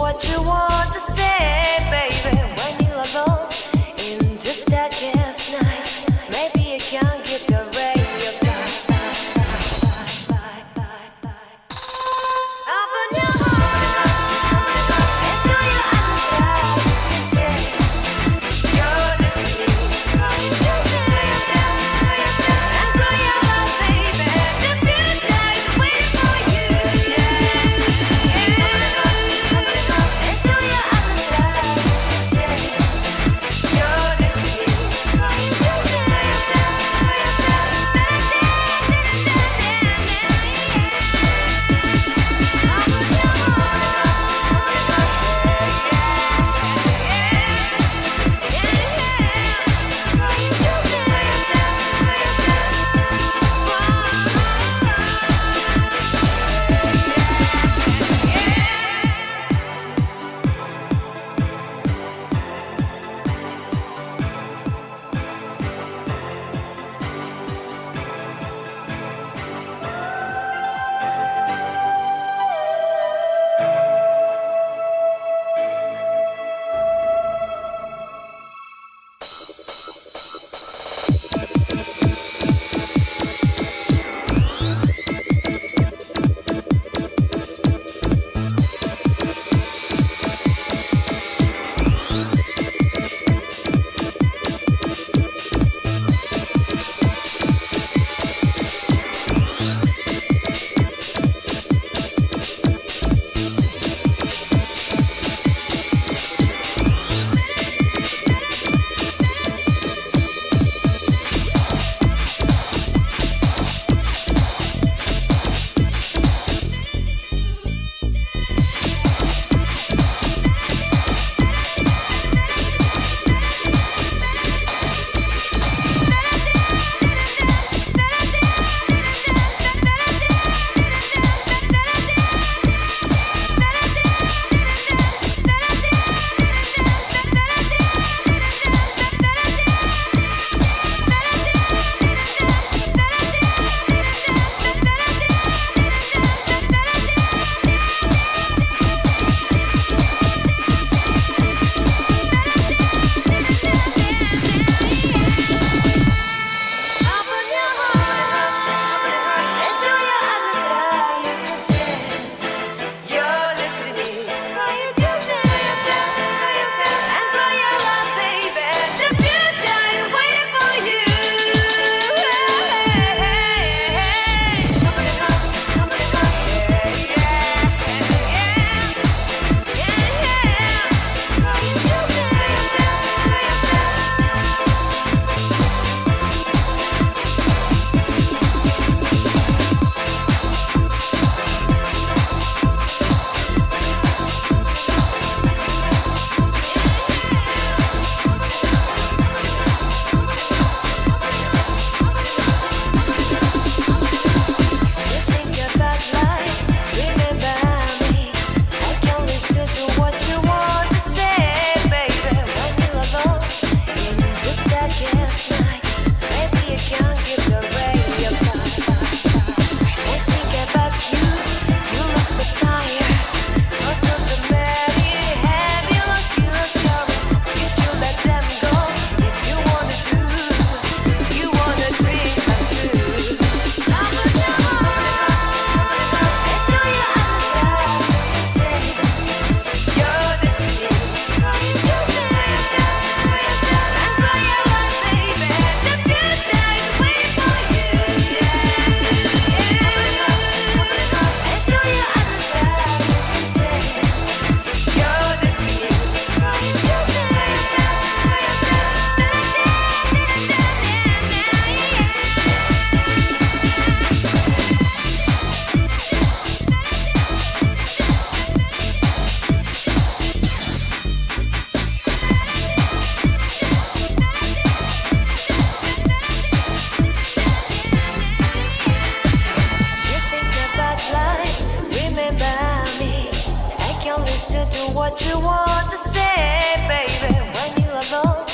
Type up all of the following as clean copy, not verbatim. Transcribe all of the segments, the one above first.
what you want to say, baby. When you're alone in the darkest night, maybe you can't keep your radio back. Open your heart and show your eyes that your destiny. And grow your love, baby. The future is waiting for you. And show your eyes that your destiny. what you want to say, baby. When you're alone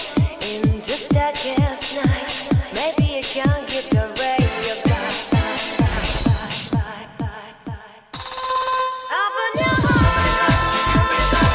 in the darkest night, maybe you can't give your radio back. Open your heart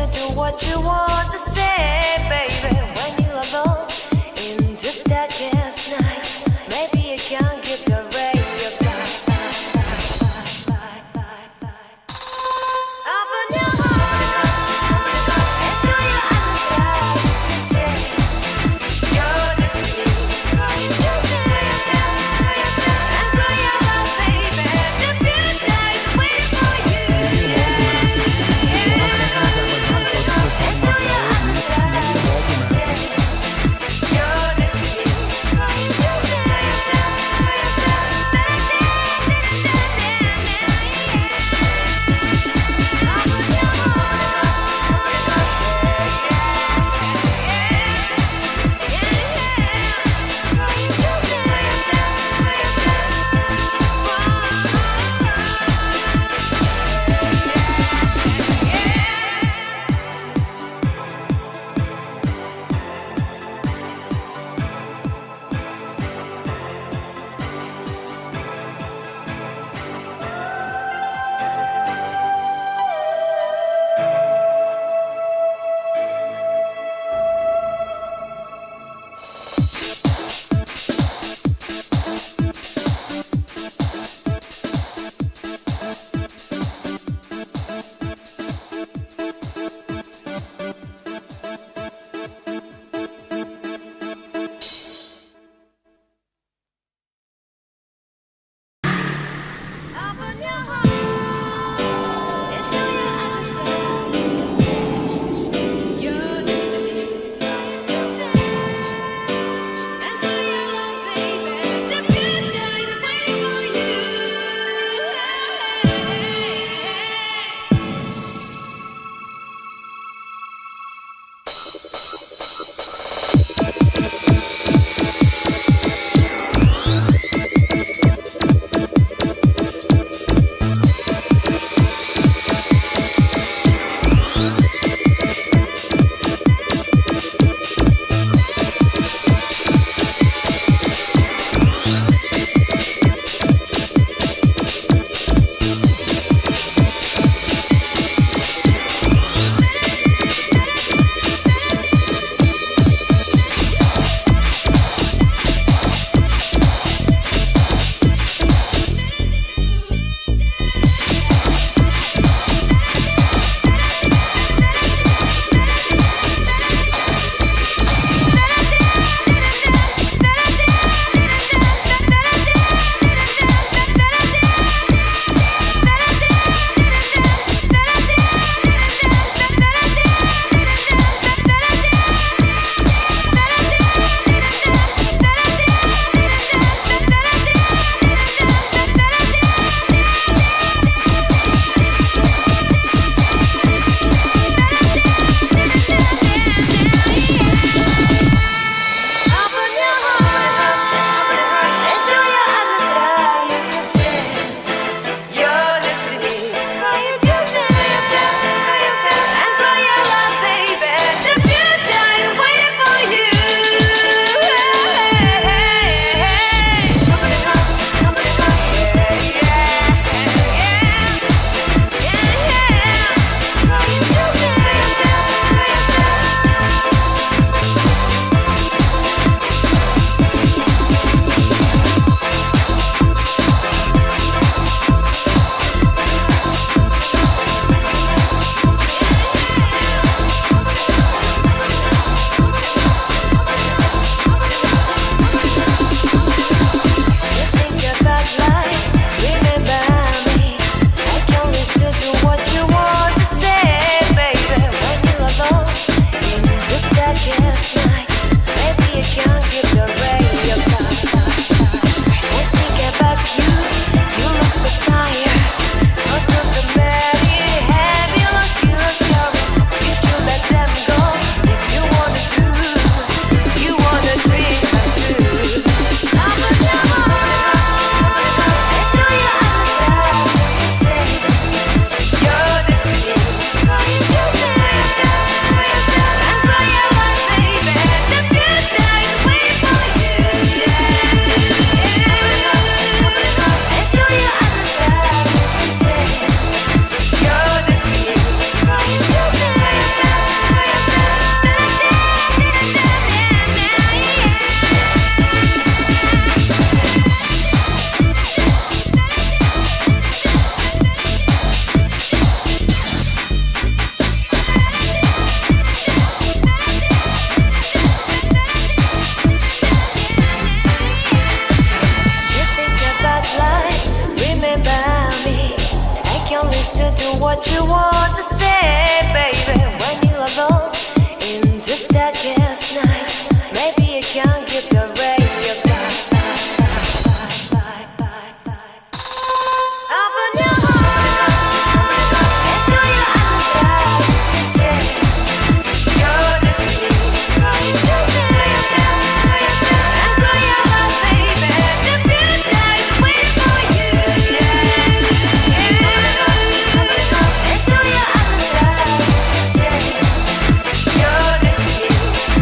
to do what you want to say, baby. When you're alone in the darkest night, maybe you can give your radio back. Open your heart and show your eyes that you're destiny. And grow your love, baby. The future is waiting for you. And show your eyes that darkest night. Maybe you can give your radio back. Open your heart and show your eyes. Change your destiny. And grow your love, baby. The future is waiting for you. And show your eyes. Change your destiny.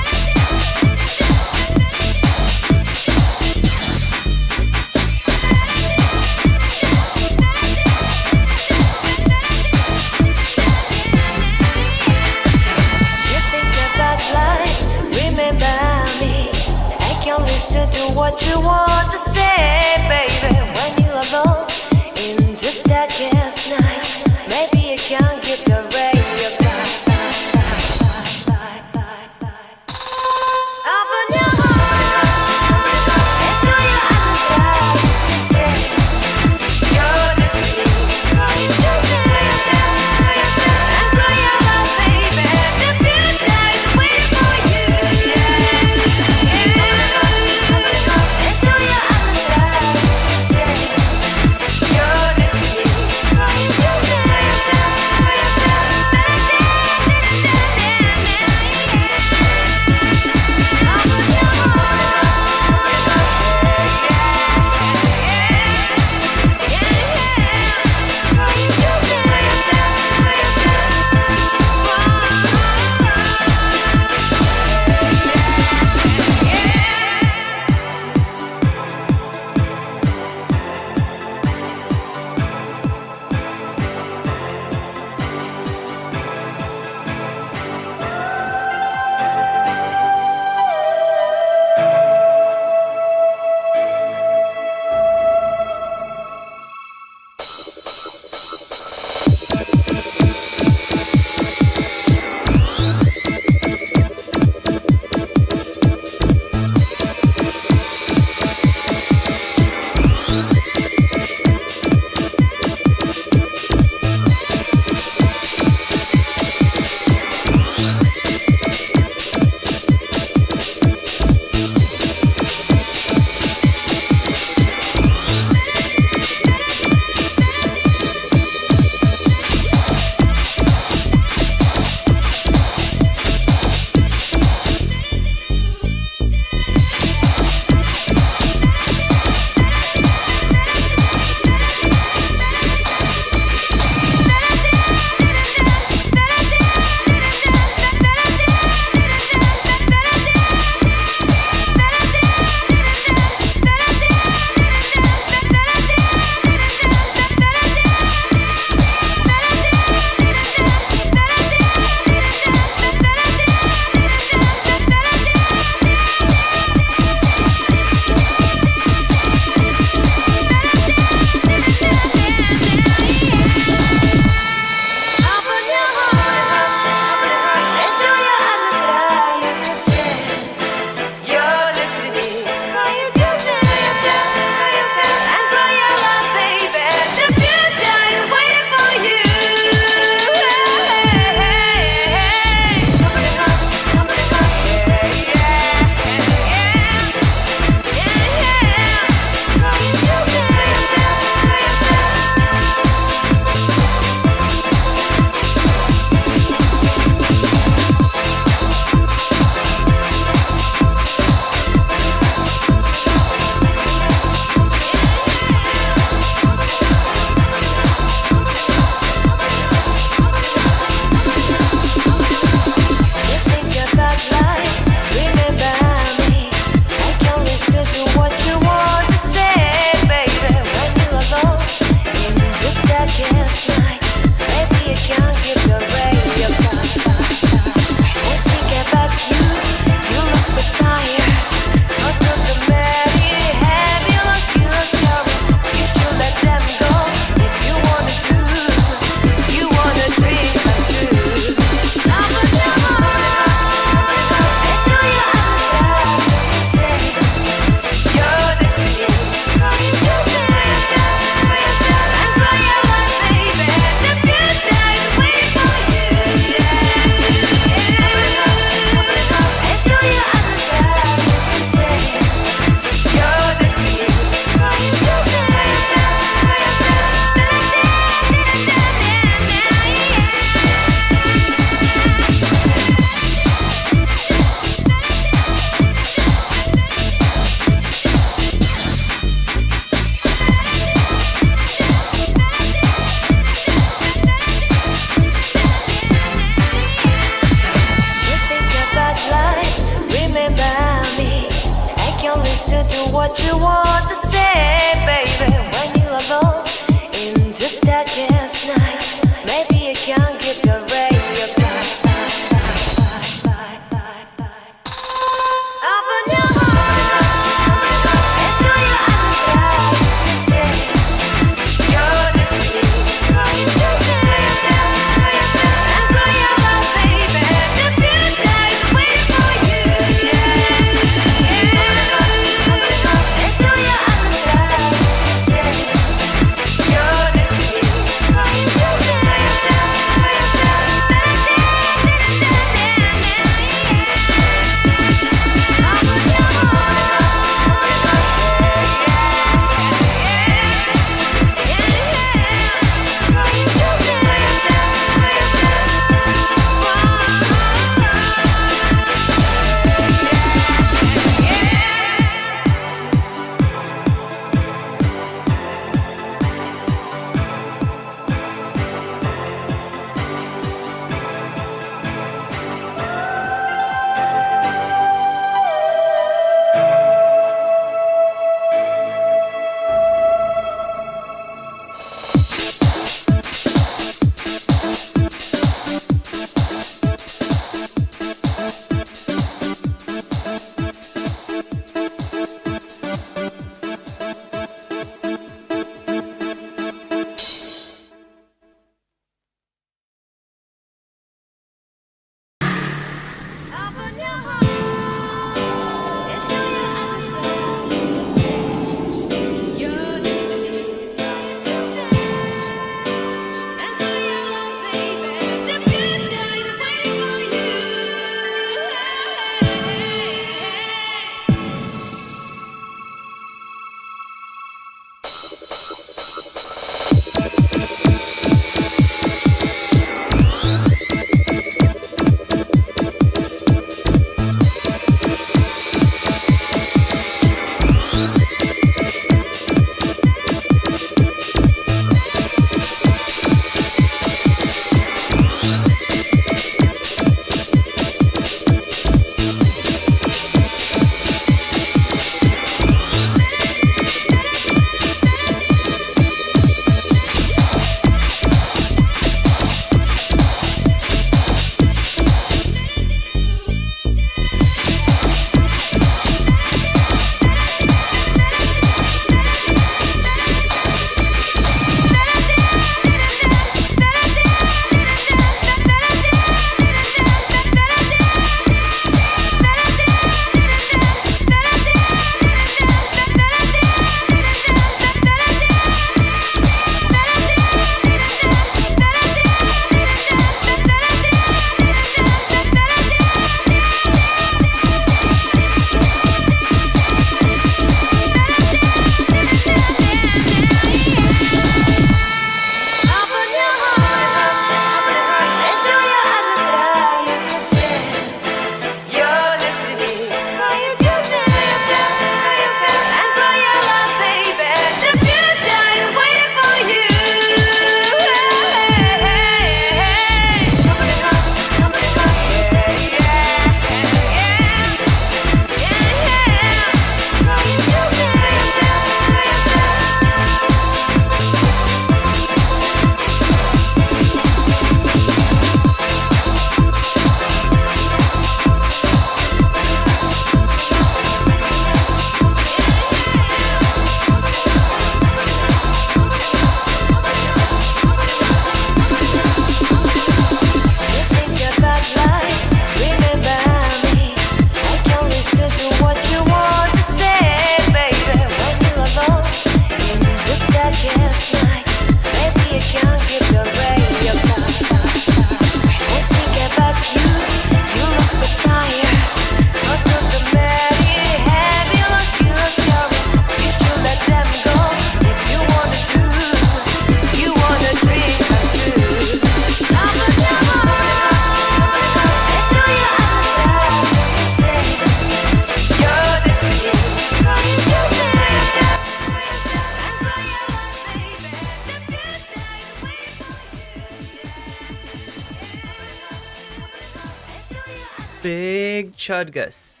Big Chudgus.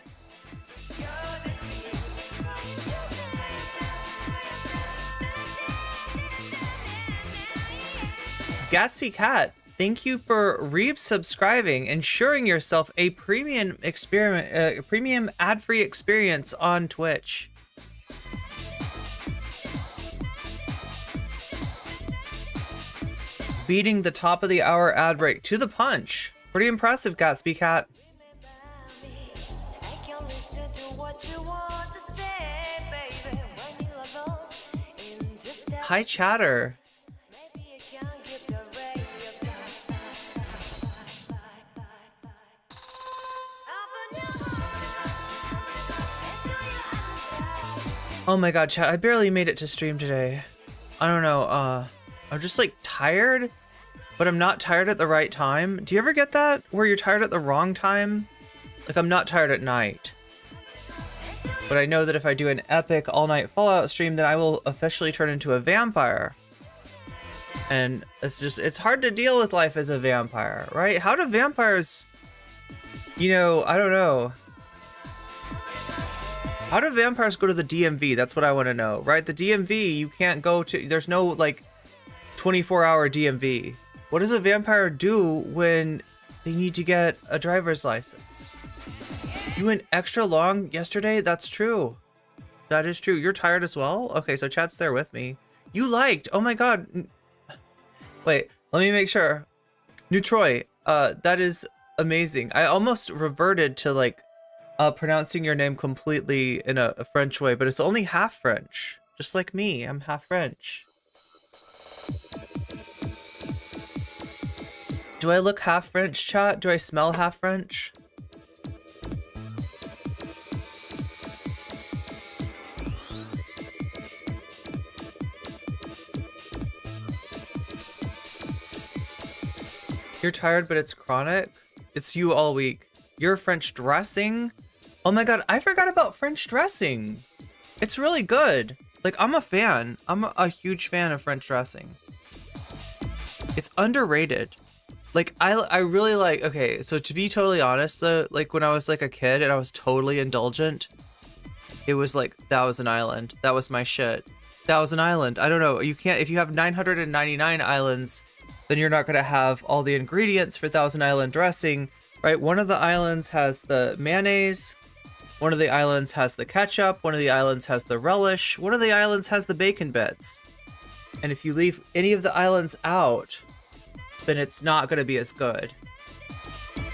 Gatsby Cat, thank you for re-subscribing, ensuring yourself a premium ad-free experience on Twitch. Beating the top of the hour ad break to the punch. Pretty impressive, Gatsby Cat. Hi, chatter. Oh my god, chat, I barely made it to stream today. I don't know, I'm just like tired, but I'm not tired at the right time. Do you ever get that? Where you're tired at the wrong time? Like, I'm not tired at night. But I know that if I do an epic all-night Fallout stream, then I will officially turn into a vampire. And it's hard to deal with life as a vampire, right? How do vampires, you know, I don't know. How do vampires go to the DMV? That's what I want to know, right? The DMV, you can't go to, there's no like 24-hour DMV. What does a vampire do when they need to get a driver's license? You went extra long yesterday? That's true. That is true. You're tired as well? Okay, so chat's there with me. You liked, oh my god. Wait, let me make sure. New Troy, that is amazing. I almost reverted to like pronouncing your name completely in a French way, but it's only half French. Just like me, I'm half French. Do I look half French, chat? Do I smell half French? You're tired, but it's chronic? It's you all week. You're French dressing? Oh my god, I forgot about French dressing. It's really good. Like, I'm a fan. I'm a huge fan of French dressing. It's underrated. Like, I really like, okay, so to be totally honest, like when I was like a kid and I was totally indulgent, it was like Thousand Island. That was my shit. Thousand Island. I don't know. You can't, if you have 999 islands, then you're not gonna have all the ingredients for Thousand Island dressing, right? One of the islands has the mayonnaise. One of the islands has the ketchup. One of the islands has the relish. One of the islands has the bacon bits. And if you leave any of the islands out, then it's not going to be as good.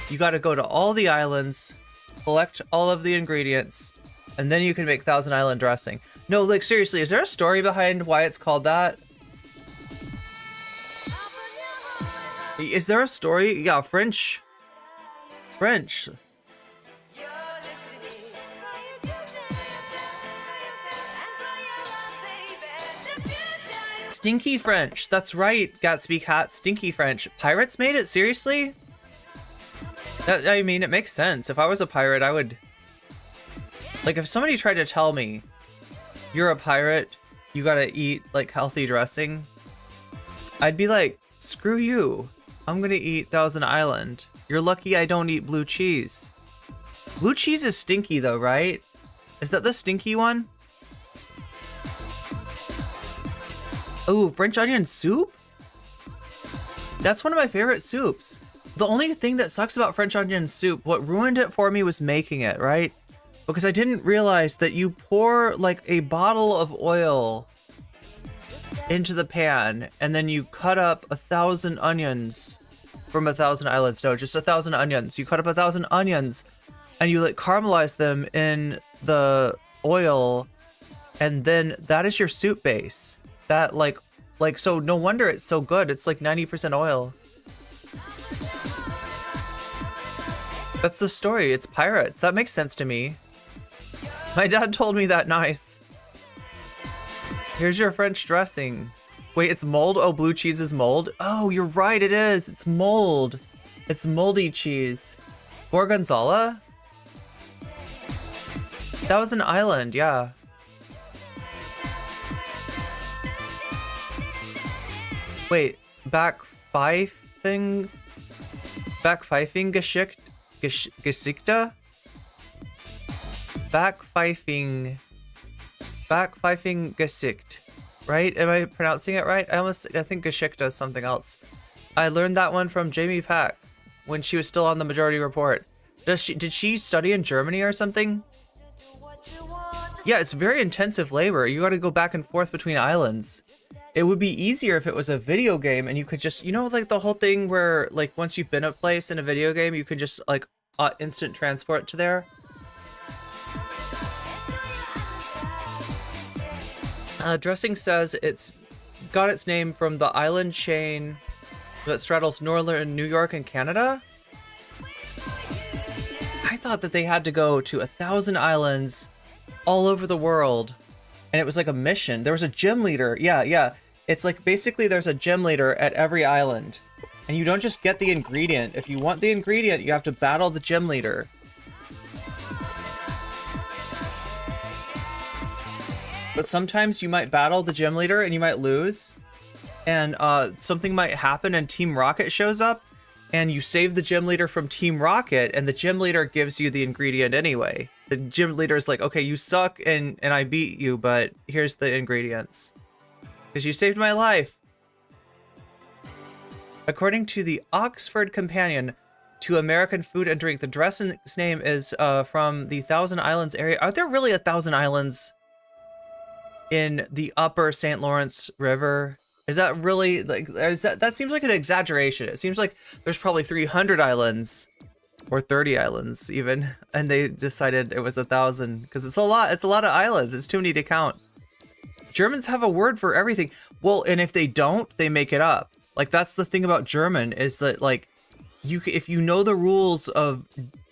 You got to go to all the islands, collect all of the ingredients, and then you can make Thousand Island dressing. No, like seriously, is there a story behind why it's called that? Is there a story? Yeah, French. Stinky French. That's right, Gatsby Cat. Stinky French. Pirates made it? Seriously? That, I mean, it makes sense. If I was a pirate, I would... Like, if somebody tried to tell me, you're a pirate, you gotta eat, like, healthy dressing, I'd be like, screw you. I'm gonna eat Thousand Island. You're lucky I don't eat blue cheese. Blue cheese is stinky, though, right? Is that the stinky one? Oh, French onion soup? That's one of my favorite soups. The only thing that sucks about French onion soup, what ruined it for me was making it, right? Because I didn't realize that you pour like a bottle of oil into the pan and then you cut up 1,000 onions from 1,000 islands. No, just 1,000 onions. You cut up 1,000 onions and you like caramelize them in the oil, and then that is your soup base. That like so no wonder it's so good. It's like 90% oil. That's the story. It's pirates. That makes sense to me. My dad told me that. Nice. Here's your French dressing. Wait, it's mold? Oh, blue cheese is mold? Oh, you're right, it is. It's mold. It's moldy cheese. Gorgonzola? That was an island, yeah. Wait, backpfeifing geschickt Gesichter? Backpfeifing Gesicht. Right? Am I pronouncing it right? I think Geschichte is something else. I learned that one from Jamie Peck when she was still on the Majority Report. Did she study in Germany or something? Yeah, it's very intensive labor. You got to go back and forth between islands. It would be easier if it was a video game and you could just, you know, like the whole thing where like once you've been a place in a video game, you can just like instant transport to there. Dressing says it's got its name from the island chain that straddles northern New York and Canada. I thought that they had to go to 1,000 islands all over the world, and it was like a mission. There was a gym leader. Yeah. It's like basically there's a gym leader at every island, and you don't just get the ingredient. If you want the ingredient, you have to battle the gym leader. But sometimes you might battle the gym leader and you might lose, and something might happen and Team Rocket shows up, and you save the gym leader from Team Rocket, and the gym leader gives you the ingredient anyway. The gym leader is like, okay, you suck and I beat you, but here's the ingredients. Because you saved my life. According to the Oxford Companion to American Food and Drink, the dressing's name is from the Thousand Islands area. Are there really 1,000 islands in the upper St. Lawrence River? Is that really, like, that seems like an exaggeration. It seems like there's probably 300 islands or 30 islands even, and they decided it was 1,000 because it's a lot of islands. It's too many to count. Germans have a word for everything. Well, and if they don't, they make it up. Like, that's the thing about German, is that like if you know the rules of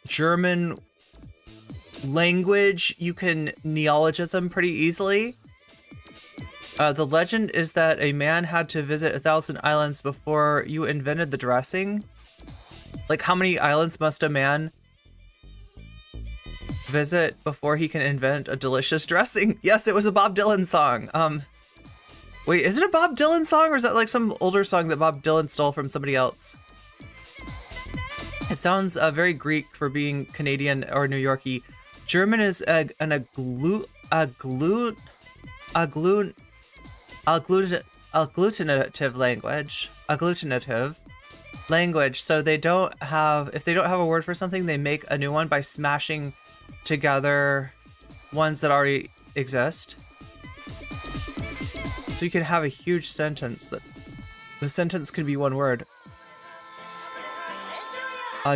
German language, you can neologism pretty easily. The legend is that a man had to visit 1,000 islands before you invented the dressing. Like, how many islands must a man visit before he can invent a delicious dressing? Yes, it was a Bob Dylan song. Wait, is it a Bob Dylan song, or is that like some older song that Bob Dylan stole from somebody else? It sounds very Greek for being Canadian or New Yorkie. German is an agglutinative language. So they don't have, if they don't have a word for something, they make a new one by smashing together ones that already exist. So you can have a huge sentence that the sentence could be one word.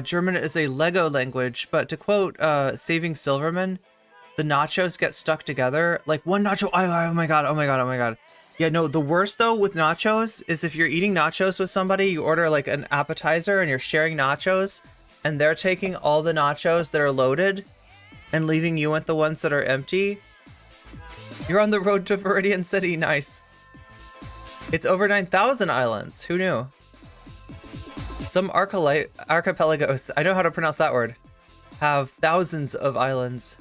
German is a Lego language, but to quote Saving Silverman, the nachos get stuck together. Like one nacho, oh my god. Yeah, no, the worst though with nachos is if you're eating nachos with somebody, you order like an appetizer and you're sharing nachos, and they're taking all the nachos that are loaded and leaving you with the ones that are empty. You're on the road to Viridian City, nice. It's over 9,000 islands, who knew? Some archipelagos, I know how to pronounce that word, have thousands of islands.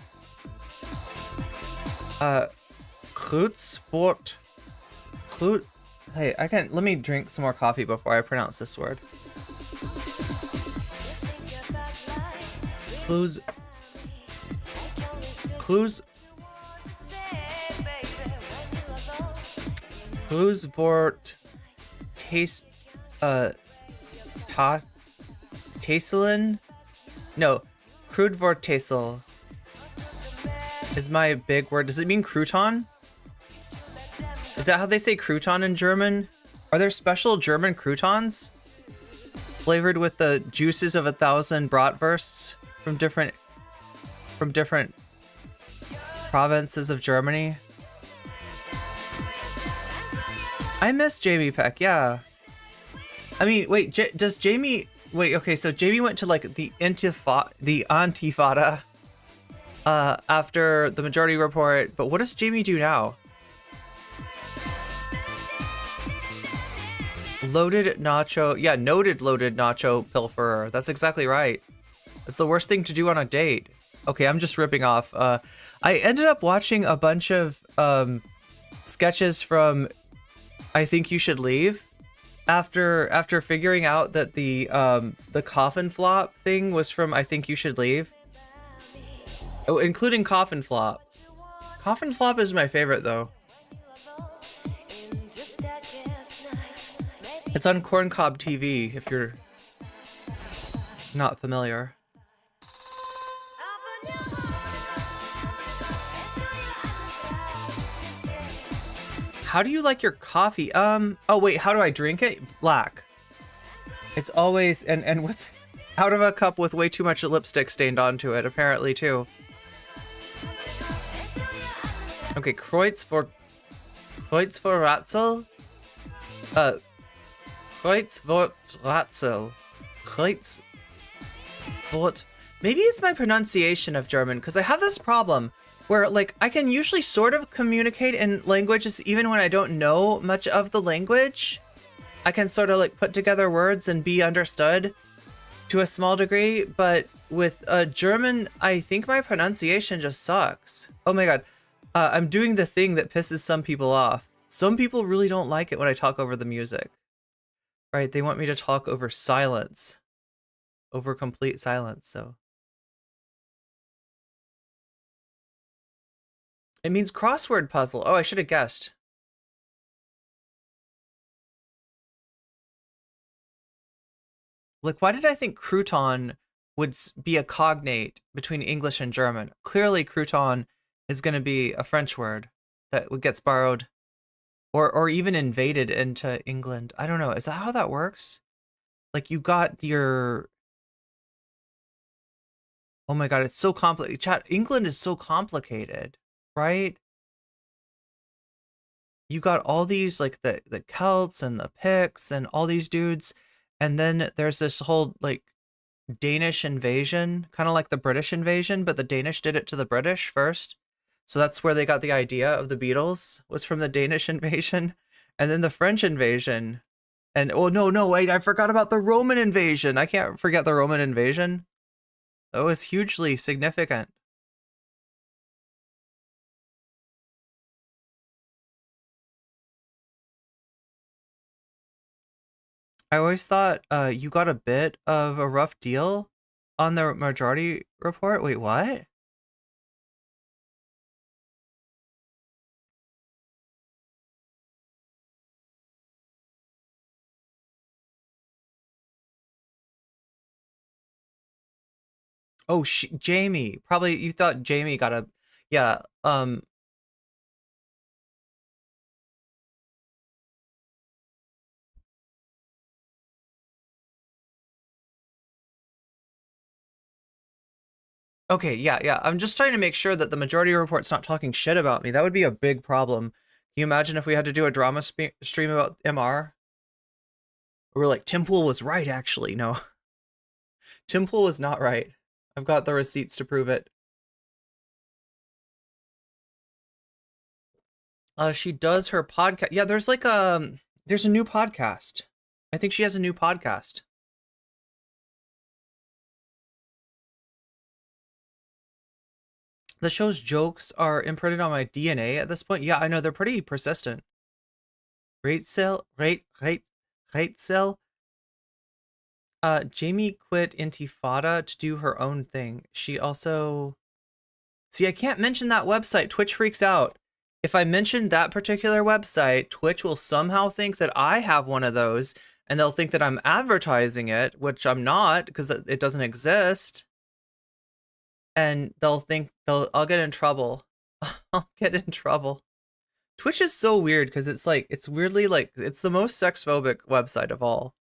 Krutzfort. Hey, let me drink some more coffee before I pronounce this word. Krutzvort Tasselin? No, Krudvortasel is my big word. Does it mean crouton? Is that how they say crouton in German? Are there special German croutons flavored with the juices of 1,000 bratwursts from different provinces of Germany? I miss Jamie Peck, yeah. I mean, wait, does Jamie... Wait, okay, so Jamie went to, like, the Antifada after the Majority Report, but what does Jamie do now? Loaded nacho... Yeah, noted loaded nacho pilferer. That's exactly right. It's the worst thing to do on a date. Okay, I'm just ripping off. I ended up watching a bunch of sketches from I Think You Should Leave. After figuring out that the coffin flop thing was from I Think You Should Leave. Oh, including coffin flop. Coffin flop is my favorite though. It's on Corncob TV if you're not familiar. How do you like your coffee? Oh wait, how do I drink it? Black. It's always and with out of a cup with way too much lipstick stained onto it, apparently too. Okay, Kreuz for Ratzel. Kreuz for Ratzel. Kreuz Wort. Maybe it's my pronunciation of German, because I have this problem where, like, I can usually sort of communicate in languages even when I don't know much of the language. I can sort of, like, put together words and be understood to a small degree, but with German, I think my pronunciation just sucks. Oh my god. I'm doing the thing that pisses some people off. Some people really don't like it when I talk over the music. Right? They want me to talk over silence. Over complete silence, so. It means crossword puzzle. Oh, I should have guessed. Like, why did I think crouton would be a cognate between English and German? Clearly, crouton is going to be a French word that gets borrowed or even invaded into England. I don't know. Is that how that works? Like, you got your... Oh my god, it's so complicated. Chat, England is so complicated, right? You got all these, like, the Celts and the Picts and all these dudes, and then there's this whole, like, Danish invasion, kind of like the British invasion, but the Danish did it to the British first. So that's where they got the idea of the Beatles, was from the Danish invasion. And then the French invasion. And, oh, no, wait, I forgot about the Roman invasion. I can't forget the Roman invasion. That was hugely significant. I always thought you got a bit of a rough deal on the Majority Report. Wait, what? Oh, Jamie. Probably you thought Jamie got a... Yeah, okay, yeah. I'm just trying to make sure that the Majority Report's not talking shit about me. That would be a big problem. Can you imagine if we had to do a drama stream about MR? We're like, Tim Pool was right, actually. No. Tim Pool was not right. I've got the receipts to prove it. She does her podcast. Yeah, there's like there's a new podcast. I think she has a new podcast. The show's jokes are imprinted on my DNA at this point. Yeah, I know, they're pretty persistent. Rate cell. Jamie quit Intifada to do her own thing. She also... See, I can't mention that website. Twitch freaks out. If I mention that particular website, Twitch will somehow think that I have one of those, and they'll think that I'm advertising it, which I'm not, because it doesn't exist. And I'll get in trouble. I'll get in trouble. Twitch is so weird because it's weirdly like, it's the most sex-phobic website of all.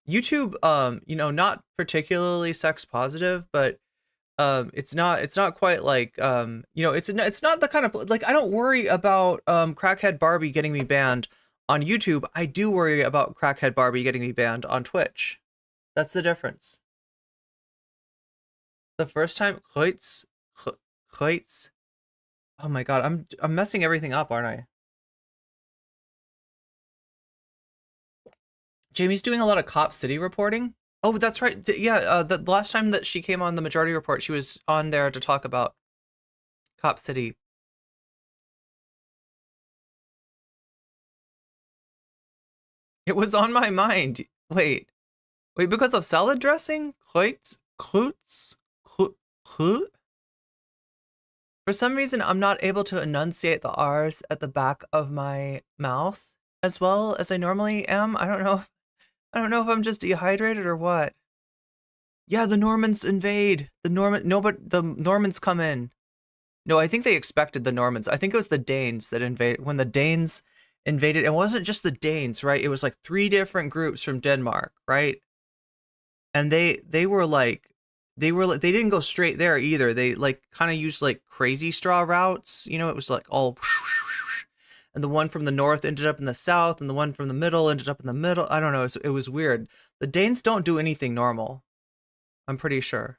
YouTube, not particularly sex positive, but it's not quite like, it's not the kind of, like, I don't worry about Crackhead Barbie getting me banned on YouTube. I do worry about Crackhead Barbie getting me banned on Twitch. That's the difference. The first time Kreuz. Oh my god, I'm messing everything up, aren't I? Jamie's doing a lot of Cop City reporting. Oh, that's right. Yeah, the last time that she came on the Majority Report, she was on there to talk about Cop City. It was on my mind. Wait, because of salad dressing? Kreutz? Kreut? For some reason, I'm not able to enunciate the R's at the back of my mouth as well as I normally am. I don't know. I don't know if I'm just dehydrated or what. Yeah, the Normans invade. No, but the Normans come in. No, I think they expected the Normans. I think it was the Danes that invaded. When the Danes invaded, it wasn't just the Danes, right? It was like 3 different groups from Denmark, right? And they didn't go straight there either. They like kind of used like crazy straw routes. You know, it was like all, and the one from the north ended up in the south, and the one from the middle ended up in the middle. I don't know. It was weird. The Danes don't do anything normal. I'm pretty sure.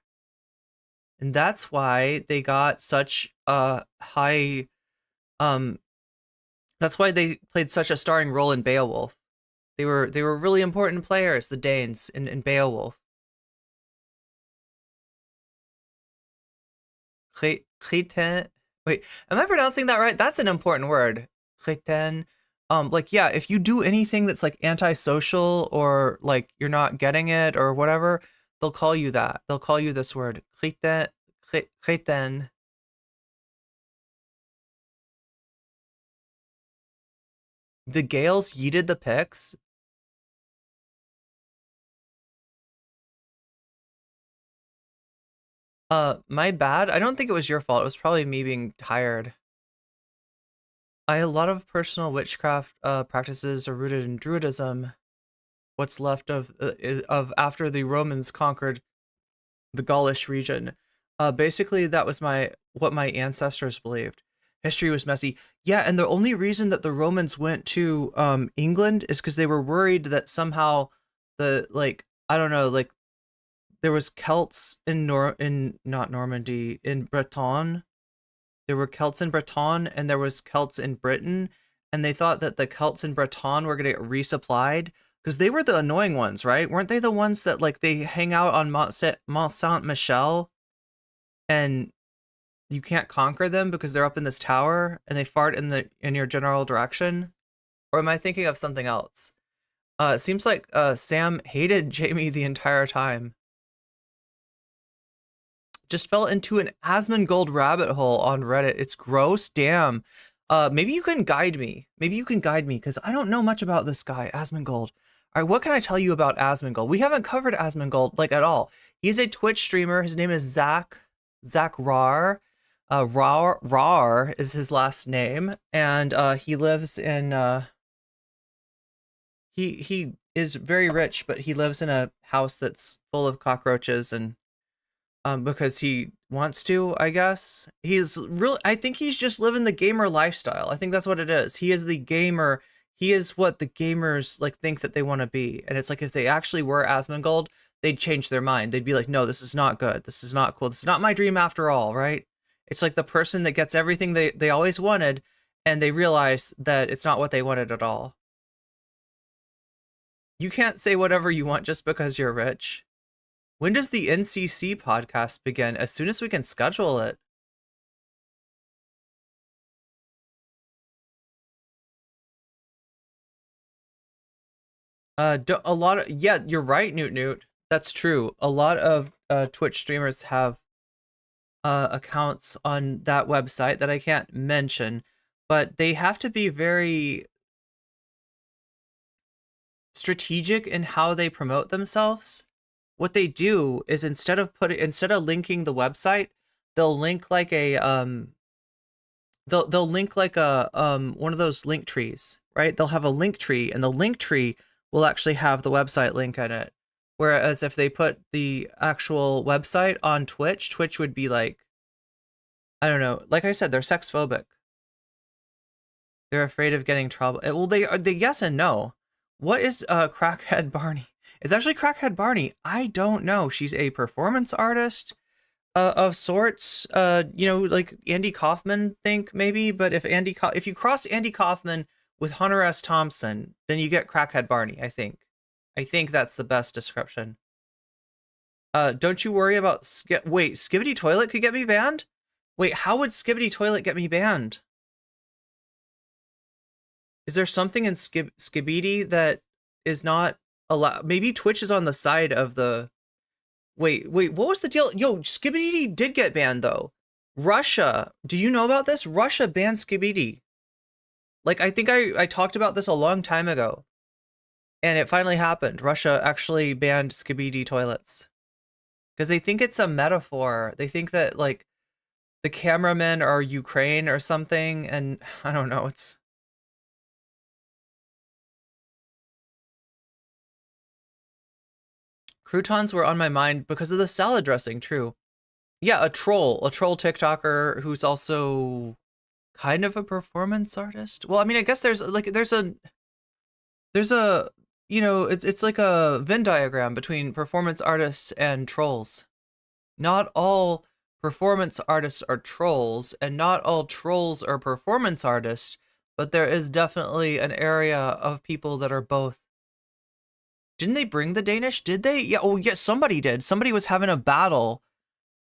And that's why they got such a high that's why they played such a starring role in Beowulf. They were really important players, the Danes in Beowulf. Crétin. Wait, am I pronouncing that right? That's an important word. Crétin. Like yeah, if you do anything that's like antisocial or like you're not getting it or whatever, they'll call you that. They'll call you this word. Crétin. Crétin. The Gales yeeted the Picts. My bad. I don't think it was your fault. It was probably me being tired. A lot of personal witchcraft practices are rooted in Druidism. What's left of after the Romans conquered the Gaulish region. Basically, that was what my ancestors believed. History was messy. Yeah, and the only reason that the Romans went to England is because they were worried that somehow I don't know, like there was Celts in not Normandy, in Breton. There were Celts in Breton and there was Celts in Britain, and they thought that the Celts in Breton were going to get resupplied because they were the annoying ones, right? Weren't they the ones that like they hang out on Mont Saint Michel and you can't conquer them because they're up in this tower and they fart in your general direction? Or am I thinking of something else? It seems like Sam hated Jamie the entire time. Just fell into an Asmongold rabbit hole on Reddit. It's gross. Damn. Maybe you can guide me. Maybe you can guide me because I don't know much about this guy, Asmongold. All right, what can I tell you about Asmongold? We haven't covered Asmongold like at all. He's a Twitch streamer. His name is Zach Rar. Rar is his last name, and he lives in he is very rich, but he lives in a house that's full of cockroaches and because he wants to, I guess. I think he's just living the gamer lifestyle. I think that's what it is. He is the gamer. He is what the gamers like think that they want to be. And it's like if they actually were Asmongold, they'd change their mind. They'd be like, no, this is not good. This is not cool. This is not my dream after all, right? It's like the person that gets everything they always wanted and they realize that it's not what they wanted at all. You can't say whatever you want just because you're rich. When does the NCC podcast begin? As soon as we can schedule it. Yeah, you're right, Newt. That's true. A lot of Twitch streamers have accounts on that website that I can't mention, but they have to be very strategic in how they promote themselves. What they do is instead of linking the website, they'll link like a they'll link like a one of those link trees, right? They'll have a link tree, and the link tree will actually have the website link in it. Whereas if they put the actual website on Twitch, Twitch would be like, I don't know, like I said, they're sexphobic. They're afraid of getting trouble. Well, they yes and no. What is Crackhead Barney? It's actually Crackhead Barney. I don't know. She's a performance artist of sorts. You know, like Andy Kaufman, think maybe. But if you cross Andy Kaufman with Hunter S. Thompson, then you get Crackhead Barney. I think that's the best description. Don't you worry about wait, Skibidi Toilet could get me banned? Wait, how would Skibidi Toilet get me banned? Is there something in Skibidi that is not allowed. Maybe Twitch is on the side of the. Wait, what was the deal? Yo, Skibidi did get banned though. Russia, do you know about this? Russia banned Skibidi. Like, I think I talked about this a long time ago. And it finally happened. Russia actually banned Skibidi toilets. Because they think it's a metaphor. They think that, like, the cameramen are Ukraine or something. And I don't know, it's... Croutons were on my mind because of the salad dressing, true. Yeah, a troll TikToker who's also kind of a performance artist. Well, I mean, I guess there's a, you know, it's like a Venn diagram between performance artists and trolls. Not all performance artists are trolls, and not all trolls are performance artists, but there is definitely an area of people that are both. Didn't they bring the Danish? Did they? Yeah, oh yeah, somebody did. Somebody was having a battle.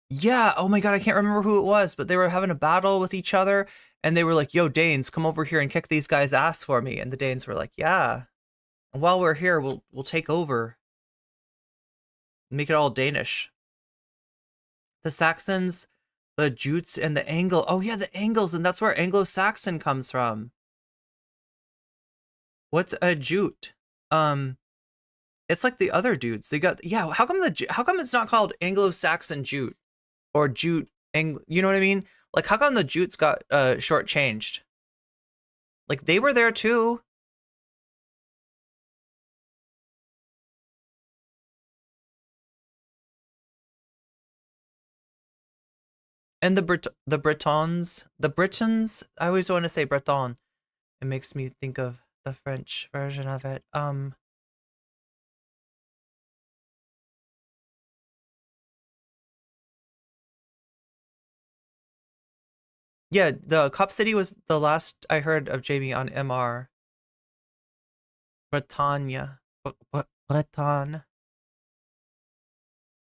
Yeah, oh my god, I can't remember who it was, but they were having a battle with each other, and they were like, yo, Danes, come over here and kick these guys' ass for me. And the Danes were like, yeah. And while we're here, we'll take over. Make it all Danish. The Saxons, the Jutes, and the Angles. Oh yeah, the Angles, and that's where Anglo-Saxon comes from. What's a Jute? It's like the other dudes. They got, yeah, how come it's not called Anglo-Saxon Jute or Jute you know what I mean? Like, how come the Jutes got shortchanged? Like, they were there too. And the Britons, I always want to say Breton. It makes me think of the French version of it. Yeah, the Cop City was the last I heard of Jamie on MR. Bretagne. Breton.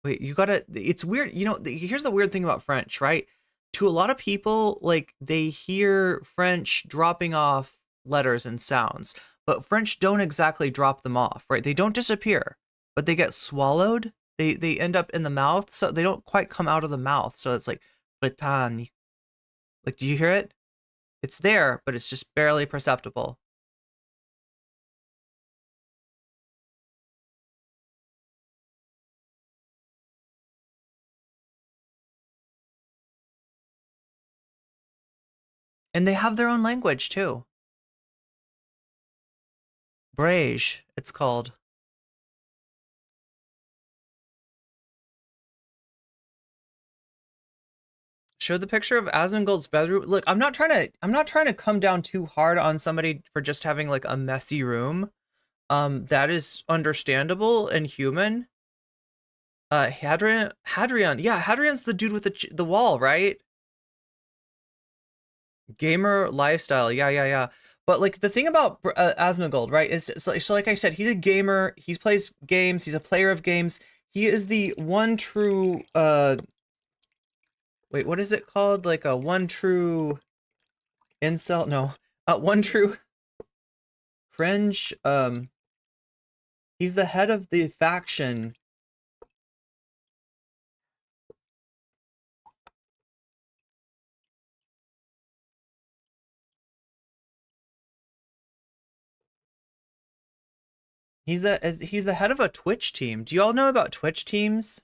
Wait, you gotta, it's weird, you know, here's the weird thing about French, right? To a lot of people, like, they hear French dropping off letters and sounds, but French don't exactly drop them off, right? They don't disappear, but they get swallowed. They end up in the mouth, so they don't quite come out of the mouth. So it's like, Bretagne. Like, do you hear it? It's there, but it's just barely perceptible. And they have their own language, too. Brage, it's called. Show the picture of Asmongold's bedroom. Look, I'm not trying to come down too hard on somebody for just having like a messy room. That is understandable and human. Hadrian, yeah, Hadrian's the dude with the wall, right? Gamer lifestyle, yeah. But like the thing about Asmongold, right, is so like I said, he's a gamer. He plays games. He's a player of games. He is the one true wait, what is it called? Like a one true incel? No, one true cringe. He's the head of the faction. He's the head of a Twitch team. Do you all know about Twitch teams?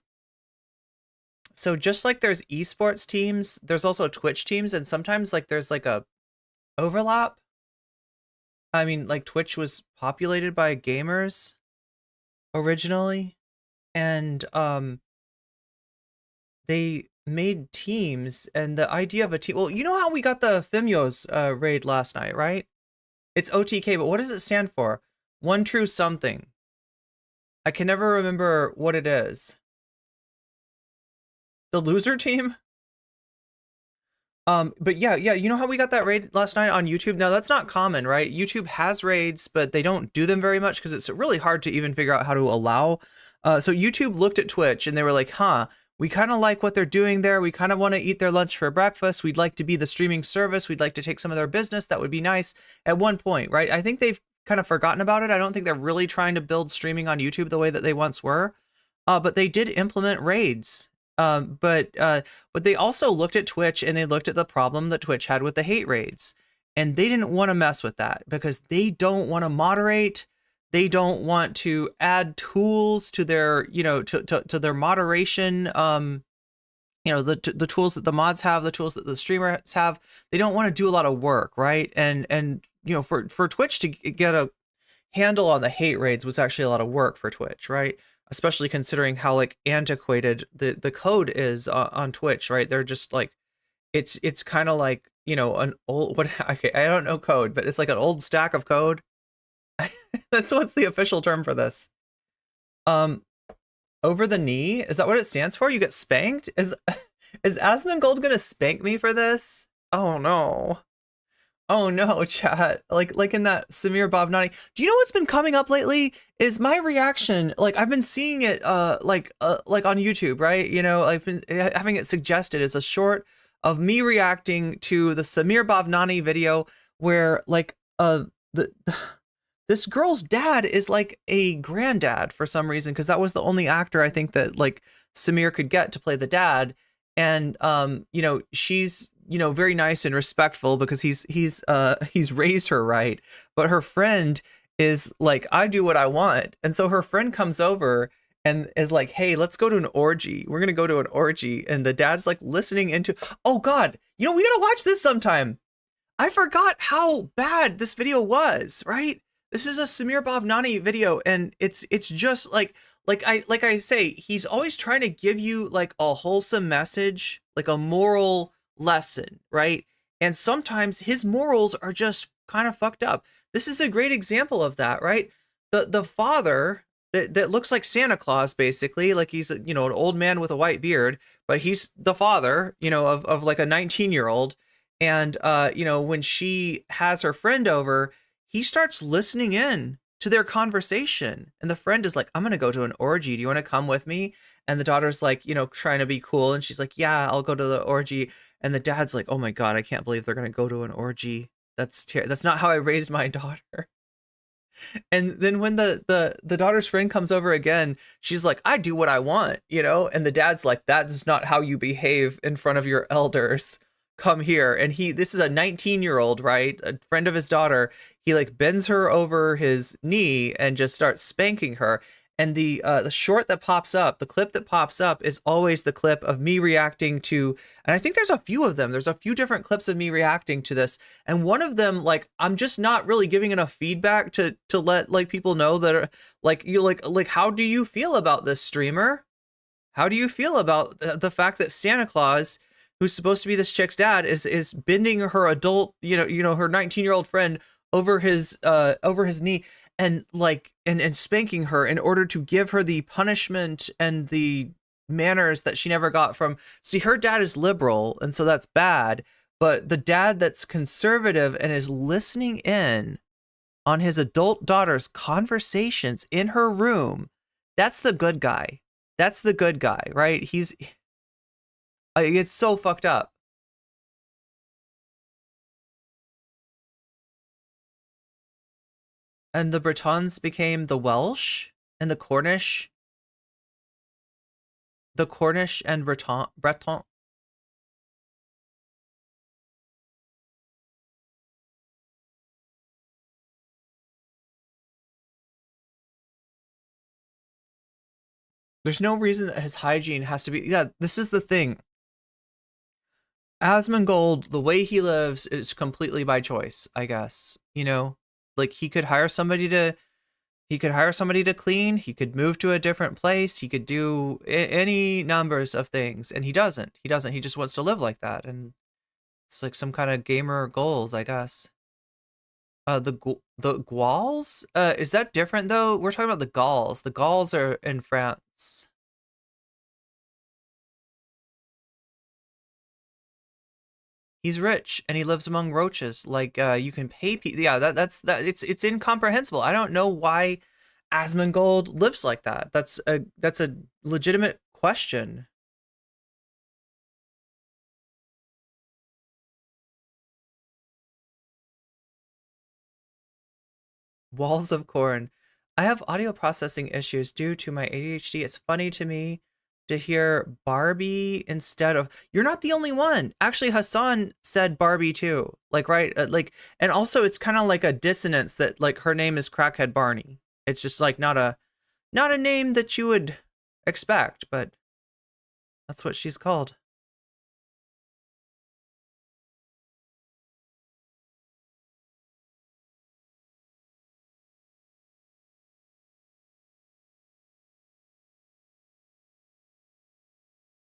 So just like there's esports teams, there's also Twitch teams, and sometimes like there's like a overlap. I mean, like Twitch was populated by gamers originally, and they made teams, and the idea of a team, well, you know how we got the Fimios raid last night, right? It's OTK, but what does it stand for? One true something. I can never remember what it is. The loser team? But yeah, you know how we got that raid last night on YouTube? Now that's not common, right? YouTube has raids, but they don't do them very much because it's really hard to even figure out how to allow. So YouTube looked at Twitch and they were like, huh, we kind of like what they're doing there. We kind of want to eat their lunch for breakfast. We'd like to be the streaming service. We'd like to take some of their business. That would be nice at one point, right? I think they've kind of forgotten about it. I don't think they're really trying to build streaming on YouTube the way that they once were. But they did implement raids. But they also looked at Twitch and they looked at the problem that Twitch had with the hate raids. And they didn't want to mess with that because they don't want to moderate. They don't want to add tools to their, to their moderation. The tools that the mods have, the tools that the streamers have. They don't want to do a lot of work, right? And for Twitch to get a handle on the hate raids was actually a lot of work for Twitch, right? Especially considering how like antiquated the code is on Twitch, right? They're just like, it's kind of like, an old, okay, I don't know code, but it's like an old stack of code. That's what's the official term for this. Over the knee, is that what it stands for? You get spanked? Is Asmongold gonna spank me for this? Oh no. Oh no, chat. Like in that Samir Bhavnani. Do you know what's been coming up lately? Is my reaction. Like I've been seeing it like on YouTube, right? I've been having it suggested as a short of me reacting to the Samir Bhavnani video where like this girl's dad is like a granddad for some reason, because that was the only actor I think that like Samir could get to play the dad. And she's very nice and respectful because he's raised her right, but her friend is like, I do what I want. And so her friend comes over and is like, hey, let's go to an orgy. We're gonna go to an orgy. And the dad's like listening into, oh god, we gotta watch this sometime. I forgot how bad this video was, right? This is a Samir Bhavnani video, and it's just like I say, he's always trying to give you like a wholesome message, like a moral lesson, right? And sometimes his morals are just kind of fucked up. This is a great example of that, right? The father that looks like Santa Claus, basically, like he's an old man with a white beard, but he's the father, of like a 19-year-old. And when she has her friend over, he starts listening in to their conversation. And the friend is like, I'm gonna go to an orgy. Do you want to come with me? And the daughter's like, trying to be cool. And she's like, yeah, I'll go to the orgy. And the dad's like, oh my God, I can't believe they're gonna go to an orgy. That's not how I raised my daughter. And then when the daughter's friend comes over again, she's like, I do what I want, and the dad's like, that's not how you behave in front of your elders. Come here. And this is a 19-year-old, right? A friend of his daughter. He like bends her over his knee and just starts spanking her. And the short that pops up, the clip that pops up is always the clip of me reacting to, and I think there's a few of them. There's a few different clips of me reacting to this. And one of them, like, I'm just not really giving enough feedback to let like people know that like, how do you feel about this streamer? How do you feel about the fact that Santa Claus, who's supposed to be this chick's dad, is bending her adult, her 19-year-old friend over his knee and like and spanking her in order to give her the punishment and the manners that she never got from. See, her dad is liberal, and so that's bad. But the dad that's conservative and is listening in on his adult daughter's conversations in her room, that's the good guy. That's the good guy, right? It's so fucked up. And the Bretons became the Welsh and the Cornish. The Cornish and Breton. There's no reason that his hygiene has to be. Yeah, this is the thing. Asmongold, the way he lives is completely by choice, I guess. Like he could hire somebody to clean, he could move to a different place, he could do any numbers of things, and he doesn't. He just wants to live like that, and it's like some kind of gamer goals, I guess. The Gauls? Is that different though? We're talking about the Gauls. The Gauls are in France. He's rich and he lives among roaches. Like you can pay people. Yeah, it's incomprehensible. I don't know why Asmongold lives like that. That's a legitimate question. Walls of corn. I have audio processing issues due to my ADHD. It's funny to me to hear Barbie instead of. You're not the only one. Actually, Hassan said Barbie too. Like, right? Like, and also it's kind of like a dissonance that like her name is Crackhead Barney. It's just like not a name that you would expect, but that's what she's called.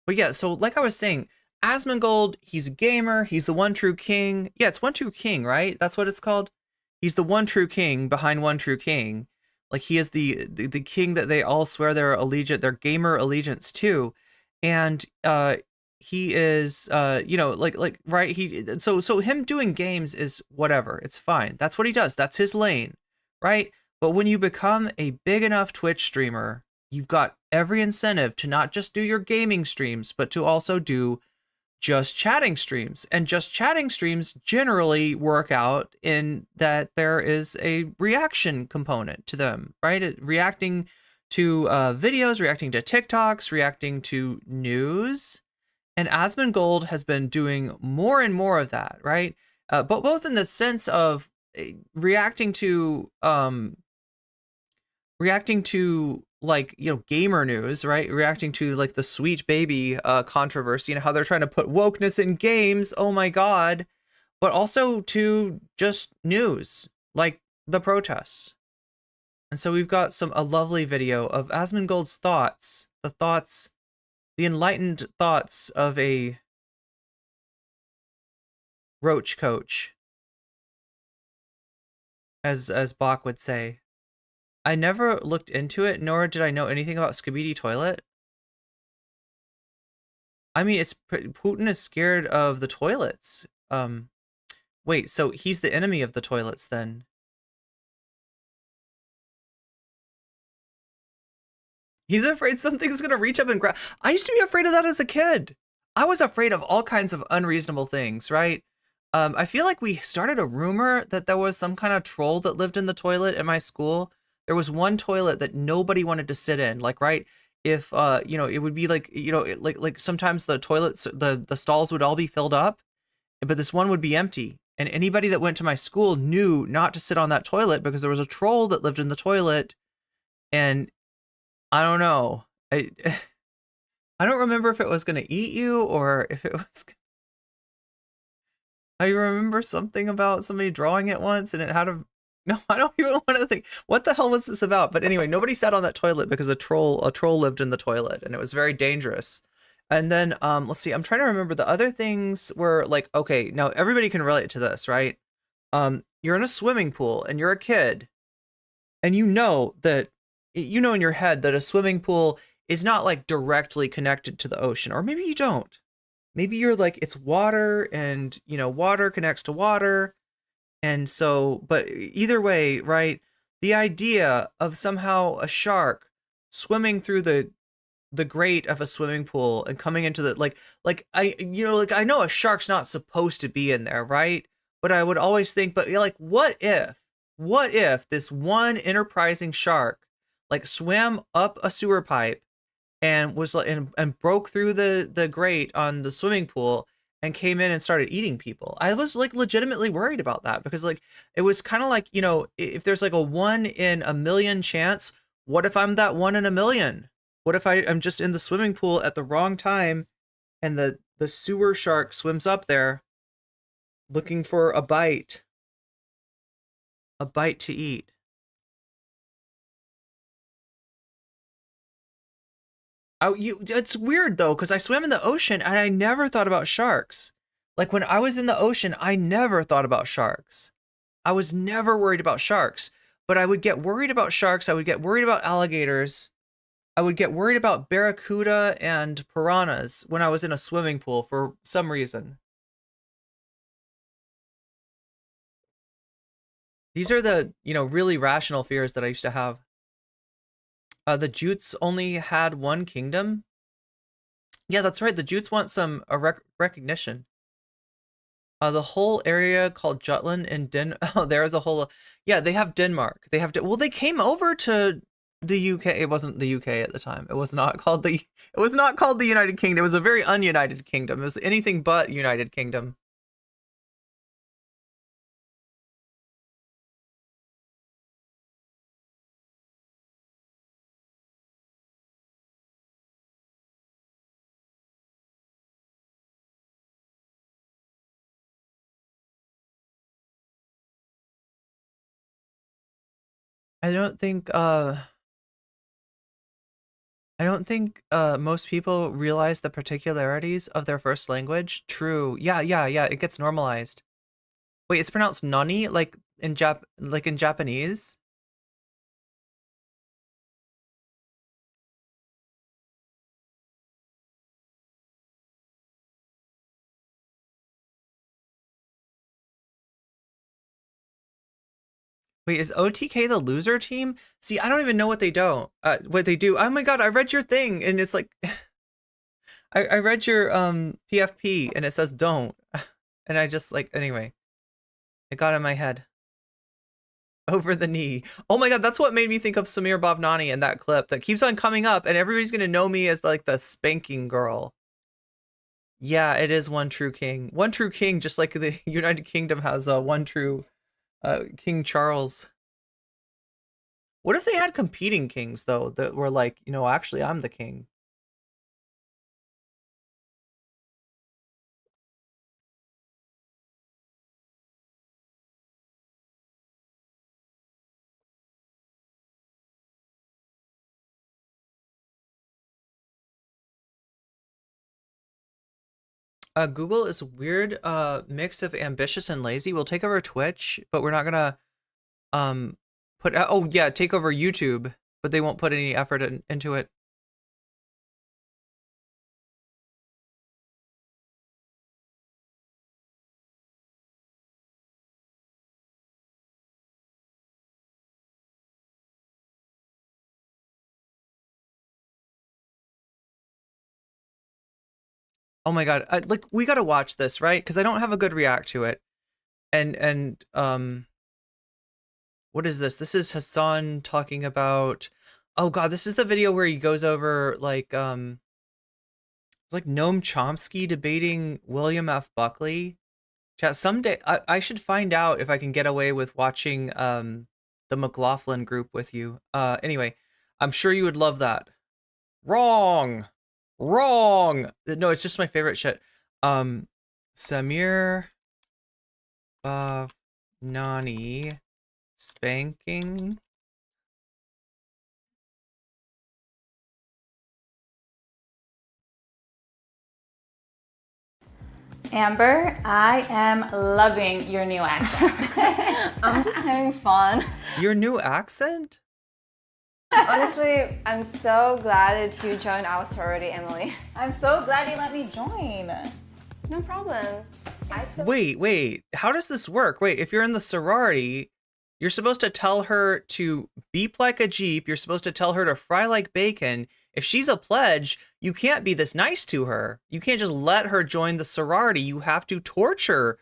But yeah, so like I was saying, Asmongold, he's a gamer, he's the one true king. Yeah, it's one true king, right? That's what it's called. He's the one true king behind one true king. Like he is the king that they all swear their gamer allegiance to. And he is like right, so him doing games is whatever. It's fine. That's what he does. That's his lane, right? But when you become a big enough Twitch streamer, you've got every incentive to not just do your gaming streams, but to also do just chatting streams. And just chatting streams generally work out in that there is a reaction component to them, right? Reacting to videos, reacting to TikToks, reacting to news. And Asmongold has been doing more and more of that, right? But both in the sense of reacting to like gamer news, right? Reacting to like the Sweet Baby controversy and how they're trying to put wokeness in games, oh my god, but also to just news like the protests. And so we've got a lovely video of Asmongold's thoughts, the enlightened thoughts of a roach coach, as Bach would say. I never looked into it, nor did I know anything about Skibidi Toilet. I mean, Putin is scared of the toilets. Wait, so he's the enemy of the toilets then? He's afraid something's gonna reach up and grab. I used to be afraid of that as a kid. I was afraid of all kinds of unreasonable things, right? I feel like we started a rumor that there was some kind of troll that lived in the toilet at my school. There was one toilet that nobody wanted to sit in, like, right? If it would be like, like sometimes the toilets, the stalls would all be filled up, but this one would be empty. And anybody that went to my school knew not to sit on that toilet because there was a troll that lived in the toilet. And I don't know. I don't remember if it was going to eat you or if it was. I remember something about somebody drawing it once and it had a. No, I don't even want to think. What the hell was this about? But anyway, nobody sat on that toilet because a troll lived in the toilet and it was very dangerous. And then let's see, I'm trying to remember the other things were like, okay, now everybody can relate to this, right? You're in a swimming pool and you're a kid and you know in your head that a swimming pool is not like directly connected to the ocean, or maybe you don't. Maybe you're like, it's water and water connects to water. And so, but either way, right? The idea of somehow a shark swimming through the grate of a swimming pool and coming into the I know a shark's not supposed to be in there, right? But I would always think, but like, what if this one enterprising shark like swam up a sewer pipe and was like and broke through the grate on the swimming pool and came in and started eating people? I was like legitimately worried about that because like it was kind of like, if there's like a 1 in a million chance, what if I'm that 1 in a million? What if I'm just in the swimming pool at the wrong time and the sewer shark swims up there looking for a bite to eat? It's weird though, because I swam in the ocean and I never thought about sharks. Like when I was in the ocean, I never thought about sharks. I was never worried about sharks, but I would get worried about sharks. I would get worried about alligators. I would get worried about barracuda and piranhas when I was in a swimming pool for some reason. These are the, really rational fears that I used to have. The Jutes only had one kingdom. Yeah, that's right. The Jutes want some recognition. The whole area called Jutland and oh, there is a whole, yeah, they have Denmark. They have, well, they came over to the UK. It wasn't the UK at the time. It was not called it was not called the United Kingdom. It was a very ununited kingdom. It was anything but United Kingdom. I don't think most people realize the particularities of their first language. True. Yeah, yeah, yeah. It gets normalized. Wait, it's pronounced nani like in Japanese? Wait, is OTK the loser team? See, I don't even know what they do. Oh my god, I read your thing and it's like I read your PFP and it says don't. And I just like anyway. It got in my head. Over the knee. Oh my god, that's what made me think of Samir Bhavnani in that clip that keeps on coming up and everybody's gonna know me as like the spanking girl. Yeah, it is one true king. One true king, just like the United Kingdom has one true King Charles. What if they had competing kings though that were like, you know, actually I'm the king. Google is a weird mix of ambitious and lazy. We'll take over Twitch, but we're not gonna put oh yeah, take over YouTube, but they won't put any effort into it. Oh my god, like we gotta watch this, right? Because I don't have a good react to it. And what is this? This is Hassan talking about. Oh god, this is the video where he goes over like it's like Noam Chomsky debating William F. Buckley. Chat, someday I should find out if I can get away with watching the McLaughlin group with you. Anyway, I'm sure you would love that. Wrong. Wrong. No, it's just my favorite shit. Samir Nani spanking. Amber, I am loving your new accent. I'm just having fun. Your new accent? Honestly, I'm so glad that you joined our sorority, Emily. I'm so glad you let me join. No problem. Wait. How does this work? Wait, if you're in the sorority, you're supposed to tell her to beep like a Jeep. You're supposed to tell her to fry like bacon. If she's a pledge, you can't be this nice to her. You can't just let her join the sorority. You have to torture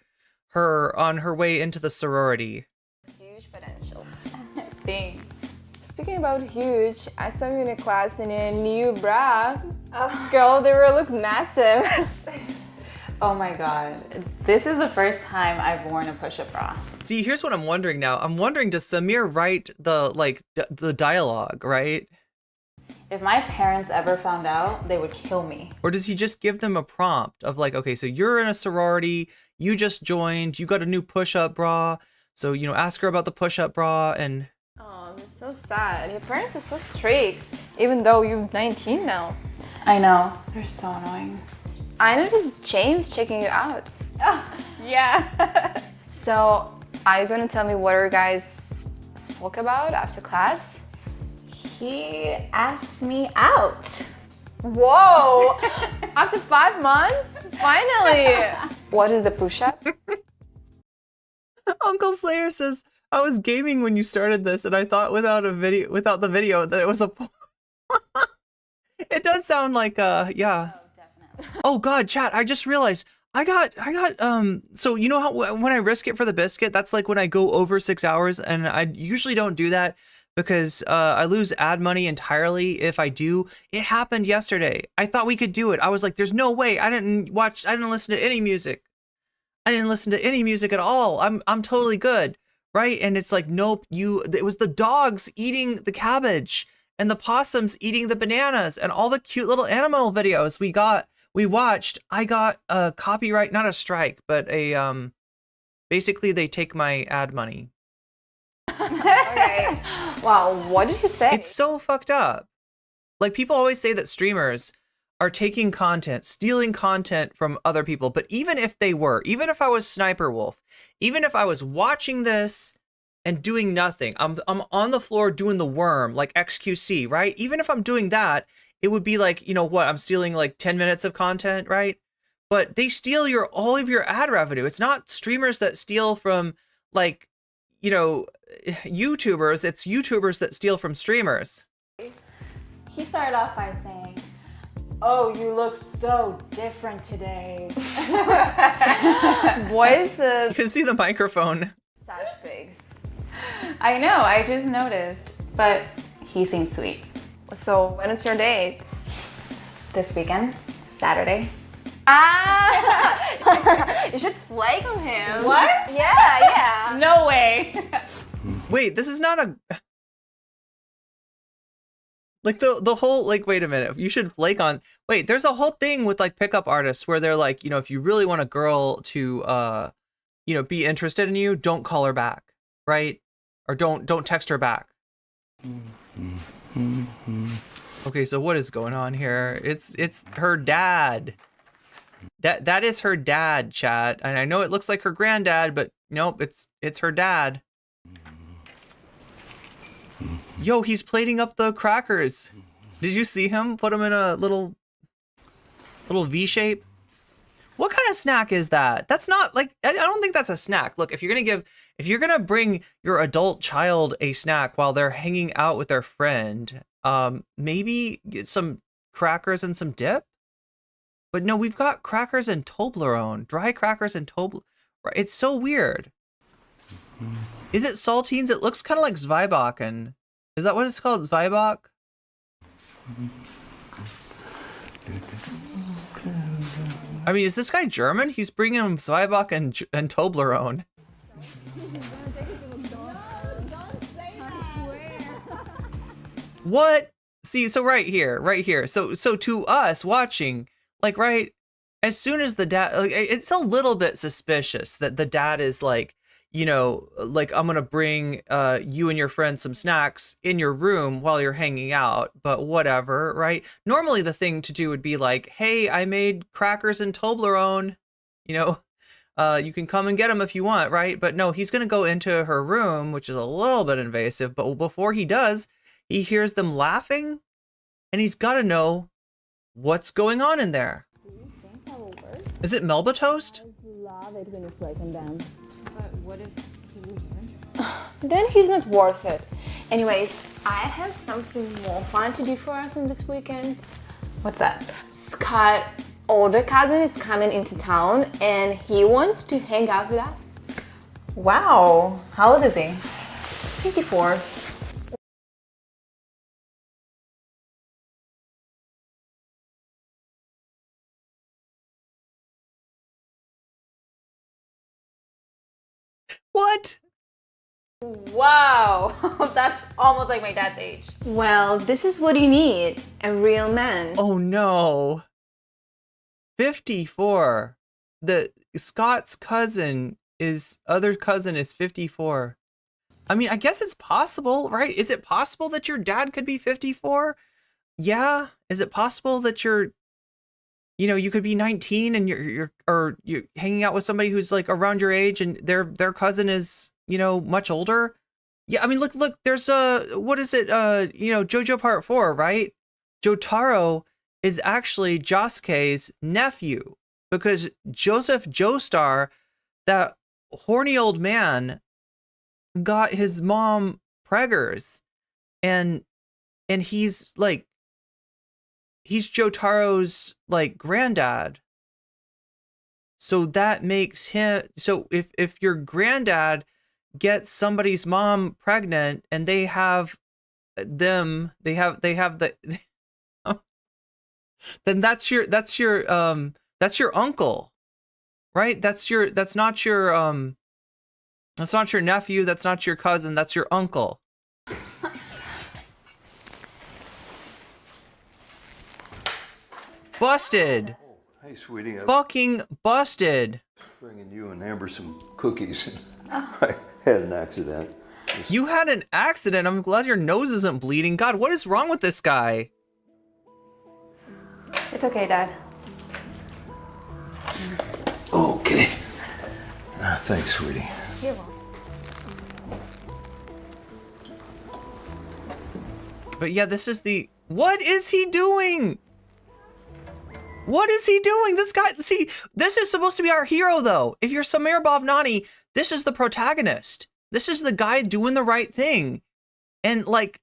her on her way into the sorority. Huge potential. Thanks. Speaking about huge, I saw you in a class in a new bra. Oh. Girl, they will look massive. Oh my god. This is the first time I've worn a push-up bra. See, here's what I'm wondering now. I'm wondering, does Samir write the dialogue, right? If my parents ever found out, they would kill me. Or does he just give them a prompt of like, okay, so you're in a sorority, you just joined, you got a new push-up bra, so, you know, ask her about the push-up bra and... Oh, it's so sad. Your parents are so strict, even though you're 19 now. I know. They're so annoying. I noticed James checking you out. Oh, yeah. So, are you gonna tell me what you guys spoke about after class? He asked me out. Whoa! After 5 months? Finally! What is the push-up? Uncle Slayer says, I was gaming when you started this and I thought without the video that it was a... It does sound like, yeah. Oh, definitely. Oh god, chat, I just realized So you know how when I risk it for the biscuit, that's like when I go over 6 hours, and I usually don't do that because I lose ad money entirely if I do. It happened yesterday. I thought we could do it. I was like, there's no way. I didn't listen to any music. I didn't listen to any music at all. I'm totally good, right? And it's like, nope, it was the dogs eating the cabbage and the possums eating the bananas and all the cute little animal videos we watched. I got a copyright, not a strike, but a basically they take my ad money. Okay. Wow, what did he say? It's so fucked up. Like, people always say that streamers are taking content, stealing content from other people. But even if even if I was Sniper Wolf, even if I was watching this and doing nothing, I'm on the floor doing the worm like XQC, right? Even if I'm doing that, it would be like, you know what, I'm stealing like 10 minutes of content, right? But they steal all of your ad revenue. It's not streamers that steal from, like, you know, YouTubers. It's YouTubers that steal from streamers. He started off by saying, "Oh, you look so different today." Boys, You can see the microphone. such pigs. I know, I just noticed. But he seems sweet. So when is your date? This weekend, Saturday. Ah! You should flake on him. What? Yeah. No way. Wait, this is not a... Like, the whole, like, wait a minute, you should flake on... Wait, there's a whole thing with, like, pickup artists where they're like, you know, if you really want a girl to, you know, be interested in you, don't call her back, right? Or don't text her back. Okay, so what is going on here? It's her dad. That is her dad, chat. And I know it looks like her granddad, but nope, it's her dad. Yo, he's plating up the crackers. Did you see him? Put them in a little V shape. What kind of snack is that? That's not like, I don't think that's a snack. Look, if you're gonna bring your adult child a snack while they're hanging out with their friend, maybe get some crackers and some dip. But no, we've got crackers and Toblerone, dry crackers and Toblerone. It's so weird. Is it saltines? It looks kind of like Zweibacken. Is that what it's called? Zweiback? I mean, is this guy German? He's bringing him Zweiback and Toblerone. What? See, so right here. So to us watching, like, right, as soon as the dad, like, it's a little bit suspicious that the dad is like, you know, like, I'm gonna bring you and your friends some snacks in your room while you're hanging out, but whatever, right? Normally the thing to do would be like, hey, I made crackers and Toblerone, you know, you can come and get them if you want, right? But no, he's gonna go into her room, which is a little bit invasive, but before he does, he hears them laughing, and he's gotta know what's going on in there. Do you think that will work? Is it Melba toast? I love it when you flake on them. But what if he will burn? Then he's not worth it. Anyways, I have something more fun to do for us on this weekend. What's that? Scott's older cousin is coming into town and he wants to hang out with us. Wow. How old is he? 54. What? Wow. That's almost like my dad's age. Well, this is what you need, a real man. Oh no. 54. The Scott's other cousin is 54. I mean, I guess it's possible, right? Is it possible that your dad could be 54? Yeah. Is it possible that you could be 19 and you're hanging out with somebody who's like around your age and their cousin is, you know, much older? Yeah, I mean, look, there's what is it? JoJo Part 4, right? Jotaro is actually Josuke's nephew because Joseph Joestar, that horny old man, got his mom preggers, and he's Jotaro's like granddad. So that makes him, so if your granddad gets somebody's mom pregnant and they have them, they have the, then that's your uncle, right? That's not your nephew, that's not your cousin, that's your uncle. Busted. Hey, sweetie, I'm Fucking busted. bringing you and Amber some cookies. I had an accident. You had an accident. I'm glad your nose isn't bleeding. God, what is wrong with this guy? It's okay, Dad. Okay. Thanks, sweetie. You're welcome. But yeah, this is the... What is he doing? What is he doing? This guy... See, this is supposed to be our hero, though. If you're Samir Bhavnani, this is the protagonist. This is the guy doing the right thing. And, like...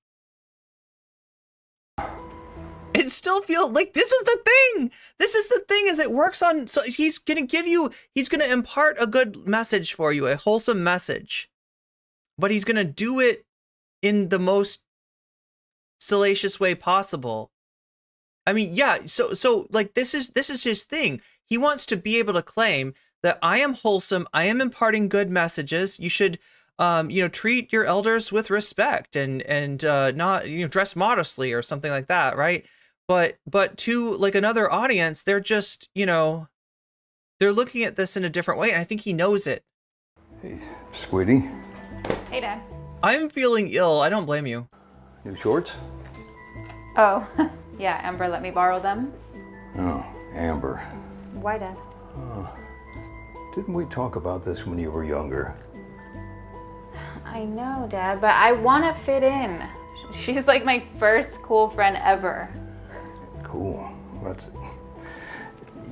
It still feels like this is the thing. This is the thing, is it works on... So he's going to impart a good message for you, a wholesome message. But he's going to do it in the most salacious way possible. I mean, yeah, so like this is his thing. He wants to be able to claim that I am wholesome, I am imparting good messages. You should treat your elders with respect and not, dress modestly or something like that, right? But to like another audience, they're just, they're looking at this in a different way, and I think he knows it. Hey, sweetie. Hey, Dad. I'm feeling ill. I don't blame you. New shorts? Oh, yeah, Amber let me borrow them. Oh, Amber. Why, Dad? Didn't we talk about this when you were younger? I know, Dad, but I want to fit in. She's like my first cool friend ever. Cool.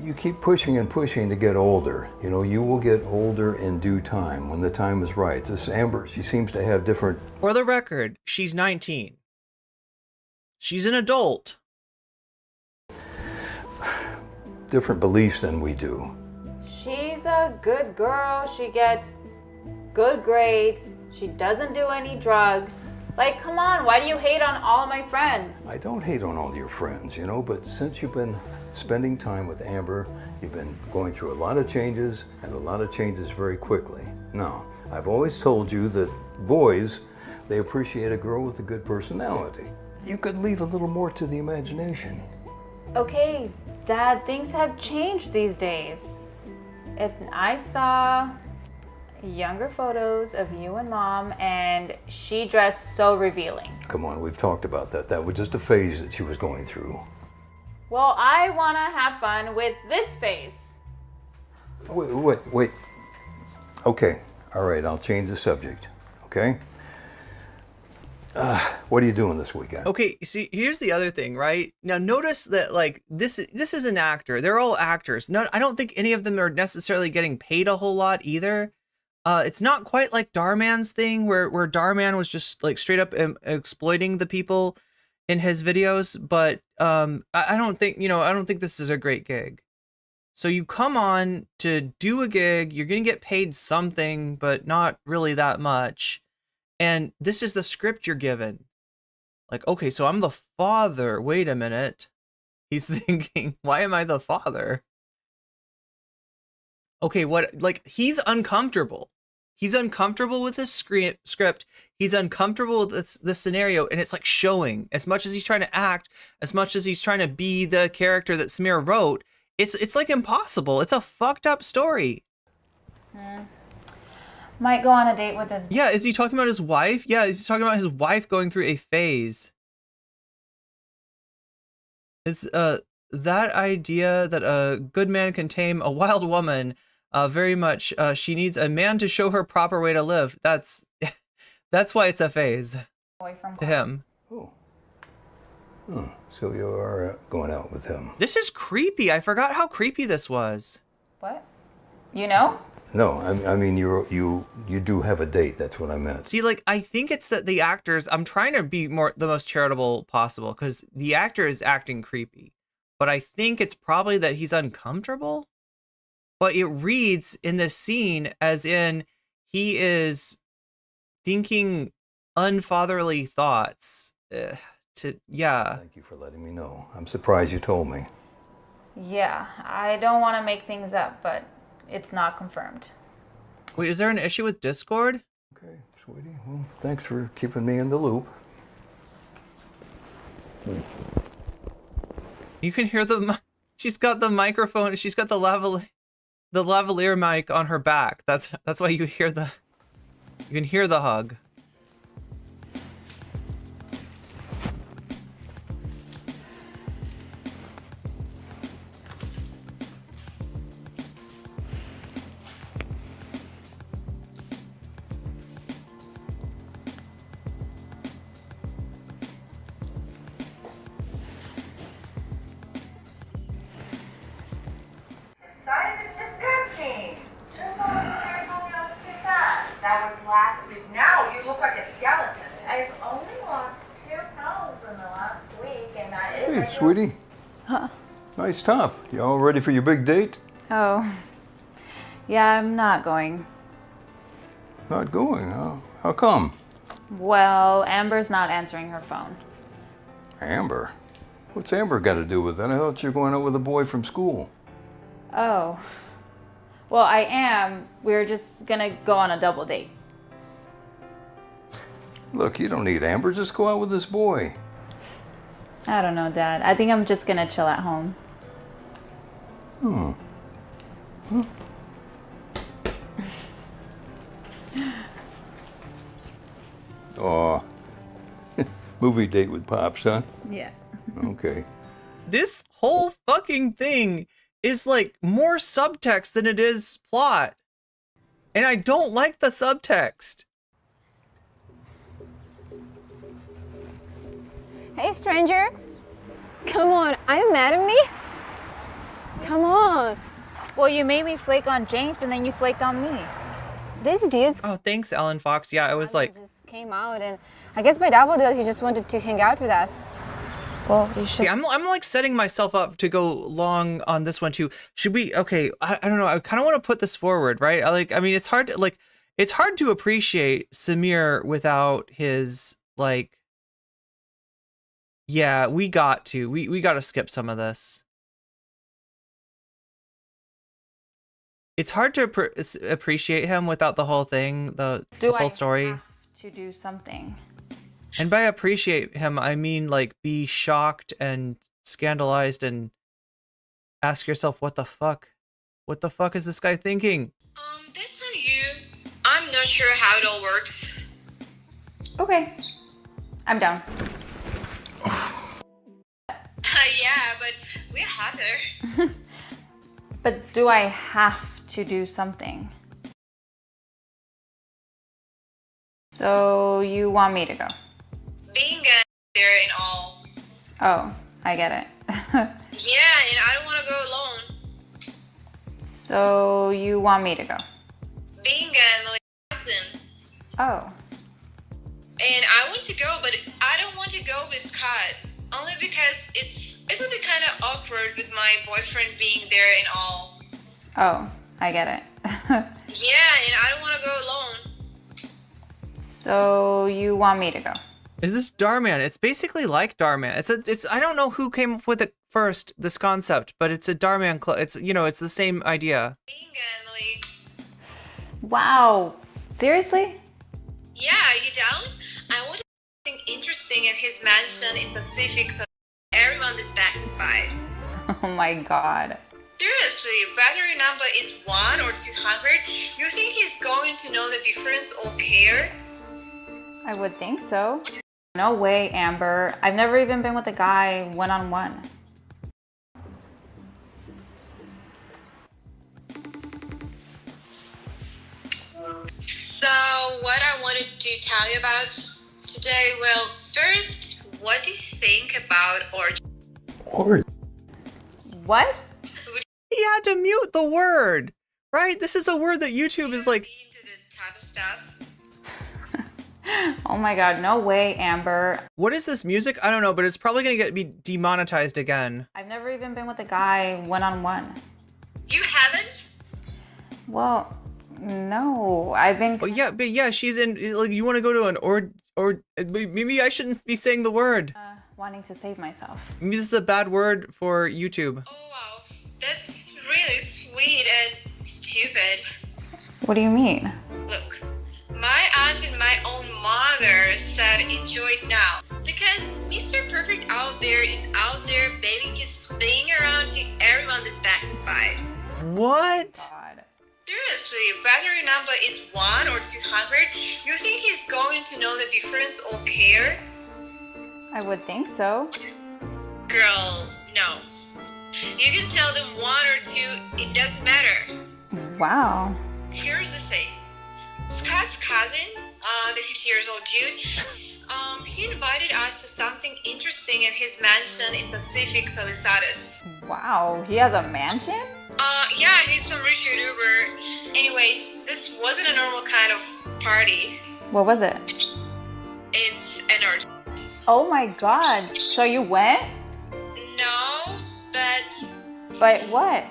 You keep pushing and pushing to get older. You will get older in due time, when the time is right. This Amber, she seems to have different... For the record, she's 19. She's an adult. different beliefs than we do. She's a good girl. She gets good grades. She doesn't do any drugs. Like, come on, why do you hate on all of my friends? I don't hate on all your friends, but since you've been spending time with Amber, you've been going through a lot of changes, and a lot of changes very quickly. Now, I've always told you that boys, they appreciate a girl with a good personality. You could leave a little more to the imagination. Okay, Dad, things have changed these days. If I saw younger photos of you and Mom, and she dressed so revealing. Come on, we've talked about that. That was just a phase that she was going through. Well, I want to have fun with this phase. Wait. Okay, all right, I'll change the subject, okay? What are you doing this weekend? Okay, see, here's the other thing, right? Now, notice that, like, this is an actor. They're all actors. No, I don't think any of them are necessarily getting paid a whole lot either. It's not quite like Darman's thing, where Darman was just, like, straight up exploiting the people in his videos. But I don't think, I don't think this is a great gig. So you come on to do a gig, you're going to get paid something, but not really that much. And this is the script you're given. Like, okay, so I'm the father. Wait a minute. He's thinking, why am I the father? Okay, he's uncomfortable. He's uncomfortable with this script. He's uncomfortable with this scenario, and it's like showing. As much as he's trying to act, as much as he's trying to be the character that Samir wrote, it's like impossible. It's a fucked up story. Might go on a date with his... Yeah, is he talking about his wife? Yeah, is he talking about his wife going through a phase? Is that idea that a good man can tame a wild woman very much, she needs a man to show her proper way to live. That's why it's a phase Away from to him. Oh. So you are going out with him. This is creepy. I forgot how creepy this was. What? You know? No, I mean you do have a date. That's what I meant. See, like, I think it's that the actors, I'm trying to be the most charitable possible, because the actor is acting creepy, but I think it's probably that he's uncomfortable. but it reads in this scene as in he is thinking unfatherly thoughts. Yeah. Thank you for letting me know. I'm surprised you told me. Yeah, I don't want to make things up, but it's not confirmed. Wait, is there an issue with Discord? Okay, sweetie. Well, thanks for keeping me in the loop. You can hear she's got the microphone, she's got the lavalier mic on her back. That's why you can hear the hug. Size is disgusting. Just all the there told me I was too fat. That was last week. Now you look like a skeleton. I've only lost 2 pounds in the last week, and that is. Hey, sweetie. Huh? Nice top. You all ready for your big date? Oh, yeah, I'm not going. Not going, huh? How come? Well, Amber's not answering her phone. Amber? What's Amber got to do with it? I thought you were going out with a boy from school. Oh. Well, I am. We're just gonna go on a double date. Look, you don't need Amber. Just go out with this boy. I don't know, Dad. I think I'm just gonna chill at home. Oh, movie date with Pops, huh? Yeah. Okay. This whole fucking thing is like more subtext than it is plot. And I don't like the subtext. Hey, stranger. Come on, are you mad at me? Come on. Well, you made me flake on James, and then you flaked on me. This dude's Oh, thanks, Ellen Fox. Yeah, it was like, just came out, and I guess by double deal, he just wanted to hang out with us. Well, you should. I'm like setting myself up to go long on this one too. Should we? Okay, I don't know. I kind of want to put this forward, right? I mean, it's hard to appreciate Samir without his like. Yeah, we got to skip some of this. It's hard to appreciate him without the whole thing, the whole story. Have to do something. And by appreciate him, I mean like be shocked and scandalized and ask yourself, what the fuck? What the fuck is this guy thinking? That's on you. I'm not sure how it all works. Okay. I'm down. Yeah, but we're hotter. But do I have to do something? So you want me to go? Being there and all. Oh, I get it. Yeah, and I don't want to go alone. So you want me to go? Being Malaysian cousin. Oh. And I want to go, but I don't want to go with Scott. Only because it's a bit kind of awkward with my boyfriend being there and all. Oh, I get it. Yeah, and I don't want to go alone. So you want me to go? Is this Darman? It's basically like Darman. It's I don't know who came up with it first, this concept, but it's a Darman it's it's the same idea. Being Emily. Wow. Seriously? Yeah, are you down? I want to do something interesting at his mansion in Pacific. Everyone the best buy. Oh my god. Seriously, whether your number is 1 or 200, you think he's going to know the difference or care? I would think so. No way, Amber. I've never even been with a guy one-on-one. So, what I wanted to tell you about today, well, first, what do you think about Or What? He had to mute the word, right? This is a word that YouTube is like. into the type of stuff? Oh my god, no way, Amber. What is this music? I don't know, but it's probably gonna be demonetized again. I've never even been with a guy one-on-one. You haven't? Well, no, I've been. Oh yeah, but yeah, she's in. Like, you want to go to an or maybe I shouldn't be saying the word. Wanting to save myself. Maybe this is a bad word for YouTube. Oh wow, that's really sweet and stupid. What do you mean? Look, my aunt and my own mother said enjoy it now. Because Mr. Perfect out there is out there babying his thing around to everyone that passes by. What? God. Seriously, whether your number is 1 or 200, you think he's going to know the difference or care? I would think so. Girl, no. You can tell them 1 or 2, it doesn't matter. Wow. Here's the thing. Scott's cousin, the 50 years old dude, he invited us to something interesting at his mansion in Pacific Palisades. Wow, he has a mansion? Yeah, he's some rich YouTuber. Anyways, this wasn't a normal kind of party. What was it? It's an art. Oh my god. So you went? No, but... But what?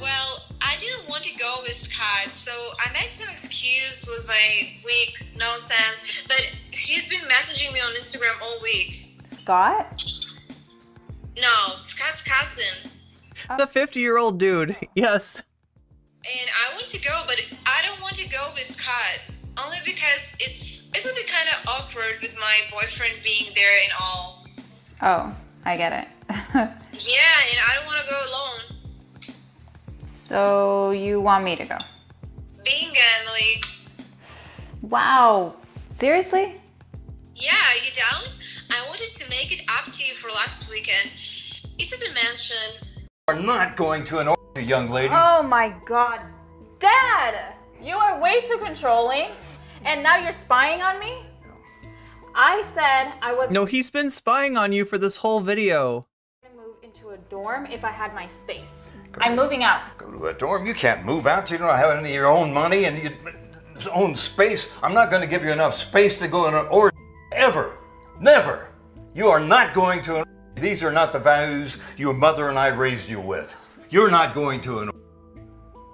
Well, I didn't want to go with Scott, so I made some excuse with my weak nonsense, but he's been messaging me on Instagram all week. Scott? No, Scott's cousin. The 50-year-old dude. Yes. And I want to go, but I don't want to go with Scott. Only because isn't it kind of awkward with my boyfriend being there and all? Oh, I get it. Yeah, and I don't want to go alone. So you want me to go? Bingo, Emily. Wow. Seriously? Yeah, you down? I wanted to make it up to you for last weekend. It's at a mansion. Are not going to an orgy, young lady. Oh my god. Dad! You are way too controlling. And now you're spying on me? I said I was No, he's been spying on you for this whole video. going to move into a dorm if I had my space. I'm moving out. Go to a dorm. You can't move out. You don't have any of your own money and your own space. I'm not going to give you enough space to go in an orgy ever. Never. You are not going to an orgy. These are not the values your mother and I raised you with. You're not going to an orgy.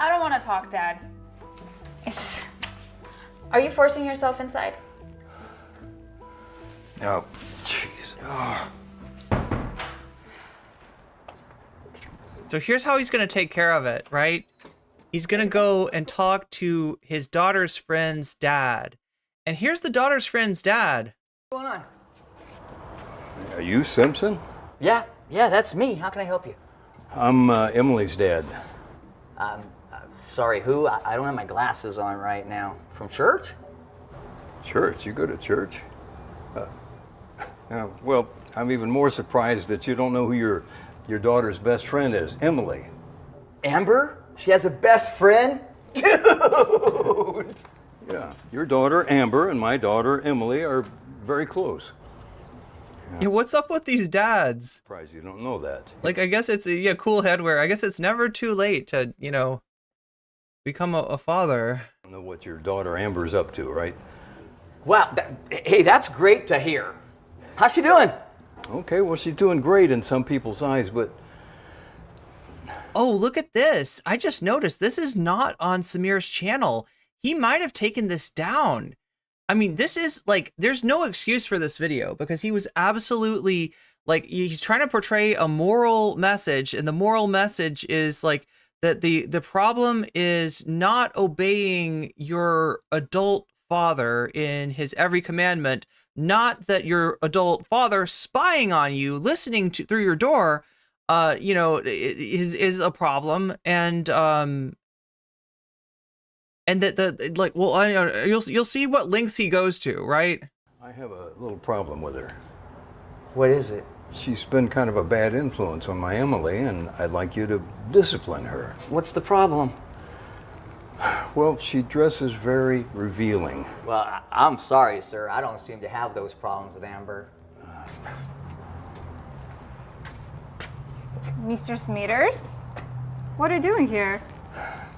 I don't want to talk, Dad. Are you forcing yourself inside? Oh, jeez. Oh. So here's how he's gonna take care of it, right? He's gonna go and talk to his daughter's friend's dad. And here's the daughter's friend's dad. What's going on? Are you Simpson? Yeah, that's me. How can I help you? I'm Emily's dad. Sorry, who? I don't have my glasses on right now. From church? Church? You go to church? Well, I'm even more surprised that you don't know who your daughter's best friend is, Emily. Amber? She has a best friend? Dude! Yeah, your daughter Amber and my daughter Emily are very close. Yeah, what's up with these dads? Surprised you don't know that. Like, I guess it's cool headwear. I guess it's never too late to, become a father. I don't know what your daughter Amber's up to, right? Wow, hey, that's great to hear. How's she doing? Okay, well, she's doing great in some people's eyes, but... Oh, look at this. I just noticed this is not on Samir's channel. He might have taken this down. I mean, this is like, there's no excuse for this video because he was absolutely like, he's trying to portray a moral message, and the moral message is like that the problem is not obeying your adult father in his every commandment, not that your adult father spying on you, listening to through your door, is a problem, and that you'll see what links he goes to, right? I have a little problem with her. What is it? She's been kind of a bad influence on my Emily, and I'd like you to discipline her. What's the problem? Well, she dresses very revealing. Well, I'm sorry, sir. I don't seem to have those problems with Amber. Mr. Smithers? What are you doing here?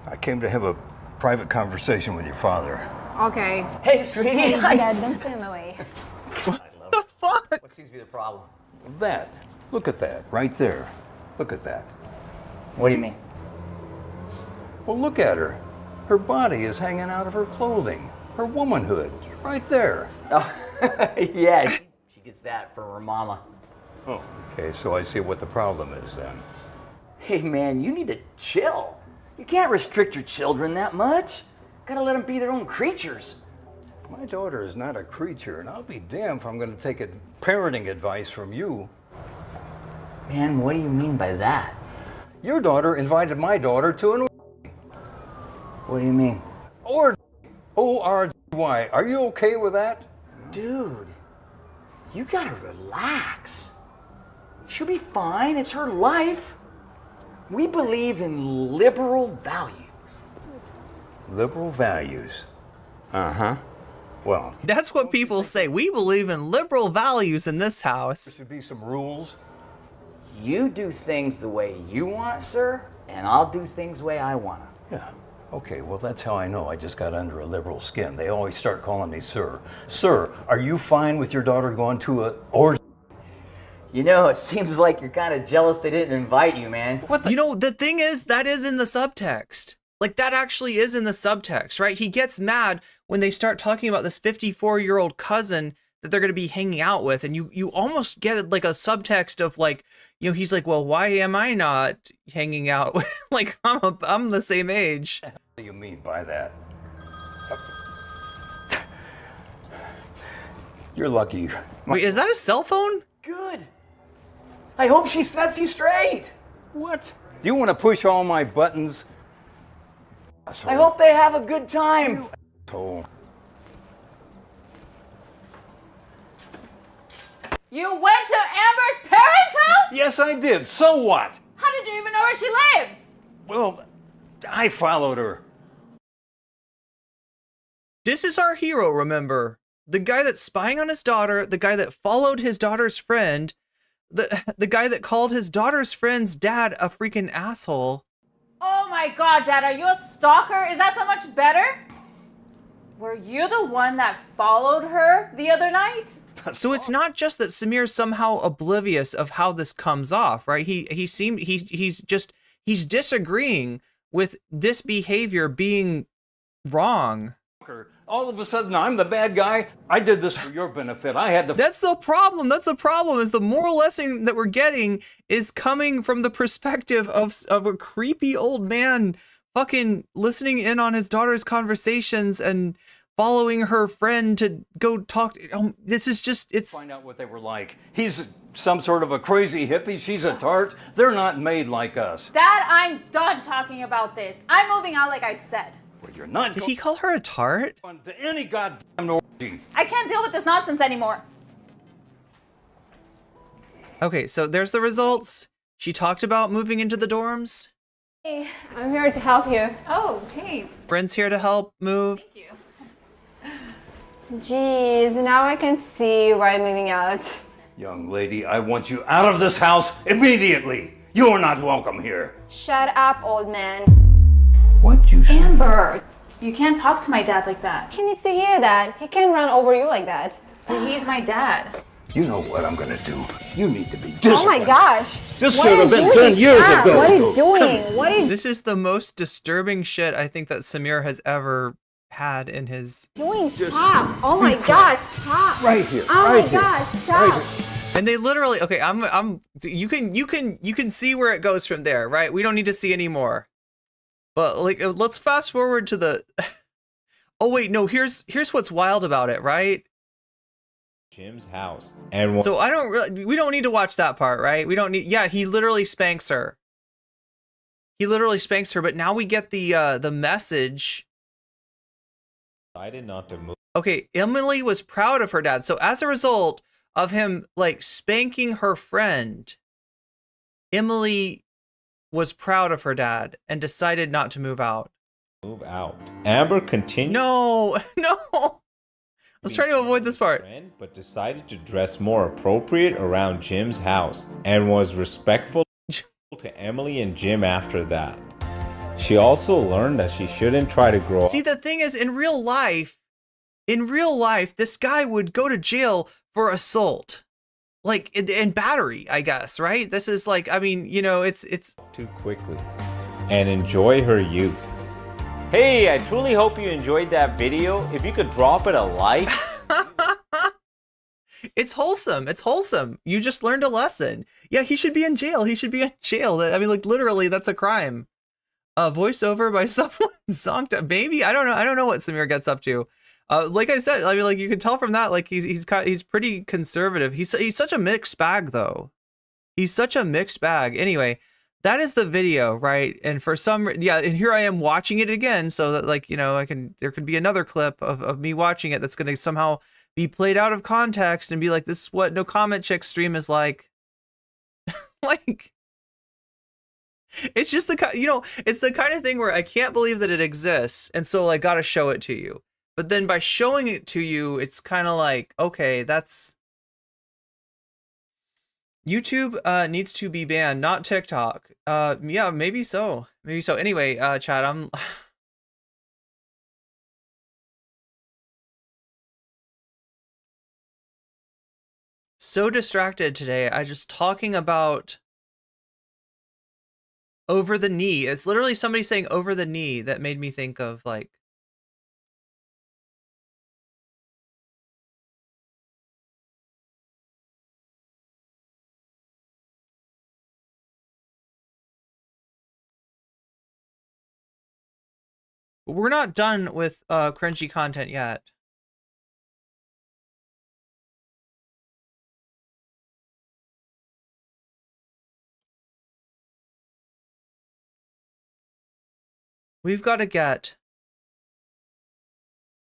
I came to have a private conversation with your father. Okay. Hey, sweetie. Hey, Dad, don't stay in my way. What the fuck? What seems to be the problem? That. Look at that, right there. Look at that. What do you mean? Well, look at her. Her body is hanging out of her clothing. Her womanhood, right there. Oh, yeah, she gets that from her mama. Oh, okay, so I see what the problem is then. Hey man, you need to chill. You can't restrict your children that much. Gotta let them be their own creatures. My daughter is not a creature, and I'll be damned if I'm going to take parenting advice from you. Man, what do you mean by that? Your daughter invited my daughter to an What do you mean? O-R-D-Y. Are you okay with that? Dude, you gotta relax. She'll be fine, it's her life. We believe in liberal values. Liberal values. Uh-huh. Well, That's what people say. We believe in liberal values in this there house. should be some rules. You do things the way you want, sir, and I'll do things the way I want them. Yeah. Okay, well, that's how I know I just got under a liberal skin. They always start calling me sir. Sir, are you fine with your daughter going to a orgy? You know, it seems like you're kind of jealous they didn't invite you, man. What the? You know, the thing is, that is in the subtext. Like, that actually is in the subtext, right? He gets mad when they start talking about this 54-year-old cousin that they're going to be hanging out with. And you almost get like a subtext of like, you know, he's like, well, why am I not hanging out with, like, I'm the same age. What do you mean by that? You're lucky. Wait, is that a cell phone? Good. I hope she sets you straight. What? Do you want to push all my buttons? I hope they have a good time. Oh. You went to Amber's parents' house? Yes, I did. So what? How did you even know where she lives? Well, I followed her. This is our hero, remember? The guy that's spying on his daughter, the guy that followed his daughter's friend, the guy that called his daughter's friend's dad a freaking asshole. Oh my god, Dad, are you a stalker? Is that so much better? Were you the one that followed her the other night? So it's not just that Samir's somehow oblivious of how this comes off, right? He's disagreeing with this behavior being wrong. All of a sudden, I'm the bad guy. I did this for your benefit. I had to. That's the problem. That's the problem. Is the moral lesson that we're getting is coming from the perspective of a creepy old man fucking listening in on his daughter's conversations and following her friend to go talk. This is just, it's. Find out what they were like. He's some sort of a crazy hippie. She's a tart. They're not made like us. Dad, I'm done talking about this. I'm moving out like I said. Well, you're not. Did he call her a tart? Going to any goddamn orgy. I can't deal with this nonsense anymore. Okay, so there's the results. She talked about moving into the dorms. Hey, I'm here to help you. Oh, hey. Bryn's here to help move. Thank you. Jeez, now I can see why I'm moving out. Young lady, I want you out of this house immediately. You're not welcome here. Shut up, old man. What you say? Amber, you can't talk to my dad like that. He needs to hear that. He can't run over you like that. He's my dad. You know what I'm gonna do. You need to be disciplined. Oh my gosh. This What should are have you been doing? 10 years Stop. ago. What are you doing? What are you This is the most disturbing shit I think that Samir has ever had in his. doing? Stop. Oh my gosh, stop. Right here. Oh right my here. gosh, stop. Right here. And they literally, okay, you can see where it goes from there, right? We don't need to see any more. But like, let's fast forward to the. Oh wait, no. Here's what's wild about it, right? Jim's house, and So we don't need to watch that part, right? We don't need. Yeah, he literally spanks her. He literally spanks her, but now we get the message. decided not to move. Okay, Emily was proud of her dad, so as a result of him like spanking her friend, Emily was proud of her dad and decided not to move out. Move out. Amber continued. No. I was trying to avoid this part. But decided to dress more appropriate around Jim's house and was respectful to Emily and Jim after that. She also learned that she shouldn't try to grow See, the thing is, in real life, this guy would go to jail for assault, like and battery, I guess, right? This is like, I mean, you know, it's too quickly and enjoy her youth. Hey, I truly hope you enjoyed that video. If you could drop it a like. It's wholesome. It's wholesome. You just learned a lesson. Yeah, he should be in jail. He should be in jail. I mean, like, literally, that's a crime. Voiceover by someone zonked up. Maybe, I don't know. I don't know what Samir gets up to. Like I said, I mean, like, you can tell from that, like, he's pretty conservative. He's such a mixed bag, though. He's such a mixed bag. Anyway, that is the video, right? And for some, yeah, and here I am watching it again, so that, like, you know, there could be another clip of me watching it that's going to somehow be played out of context and be like, this is what No Comment Chick stream is like. Like, it's just it's the kind of thing where I can't believe that it exists, and so I gotta show it to you. But then by showing it to you, it's kind of like, okay, that's... YouTube needs to be banned, not TikTok. Yeah, maybe so. Maybe so. Anyway, chat, I'm... so distracted today. I just talking about over the knee. It's literally somebody saying over the knee that made me think of, like, we're not done with cringy content yet. We've got to get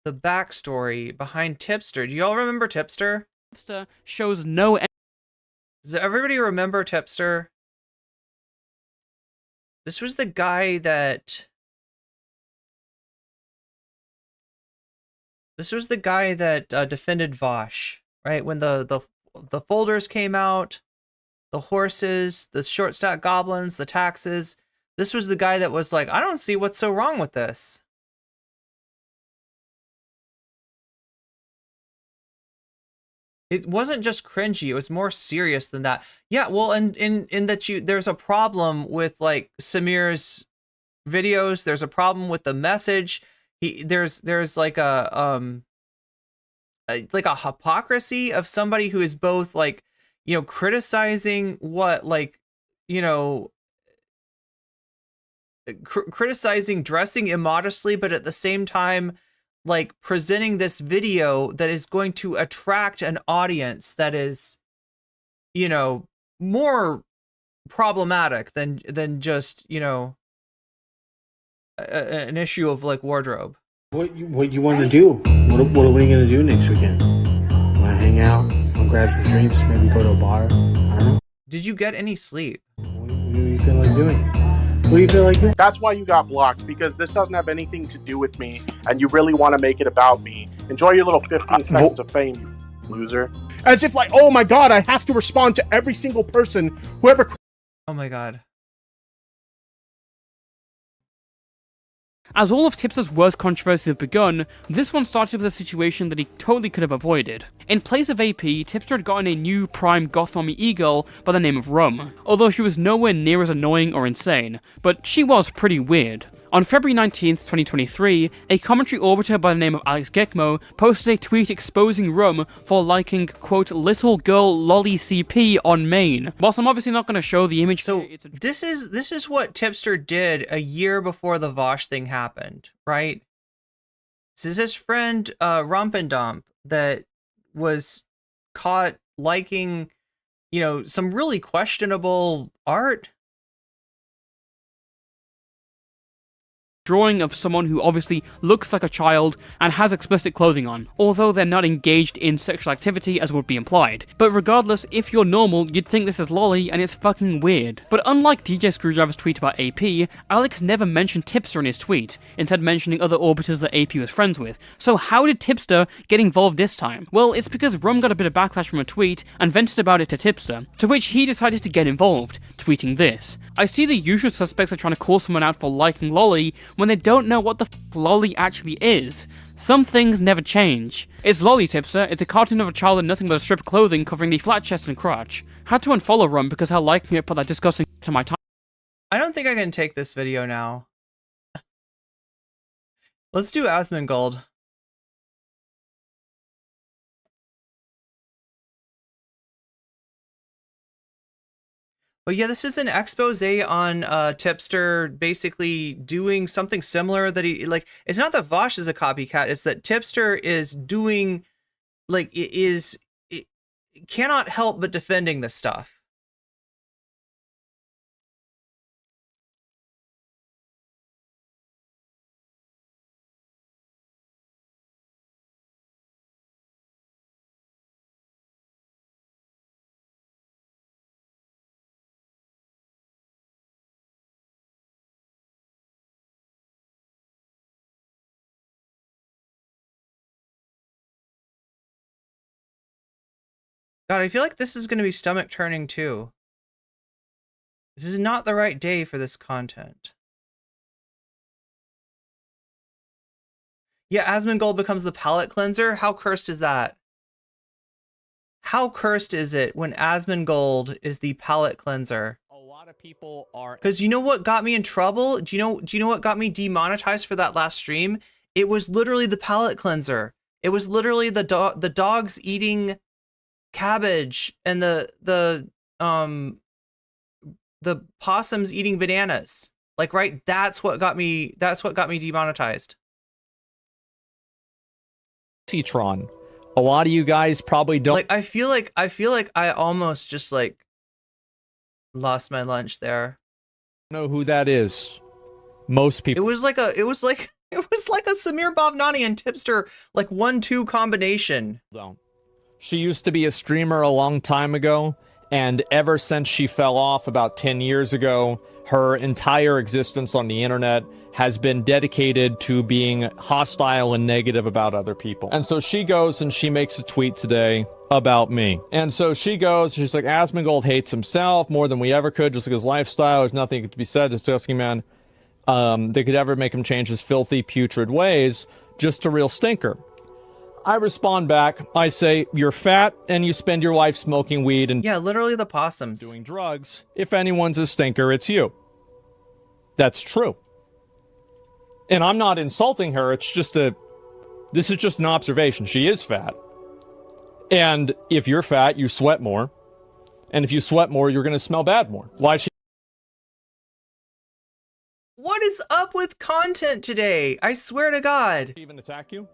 the backstory behind Tipster. Do y'all remember Tipster? Tipster shows no... Does everybody remember Tipster? This was the guy that... defended Vosh, right? When the folders came out, the horses, the short stack goblins, the taxes. This was the guy that was like, I don't see what's so wrong with this. It wasn't just cringy, it was more serious than that. Yeah, well, and in that there's a problem with, like, Samir's videos, there's a problem with the message. There's like a hypocrisy of somebody who is both, like, you know, criticizing what, like, you know, criticizing dressing immodestly, but at the same time, like, presenting this video that is going to attract an audience that is, you know, more problematic than just, you know, an issue of, like, wardrobe. What you want to do? What are we gonna do next weekend? Want to hang out? Want to grab some drinks? Maybe go to a bar? I don't know. Did you get any sleep? What do you feel like doing? What do you feel like doing? That's why you got blocked, because this doesn't have anything to do with me, and you really want to make it about me. Enjoy your little 15 seconds of fame, you loser. As if, like, oh my god, I have to respond to every single person, whoever... Oh my god. As all of Tipster's worst controversies have begun, this one started with a situation that he totally could have avoided. In place of AP, Tipster had gotten a new prime goth mommy e-girl by the name of Rum, although she was nowhere near as annoying or insane, but she was pretty weird. On February 19th, 2023, a commentary orbiter by the name of Alex Gekmo posted a tweet exposing Rum for liking, quote, little girl lolly CP on main. Whilst I'm obviously not going to show the image... So, this is what Tipster did a year before the Vosh thing happened, right? This is his friend, Rompendump, that was caught liking, you know, some really questionable art. Drawing of someone who obviously looks like a child and has explicit clothing on, although they're not engaged in sexual activity as would be implied. But regardless, if you're normal, you'd think this is lolly and it's fucking weird. But unlike DJ Screwdriver's tweet about AP, Alex never mentioned Tipster in his tweet, instead mentioning other orbiters that AP was friends with. So how did Tipster get involved this time? Well, it's because Rum got a bit of backlash from a tweet and vented about it to Tipster, to which he decided to get involved, tweeting this: I see the usual suspects are trying to call someone out for liking lolly when they don't know what the lolly actually is. Some things never change. It's lolly, Tipster. It's a cartoon of a child in nothing but a strip of clothing covering the flat chest and crotch. Had to unfollow Rum because her liking it put that disgusting to my time. I don't think I can take this video now. Let's do Asmongold. But yeah, this is an expose on Tipster basically doing something similar that he like. It's not that Vosh is a copycat. It's that Tipster is doing like it cannot help but defending this stuff. God, I feel like this is going to be stomach turning too. This is not the right day for this content. Yeah, Asmongold becomes the palate cleanser. How cursed is that? How cursed is it when Asmongold is the palate cleanser? A lot of people are. Because you know what got me in trouble? Do you know what got me demonetized for that last stream? It was literally the palate cleanser. It was literally the dogs eating cabbage and the possums eating bananas. Like, right, that's what got me demonetized. Tron. A lot of you guys probably don't. Like, I feel like I almost just like lost my lunch there. Know who that is. Most people. It was like a Samir Bhavnani and Tipster like 1-2 combination. Don't. She used to be a streamer a long time ago, and ever since she fell off about 10 years ago, her entire existence on the internet has been dedicated to being hostile and negative about other people. And so she goes and she makes a tweet today about me. And so she goes, she's like, Asmongold hates himself more than we ever could, just like his lifestyle. There's nothing to be said. Disgusting man. They could ever make him change his filthy, putrid ways. Just a real stinker. I respond back. I say, you're fat and you spend your life smoking weed and yeah, literally the possums doing drugs. If anyone's a stinker, it's you. That's true. And I'm not insulting her. It's just this is just an observation. She is fat. And if you're fat, you sweat more. And if you sweat more, you're going to smell bad more. Why she? What is up with content today? I swear to God. Even attack you?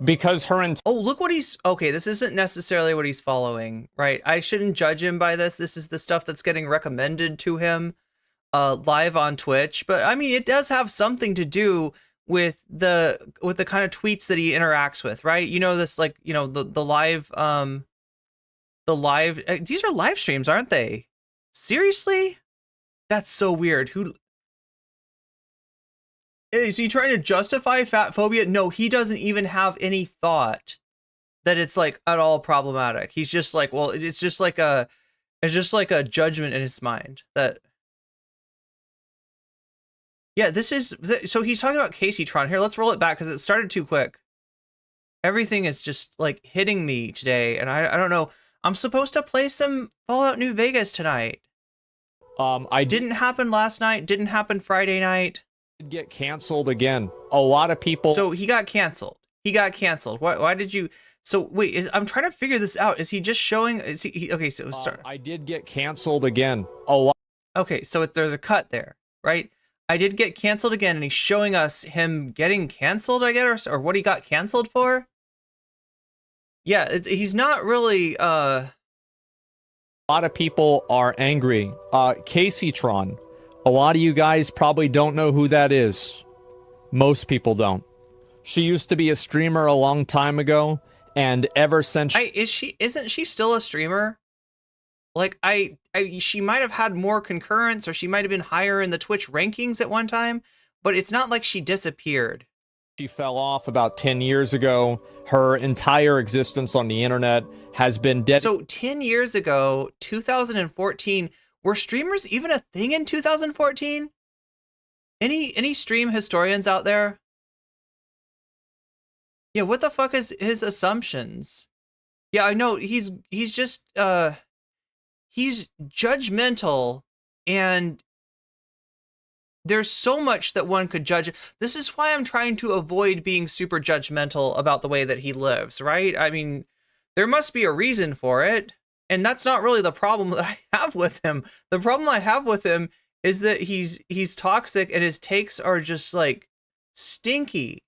Because her oh, look what he's okay. This isn't necessarily what he's following, right? I shouldn't judge him by this. This is the stuff that's getting recommended to him live on Twitch. But I mean, it does have something to do with the kind of tweets that he interacts with, right? You know, this like, you know, the live these are live streams, aren't they? Seriously? That's so weird. Who is he trying to justify fat phobia? No, he doesn't even have any thought that it's like at all problematic. He's just like, well, it's just like a judgment in his mind that. Yeah, this is so he's talking about Tron here. Let's roll it back because it started too quick. Everything is just like hitting me today, and I don't know. I'm supposed to play some Fallout New Vegas tonight. I didn't happen last night. Didn't happen Friday night. Get canceled again. A lot of people. So he got canceled. Why did you? So wait, I'm trying to figure this out. Is he just showing? Is he okay? So start. I did get canceled again. A lot. Okay, so there's a cut there, right? I did get canceled again, and he's showing us him getting canceled, I guess, or what he got canceled for. Yeah, he's not really. A lot of people are angry. Tron. A lot of you guys probably don't know who that is. Most people don't. She used to be a streamer a long time ago, and ever since isn't she still a streamer? Like she might have had more concurrence, or she might have been higher in the Twitch rankings at one time, but it's not like she disappeared. She fell off about 10 years ago. Her entire existence on the internet has been dead. So 10 years ago, 2014, were streamers even a thing in 2014? Any stream historians out there? Yeah, what the fuck is his assumptions? Yeah, I know he's just he's judgmental, and there's so much that one could judge. This is why I'm trying to avoid being super judgmental about the way that he lives, right? I mean, there must be a reason for it. And that's not really the problem that I have with him. The problem I have with him is that he's toxic and his takes are just like stinky.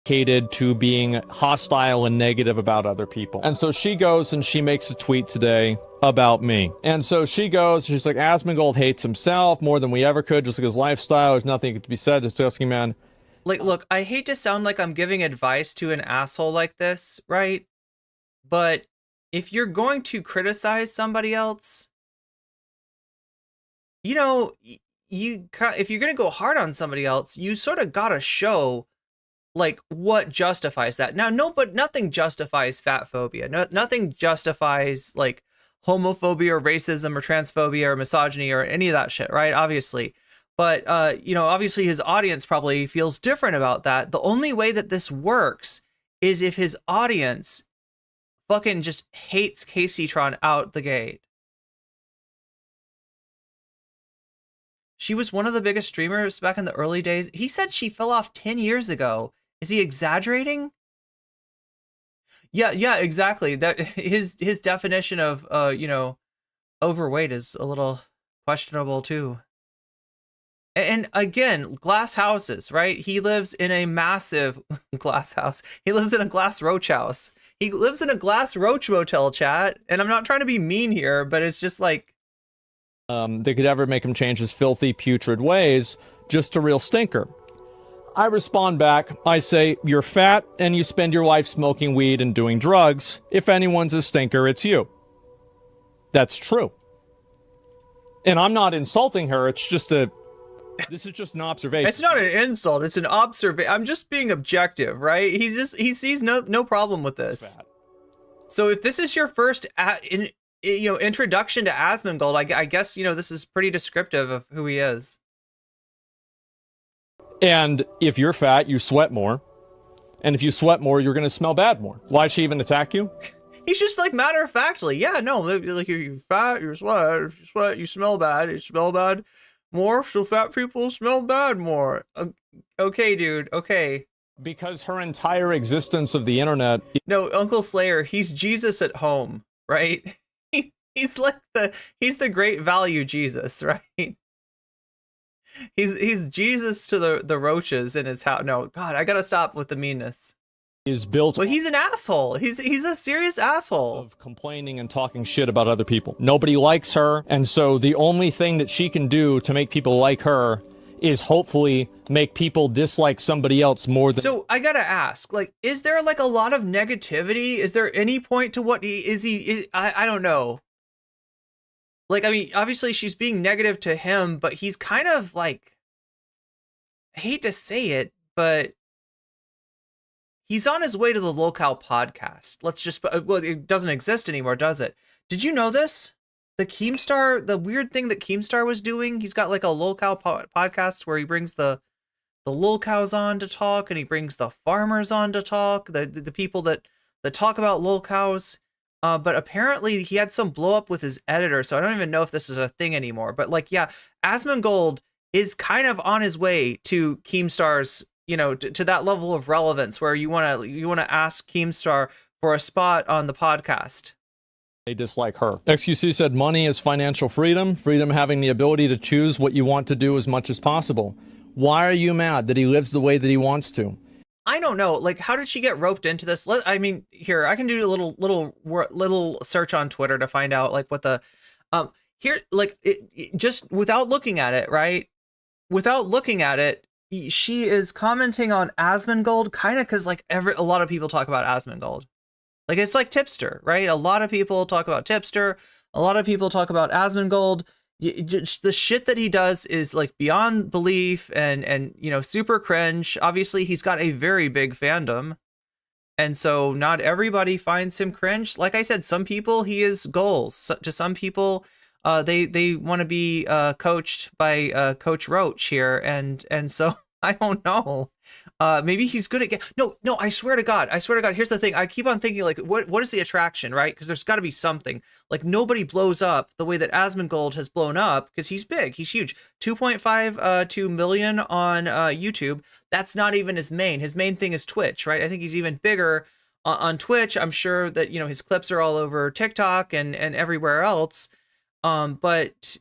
To being hostile and negative about other people. And so she goes and she makes a tweet today about me. And so she's like, Asmongold hates himself more than we ever could, just like his lifestyle. There's nothing to be said. Disgusting man. Like, look, I hate to sound like I'm giving advice to an asshole like this, right? But if you're going to criticize somebody else, you know, if you're going to go hard on somebody else, you sort of gotta show like what justifies that. Now, but nothing justifies fat phobia. Nothing justifies like homophobia or racism or transphobia or misogyny or any of that shit, right? Obviously. But, you know, obviously his audience probably feels different about that. The only way that this works is if his audience fucking just hates Caseytron out the gate. She was one of the biggest streamers back in the early days. He said she fell off 10 years ago. Is he exaggerating? Yeah, exactly. That his definition of you know, overweight is a little questionable too. And again, glass houses, right? He lives in a massive glass house. He lives in a glass roach house. He lives in a glass roach motel, chat. And I'm not trying to be mean here, but it's just like they could ever make him change his filthy, putrid ways. Just a real stinker. I respond back, I say, you're fat and you spend your life smoking weed and doing drugs. If anyone's a stinker, it's you. That's true. And I'm not insulting her, this is just an observation. It's not an insult, it's an observation. I'm just being objective, right? He sees no problem with this. So if this is your first introduction to Asmongold, I guess, you know, this is pretty descriptive of who he is. And if you're fat, you sweat more. And if you sweat more, you're going to smell bad more. Why'd she even attack you? He's just like matter-of-factly. Yeah, no, like you're fat, you sweat. If you sweat, you smell bad. You smell bad more, so fat people smell bad more. Okay, dude, okay. Because her entire existence of the internet... No, Uncle Slayer, he's Jesus at home, right? He's like he's the great value Jesus, right? He's Jesus to the roaches in his house. No, God, I gotta stop with the meanness. Is built. Well, he's an asshole. He's a serious asshole. Of complaining and talking shit about other people. Nobody likes her, and so the only thing that she can do to make people like her is hopefully make people dislike somebody else more than. So I gotta ask, like, is there like a lot of negativity? Is there any point to what I don't know. Like, I mean, obviously she's being negative to him, but he's kind of like, I hate to say it, but he's on his way to the Locale podcast. Well, it doesn't exist anymore, does it? Did you know this? The weird thing that Keemstar was doing, he's got like a Locale podcast where he brings the lolcows on to talk, and he brings the farmers on to talk, the people that talk about lolcows. But apparently he had some blow up with his editor, so I don't even know if this is a thing anymore. But like, yeah, Asmongold is kind of on his way to Keemstar's, you know, to that level of relevance where you wanna ask Keemstar for a spot on the podcast. They dislike her. XQC said money is financial freedom, freedom having the ability to choose what you want to do as much as possible. Why are you mad that he lives the way that he wants to? I don't know. Like, how did she get roped into this? I mean, here, I can do a little search on Twitter to find out like what the here, like, just without looking at it, right? Without looking at it, she is commenting on Asmongold kind of because like a lot of people talk about Asmongold. Like, it's like Tipster, right? A lot of people talk about Tipster. A lot of people talk about Asmongold. Just the shit that he does is like beyond belief and you know, super cringe. Obviously he's got a very big fandom, and so not everybody finds him cringe. Like I said, some people he is goals. To some people they want to be coached by Coach Roach here, and so I don't know. Maybe he's good at no, I swear to God. Here's the thing. I keep on thinking, like, what is the attraction, right? Because there's got to be something. Like, nobody blows up the way that Asmongold has blown up because he's big. He's huge. 2.52 million on YouTube. That's not even his main. His main thing is Twitch, right? I think he's even bigger on Twitch. I'm sure that, you know, his clips are all over TikTok and everywhere else. But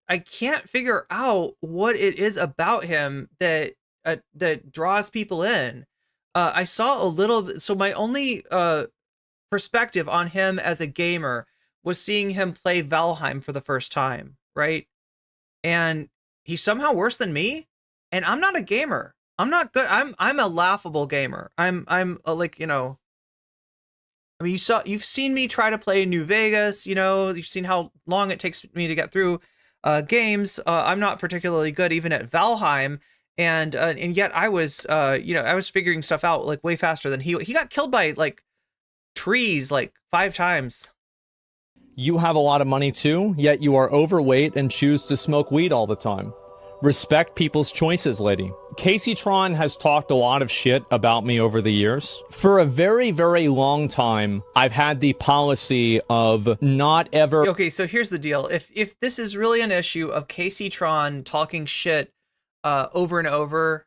I can't figure out what it is about him that draws people in. I saw a little, so my only perspective on him as a gamer was seeing him play Valheim for the first time, right? And he's somehow worse than me, and I'm not a gamer. I'm not good. I'm a laughable gamer. I'm like, you know, I mean, you've seen me try to play New Vegas, you know, you've seen how long it takes me to get through games. I'm not particularly good even at Valheim, and yet I was you know, I was figuring stuff out like way faster than he got killed by like trees like 5 times. You have a lot of money too, yet you are overweight and choose to smoke weed all the time. Respect people's choices, lady. Casey Tron has talked a lot of shit about me over the years. For a very, very long time, I've had the policy of not ever... Okay, so here's the deal. If this is really an issue of Casey Tron talking shit over and over,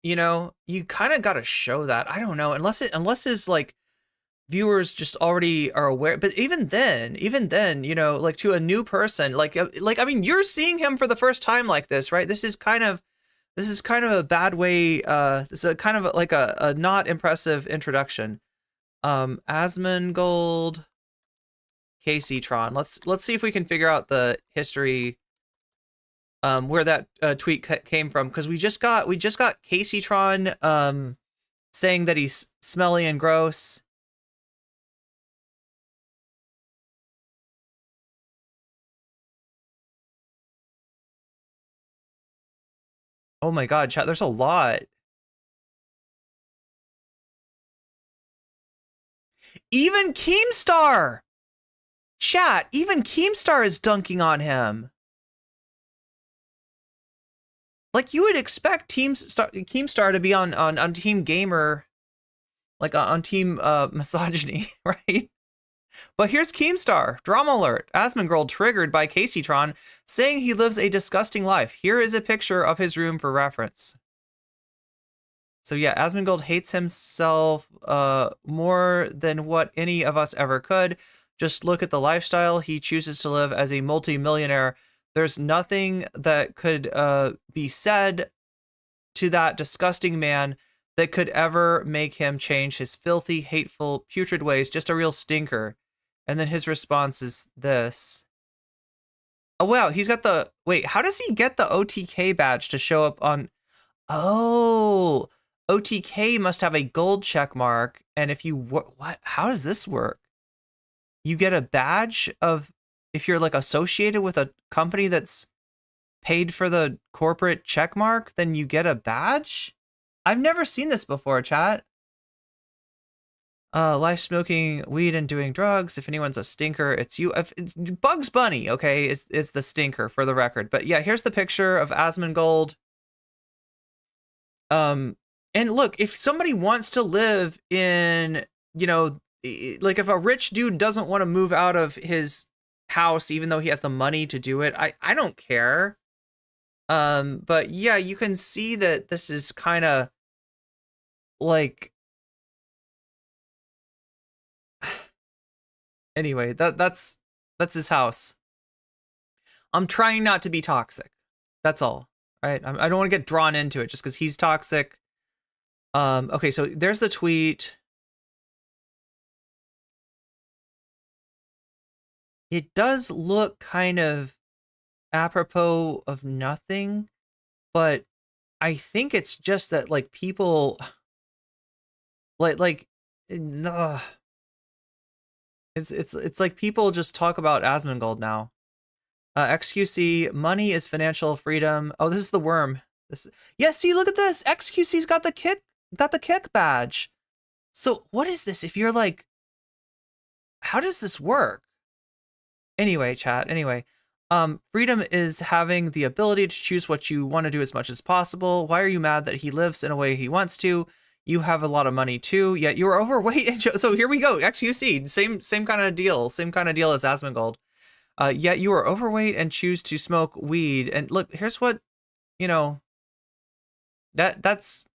you know, you kind of got to show that. I don't know, unless his like viewers just already are aware. But even then, you know, like to a new person, like I mean, you're seeing him for the first time like this, right? This is kind of a bad way. This is a kind of like a not impressive introduction. Asmongold, Casey Tron. Let's see if we can figure out the history. Where that tweet came from, because we just got Casey Tron saying that he's smelly and gross. Oh my God, chat, there's a lot. Even Keemstar! Chat, even Keemstar is dunking on him. Like, you would expect Keemstar to be on Team Gamer, like on Team Misogyny, right? But here's Keemstar. Drama alert. Asmongold triggered by Casey Tron saying he lives a disgusting life. Here is a picture of his room for reference. So yeah, Asmongold hates himself more than what any of us ever could. Just look at the lifestyle he chooses to live as a multi-millionaire. There's nothing that could be said to that disgusting man that could ever make him change his filthy, hateful, putrid ways. Just a real stinker. And then his response is this. Oh, wow. He's got the... Wait, how does he get the OTK badge to show up on... Oh, OTK must have a gold check mark. And if you... What? How does this work? You get a badge of... If you're like associated with a company that's paid for the corporate check mark, then you get a badge? I've never seen this before, chat. Life smoking weed and doing drugs. If anyone's a stinker, it's you. It's Bugs Bunny, okay, is the stinker for the record. But yeah, here's the picture of Asmongold. And look, if somebody wants to live in, you know, like if a rich dude doesn't want to move out of his house, even though he has the money to do it, I don't care. But yeah, you can see that this is kind of like... Anyway, that's his house. I'm trying not to be toxic. That's all. Right? I don't want to get drawn into it just because he's toxic. Okay, so there's the tweet. It does look kind of apropos of nothing, but I think it's just that like people like it's like people just talk about Asmongold now. XQC, money is financial freedom. Oh, this is the worm. Yeah, see, look at this. XQC's got the kick badge. So what is this? If you're like, how does this work? Anyway, chat. Anyway, Freedom is having the ability to choose what you want to do as much as possible. Why are you mad that he lives in a way he wants to? You have a lot of money too, yet you are overweight. And so here we go. XUC, same kind of deal. Same kind of deal as Asmongold. Yet you are overweight and choose to smoke weed. And look, here's what, you know, that's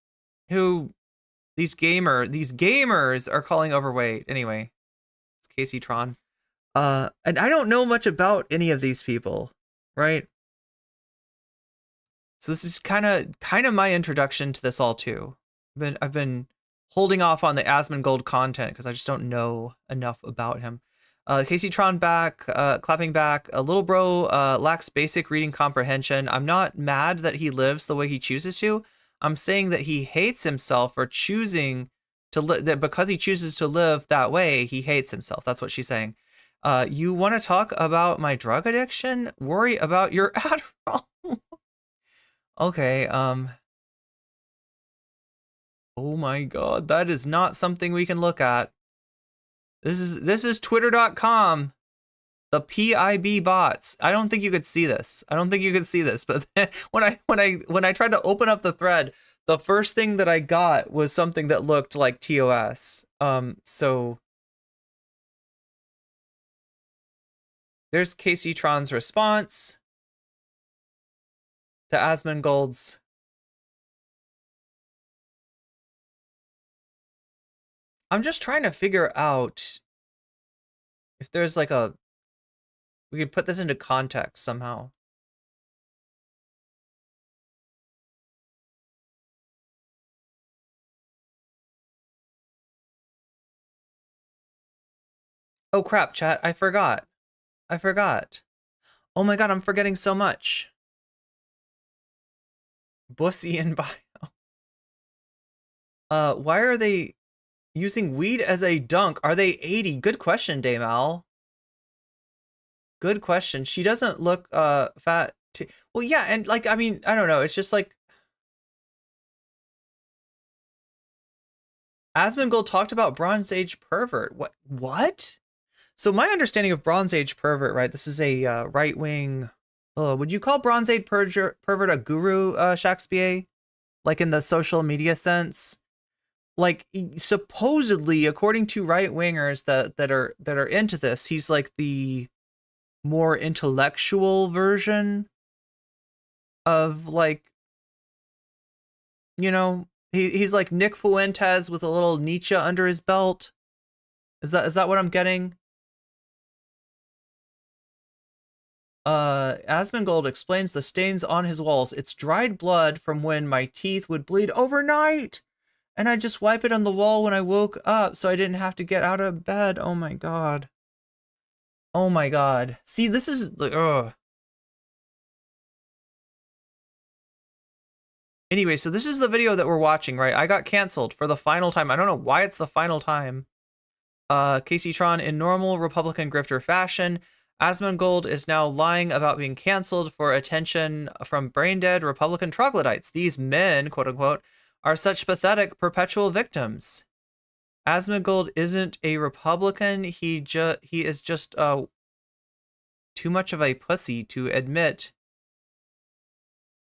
who these gamers are calling overweight. Anyway, it's Casey Tron. And I don't know much about any of these people, right? So this is kind of my introduction to this all too. I've been holding off on the Asmongold content because I just don't know enough about him. Casey Tron back, clapping back. A little bro lacks basic reading comprehension. I'm not mad that he lives the way he chooses to. I'm saying that he hates himself for choosing to live, that because he chooses to live that way, he hates himself. That's what she's saying. You want to talk about my drug addiction? Worry about your Adderall. Okay, oh my god, that is not something we can look at. This is twitter.com. The PIB bots. I don't think you could see this. But when I tried to open up the thread, the first thing that I got was something that looked like TOS. So there's Casey Tron's response to Asmongold's. I'm just trying to figure out if there's like we can put this into context somehow. Oh crap, chat, I forgot. Oh my god, I'm forgetting so much. Bussy in bio. Why are they using weed as a dunk? Are they 80? Good question, Dame Al. Good question. She doesn't look fat. Well, yeah, and like, I mean, I don't know. It's just like Asmongold talked about Bronze Age pervert. What? So my understanding of Bronze Age pervert, right? This is a right-wing. Would you call Bronze Age pervert a guru, Shakespeare? Like in the social media sense? Like supposedly, according to right-wingers that are into this, he's like the more intellectual version of, like, you know, he's like Nick Fuentes with a little Nietzsche under his belt. Is that what I'm getting? Asmongold explains the stains on his walls. It's dried blood from when my teeth would bleed overnight, and I just wipe it on the wall when I woke up so I didn't have to get out of bed. Oh my god. Oh my god. See, this is like, ugh. Anyway, so this is the video that we're watching, right? I got canceled for the final time. I don't know why it's the final time. Casey Tron, in normal Republican grifter fashion, Asmongold is now lying about being canceled for attention from brain-dead Republican troglodytes. These men, quote-unquote, are such pathetic perpetual victims. Asmongold isn't a Republican. He is just too much of a pussy to admit.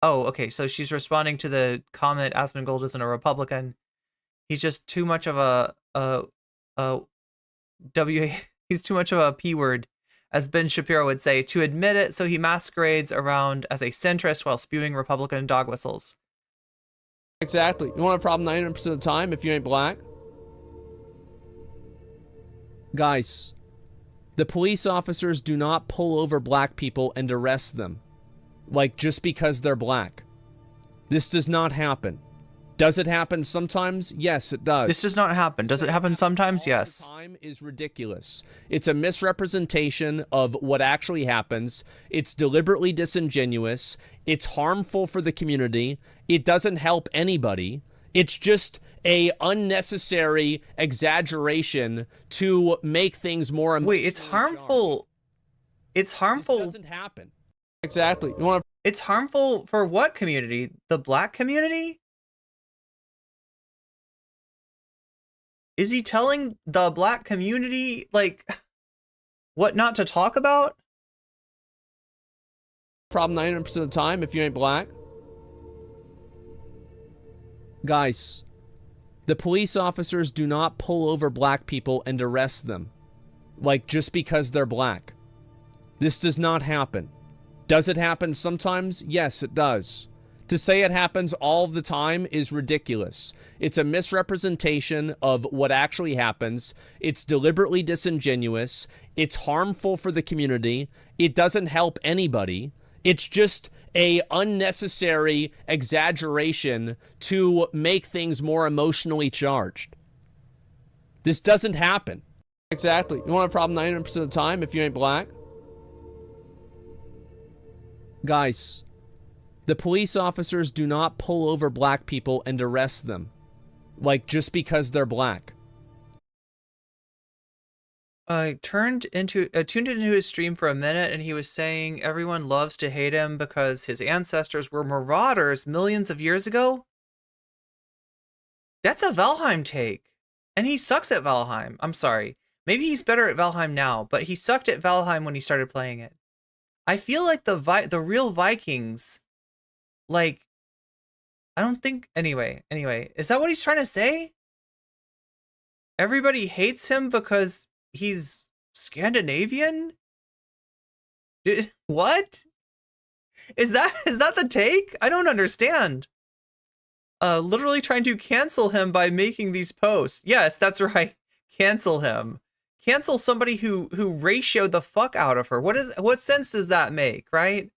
Oh, okay, so she's responding to the comment, Asmongold isn't a Republican. He's just too much of he's too much of a P word, as Ben Shapiro would say, to admit it, so he masquerades around as a centrist while spewing Republican dog whistles. Exactly. You want a problem 90% of the time if you ain't black? Guys, the police officers do not pull over black people and arrest them, like, just because they're black. This does not happen. Does it happen sometimes? Yes, it does. This does not happen. Does it happen sometimes? Yes. Time is ridiculous. It's a misrepresentation of what actually happens. It's deliberately disingenuous. It's harmful for the community. It doesn't help anybody. It's just a unnecessary exaggeration to make things more. Wait, it's harmful. It's harmful. This doesn't happen. Exactly. You want to? It's harmful for what community? The black community? Is he telling the black community, like, what not to talk about? Problem 99% of the time if you ain't black. Guys, the police officers do not pull over black people and arrest them. Like, just because they're black. This does not happen. Does it happen sometimes? Yes, it does. To say it happens all the time is ridiculous. It's a misrepresentation of what actually happens. It's deliberately disingenuous. It's harmful for the community. It doesn't help anybody. It's just a unnecessary exaggeration to make things more emotionally charged. This doesn't happen. Exactly. You want a problem 99% of the time if you ain't black? Guys, the police officers do not pull over black people and arrest them. Like, just because they're black. I tuned into his stream for a minute, and he was saying everyone loves to hate him because his ancestors were marauders millions of years ago. That's a Valheim take, and he sucks at Valheim. I'm sorry. Maybe he's better at Valheim now, but he sucked at Valheim when he started playing it. I feel like the real Vikings, like, I don't think, anyway, is that what he's trying to say? Everybody hates him because he's Scandinavian? What? Is that the take? I don't understand. Literally trying to cancel him by making these posts. Yes, that's right. Cancel him. Cancel somebody who ratioed the fuck out of her. What sense does that make, right?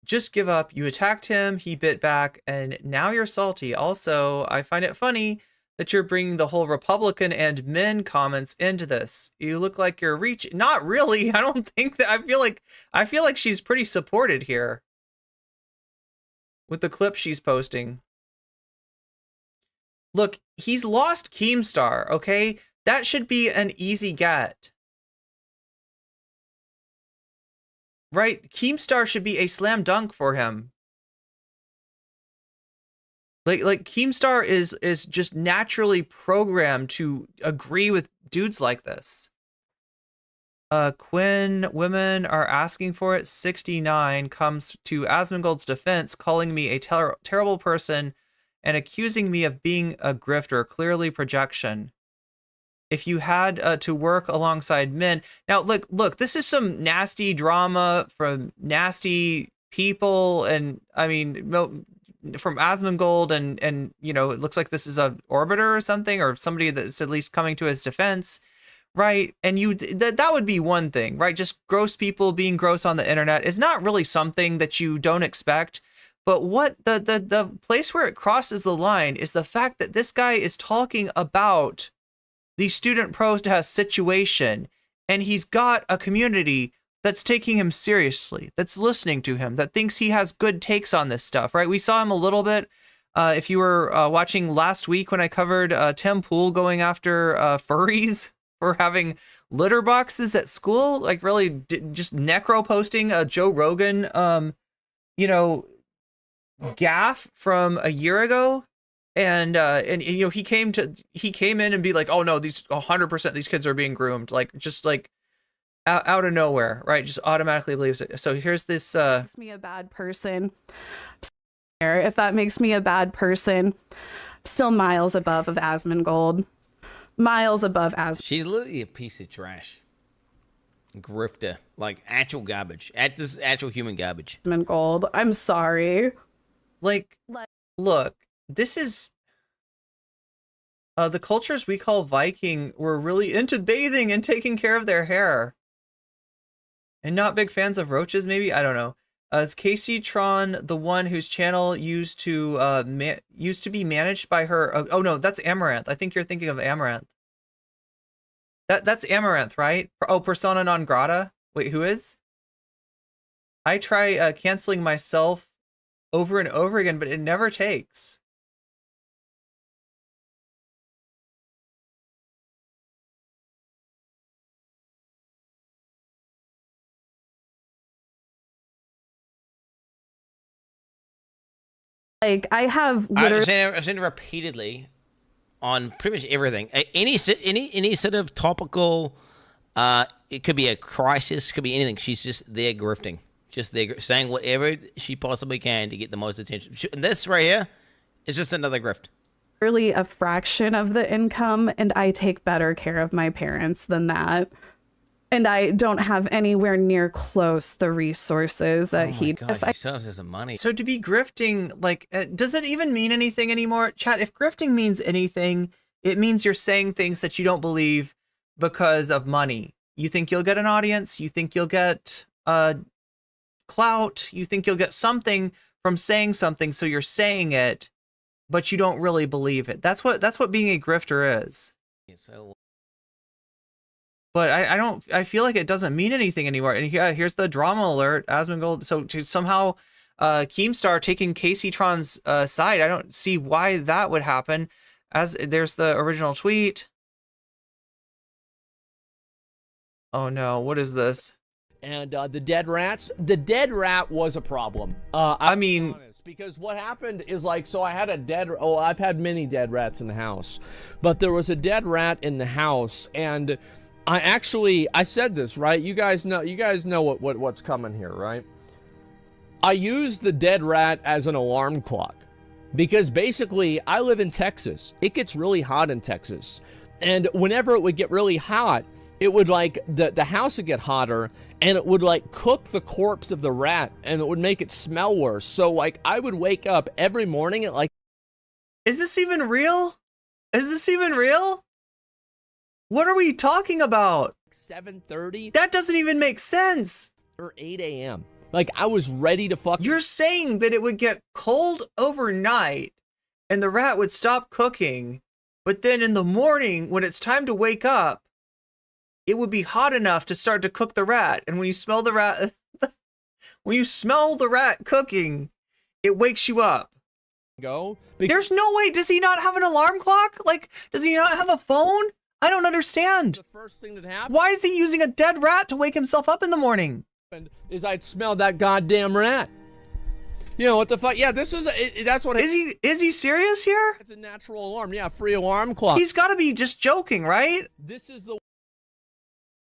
Just give up. You attacked him, he bit back, and now you're salty. Also, I find it funny that you're bringing the whole Republican and men comments into this. You look like you're not really. I don't think that. I feel like she's pretty supported here with the clip she's posting. Look, he's lost Keemstar, okay? That should be an easy get. Right? Keemstar should be a slam dunk for him. Like Keemstar is just naturally programmed to agree with dudes like this. Quinn, women are asking for it. 69 comes to Asmongold's defense, calling me a terrible person and accusing me of being a grifter. Clearly projection. If you had to work alongside men. Now, look, this is some nasty drama from nasty people. And I mean, from Asmongold and you know, it looks like this is a orbiter or something, or somebody that's at least coming to his defense. Right. And that would be one thing, right? Just gross people being gross on the internet is not really something that you don't expect. But what the place where it crosses the line is the fact that this guy is talking about the student protest situation, and he's got a community that's taking him seriously, that's listening to him, that thinks he has good takes on this stuff, right? We saw him a little bit. If you were watching last week when I covered Tim Pool going after furries for having litter boxes at school, like really just necro posting a Joe Rogan, you know, gaffe from a year ago. And you know, he came in and be like, oh no, these 100% these kids are being groomed, like just like out of nowhere, right? Just automatically believes it. So here's this makes me a bad person. If that makes me a bad person, still miles above of Asmongold. Miles above She's literally a piece of trash. Grifter. Like actual garbage. This is actual human garbage. Asmongold. I'm sorry. Like, look, this is the cultures we call Viking were really into bathing and taking care of their hair. And not big fans of roaches, maybe? I don't know. Is Casey Tron the one whose channel used to be managed by her? Oh no, that's Amaranth. I think you're thinking of Amaranth. That's Amaranth, right? Oh, Persona non grata. Wait, who is? I try canceling myself over and over again, but it never takes. Like, I have literally... I've seen it repeatedly on pretty much everything. Any sort of topical It could be a crisis, could be anything. She's just there grifting, just there saying whatever she possibly can to get the most attention. And this right here is just another grift. Really a fraction of the income, and I take better care of my parents than that. And I don't have anywhere near close the resources that he does. He still has some money. So to be grifting, like, does it even mean anything anymore? Chat, if grifting means anything, it means you're saying things that you don't believe because of money. You think you'll get an audience, you think you'll get clout, you think you'll get something from saying something, so you're saying it, but you don't really believe it. That's what being a grifter is. So, but I feel like it doesn't mean anything anymore. And here's the drama alert, Asmongold. So to somehow Keemstar taking Caseytron's side, I don't see why that would happen. As there's the original tweet. Oh no, what is this? And the dead rat was a problem. I mean, honest, because what happened is, like, so I had I've had many dead rats in the house, but there was a dead rat in the house, and I said this, right? You guys know what's coming here, right? I used the dead rat as an alarm clock, because basically I live in Texas. It gets really hot in Texas, and whenever it would get really hot, it would, like, the house would get hotter, and it would, like, cook the corpse of the rat, and it would make it smell worse. So, like, I would wake up every morning at, like... Is this even real? Is this even real? What are we talking about? 7:30? That doesn't even make sense. Or 8 a.m. Like, I was ready to fuck... You're saying that it would get cold overnight, and the rat would stop cooking, but then in the morning, when it's time to wake up, it would be hot enough to start to cook the rat. And when you smell the rat, cooking, it wakes you up. There's no way. Does he not have an alarm clock? Like, does he not have a phone? I don't understand. The first thing that happened. Why is he using a dead rat to wake himself up in the morning? Is I'd smell that goddamn rat. You know what the fuck? Yeah, this was that's what. Is he serious here? It's a natural alarm. Yeah, free alarm clock. He's got to be just joking, right? This is the.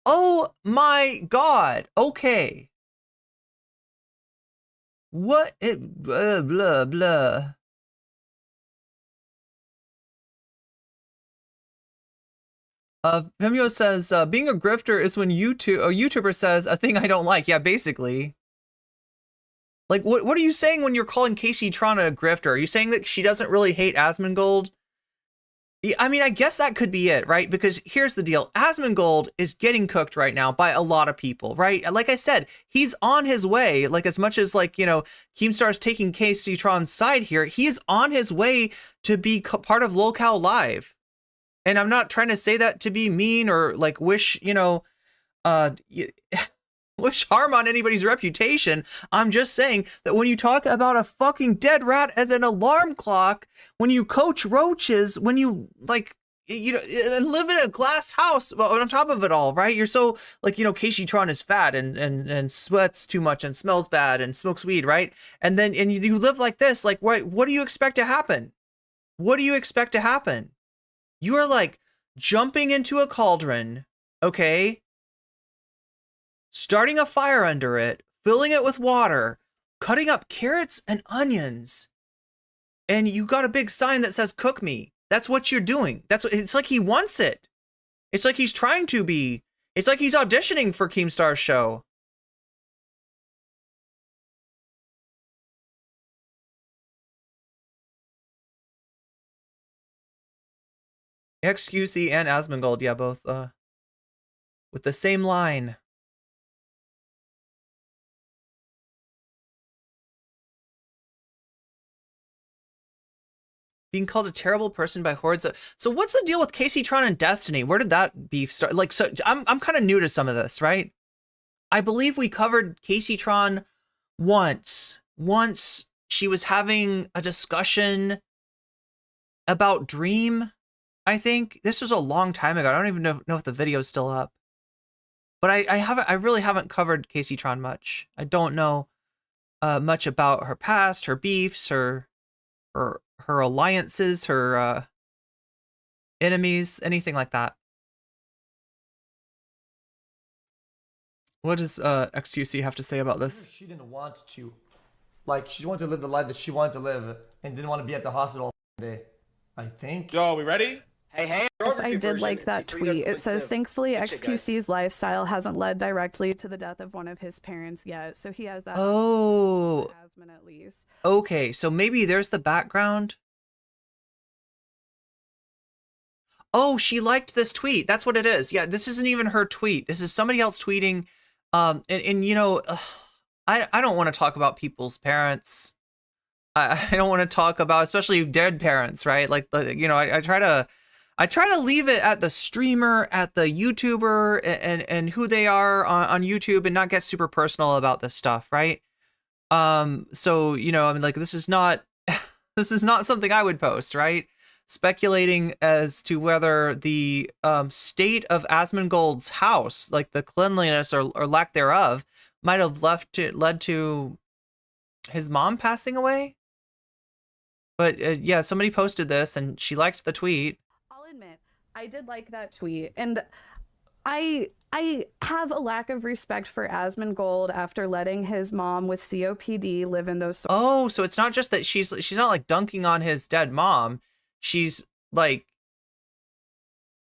Oh my god. Okay. What it blah blah blah. Pimio says being a grifter is when a YouTuber says a thing I don't like. Yeah, basically. Like, what are you saying when you're calling Casey Tron a grifter? Are you saying that she doesn't really hate Asmongold? I mean, I guess that could be it, right? Because here's the deal. Asmongold is getting cooked right now by a lot of people, right? Like I said, he's on his way. Like, as much as, like, you know, Keemstar's taking Casey Tron's side here, he is on his way to be part of Lolcow Live. And I'm not trying to say that to be mean or, like, wish, you know, wish harm on anybody's reputation. I'm just saying that when you talk about a fucking dead rat as an alarm clock, when you coach roaches, when you, like, you know, and live in a glass house on top of it all, right? You're so, like, you know, Casey Tron is fat and sweats too much and smells bad and smokes weed, right? And then you live like this, like, what do you expect to happen? What do you expect to happen? You are, like, jumping into a cauldron, okay? Starting a fire under it, filling it with water, cutting up carrots and onions, and you got a big sign that says "Cook me." That's what you're doing. It's like he wants it. It's like he's trying to be. It's like he's auditioning for Keemstar's show. XQC and Asmongold, yeah, both with the same line. Being called a terrible person by hordes of... So what's the deal with Casey Tron and Destiny? Where did that beef start? Like, so I'm kind of new to some of this, right? I believe we covered Casey Tron once. Once she was having a discussion about Dream, I think. This was a long time ago. I don't even know if the video's still up. But I really haven't covered Casey Tron much. I don't know much about her past, her beefs, her alliances, her enemies, anything like that. What does XQC have to say about this? She didn't want to. Like, she wanted to live the life that she wanted to live and didn't want to be at the hospital all day. I think. Yo, we ready? Hey. Yes, I did like that tweet. It says, thankfully, XQC's lifestyle hasn't led directly to the death of one of his parents yet, so he has that. Oh. Asmon at least. Okay, so maybe there's the background. Oh, she liked this tweet. That's what it is. Yeah, this isn't even her tweet. This is somebody else tweeting. And you know, I don't want to talk about people's parents. I don't want to talk about, especially dead parents, right? Like, you know, I try to leave it at the streamer, at the YouTuber, and who they are on YouTube, and not get super personal about this stuff, right? So, you know, I mean, like, this is not something I would post, right? Speculating as to whether the state of Asmongold's house, like the cleanliness or lack thereof, might have led to his mom passing away. But yeah, somebody posted this and she liked the tweet. I'll admit, I did like that tweet, and I have a lack of respect for Asmongold after letting his mom with COPD live in those. Oh, so it's not just that she's not like dunking on his dead mom. She's like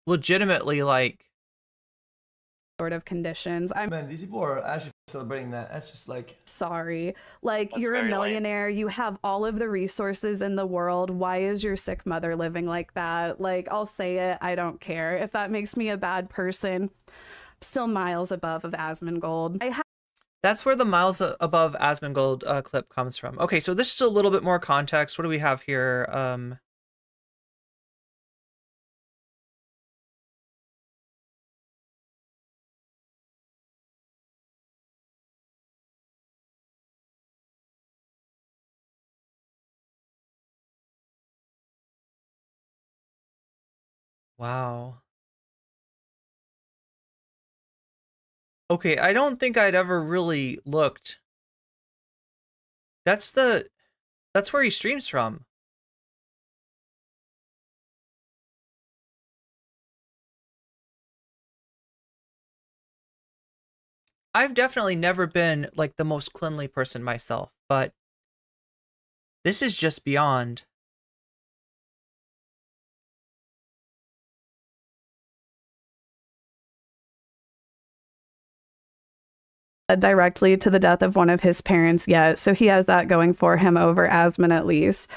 legitimately like sort of conditions. Man, these people are actually celebrating that. That's just like, sorry. Like, you're a millionaire. You have all of the resources in the world. Why is your sick mother living like that? Like, I'll say it. I don't care. If that makes me a bad person, still miles above of Asmongold. That's where the miles above Asmongold clip comes from. Okay, so this is a little bit more context. What do we have here? Wow. Okay, I don't think I'd ever really looked. That's where he streams from. I've definitely never been like the most cleanly person myself, but this is just beyond. Directly to the death of one of his parents yet, so he has that going for him over Asmon at least.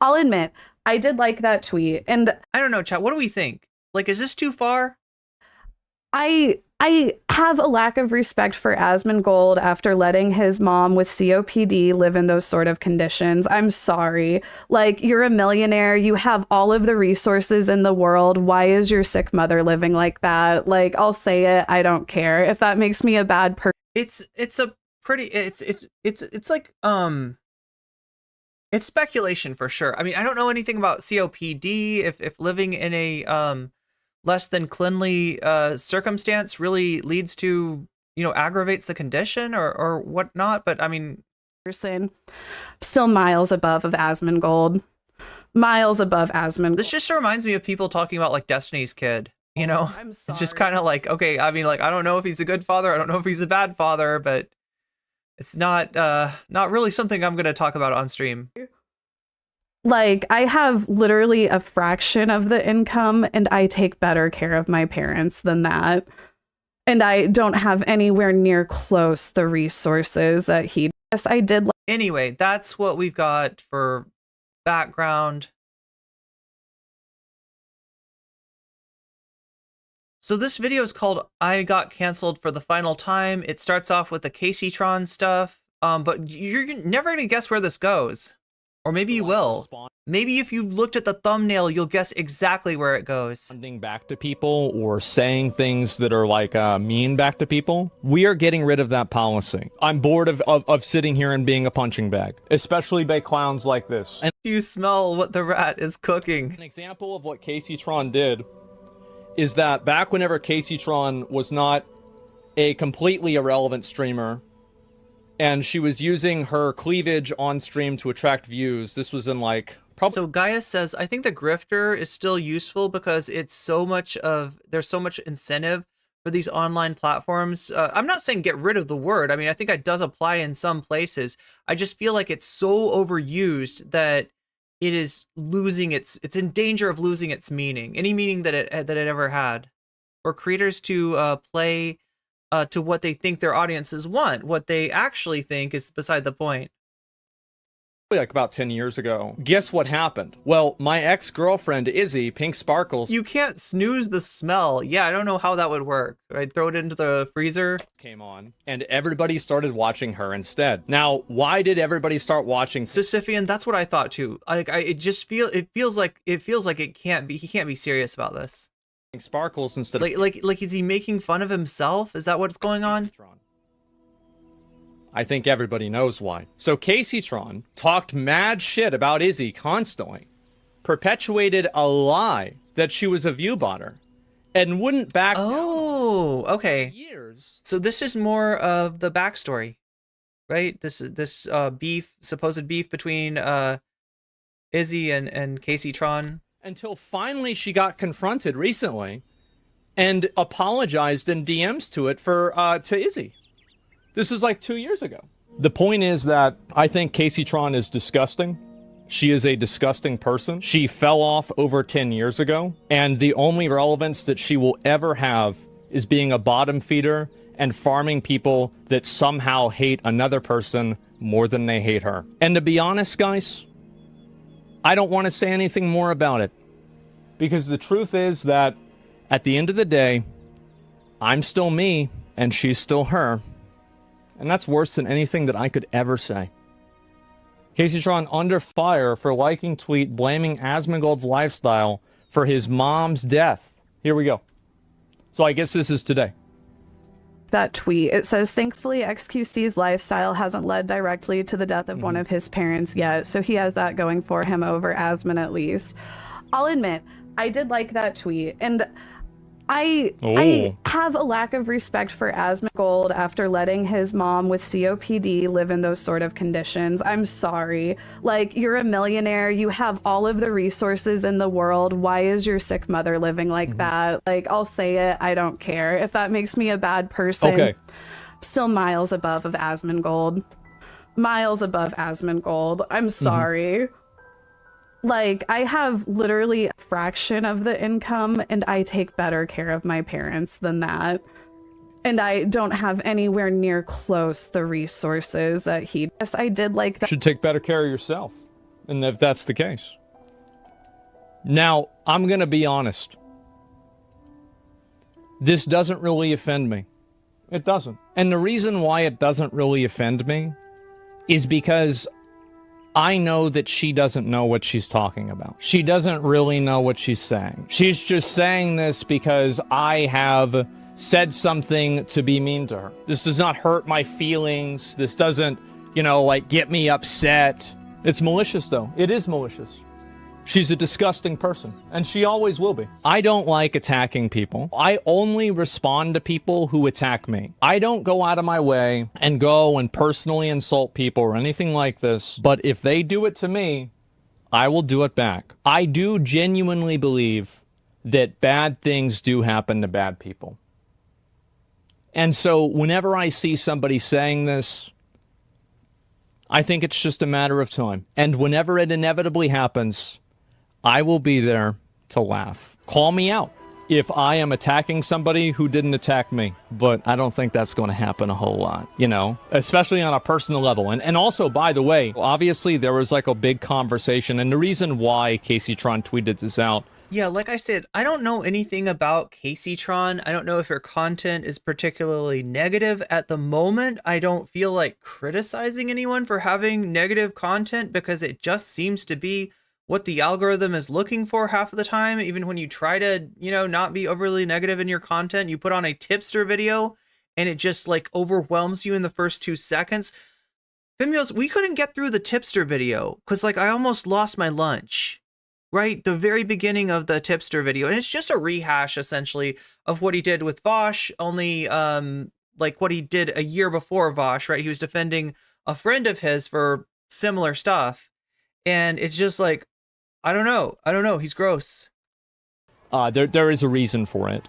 I'll admit, I did like that tweet, and I don't know, chat, what do we think? Like, is this too far? I have a lack of respect for Asmongold after letting his mom with COPD live in those sort of conditions. I'm sorry. Like, you're a millionaire. You have all of the resources in the world. Why is your sick mother living like that? Like, I'll say it. I don't care. If that makes me a bad person. It's like it's speculation for sure. I mean, I don't know anything about COPD, if living in a less than cleanly circumstance really leads to, you know, aggravates the condition or whatnot, but I mean, person still miles above of Asmongold. Miles above Asmongold. This just reminds me of people talking about like Destiny's Kid. You know, I'm sorry. It's just kind of like, okay, I mean, like, I don't know if he's a good father. I don't know if he's a bad father, but it's not really something I'm going to talk about on stream. Like, I have literally a fraction of the income, and I take better care of my parents than that. And I don't have anywhere near close the resources that he. Yes, I did. Anyway, that's what we've got for background. So this video is called I Got Canceled for the Final Time. It starts off with the Caseytron stuff, but you're never going to guess where this goes. Or maybe you will. Maybe if you've looked at the thumbnail, you'll guess exactly where it goes. Responding back to people or saying things that are like mean back to people. We are getting rid of that policy. I'm bored of sitting here and being a punching bag, especially by clowns like this. And you smell what the rat is cooking. An example of what Caseytron did is that back whenever Caseytron was not a completely irrelevant streamer, and she was using her cleavage on stream to attract views. This was in like So Gaia says, I think the grifter is still useful because it's so much of there's so much incentive for these online platforms. I'm not saying get rid of the word. I mean, I think it does apply in some places. I just feel like it's so overused that it is losing it's in danger of losing its meaning, any meaning that it ever had. For creators to play to what they think their audiences want, what they actually think is beside the point. Like about 10 years ago. Guess what happened? Well, my ex-girlfriend, Izzy, Pink Sparkles... You can't snooze the smell. Yeah, I don't know how that would work. I'd throw it into the freezer. Came on, and everybody started watching her instead. Now, why did everybody start watching... Sisyphean, that's what I thought too. Like, it feels like it can't be, he can't be serious about this. Sparkles instead of... Like, is he making fun of himself? Is that what's going on? I think everybody knows why. So Caseytron talked mad shit about Izzy constantly, perpetuated a lie that she was a viewbotter, and wouldn't back down. Oh, okay. Years. So this is more of the backstory, right? This beef, supposed beef between Izzy and Caseytron. Until finally she got confronted recently, and apologized in DMs to Izzy. This is like 2 years ago. The point is that I think Caseytron is disgusting. She is a disgusting person. She fell off over 10 years ago, and the only relevance that she will ever have is being a bottom feeder and farming people that somehow hate another person more than they hate her. And to be honest, guys, I don't want to say anything more about it, because the truth is that at the end of the day, I'm still me and she's still her. And that's worse than anything that I could ever say. Caseytron under fire for liking tweet blaming Asmongold's lifestyle for his mom's death. Here we go. So I guess this is today. That tweet, it says, thankfully XQC's lifestyle hasn't led directly to the death of one of his parents yet, so he has that going for him over Asmon at least. I'll admit, I did like that tweet, and I have a lack of respect for Asmongold after letting his mom with COPD live in those sort of conditions. I'm sorry. Like, you're a millionaire. You have all of the resources in the world. Why is your sick mother living like that? Like, I'll say it. I don't care. If that makes me a bad person, okay. Still miles above of Asmongold. Miles above Asmongold. I'm sorry. Like, I have literally a fraction of the income, and I take better care of my parents than that. And I don't have anywhere near close the resources that he does. I did like that. You should take better care of yourself, and if that's the case. Now, I'm going to be honest. This doesn't really offend me. It doesn't. And the reason why it doesn't really offend me is because I know that she doesn't know what she's talking about. She doesn't really know what she's saying. She's just saying this because I have said something to be mean to her. This does not hurt my feelings. This doesn't, like, get me upset. It's malicious, though. It is malicious. She's a disgusting person, and she always will be. I don't like attacking people. I only respond to people who attack me. I don't go out of my way and go and personally insult people or anything like this, but if they do it to me, I will do it back. I do genuinely believe that bad things do happen to bad people. And so whenever I see somebody saying this, I think it's just a matter of time. And whenever it inevitably happens, I will be there to laugh. Call me out if I am attacking somebody who didn't attack me. But I don't think that's going to happen a whole lot, especially on a personal level. And also, by the way, obviously there was like a big conversation. And the reason why Caseytron tweeted this out. Yeah, like I said, I don't know anything about Caseytron. I don't know if her content is particularly negative at the moment. I don't feel like criticizing anyone for having negative content because it just seems to be what the algorithm is looking for half of the time. Even when you try to, not be overly negative in your content, you put on a tipster video and it just like overwhelms you in the first 2 seconds. Fimios, we couldn't get through the tipster video because like I almost lost my lunch, right? The very beginning of the tipster video. And it's just a rehash essentially of what he did with Vosh, only like what he did a year before Vosh, right? He was defending a friend of his for similar stuff. And it's just like, I don't know. He's gross. There is a reason for it.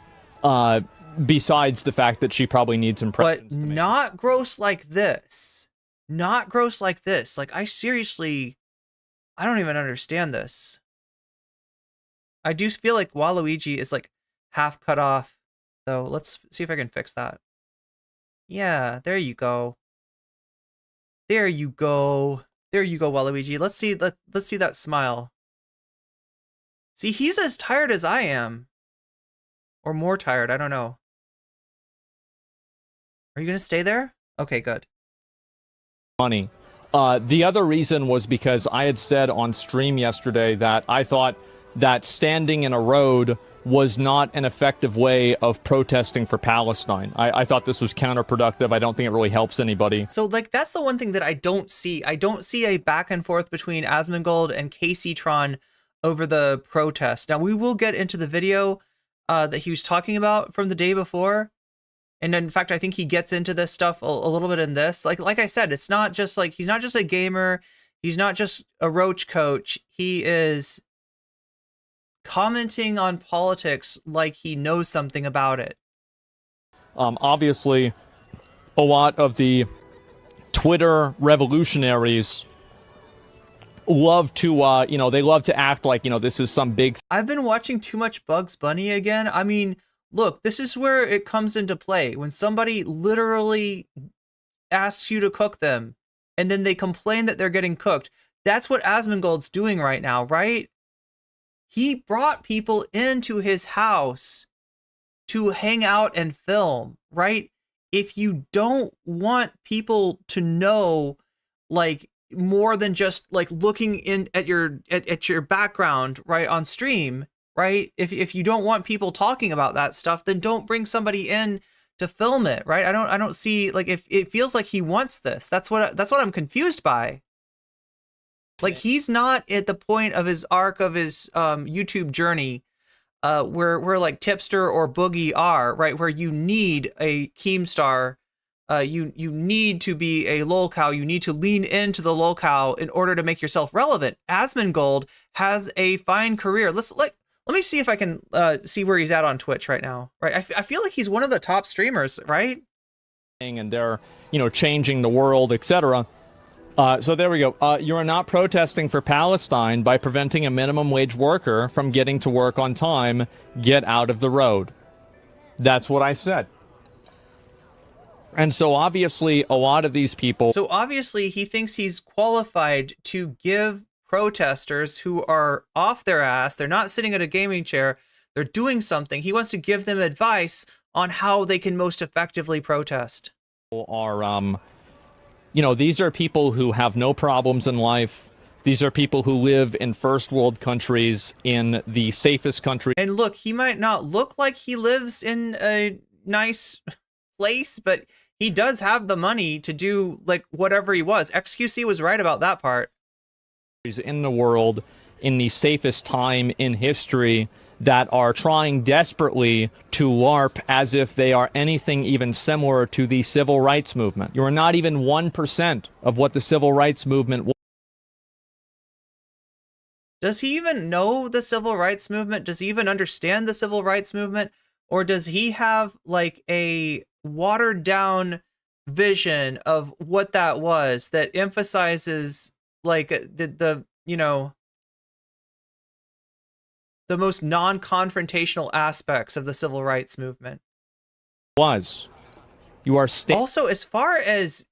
besides the fact that she probably needs impressions. But not gross like this. Not gross like this. Like, I don't even understand this. I do feel like Waluigi is like half cut off, though. Let's see if I can fix that. Yeah, there you go. There you go. There you go, Waluigi. Let's see that smile. See, he's as tired as I am. Or more tired, I don't know. Are you gonna stay there? Okay, good. Money. The other reason was because I had said on stream yesterday that I thought that standing in a road was not an effective way of protesting for Palestine. I thought this was counterproductive. I don't think it really helps anybody. So, like, that's the one thing that I don't see. I don't see a back and forth between Asmongold and KC over the protest. Now, we will get into the video that he was talking about from the day before. And in fact, I think he gets into this stuff a little bit in this. Like I said, it's not just like, he's not just a gamer. He's not just a roach coach. He is commenting on politics like he knows something about it. Obviously, a lot of the Twitter revolutionaries love to, they love to act like, this is some big... I've been watching too much Bugs Bunny again. I mean, look, this is where it comes into play. When somebody literally asks you to cook them, and then they complain that they're getting cooked. That's what Asmongold's doing right now, right? He brought people into his house to hang out and film, right? If you don't want people to know, like, more than just like looking in at your background, right, on stream, right? If you don't want people talking about that stuff, then don't bring somebody in to film it, right? I don't see, like, if it feels like he wants this. That's what I'm confused by. Like, he's not at the point of his arc of his YouTube journey where like Tipster or Boogie are, right? Where you need a Keemstar, you need to be a lolcow, you need to lean into the lolcow in order to make yourself relevant. Asmongold has a fine career. Let me see if I can see where he's at on Twitch right now. Right, I feel like he's one of the top streamers, right? And they're, changing the world, etc. So there we go. You are not protesting for Palestine by preventing a minimum wage worker from getting to work on time. Get out of the road. That's what I said. And so obviously a lot of these people... So obviously he thinks he's qualified to give protesters who are off their ass, they're not sitting at a gaming chair, they're doing something. He wants to give them advice on how they can most effectively protest. Are, these are people who have no problems in life. These are people who live in first world countries, in the safest country. And look, he might not look like he lives in a nice place, but he does have the money to do, like, whatever he was. XQC was right about that part. In the world, in the safest time in history, that are trying desperately to LARP as if they are anything even similar to the civil rights movement. You are not even 1% of what the civil rights movement was. Does he even know the civil rights movement? Does he even understand the civil rights movement? Or does he have, like, a watered down vision of what that was that emphasizes, like, the most non-confrontational aspects of the civil rights movement? You are also, as far as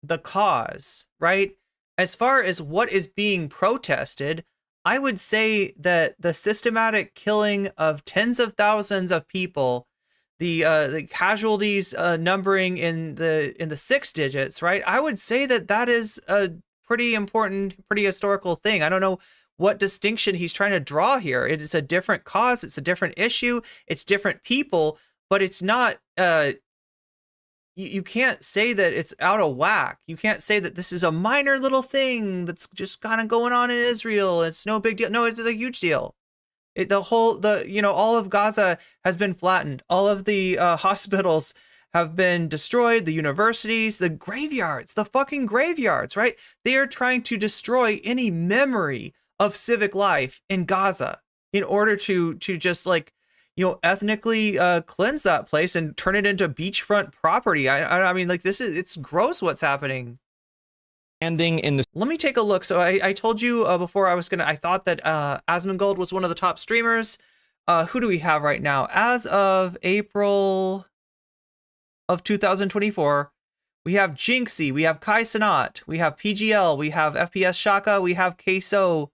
the cause, right? As far as what is being protested, I would say that the systematic killing of tens of thousands of people, the casualties numbering in the 6 digits, right? I would say that is a pretty important, pretty historical thing. I don't know what distinction he's trying to draw here. It is a different cause, it's a different issue, it's different people, but it's not, you can't say that it's out of whack. You can't say that this is a minor little thing that's just kind of going on in Israel. It's no big deal. No, it's a huge deal. All of Gaza has been flattened. All of the hospitals have been destroyed, the universities, the graveyards, the fucking graveyards, right? They are trying to destroy any memory of civic life in Gaza in order to just, like, ethnically cleanse that place and turn it into beachfront property. I mean, like, it's gross what's happening. Ending in the. Let me take a look. So I told you before I thought that Asmongold was one of the top streamers. Who do we have right now? As of April of 2024, we have Jinxie, we have Kai Sanat, we have PGL, we have FPS Shaka, we have Queso.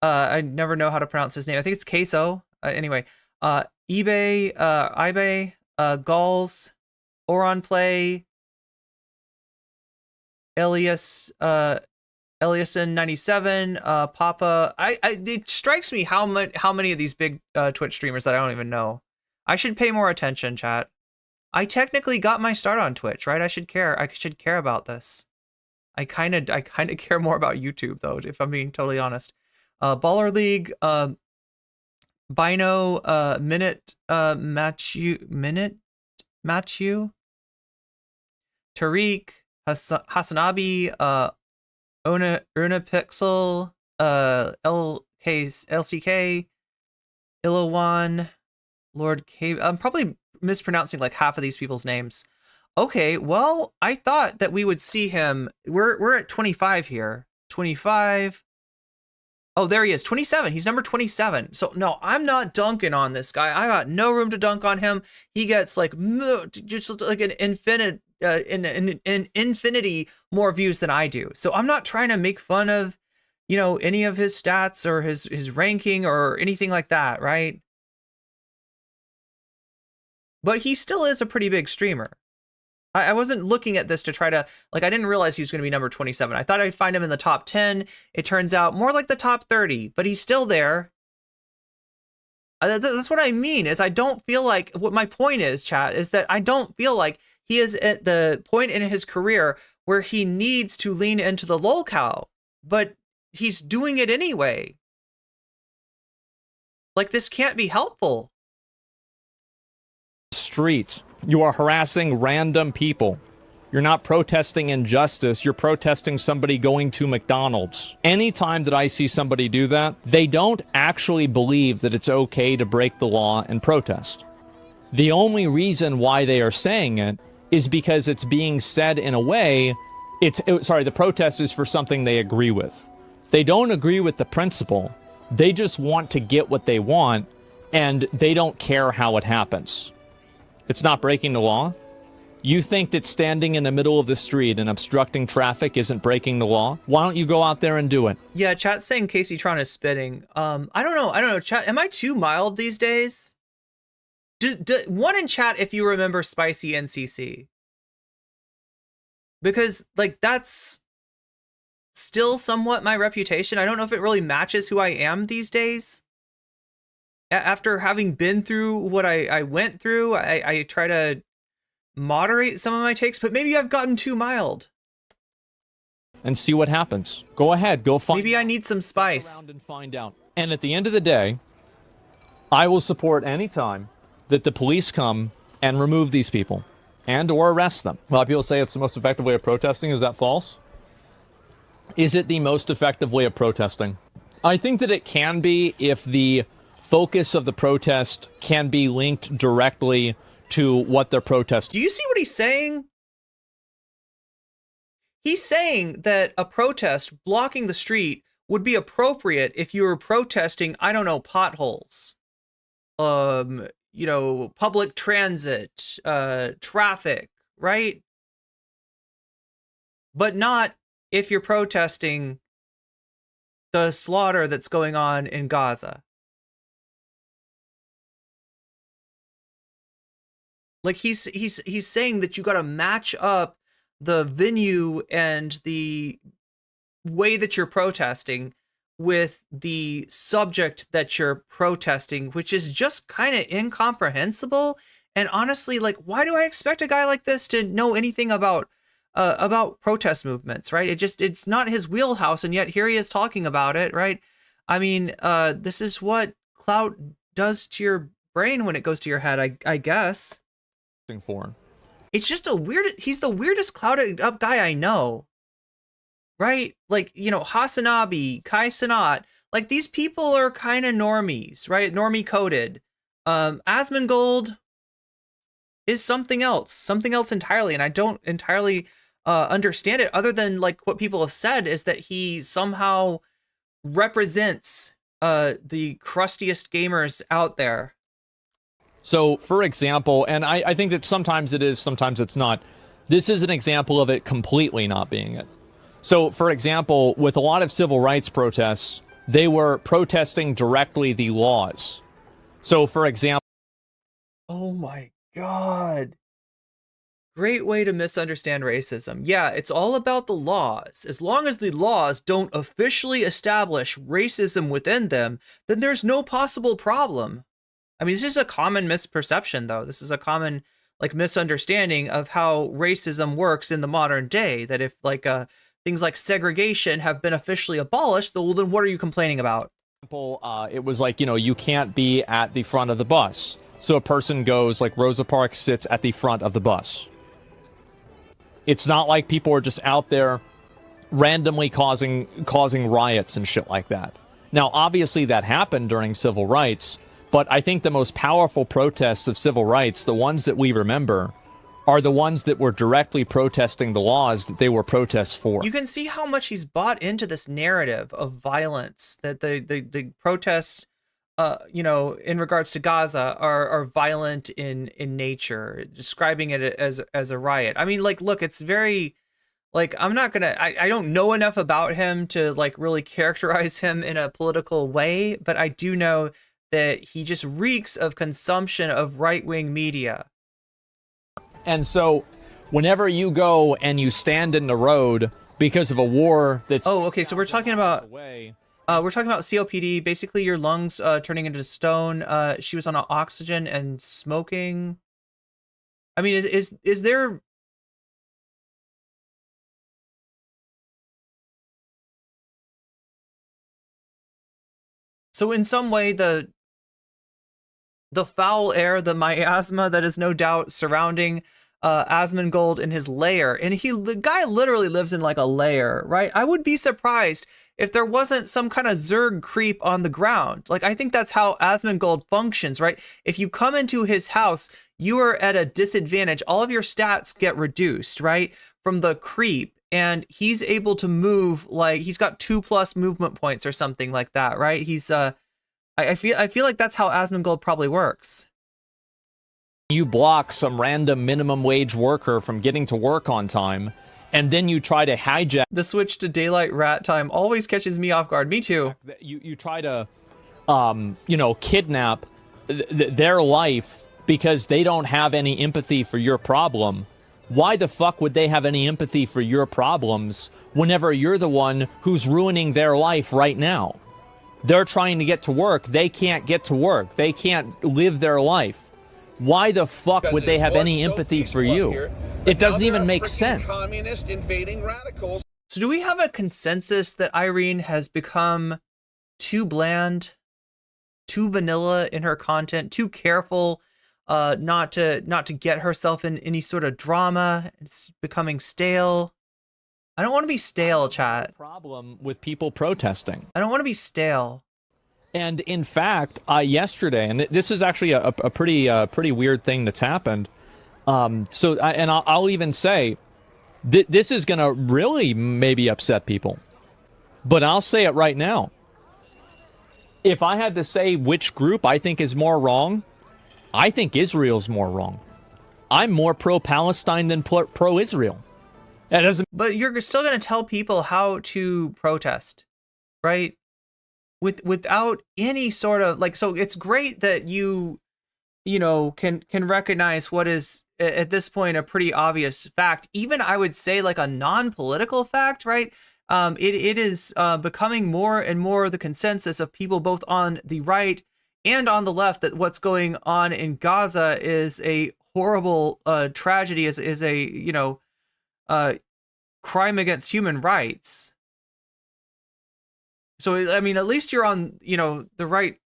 I never know how to pronounce his name. I think it's Queso. Anyway, eBay, Ibe, Gulls, Oron Play, Eliason97, Papa. It strikes me how many of these big Twitch streamers that I don't even know. I should pay more attention, chat. I technically got my start on Twitch, right? I should care about this. I kind of care more about YouTube though, if I'm being totally honest. Baller League, Bino, Minute Matchu, Tariq, Hasanabi, Una Pixel, LCK, Ilowan, Lord Cave. I'm probably mispronouncing like half of these people's names. Okay, well, I thought that we would see him. We're at 25 here. 25. Oh, there he is. 27. He's number 27. So no, I'm not dunking on this guy. I got no room to dunk on him. He gets like just like an infinite infinity more views than I do. So I'm not trying to make fun of, any of his stats or his ranking or anything like that, right? But he still is a pretty big streamer. I wasn't looking at this to try to, I didn't realize he was going to be number 27. I thought I'd find him in the top 10. It turns out more like the top 30, but he's still there. That's what I mean, is I don't feel like, what my point is, chat, is that I don't feel like he is at the point in his career where he needs to lean into the lolcow, but he's doing it anyway. Like, this can't be helpful. Street. You are harassing random people. You're not protesting injustice, you're protesting somebody going to McDonald's. Anytime that I see somebody do that, they don't actually believe that it's okay to break the law and protest. The only reason why they are saying it is because it's being said in a way, the protest is for something they agree with. They don't agree with the principle, they just want to get what they want, and they don't care how it happens. It's not breaking the law? You think that standing in the middle of the street and obstructing traffic isn't breaking the law? Why don't you go out there and do it? Yeah, chat's saying Casey Tron is spitting. I don't know, chat, am I too mild these days? One in chat if you remember Spicy NCC. Because, that's still somewhat my reputation. I don't know if it really matches who I am these days. After having been through what I went through, I try to moderate some of my takes, but maybe I've gotten too mild. And see what happens. Go ahead, go find. Maybe I need some spice. Around and find out. And at the end of the day, I will support any time that the police come and remove these people and or arrest them. A lot of people say it's the most effective way of protesting. Is that false? Is it the most effective way of protesting? I think that it can be if the focus of the protest can be linked directly to what they're protesting. Do you see what he's saying? He's saying that a protest blocking the street would be appropriate if you were protesting, I don't know, potholes, public transit, traffic, right? But not if you're protesting the slaughter that's going on in Gaza. Like, he's saying that you got to match up the venue and the way that you're protesting with the subject that you're protesting, which is just kind of incomprehensible. And honestly, why do I expect a guy like this to know anything about protest movements, right? It's not his wheelhouse, and yet here he is talking about it, right? I mean, this is what clout does to your brain when it goes to your head, I guess. For. It's just he's the weirdest clouded up guy I know. Right? Hasanabi, Kai Sanat, these people are kind of normies, right? Normie coded. Asmongold is something else entirely, and I don't entirely understand it, other than like what people have said is that he somehow represents the crustiest gamers out there. So, for example, and I think that sometimes it is, sometimes it's not. This is an example of it completely not being it. So, for example, with a lot of civil rights protests, they were protesting directly the laws. So, for example... Oh my god. Great way to misunderstand racism. Yeah, it's all about the laws. As long as the laws don't officially establish racism within them, then there's no possible problem. I mean, this is a common misperception, though. This is a common, like, misunderstanding of how racism works in the modern day. That if, like, things like segregation have been officially abolished, well, then what are you complaining about? It was like, you know, you can't be at the front of the bus. So a person goes, like, Rosa Parks sits at the front of the bus. It's not like people are just out there randomly causing riots and shit like that. Now, obviously, that happened during civil rights. But I think the most powerful protests of civil rights, the ones that we remember, are the ones that were directly protesting the laws that they were protests for. You can see how much he's bought into this narrative of violence, that the protests, you know, in regards to Gaza are violent in nature, describing it as a riot. I mean, like, look, it's very, like, I'm not gonna, I don't know enough about him to, like, really characterize him in a political way, but I do know that he just reeks of consumption of right-wing media. And so, whenever you go and you stand in the road because of a war that's... Oh, okay, so we're talking about COPD, basically your lungs turning into stone. She was on oxygen and smoking. I mean, is there... So in some way, the foul air, the miasma that is no doubt surrounding Asmongold in his lair, and the guy literally lives in like a lair, right? I would be surprised if there wasn't some kind of Zerg creep on the ground. Like, I think that's how Asmongold functions, right? If you come into his house, you are at a disadvantage. All of your stats get reduced, right? From the creep, and he's able to move, like, he's got 2+ movement points or something like that, right? He's I feel like that's how Asmongold probably works. You block some random minimum wage worker from getting to work on time, and then you try to hijack... The switch to daylight rat time always catches me off guard. Me too. You try to, you know, kidnap their life because they don't have any empathy for your problem. Why the fuck would they have any empathy for your problems whenever you're the one who's ruining their life right now? They're trying to get to work. They can't get to work. They can't live their life. Why the fuck would they have any empathy for you? It doesn't even make sense. Communist invading radicals. So do we have a consensus that Irene has become too bland, too vanilla in her content, too careful not to get herself in any sort of drama? It's becoming stale. I don't want to be stale, chat. Problem with people protesting. I don't want to be stale. And in fact, yesterday, and this is actually a pretty weird thing that's happened. I'll even say this is gonna really maybe upset people, but I'll say it right now. If I had to say which group I think is more wrong, I think Israel's more wrong. I'm more pro-Palestine than pro-Israel. That doesn't. But you're still going to tell people how to protest, right? Without any sort of, like, so it's great that you know, can recognize what is at this point a pretty obvious fact. Even I would say like a non-political fact, right? It is becoming more and more the consensus of people both on the right and on the left that what's going on in Gaza is a horrible tragedy, is a, you know, crime against human rights. So, I mean, at least you're on, you know, the right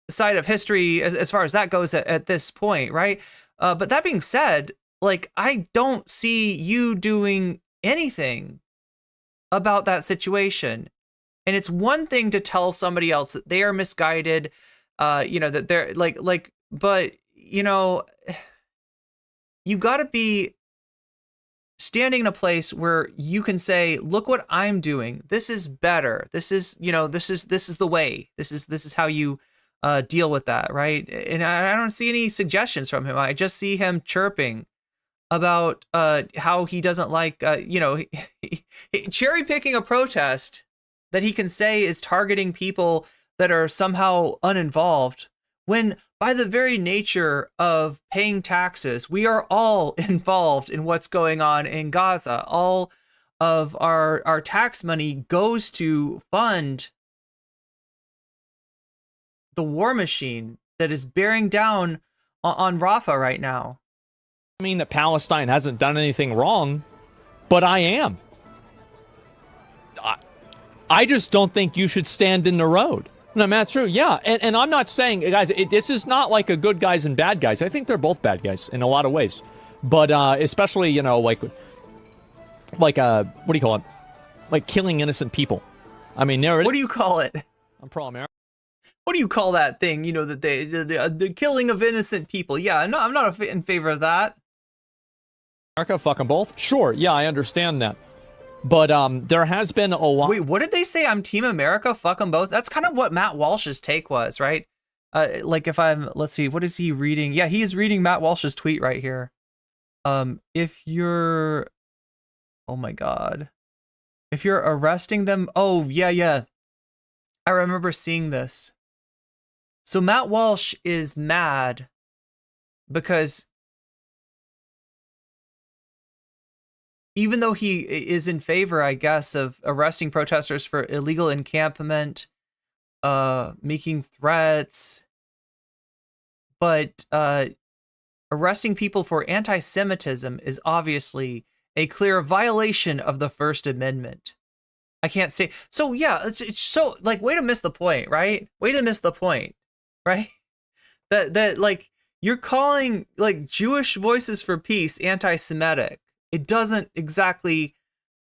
side of history as far as that goes at this point, right? But that being said, like, I don't see you doing anything about that situation. And it's one thing to tell somebody else that they are misguided, you know, that they're like But, you know, you got to be standing in a place where you can say, look what I'm doing. This is better. This is, you know, this is the way. This is how you deal with that, right? And I don't see any suggestions from him. I just see him chirping about how he doesn't like, you know, cherry picking a protest that he can say is targeting people that are somehow uninvolved, when by the very nature of paying taxes, we are all involved in what's going on in Gaza. All of our tax money goes to fund the war machine that is bearing down on Rafah right now. I mean that Palestine hasn't done anything wrong, but I am. I just don't think you should stand in the road. No, that's true. Yeah, and I'm not saying, guys, this is not like a good guys and bad guys. I think they're both bad guys in a lot of ways. But especially, you know, like what do you call it? Like killing innocent people. I mean, what do you call it? I'm pro-American. What do you call that thing? You know, that the killing of innocent people. Yeah, I'm not in favor of that. America, fuck them both. Sure, yeah, I understand that. But there has been a lot. Wait, what did they say? I'm Team America, fuck them both. That's kind of what Matt Walsh's take was, right? Like if let's see, what is he reading? Yeah, he's reading Matt Walsh's tweet right here. If you're, oh my God, if you're arresting them, oh yeah, I remember seeing this. So Matt Walsh is mad because even though he is in favor, I guess, of arresting protesters for illegal encampment, making threats, but arresting people for anti-Semitism is obviously a clear violation of the First Amendment. I can't say. So yeah, it's so like, way to miss the point, right? Way to miss the point, right? That like, you're calling like Jewish Voices for Peace anti-Semitic. It doesn't exactly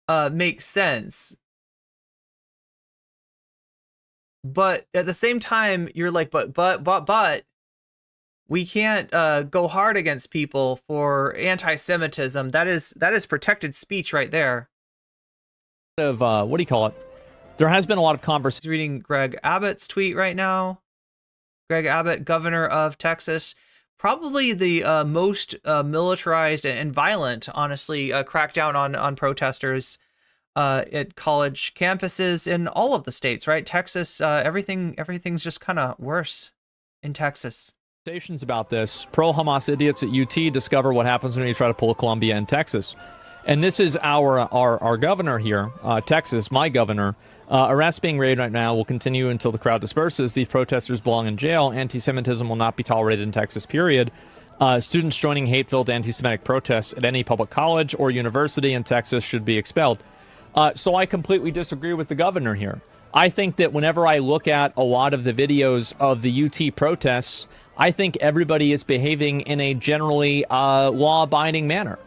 make sense. But at the same time, you're like, but we can't go hard against people for anti-Semitism. That is protected speech right there. Of what do you call it? There has been a lot of conversation. Reading Greg Abbott's tweet right now. Greg Abbott, governor of Texas. Probably the most militarized and violent, honestly, crackdown on protesters at college campuses in all of the states, right? Texas, everything's just kind of worse in Texas. Conversations about this. Pro-Hamas idiots at UT discover what happens when you try to pull a Columbia in Texas. And this is our governor here, Texas, my governor. Arrests being raided right now will continue until the crowd disperses. These protesters belong in jail. Anti-Semitism will not be tolerated in Texas, period. Students joining hate-filled anti-Semitic protests at any public college or university in Texas should be expelled. So I completely disagree with the governor here. I think that whenever I look at a lot of the videos of the UT protests, I think everybody is behaving in a generally law-abiding manner.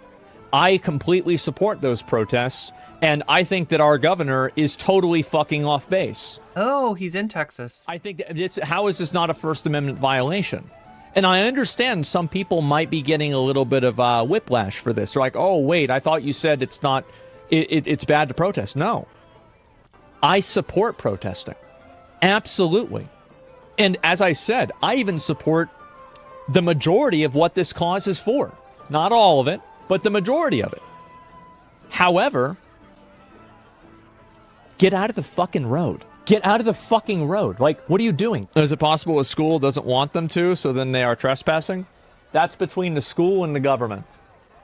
I completely support those protests. And I think that our governor is totally fucking off base. Oh, he's in Texas. I think that how is this not a First Amendment violation? And I understand some people might be getting a little bit of whiplash for this. They're like, oh, wait, I thought you said it's not, it's bad to protest. No. I support protesting. Absolutely. And as I said, I even support the majority of what this cause is for. Not all of it, but the majority of it. However, get out of the fucking road. Get out of the fucking road. Like, what are you doing? Is it possible a school doesn't want them to, so then they are trespassing? That's between the school and the government.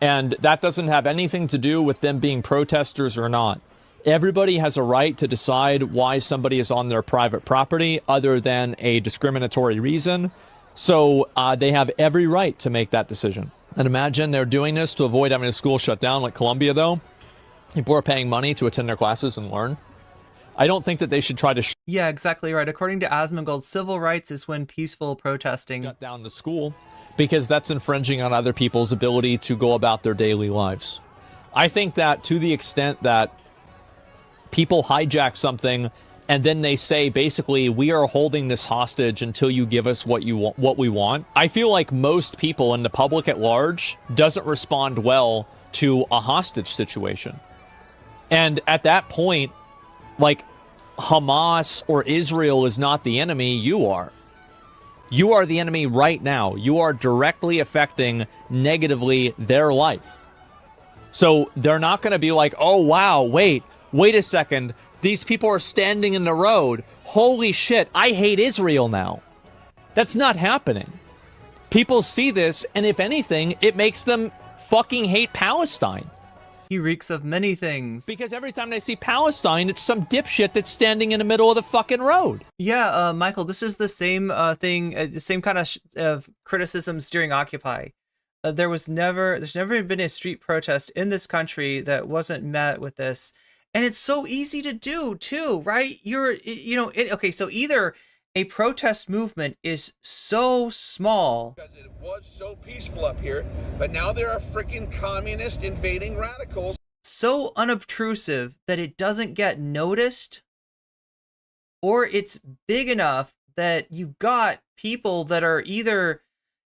And that doesn't have anything to do with them being protesters or not. Everybody has a right to decide why somebody is on their private property other than a discriminatory reason. So they have every right to make that decision. And imagine they're doing this to avoid having a school shut down like Columbia, though. People are paying money to attend their classes and learn. I don't think that they should try to yeah, exactly right. According to Asmongold, civil rights is when peaceful protesting shut down the school, because that's infringing on other people's ability to go about their daily lives. I think that to the extent that people hijack something and then they say basically, we are holding this hostage until you give us what we want. I feel like most people in the public at large doesn't respond well to a hostage situation. And at that point, like, Hamas or Israel is not the enemy, you are. You are the enemy right now. You are directly affecting negatively their life. So they're not going to be like, oh, wow, wait a second. These people are standing in the road. Holy shit, I hate Israel now. That's not happening. People see this, and if anything, it makes them fucking hate Palestine. He reeks of many things. Because every time they see Palestine, it's some dipshit that's standing in the middle of the fucking road. Yeah, Michael, this is the same thing, the same kind of criticisms during Occupy. There's never been a street protest in this country that wasn't met with this. And it's so easy to do too, right? Okay, so either a protest movement is so small. Because it was so peaceful up here, but now there are freaking communist invading radicals. So unobtrusive that it doesn't get noticed, or it's big enough that you've got people that are either,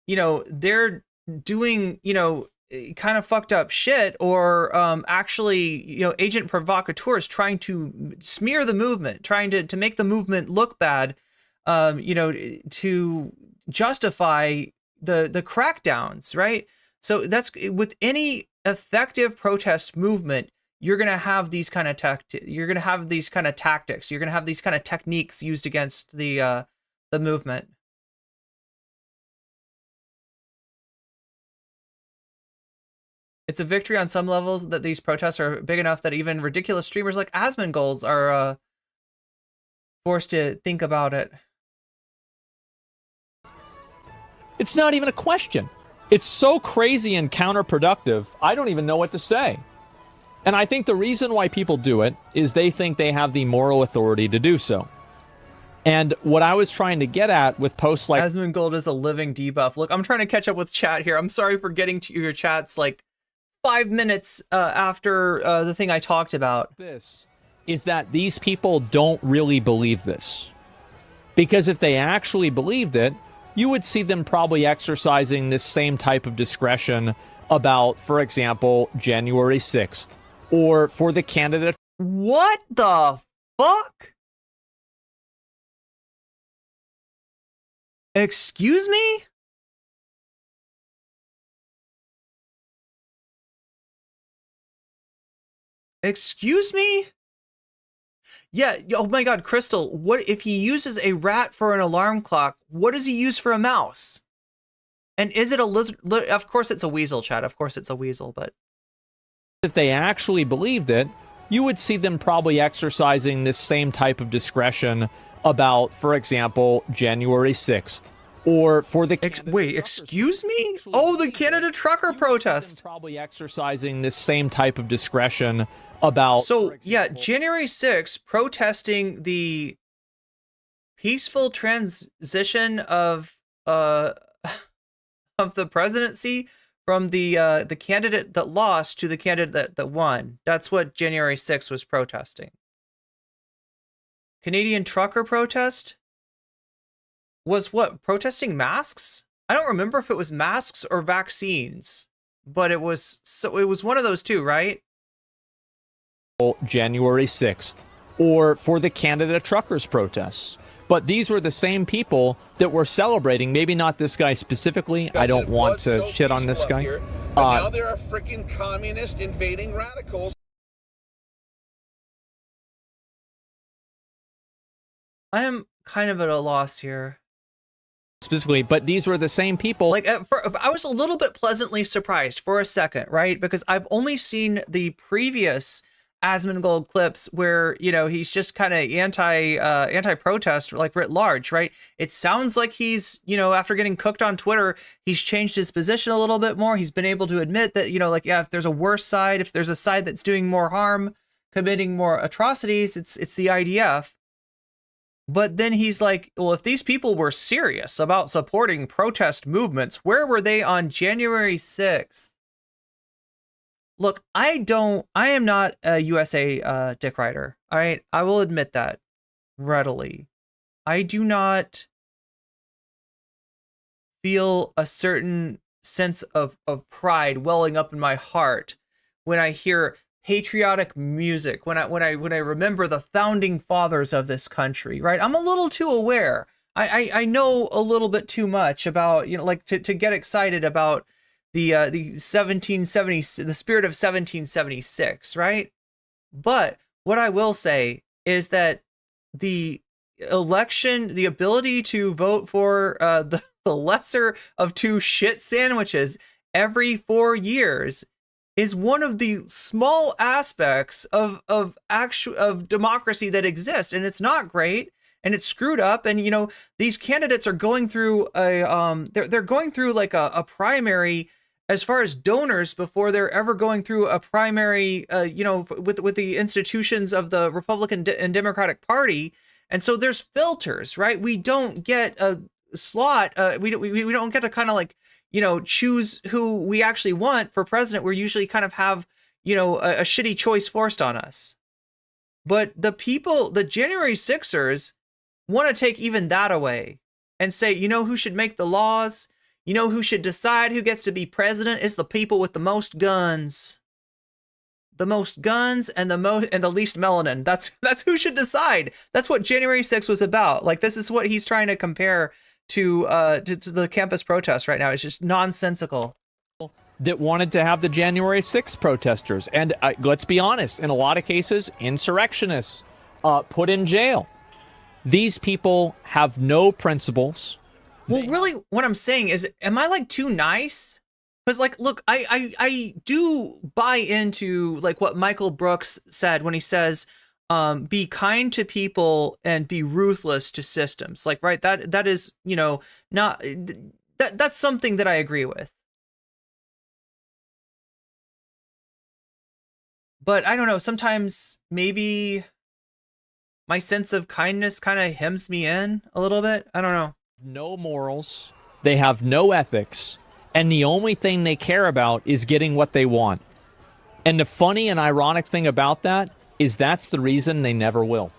they're doing, kind of fucked up shit, or actually, agent provocateurs trying to smear the movement, trying to make the movement look bad, to justify the crackdowns, right? So that's with any effective protest movement, you're gonna have these kind of tactics. You're gonna have these kind of techniques used against the movement. It's a victory on some levels that these protests are big enough that even ridiculous streamers like Asmongolds are forced to think about it. It's not even a question. It's so crazy and counterproductive, I don't even know what to say. And I think the reason why people do it is they think they have the moral authority to do so. And what I was trying to get at with posts like... Asmongold is a living debuff. Look, I'm trying to catch up with chat here. I'm sorry for getting to your chats like 5 minutes after the thing I talked about. This is that these people don't really believe this. Because if they actually believed it, you would see them probably exercising this same type of discretion about, for example, January 6th, or for the candidate. What the fuck? Excuse me? Excuse me? Yeah, oh my god, Crystal, what if he uses a rat for an alarm clock? What does he use for a mouse? And is it a lizard? Of course it's a weasel, chat. Of course it's a weasel, but... If they actually believed it, you would see them probably exercising this same type of discretion about, for example, January 6th. Or for the... Wait, excuse me? Oh, the Canada trucker protest! Probably exercising this same type of discretion about... So, yeah, January 6th, protesting the peaceful transition of the presidency from the candidate that lost to the candidate that won. That's what January 6th was protesting. Canadian trucker protest was what? Protesting masks? I don't remember if it was masks or vaccines, but it was one of those two, right? January 6th, or for the Canada truckers protests. But these were the same people that were celebrating, maybe not this guy specifically. I don't want to shit on this guy. But now there are freaking communist invading radicals. I am kind of at a loss here. Specifically, but these were the same people. Like, I was a little bit pleasantly surprised for a second, right? Because I've only seen the previous Asmongold clips where, he's just kind of anti-protest, like writ large, right? It sounds like he's, after getting cooked on Twitter, he's changed his position a little bit more. He's been able to admit that, if there's a worse side, if there's a side that's doing more harm, committing more atrocities, it's the IDF. But then he's like, well, if these people were serious about supporting protest movements, where were they on January 6th? Look, I am not a USA dick rider. All right, I will admit that. readily. I do not feel a certain sense of pride welling up in my heart when I hear patriotic music, when I remember the founding fathers of this country, right? I'm a little too aware. I know a little bit too much about, like to get excited about the 1770, the spirit of 1776, right? But what I will say is that the election, the ability to vote for the lesser of two shit sandwiches every 4 years is one of the small aspects of democracy that exists, and it's not great, and it's screwed up. And these candidates are going through they're going through like a primary as far as donors before they're ever going through a primary with the institutions of the Republican and Democratic Party. And so there's filters, right? We don't get a slot. We don't get to kind of like, choose who we actually want for president. We usually kind of have, a shitty choice forced on us. But the people, the January 6ers want to take even that away and say, who should make the laws? Who should decide who gets to be president? Is the people with the most guns. The most guns and the least melanin. That's who should decide. That's what January 6th was about. Like, this is what he's trying to compare to the campus protests right now. It's just nonsensical. That wanted to have the January 6th protesters, and let's be honest, in a lot of cases, insurrectionists, put in jail. These people have no principles. Well, really, what I'm saying is, am I like too nice? Because, like, look, I do buy into like what Michael Brooks said when he says, be kind to people and be ruthless to systems. Like, right, that is, not that's something that I agree with. But I don't know, sometimes maybe my sense of kindness kind of hems me in a little bit. I don't know. No morals, they have no ethics, and the only thing they care about is getting what they want. And the funny and ironic thing about that is that's the reason they never will.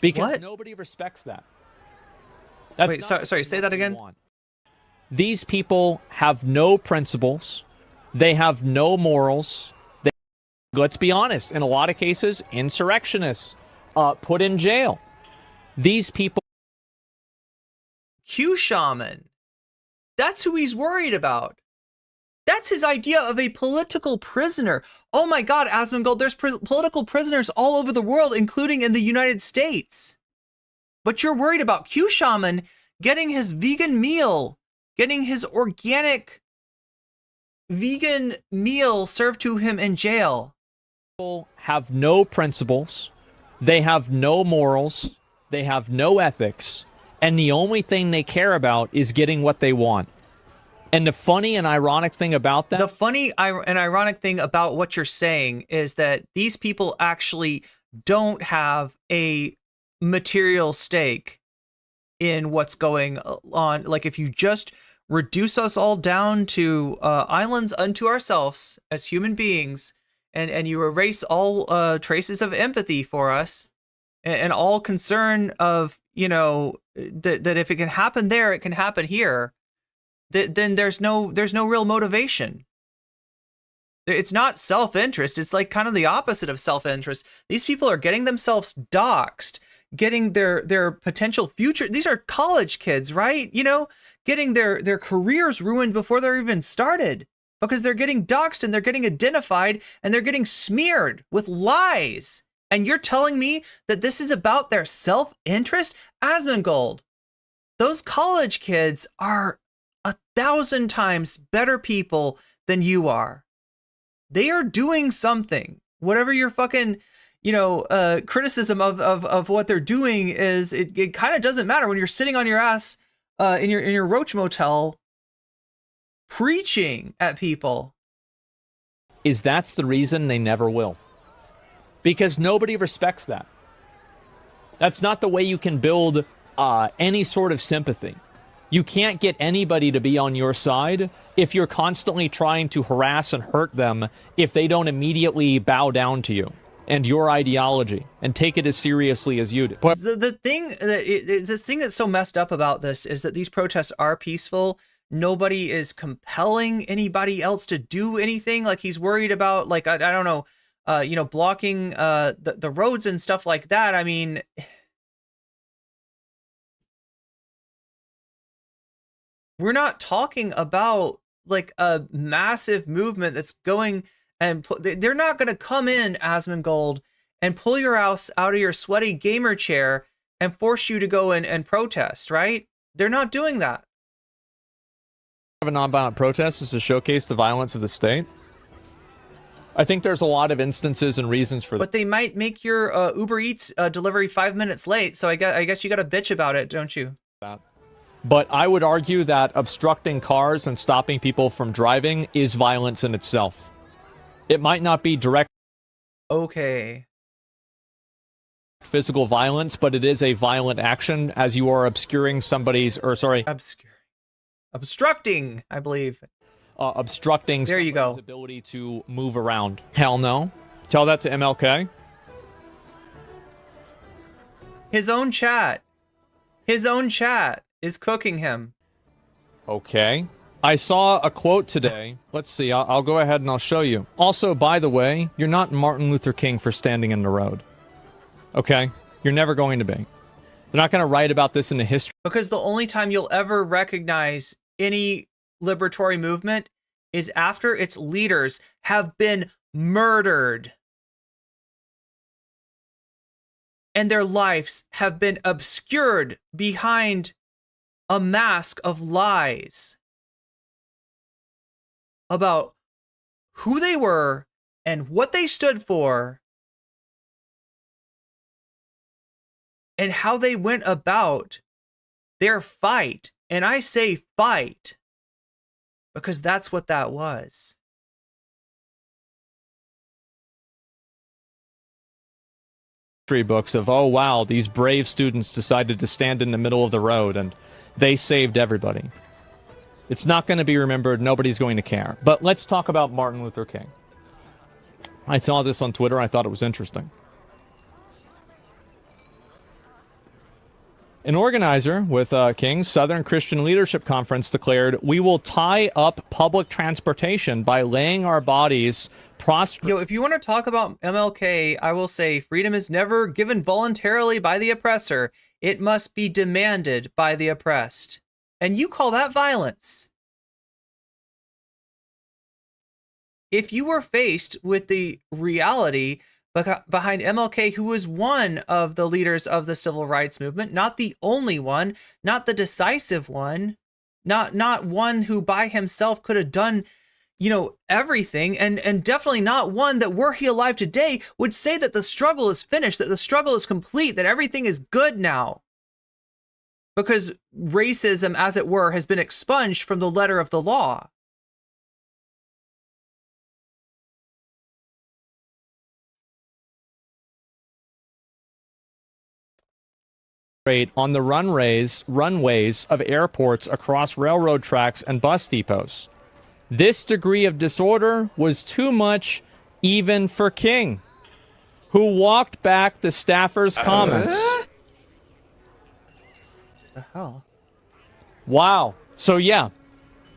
Because nobody respects that. Wait, sorry, say that again? These people have no principles. They have no morals. Let's be honest, in a lot of cases, insurrectionists, put in jail. These people... Q Shaman. That's who he's worried about. That's his idea of a political prisoner. Oh my God, Asmongold, there's political prisoners all over the world, including in the United States. But you're worried about Q Shaman getting his vegan meal, getting his organic vegan meal served to him in jail. People have no principles. They have no morals. They have no ethics. And the only thing they care about is getting what they want. And the funny and ironic thing about that... The funny and ironic thing about what you're saying is that these people actually don't have a material stake in what's going on. Like, if you just reduce us all down to islands unto ourselves as human beings, and you erase all traces of empathy for us, and all concern of, that if it can happen there, it can happen here, then there's no real motivation. It's not self-interest. It's like kind of the opposite of self-interest. These people are getting themselves doxxed, getting their potential future. These are college kids, right? Getting their careers ruined before they're even started, because they're getting doxxed and they're getting identified and they're getting smeared with lies. And you're telling me that this is about their self-interest? Asmongold, those college kids are 1,000 times better people than you are. They are doing something. Whatever your fucking, criticism of what they're doing is, it kind of doesn't matter when you're sitting on your ass in your roach motel preaching at people. That's the reason they never will. Because nobody respects that. That's not the way you can build any sort of sympathy. You can't get anybody to be on your side if you're constantly trying to harass and hurt them if they don't immediately bow down to you. and your ideology and take it as seriously as you do. But The thing this thing that's so messed up about this is that these protests are peaceful. Nobody is compelling anybody else to do anything. Like, he's worried about, like, I don't know, blocking the roads and stuff like that. I mean, we're not talking about like a massive movement that's going and they're not going to come in, Asmongold, and pull your ass out of your sweaty gamer chair and force you to go in and protest, right? They're not doing that. a nonviolent protest is to showcase the violence of the state. I think there's a lot of instances and reasons for that. But they might make your Uber Eats delivery 5 minutes late, so I guess you got to bitch about it, don't you? But I would argue that obstructing cars and stopping people from driving is violence in itself. It might not be direct physical violence, but it is a violent action as you are obscuring somebody's, obstructing, I believe. Obstructing there you somebody's ability to move around. Hell no. Tell that to MLK. His own chat is cooking him. Okay. I saw a quote today. Let's see. I'll go ahead and I'll show you. Also, by the way, you're not Martin Luther King for standing in the road. Okay? You're never going to be. They're not going to write about this in the history. Because the only time you'll ever recognize any liberatory movement is after its leaders have been murdered and their lives have been obscured behind a mask of lies about who they were and what they stood for and how they went about their fight. And I say fight because that's what that was. Books of, oh wow, these brave students decided to stand in the middle of the road and they saved everybody. It's not going to be remembered. Nobody's going to care. But let's talk about Martin Luther King. I saw this on Twitter. I thought it was interesting. An organizer with King's Southern Christian Leadership Conference declared, "We will tie up public transportation by laying our bodies prostrate." Yo, if you want to talk about MLK, I will say freedom is never given voluntarily by the oppressor. It must be demanded by the oppressed. And you call that violence. If you were faced with the reality behind MLK, who was one of the leaders of the civil rights movement, not the only one, not the decisive one, not one who by himself could have done, everything, and definitely not one that, were he alive today, would say that the struggle is finished, that the struggle is complete, that everything is good now. Because racism, as it were, has been expunged from the letter of the law. On the runways of airports across railroad tracks and bus depots. This degree of disorder was too much even for King, who walked back the staffer's comments. The hell? Wow. So yeah,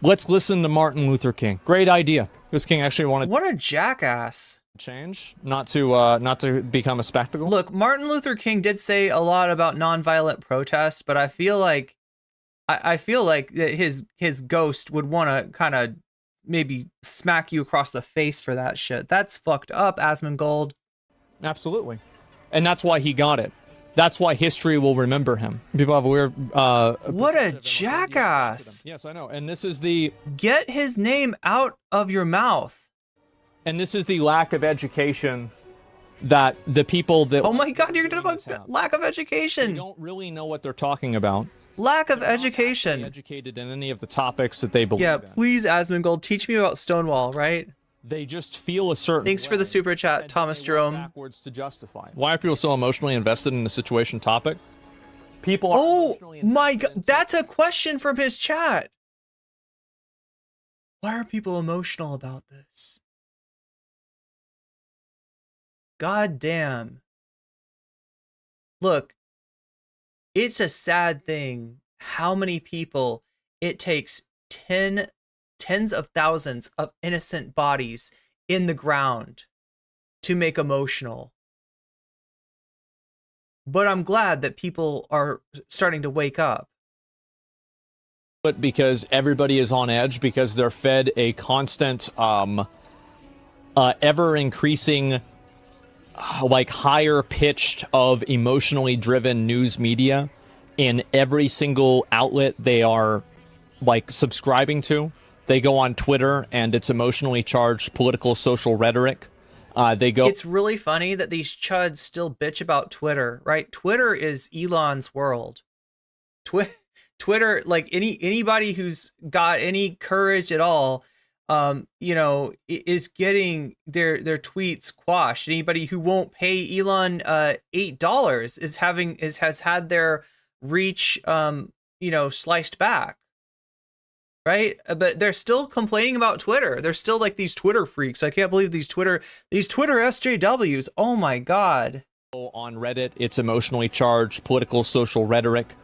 let's listen to Martin Luther King. Great idea. This King actually wanted. What a jackass! Change, not to become a spectacle. Look, Martin Luther King did say a lot about nonviolent protests, but I feel like that his ghost would want to kind of maybe smack you across the face for that shit. That's fucked up, Asmongold. Absolutely, and that's why he got it. That's why history will remember him. People have a weird. What a jackass! Yes, I know. And this is the get his name out of your mouth. And this is the lack of education that the people that... Oh my god, you're talking about lack of education. They don't really know what they're talking about. Lack of education. Educated in any of the topics that they believe in. Yeah, please, Asmongold, teach me about Stonewall, right? They just feel a certain Thanks for the super chat, Thomas Jerome. Backwards to justify. Why are people so emotionally invested in a situation topic? People are oh my god, that's a question from his chat. Why are people emotional about this? God damn. Look, it's a sad thing how many people it takes tens of thousands of innocent bodies in the ground to make emotional. But I'm glad that people are starting to wake up. But because everybody is on edge, because they're fed a constant, ever-increasing, like higher pitched of emotionally driven news media in every single outlet they are like subscribing to. They go on Twitter and it's emotionally charged political social rhetoric. It's really funny that these chuds still bitch about Twitter, right? Twitter is Elon's world. Twitter, like anybody who's got any courage at all, is getting their tweets quashed. Anybody who won't pay Elon $8 has had their reach sliced back. Right? But they're still complaining about Twitter. They're still like these Twitter freaks. I can't believe these Twitter SJWs. Oh my God. On Reddit, it's emotionally charged political social rhetoric.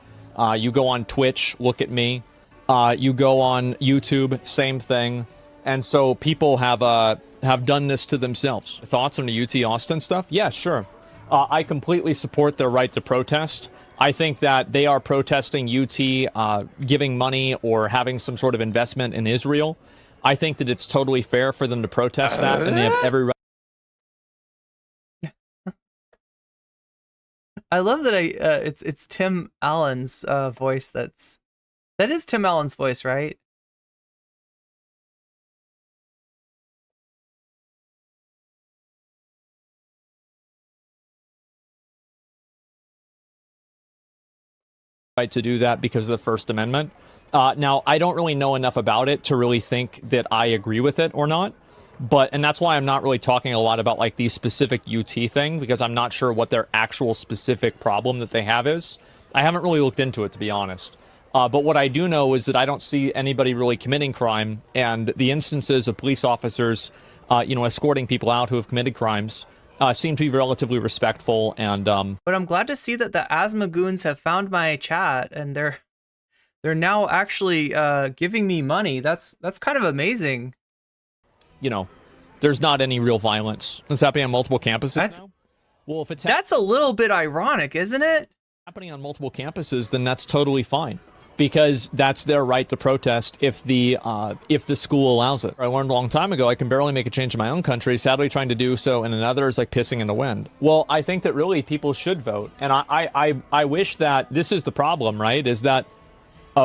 You go on Twitch, look at me. You go on YouTube, same thing. And so people have done this to themselves. Thoughts on the UT Austin stuff? Yeah, sure. I completely support their right to protest. I think that they are protesting UT giving money or having some sort of investment in Israel. I think that it's totally fair for them to protest that, and they have every right. I love that it's Tim Allen's voice. That is Tim Allen's voice, right? Right to do that because of the First Amendment. Now, I don't really know enough about it to really think that I agree with it or not. And that's why I'm not really talking a lot about like the specific UT thing, because I'm not sure what their actual specific problem that they have is. I haven't really looked into it, to be honest. But what I do know is that I don't see anybody really committing crime, and the instances of police officers, escorting people out who have committed crimes seem to be relatively respectful. And but I'm glad to see that the Asmongoons have found my chat, and they're now actually giving me money. That's kind of amazing. There's not any real violence. It's happening on multiple campuses now. Well, if that's a little bit ironic, isn't it? Happening on multiple campuses, then that's totally fine, because that's their right to protest if the school allows it. I learned a long time ago I can barely make a change in my own country. Sadly, trying to do so in another is like pissing in the wind. Well, I think that really people should vote, and I wish that this is the problem, right? Is that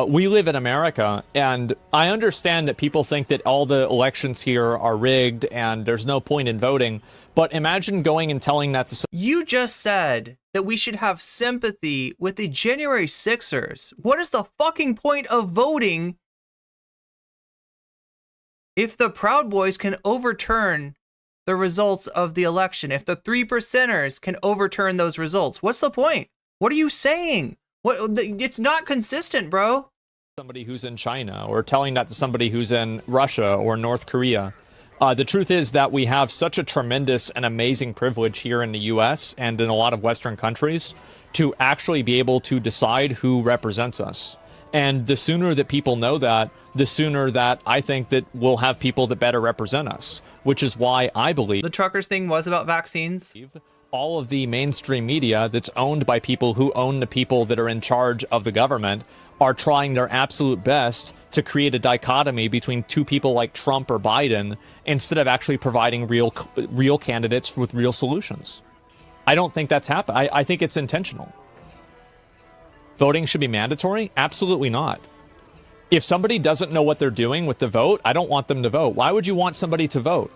we live in America, and I understand that people think that all the elections here are rigged and there's no point in voting. But imagine going and telling that to you just said that we should have sympathy with the January 6ers. What is the fucking point of voting if the Proud Boys can overturn the results of the election? If the 3%ers can overturn those results, what's the point? What are you saying? It's not consistent, bro. Somebody who's in China, or telling that to somebody who's in Russia or North Korea. The truth is that we have such a tremendous and amazing privilege here in the U.S. and in a lot of Western countries to actually be able to decide who represents us. And the sooner that people know that, the sooner that I think that we'll have people that better represent us, which is why I believe the truckers thing was about vaccines. All of the mainstream media that's owned by people who own the people that are in charge of the government are trying their absolute best to create a dichotomy between two people like Trump or Biden instead of actually providing real candidates with real solutions. I don't think that's happened. I think it's intentional. Voting should be mandatory? Absolutely not. If somebody doesn't know what they're doing with the vote, I don't want them to vote. Why would you want somebody to vote?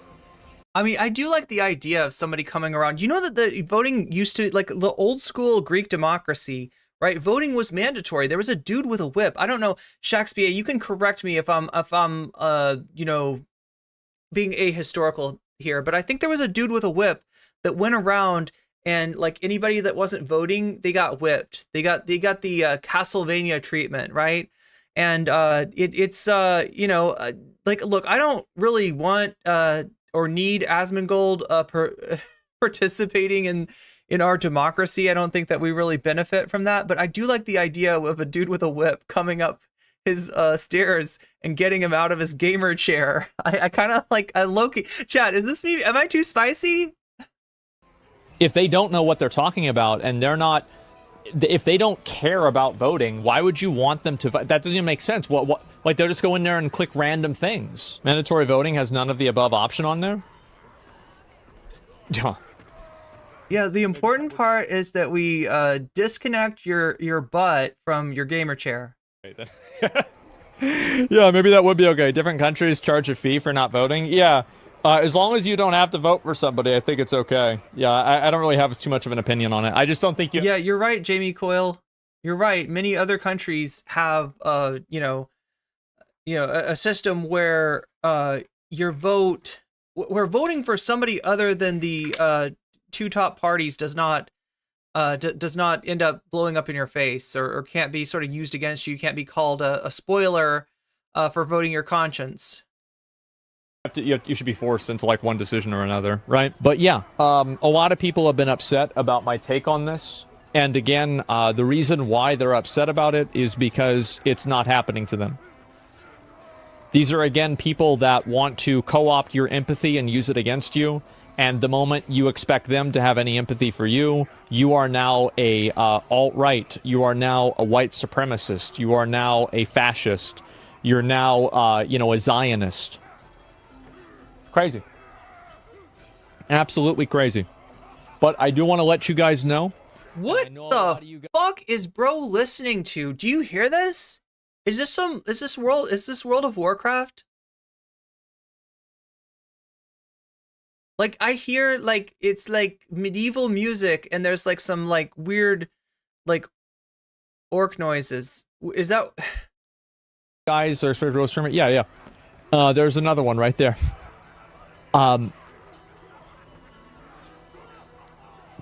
I mean, I do like the idea of somebody coming around. You know that the voting used to, like the old school Greek democracy, right? Voting was mandatory. There was a dude with a whip. I don't know, Shakespeare, you can correct me if I'm being ahistorical here, but I think there was a dude with a whip that went around, and like anybody that wasn't voting, they got whipped. They got the Castlevania treatment, right? And it's like, look, I don't really want or need Asmongold participating in our democracy. I don't think that we really benefit from that, but I do like the idea of a dude with a whip coming up his stairs and getting him out of his gamer chair. I kind of like, I low-key. Chad, is this me? Am I too spicy? If they don't know what they're talking about and they're not, if they don't care about voting, why would you want them to vote? That doesn't even make sense. What? Like, they'll just go in there and click random things. Mandatory voting has none of the above option on there? Yeah, the important part is that we disconnect your butt from your gamer chair. Yeah, maybe that would be okay. Different countries charge a fee for not voting. Yeah, as long as you don't have to vote for somebody, I think it's okay. Yeah, I don't really have too much of an opinion on it. I just don't think you... Yeah, you're right, Jamie Coyle. You're right. Many other countries have, a system where your vote, where voting for somebody other than the two top parties does not end up blowing up in your face, or can't be sort of used against you. You can't be called a spoiler for voting your conscience. You should be forced into like one decision or another, right? But yeah, a lot of people have been upset about my take on this. And again, the reason why they're upset about it is because it's not happening to them. These are, again, people that want to co-opt your empathy and use it against you. And the moment you expect them to have any empathy for you, you are now a alt-right. You are now a white supremacist. You are now a fascist. You're now, a Zionist. Crazy. Absolutely crazy. But I do want to let you guys know. What the fuck is bro listening to? Do you hear this? Is this World of Warcraft? Like, I hear, like, it's like medieval music and there's like some like weird like orc noises. Is that guys or spiritual streamer? Yeah. There's another one right there.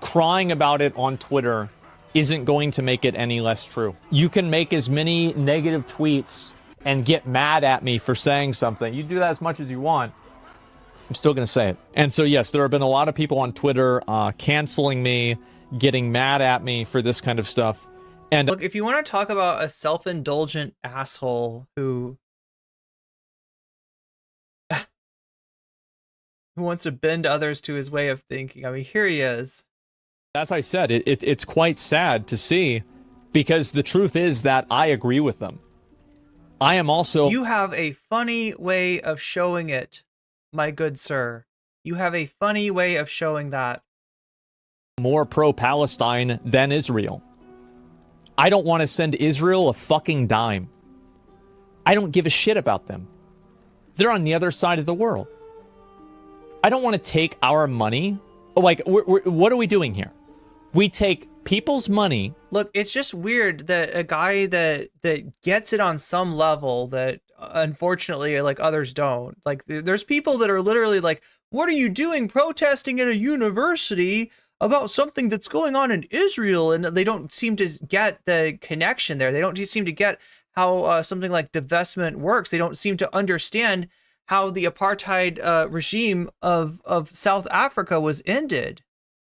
Crying about it on Twitter isn't going to make it any less true. You can make as many negative tweets and get mad at me for saying something. You do that as much as you want. I'm still going to say it. And so, yes, there have been a lot of people on Twitter canceling me, getting mad at me for this kind of stuff. And look, if you want to talk about a self-indulgent asshole who wants to bend others to his way of thinking, I mean, here he is. As I said, it's quite sad to see, because the truth is that I agree with them. I am also... You have a funny way of showing it, my good sir. You have a funny way of showing that. More pro-Palestine than Israel. I don't want to send Israel a fucking dime. I don't give a shit about them. They're on the other side of the world. I don't want to take our money. Like, what are we doing here? We take people's money. Look, it's just weird that a guy that gets it on some level that unfortunately like others don't. Like, there's people that are literally like, what are you doing protesting at a university about something that's going on in Israel? And they don't seem to get the connection there. They don't seem to get how something like divestment works. They don't seem to understand how the apartheid regime of South Africa was ended.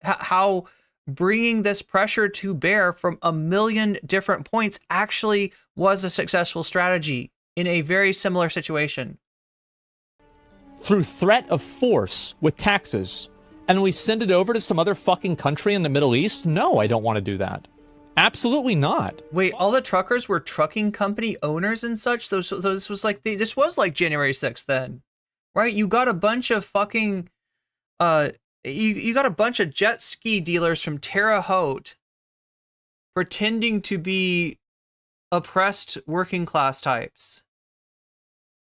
How bringing this pressure to bear from a million different points actually was a successful strategy in a very similar situation. Through threat of force with taxes, and we send it over to some other fucking country in the Middle East? No, I don't want to do that. Absolutely not. Wait, all the truckers were trucking company owners and such? So this was like January 6th then, right? You got a bunch of fucking, you got a bunch of jet ski dealers from Terre Haute pretending to be oppressed working class types.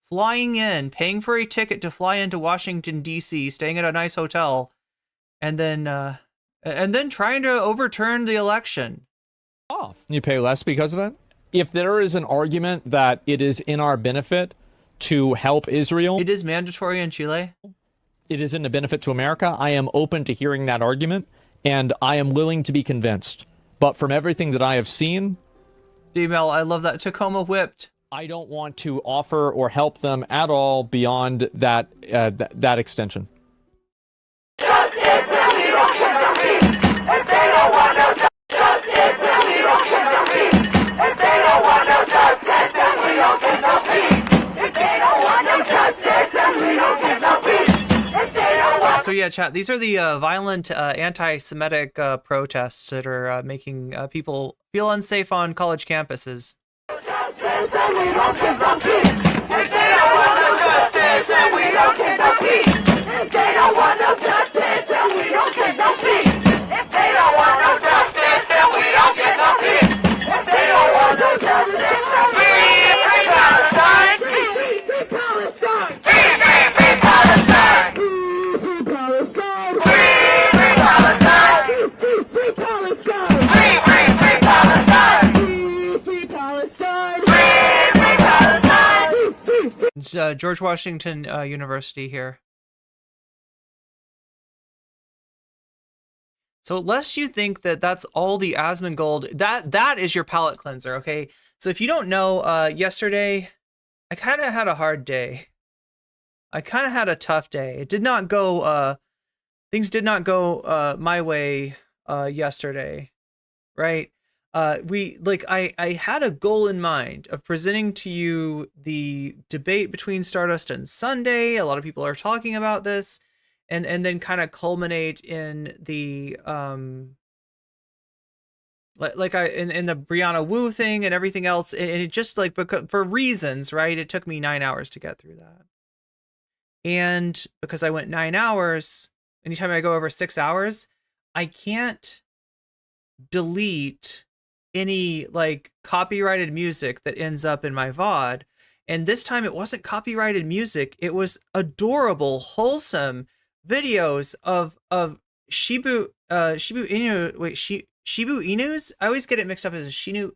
Flying in, paying for a ticket to fly into Washington, D.C., staying at a nice hotel, and then trying to overturn the election. You pay less because of it? If there is an argument that it is in our benefit to help Israel... It is mandatory in Chile. It is in the benefit to America. I am open to hearing that argument, and I am willing to be convinced. But from everything that I have seen... D-Mel, I love that. Tacoma whipped. I don't want to offer or help them at all beyond that, that extension. Justice will be justice, then we don't get no peace. If they don't want no justice, then we don't get no peace. If they don't want no justice, then we don't get no peace. If they don't want. So yeah, chat. These are the violent anti-Semitic protests that are making people feel unsafe on college campuses. Justice, then we don't get no peace. If they don't want no justice, then we don't get no peace. If they don't want no justice, then we don't get no peace. If they don't want no justice, then we don't get no peace. If they don't want no justice, then we free Palestine. Free Palestine. Free Palestine. Free Palestine. Free Palestine. Free Palestine. Free Palestine. Free Palestine. Free Palestine. It's George Washington University here. So lest you think that that's all the Asmongold, that is your palate cleanser, okay? So if you don't know, yesterday, I kind of had a hard day. I kind of had a tough day. It did not go, things did not go my way yesterday, right? I had a goal in mind of presenting to you the debate between Stardust and Sunday. A lot of people are talking about this. And then kind of culminate in the in the Brianna Wu thing and everything else, and it just like because for reasons, right? It took me 9 hours to get through that, and because I went 9 hours, anytime I go over 6 hours, I can't delete any like copyrighted music that ends up in my VOD, and this time it wasn't copyrighted music; it was adorable, wholesome videos of Shibu Inu. Shibu Inus? I always get it mixed up as Shibu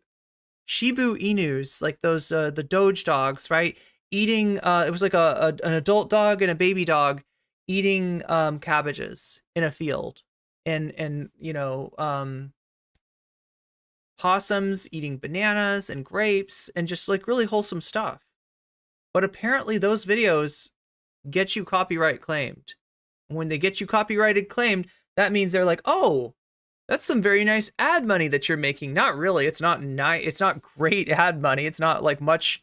Inus, like those the Doge dogs, right? Eating it was like an adult dog and a baby dog eating cabbages in a field, and you know possums eating bananas and grapes and just like really wholesome stuff. But apparently those videos get you copyright claimed. When they get you copyrighted claimed, that means they're like, oh, that's some very nice ad money that you're making. Not really. It's not nice. It's not great ad money. It's not like much,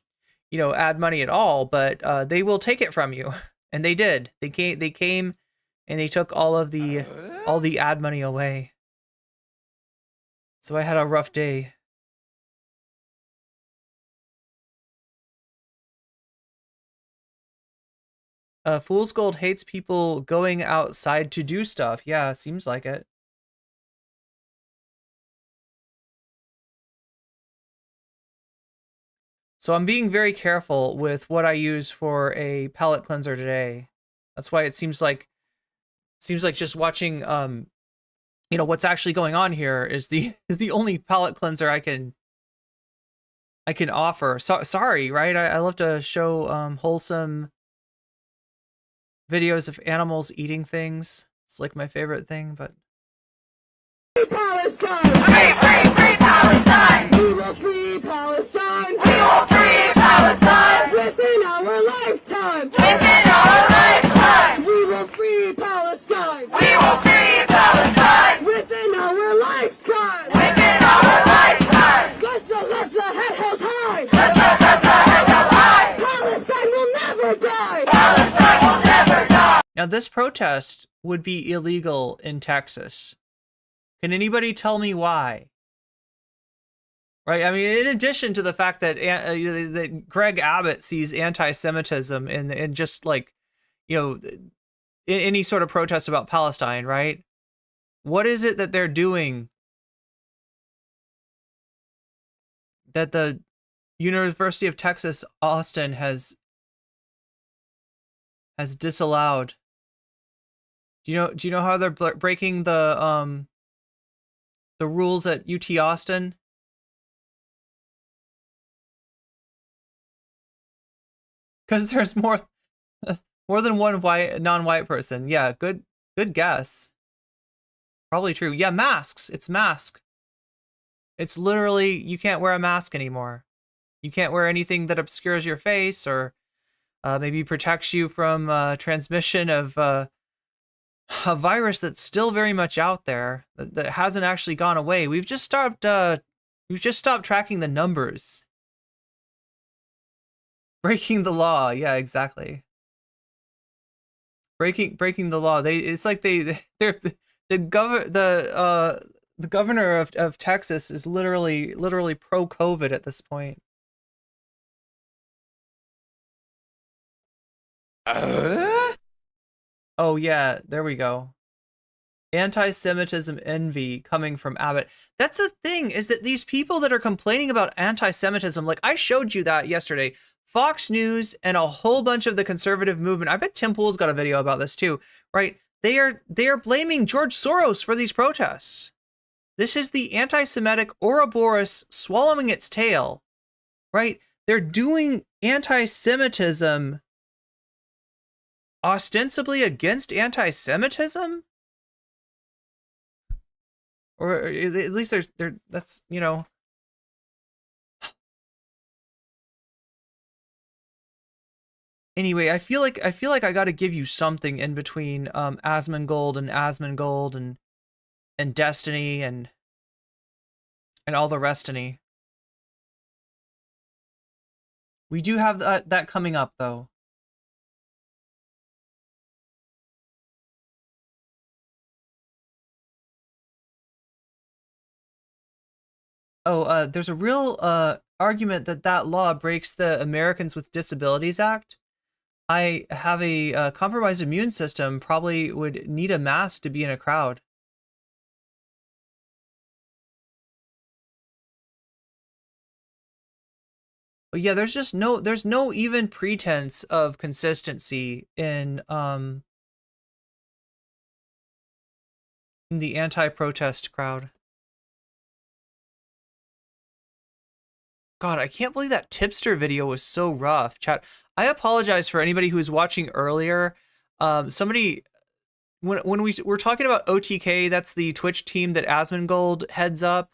you know, ad money at all, but they will take it from you. And they did. They came and they took all the ad money away. So I had a rough day. Fool's Gold hates people going outside to do stuff. Yeah, seems like it. So I'm being very careful with what I use for a palette cleanser today. That's why it seems like just watching you know what's actually going on here is the only palette cleanser I can offer. So sorry, right? I love to show wholesome videos of animals eating things. It's like my favorite thing, but Free Palestine! Free Palestine! We will free Palestine! We will free Palestine! Within our lifetime! Within our lifetime! We will free Palestine! We will free Palestine! Within our lifetime! Within our lifetime! Let's head held high! Let's head held high! Palestine will never die! Palestine will never die! now this protest would be illegal in Texas. Can anybody tell me why? Right, I mean, in addition to the fact that that Greg Abbott sees anti-Semitism in just like, you know, any sort of protest about Palestine, right? What is it that they're doing that the University of Texas Austin has disallowed? Do you know how they're breaking the rules at UT Austin? Because there's more than one non-white person. Yeah, good guess. Probably true. Yeah, masks. It's mask. It's literally, you can't wear a mask anymore. You can't wear anything that obscures your face or maybe protects you from transmission of a virus that's still very much out there, that hasn't actually gone away. We've just stopped tracking the numbers. Breaking the law, yeah, exactly. Breaking the law. The governor of Texas is literally pro COVID at this point. Oh yeah, there we go. Anti-Semitism envy coming from Abbott. That's the thing, is that these people that are complaining about anti-Semitism, like I showed you that yesterday, Fox News and a whole bunch of the conservative movement, I bet Tim Pool's got a video about this too, right? They are blaming George Soros for these protests. This is the anti-Semitic Ouroboros swallowing its tail, right? They're doing anti-Semitism ostensibly against anti-Semitism? Or at least that's, you know. Anyway, I feel like I got to give you something in between Asmongold and Destiny and all the restiny. We do have that coming up though. Oh, there's a real argument that law breaks the Americans with Disabilities Act. I have a compromised immune system, probably would need a mask to be in a crowd. But yeah, there's no even pretense of consistency in the anti-protest crowd. God, I can't believe that Tipster video was so rough. Chat, I apologize for anybody who was watching earlier. Somebody, when we were talking about OTK, that's the Twitch team that Asmongold heads up.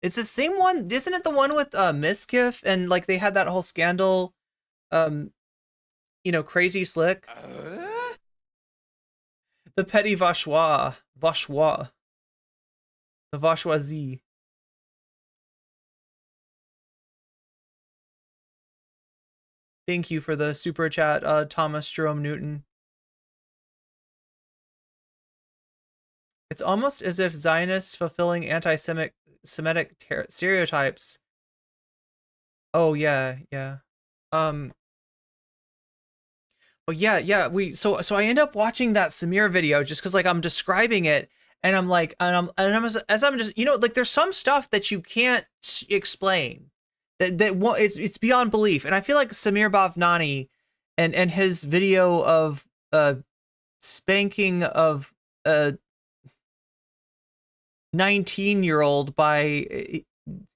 It's the same one, isn't it? The one with Miskiff and like they had that whole scandal, you know, Crazy Slick. The petty Vauchois, the Vauchoisie. Thank you for the super chat, Thomas Jerome Newton. It's almost as if Zionists fulfilling anti-Semitic stereotypes. Oh yeah. But yeah. So I end up watching that Samir video just because like I'm describing it, and I'm like, I'm just, you know, like there's some stuff that you can't explain. It's beyond belief, and I feel like Samir Bhavnani and his video of spanking of a 19-year-old by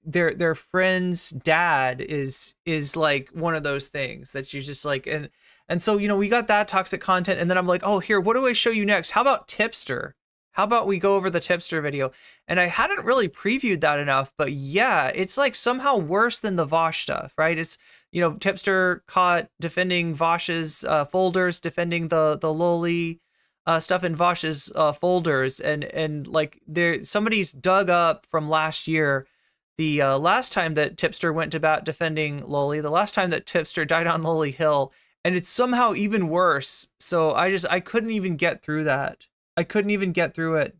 their friend's dad is like one of those things that you just like, and so, you know, we got that toxic content, and then I'm like, oh, here, what do I show you next? How about Tipster? How about we go over the Tipster video? And I hadn't really previewed that enough, but yeah, it's like somehow worse than the Vosh stuff, right? It's, you know, Tipster caught defending Vosh's folders, defending the lowly stuff in Vosh's folders, and like somebody's dug up from last year, the last time that Tipster went to bat defending Lowly, the last time that Tipster died on Lowly Hill, and it's somehow even worse. So I couldn't even get through that. I couldn't even get through it.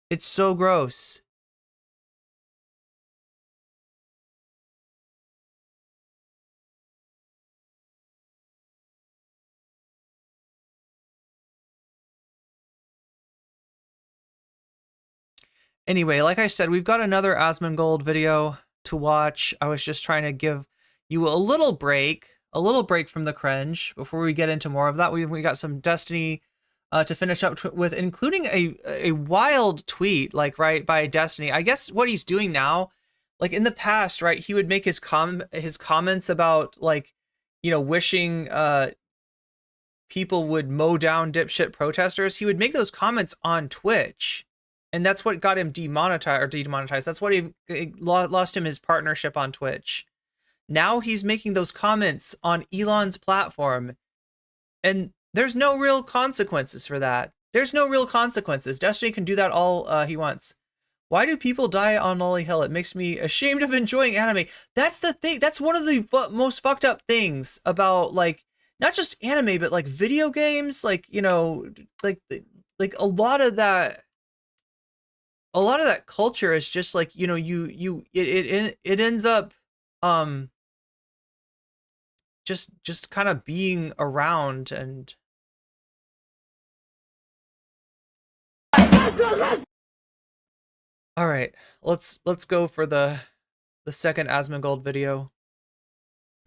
It's so gross. Anyway, like I said, we've got another Asmongold video to watch. I was just trying to give you a little break from the cringe before we get into more of that. We got some Destiny to finish up with, including a wild tweet, like, right, by Destiny. I guess what he's doing now, like in the past, right, he would make his comments about, like, you know, wishing people would mow down dipshit protesters. He would make those comments on Twitch, and that's what got him demonetized. That's what he lost him his partnership on Twitch. Now he's making those comments on Elon's platform, and there's no real consequences for that. There's no real consequences. Destiny can do that all he wants. Why do people die on Lolly Hill? It makes me ashamed of enjoying anime. That's the thing. That's one of the most fucked up things about, like, not just anime, but like video games. Like, you know, like a lot of that culture is just like, you know, it ends up just kind of being around. And all right, let's go for the second Asmongold video.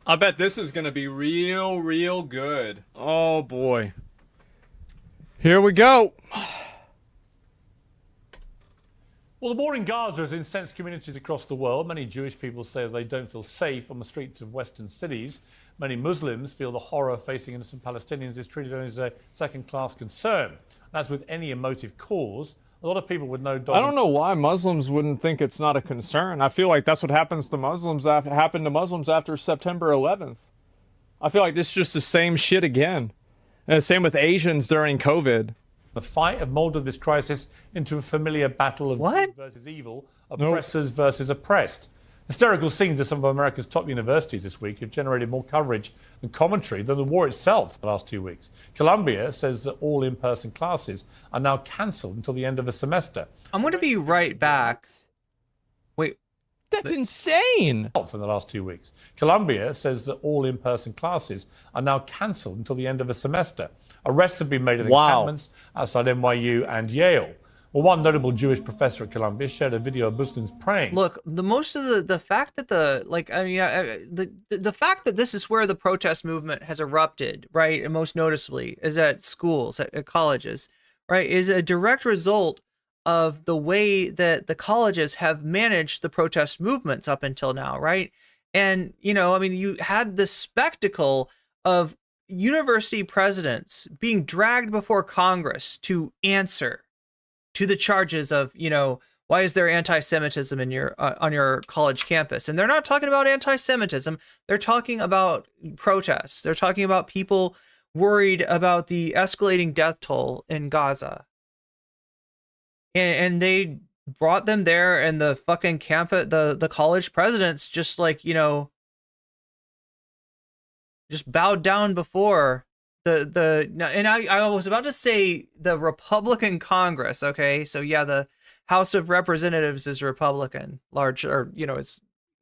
I bet this is gonna be real good. Oh boy. Here we go. Well, the war in Gaza has incensed communities across the world. Many Jewish people say they don't feel safe on the streets of Western cities. Many Muslims feel the horror facing innocent Palestinians is treated only as a second-class concern. As with any emotive cause, a lot of people with no dog. I don't know why Muslims wouldn't think it's not a concern. I feel like that's what happens to Muslims happened to Muslims after September 11th. I feel like this is just the same shit again. And the same with Asians during COVID. The fight have molded this crisis into a familiar battle of good versus evil, oppressors versus oppressed. Hysterical scenes at some of America's top universities this week have generated more coverage and commentary than the war itself the last 2 weeks. Columbia says that all in-person classes are now cancelled until the end of the semester. I'm going to be right back. Wait. That's insane! From the last 2 weeks. Columbia says that all in-person classes are now cancelled until the end of the semester. Arrests have been made at encampments outside NYU and Yale. Well, one notable Jewish professor at Columbia shared a video of Muslims praying. Look, the fact that the fact that this is where the protest movement has erupted, right, and most noticeably is at schools, at colleges, right, is a direct result of the way that the colleges have managed the protest movements up until now, right? And, you know, I mean, you had this spectacle of university presidents being dragged before Congress to answer to the charges of, you know, why is there anti-Semitism in your on your college campus? And they're not talking about anti-Semitism. They're talking about protests. They're talking about people worried about the escalating death toll in Gaza. And they brought them there, and the fucking campus, the college presidents just, like, you know, just bowed down before and I was about to say the Republican Congress, okay? So yeah, the House of Representatives is Republican, large, or, you know,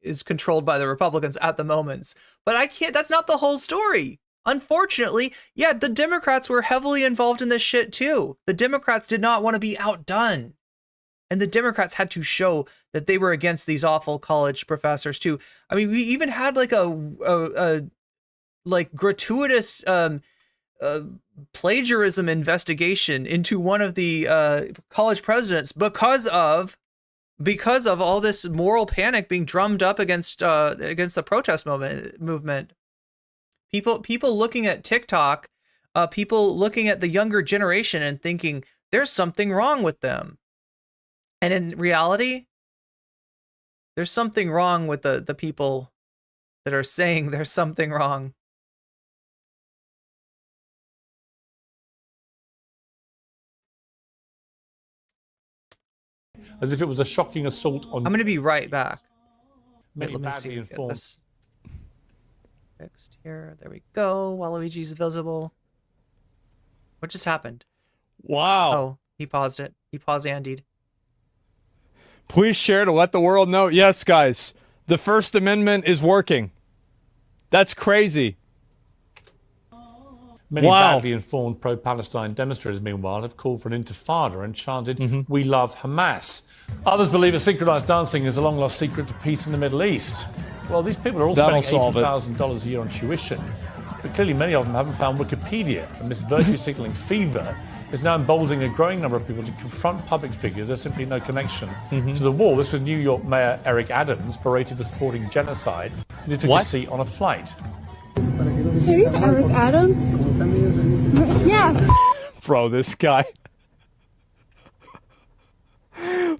is controlled by the Republicans at the moment. But I can't, that's not the whole story. Unfortunately, yeah, the Democrats were heavily involved in this shit too. The Democrats did not want to be outdone. And the Democrats had to show that they were against these awful college professors too. I mean, we even had like a gratuitous plagiarism investigation into one of the college presidents because of all this moral panic being drummed up against the protest movement. People looking at TikTok, people looking at the younger generation and thinking there's something wrong with them. And in reality, there's something wrong with the people that are saying there's something wrong. As if it was a shocking assault on... I'm going to be right back. Many Let me badly see. informed. This fixed here. There we go. Waluigi's visible. What just happened? Wow. Oh, he paused it. He paused Andied. Please share to let the world know. Yes, guys, the First Amendment is working. That's crazy. Many badly informed pro-Palestine demonstrators, meanwhile, have called for an intifada and chanted, "We love Hamas." Others believe that synchronized dancing is a long-lost secret to peace in the Middle East. Well, these people are all spending $80,000 a year on tuition. But clearly many of them haven't found Wikipedia, and this virtue-signaling fever is now emboldening a growing number of people to confront public figures. There's simply no connection to the war. This was New York Mayor Eric Adams, berated for supporting genocide as he took a seat on a flight. Hey, Eric Adams? Yeah. Bro, this guy.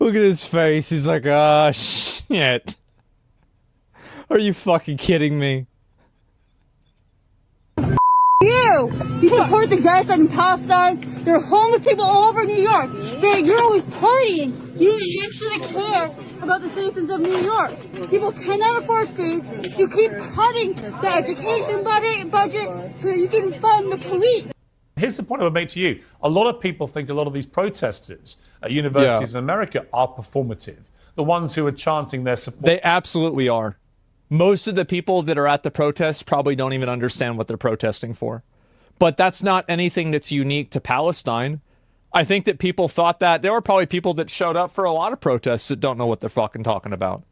Look at his face. He's like, ah, shit. Are you fucking kidding me? You support the genocide in Palestine. There are homeless people all over New York. You're always partying. You don't actually care about the citizens of New York. People cannot afford food. You keep cutting the education budget so that you can fund the police. Here's the point I would make to you. A lot of people think a lot of these protesters at universities in America are performative. The ones who are chanting their support. They absolutely are. Most of the people that are at the protests probably don't even understand what they're protesting for. But that's not anything that's unique to Palestine. I think that people thought that. There were probably people that showed up for a lot of protests that don't know what they're fucking talking about.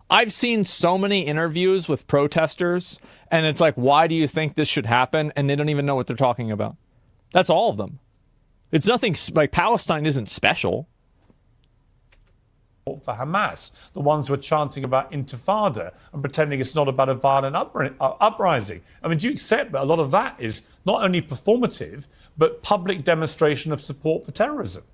I've seen so many interviews with protesters, and it's like, why do you think this should happen? And they don't even know what they're talking about. That's all of them. It's nothing, like, Palestine isn't special. For Hamas, the ones who are chanting about intifada and pretending it's not about a violent uprising. I mean, do you accept that a lot of that is not only performative, but public demonstration of support for terrorism?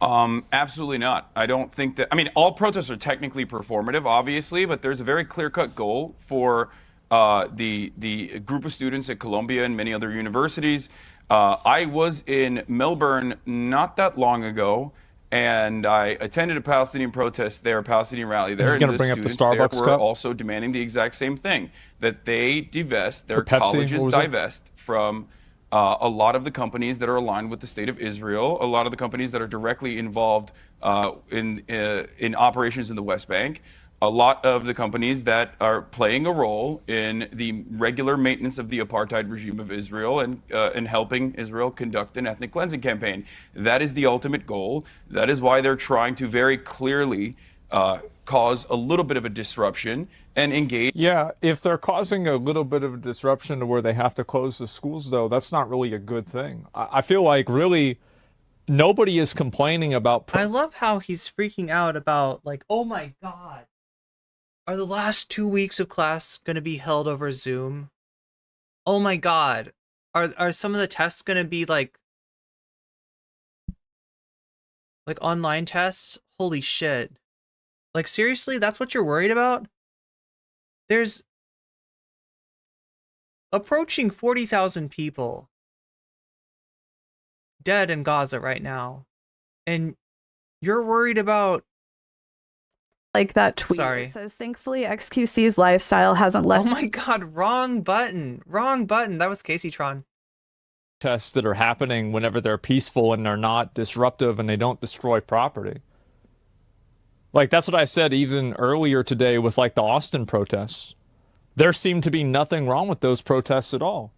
Absolutely not. I don't think that, I mean, all protests are technically performative, obviously, but there's a very clear-cut goal for the group of students at Columbia and many other universities. I was in Melbourne not that long ago, and I attended a Palestinian protest there, a Palestinian rally there. This is going to bring up the Starbucks We're cup. also demanding the exact same thing, that they divest, their Pepsi, colleges what was it? divest from a lot of the companies that are aligned with the state of Israel, a lot of the companies that are directly involved in operations in the West Bank, a lot of the companies that are playing a role in the regular maintenance of the apartheid regime of Israel and helping Israel conduct an ethnic cleansing campaign. That is the ultimate goal. That is why they're trying to very clearly cause a little bit of a disruption and engage. Yeah, if they're causing a little bit of a disruption to where they have to close the schools, though, that's not really a good thing. I feel like really nobody is complaining about. I love how he's freaking out about, like, oh my God, are the last 2 weeks of class going to be held over Zoom? Oh my God, are some of the tests going to be like online tests? Holy shit. Like, seriously, that's what you're worried about? There's approaching 40,000 people dead in Gaza right now. And you're worried about... Like that tweet that says, thankfully, XQC's lifestyle hasn't left... Oh my God, wrong button. Wrong button. That was Casey Tron. Tests that are happening whenever they're peaceful and they're not disruptive and they don't destroy property. Like, that's what I said even earlier today with, like, the Austin protests. There seemed to be nothing wrong with those protests at all.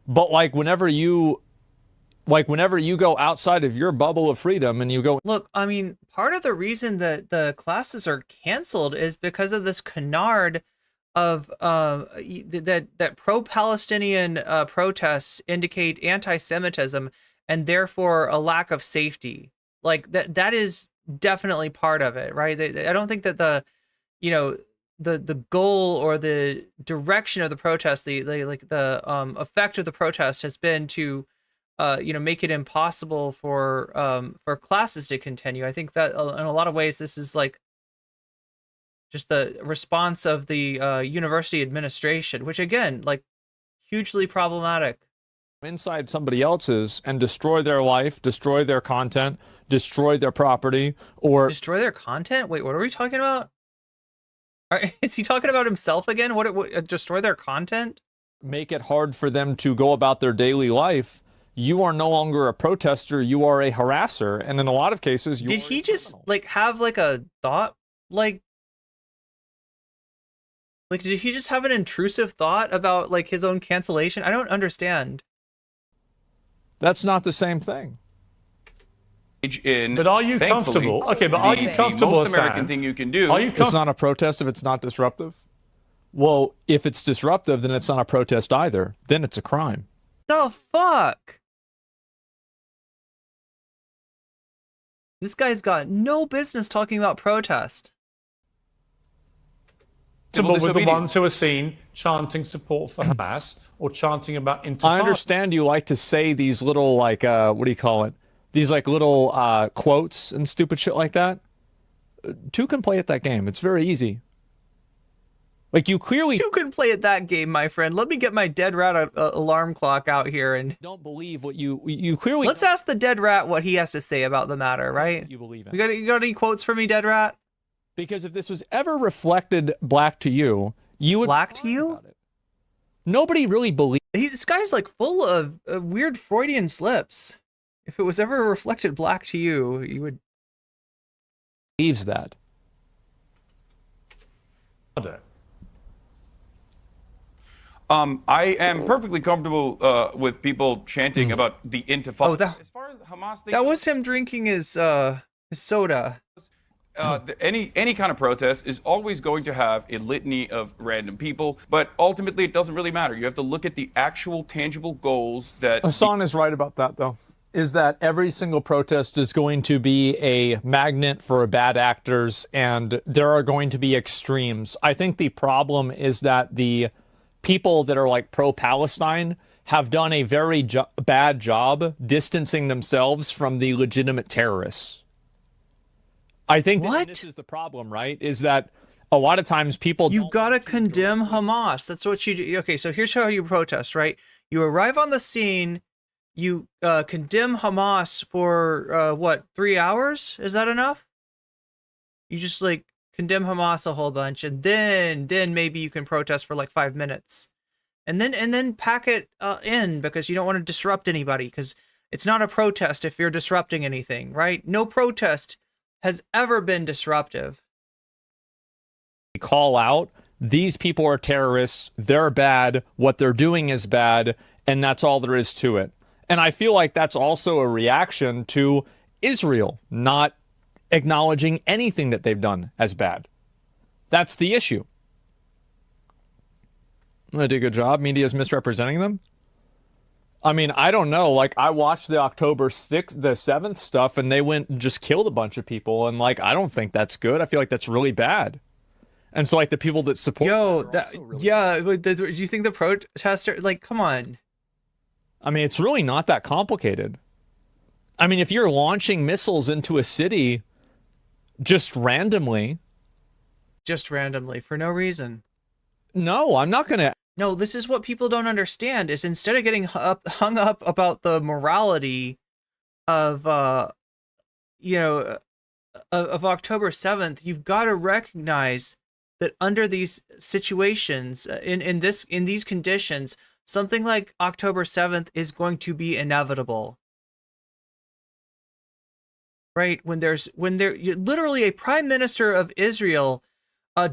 But, like, whenever you go outside of your bubble of freedom and you go... Look, I mean, part of the reason that the classes are canceled is because of this canard of that pro-Palestinian protests indicate anti-Semitism and therefore a lack of safety. Like, that is definitely part of it, right? I don't think that the goal or the direction of the protest, the effect of the protest has been to make it impossible for classes to continue. I think that in a lot of ways this is like just the response of the university administration, which again, like, hugely problematic. Inside somebody else's and destroy their life, destroy their content, destroy their property, or... Destroy their content? Wait, what are we talking about? Is he talking about himself again? What destroy their content? Make it hard for them to go about their daily life. You are no longer a protester, you are a harasser, and in a lot of cases... Did he just, like, have, like, a thought, like, did he just have an intrusive thought about, like, his own cancellation? I don't understand. That's not the same thing. But are you comfortable? Okay, but are you comfortable? The most American thing you can do. It's not a protest if it's not disruptive? Well, if it's disruptive, then it's not a protest either. Then it's a crime. The fuck? This guy's got no business talking about protest. With the ones who are seen chanting support for Hamas or chanting about intifada. I understand you like to say these little, like, what do you call it? These, like, little quotes and stupid shit like that. Two can play at that game. It's very easy. Like, you clearly You can play at that game, my friend. Let me get my dead rat alarm clock out here and don't believe what you clearly. Let's ask the dead rat what he has to say about the matter, right? You believe in. You got any quotes for me, dead rat? Because if this was ever reflected black to you, you would black to you. Nobody really believes. This guy's like full of weird Freudian slips. If it was ever reflected black to you, you would believes that. I am perfectly comfortable with people chanting about the Intifada. As far as Hamas, that was him drinking his soda. Any kind of protest is always going to have a litany of random people, but ultimately it doesn't really matter. You have to look at the actual tangible goals that. Hassan is right about that, though. Is that every single protest is going to be a magnet for bad actors, and there are going to be extremes. I think the problem is that the people that are like pro-Palestine have done a very bad job distancing themselves from the legitimate terrorists. I think that this is the problem, right? Is that a lot of times people You gotta condemn Hamas. That's what you do. Okay, so here's how you protest, right? You arrive on the scene, you condemn Hamas for what, 3 hours? Is that enough? You just like condemn Hamas a whole bunch, and then maybe you can protest for like 5 minutes, and then pack it in, because you don't want to disrupt anybody, because it's not a protest if you're disrupting anything, right? No protest has ever been disruptive. Call out, these people are terrorists, they're bad, what they're doing is bad, and that's all there is to it. And I feel like that's also a reaction to Israel not acknowledging anything that they've done as bad. That's the issue. They did a good job. Media's misrepresenting them. I mean, I don't know. Like, I watched the October 6th, the 7th stuff, and they went and just killed a bunch of people. And, like, I don't think that's good. I feel like that's really bad. And so, like, the people that support... do you think the protester... Like, come on. I mean, it's really not that complicated. I mean, if you're launching missiles into a city just randomly... Just randomly, for no reason. No, I'm not going to... No, this is what people don't understand, is instead of getting hung up about the morality of, of October 7th, you've got to recognize that under these situations, in these conditions, something like October 7th is going to be inevitable. Right? When literally a prime minister of Israel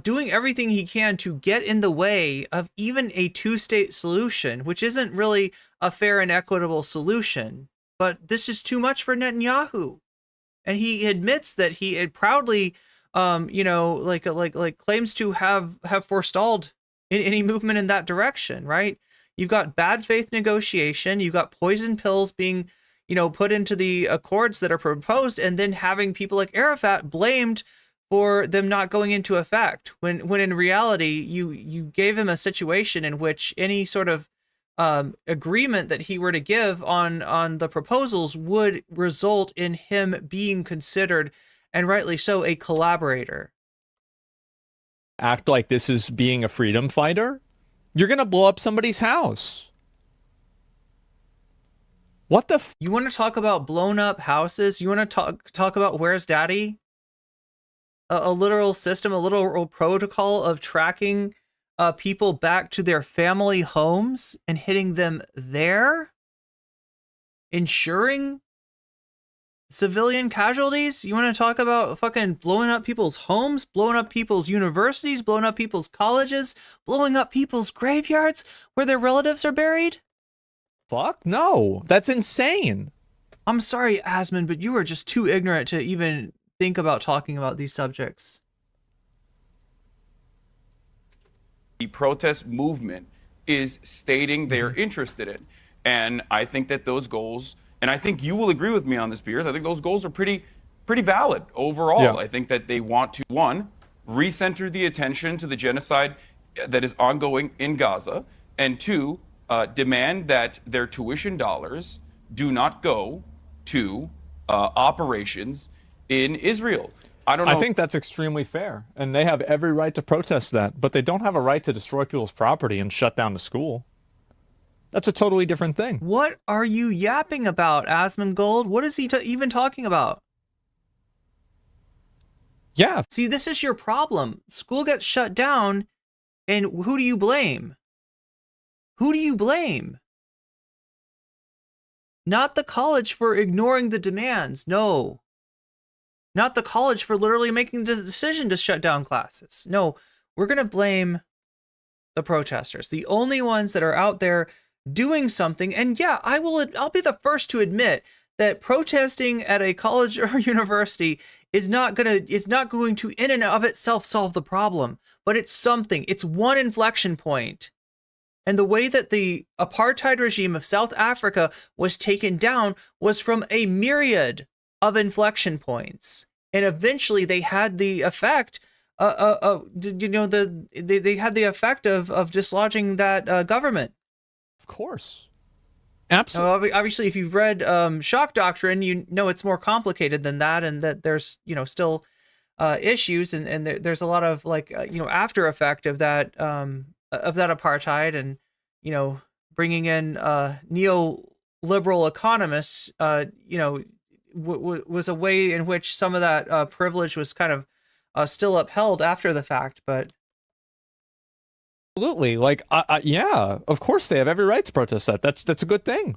doing everything he can to get in the way of even a two-state solution, which isn't really a fair and equitable solution. But this is too much for Netanyahu. And he admits that he had proudly, claims to have forestalled any movement in that direction, right? You've got bad faith negotiation. You've got poison pills being, put into the accords that are proposed, and then having people like Arafat blamed for them not going into effect, when in reality you gave him a situation in which any sort of agreement that he were to give on the proposals would result in him being considered, and rightly so, a collaborator. Act like this is being a freedom fighter? You're gonna blow up somebody's house. What the You want to talk about blown up houses? You want to talk about Where's Daddy? A literal system, a literal protocol of tracking people back to their family homes and hitting them there? Ensuring civilian casualties? You want to talk about fucking blowing up people's homes, blowing up people's universities, blowing up people's colleges, blowing up people's graveyards where their relatives are buried? Fuck no. That's insane. I'm sorry, Asmon, but you are just too ignorant to even think about talking about these subjects. The protest movement is stating they're interested in. And I think that those goals, and I think you will agree with me on this, Piers, I think those goals are pretty valid overall. Yeah. I think that they want to, one, recenter the attention to the genocide that is ongoing in Gaza, and two, demand that their tuition dollars do not go to operations in Israel. I don't know. I think that's extremely fair, and they have every right to protest that, but they don't have a right to destroy people's property and shut down the school. That's a totally different thing. What are you yapping about, Asmongold? What is he even talking about? Yeah. See, this is your problem. School gets shut down, and who do you blame? Who do you blame? Not the college for ignoring the demands, no. Not the college for literally making the decision to shut down classes. No, we're going to blame the protesters, the only ones that are out there doing something. And yeah, I'll be the first to admit that protesting at a college or university is not going to in and of itself solve the problem, but it's something. It's one inflection point. And the way that the apartheid regime of South Africa was taken down was from a myriad of inflection points. And eventually they had the effect, they had the effect of dislodging that government. Of course. Absolutely. Obviously, if you've read Shock Doctrine, you know it's more complicated than that, and that there's still issues, and there's a lot of after effect of that apartheid, and bringing in neoliberal economists, was a way in which some of that privilege was kind of still upheld after the fact, but. Absolutely. Yeah, of course they have every right to protest that. That's a good thing.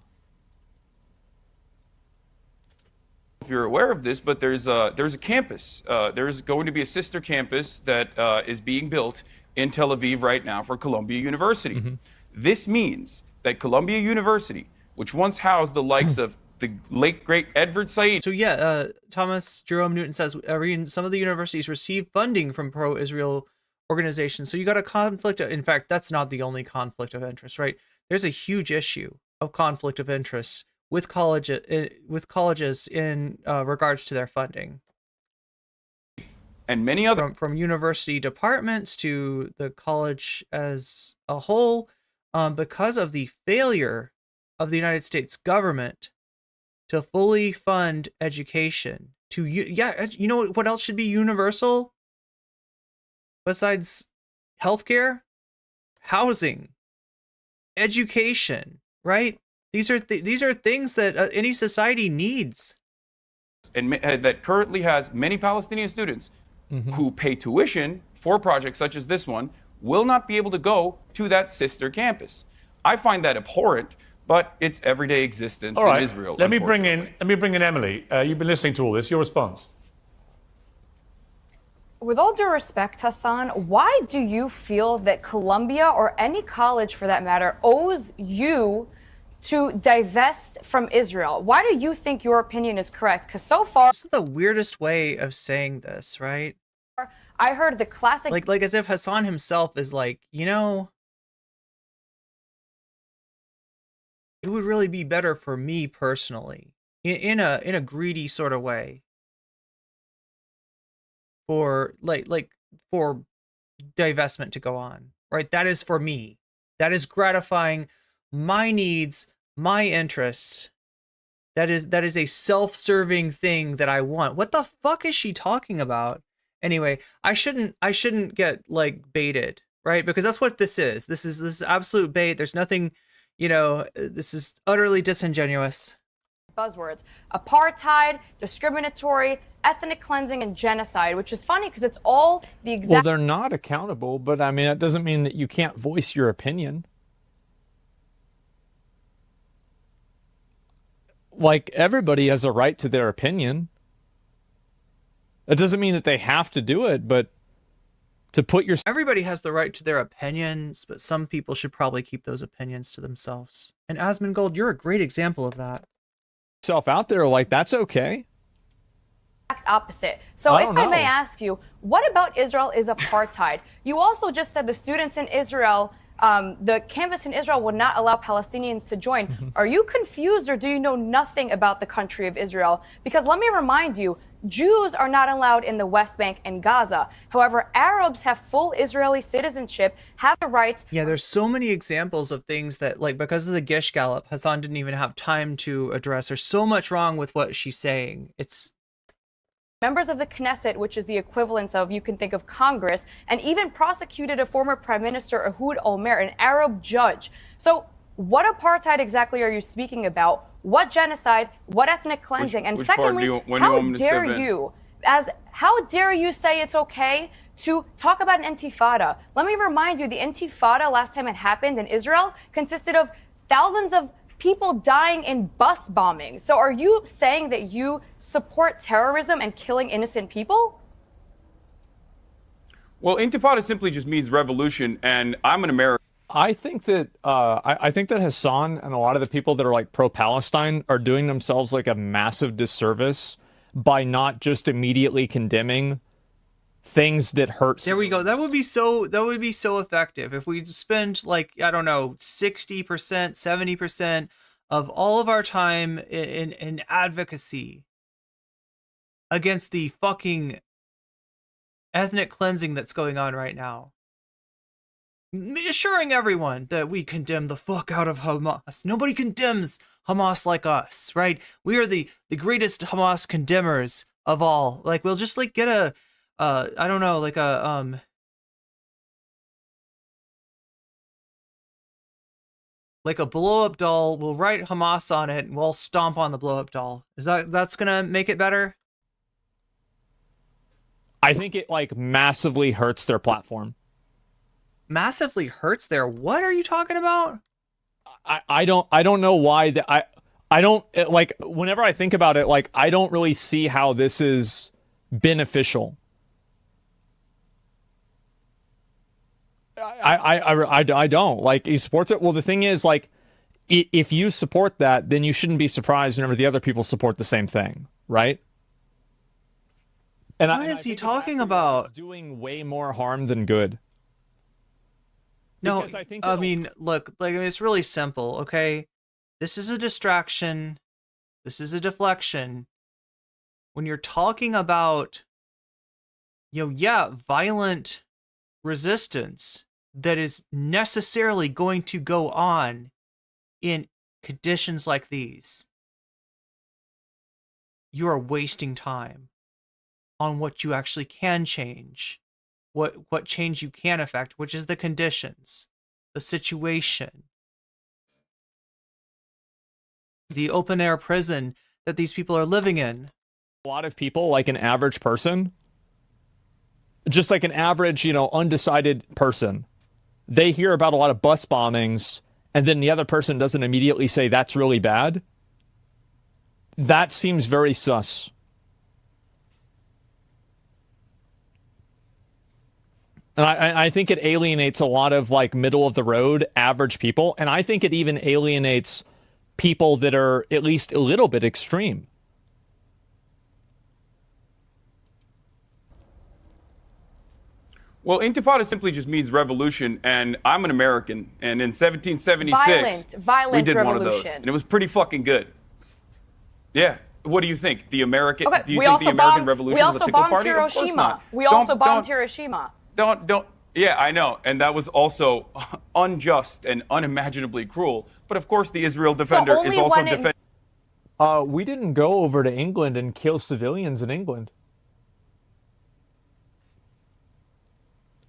If you're aware of this, but there's a campus. There's going to be a sister campus that is being built in Tel Aviv right now for Columbia University. Mm-hmm. This means that Columbia University, which once housed the likes of the late great Edward Said. So yeah, Thomas Jerome Newton says, Irene, some of the universities receive funding from pro-Israel organizations. So you got a conflict. In fact, that's not the only conflict of interest, right? There's a huge issue of conflict of interest with colleges in regards to their funding. And many other from university departments to the college as a whole, because of the failure of the United States government to fully fund education. You know what else should be universal? Besides healthcare, housing, education, right? These are things that any society needs. And that currently has many Palestinian students who pay tuition for projects such as this one will not be able to go to that sister campus. I find that abhorrent, but it's everyday existence All right. in Israel. Let me bring in Emily. You've been listening to all this. Your response? With all due respect, Hassan, why do you feel that Columbia, or any college for that matter, owes you to divest from Israel? Why do you think your opinion is correct? Because so far... This is the weirdest way of saying this, right? I heard the classic... Like as if Hassan himself is like, it would really be better for me personally, in a greedy sort of way. For for divestment to go on, right? That is for me. That is gratifying my needs, my interests. That is a self-serving thing that I want. What the fuck is she talking about? Anyway, I shouldn't get baited, right? Because that's what this is. This is absolute bait. There's nothing, this is utterly disingenuous. Buzzwords: apartheid, discriminatory, ethnic cleansing, and genocide, which is funny because it's all the exact... Well, they're not accountable, but I mean, that doesn't mean that you can't voice your opinion. Everybody has a right to their opinion. That doesn't mean that they have to do it, but to put your... Everybody has the right to their opinions, but some people should probably keep those opinions to themselves. And Asmongold, you're a great example of that. Self out there, that's okay. Opposite. So if I may ask you, what about Israel is apartheid? You also just said the students in Israel, the campus in Israel would not allow Palestinians to join. Are you confused, or do you know nothing about the country of Israel? Because let me remind you, Jews are not allowed in the West Bank and Gaza. However, Arabs have full Israeli citizenship, have the rights. Yeah, there's so many examples of things that, because of the Gish Gallop, Hassan didn't even have time to address. There's so much wrong with what she's saying. It's members of the Knesset, which is the equivalence of, you can think of Congress, and even prosecuted a former Prime Minister, Ehud Olmert, an Arab judge. So what apartheid exactly are you speaking about? What genocide? What ethnic cleansing? And secondly, how dare you say it's okay to talk about an intifada? Let me remind you, the intifada last time it happened in Israel consisted of thousands of people dying in bus bombings. So are you saying that you support terrorism and killing innocent people? Well, intifada simply just means revolution, and I'm an American. I think that I think that Hassan and a lot of the people that are like pro-Palestine are doing themselves like a massive disservice by not just immediately condemning things that hurt. There we go. That would be so effective if we spend like, I don't know, 60%, 70% of all of our time in advocacy against the fucking ethnic cleansing that's going on right now. Assuring everyone that we condemn the fuck out of Hamas. Nobody condemns Hamas like us, right? We are the greatest Hamas condemners of all. Like, we'll just like get a I don't know, like a blow up doll. We'll write Hamas on it and we'll stomp on the blow up doll. That's gonna make it better? I think it like massively hurts their platform. Massively hurts their, what are you talking about? I don't know why that I don't like, whenever I think about it, like I don't really see how this is beneficial. I don't like, he supports it. Well, the thing is, like, if you support that, then you shouldn't be surprised whenever the other people support the same thing, right? And what is he talking about? It's doing way more harm than good. No, I mean, look, like, it's really simple, okay? This is a distraction. This is a deflection. When you're talking about, violent resistance that is necessarily going to go on in conditions like these, you are wasting time on what you actually can change, what change you can affect, which is the conditions, the situation, the open air prison that these people are living in. A lot of people, like an average person, just like an average, undecided person, they hear about a lot of bus bombings and then the other person doesn't immediately say that's really bad. That seems very sus. And I think it alienates a lot of like middle of the road average people. And I think it even alienates people that are at least a little bit extreme. Well, intifada simply just means revolution, and I'm an American, and in 1776, violent we did revolution. one of those, and it was pretty fucking good. Yeah. What do you think? The American? Okay, do you think the American Revolution was a tickle party? Hiroshima. Of course not. We also bombed Hiroshima. Don't. Yeah, I know, and that was also unjust and unimaginably cruel. But of course, the Israel Defender is also defending. We didn't go over to England and kill civilians in England.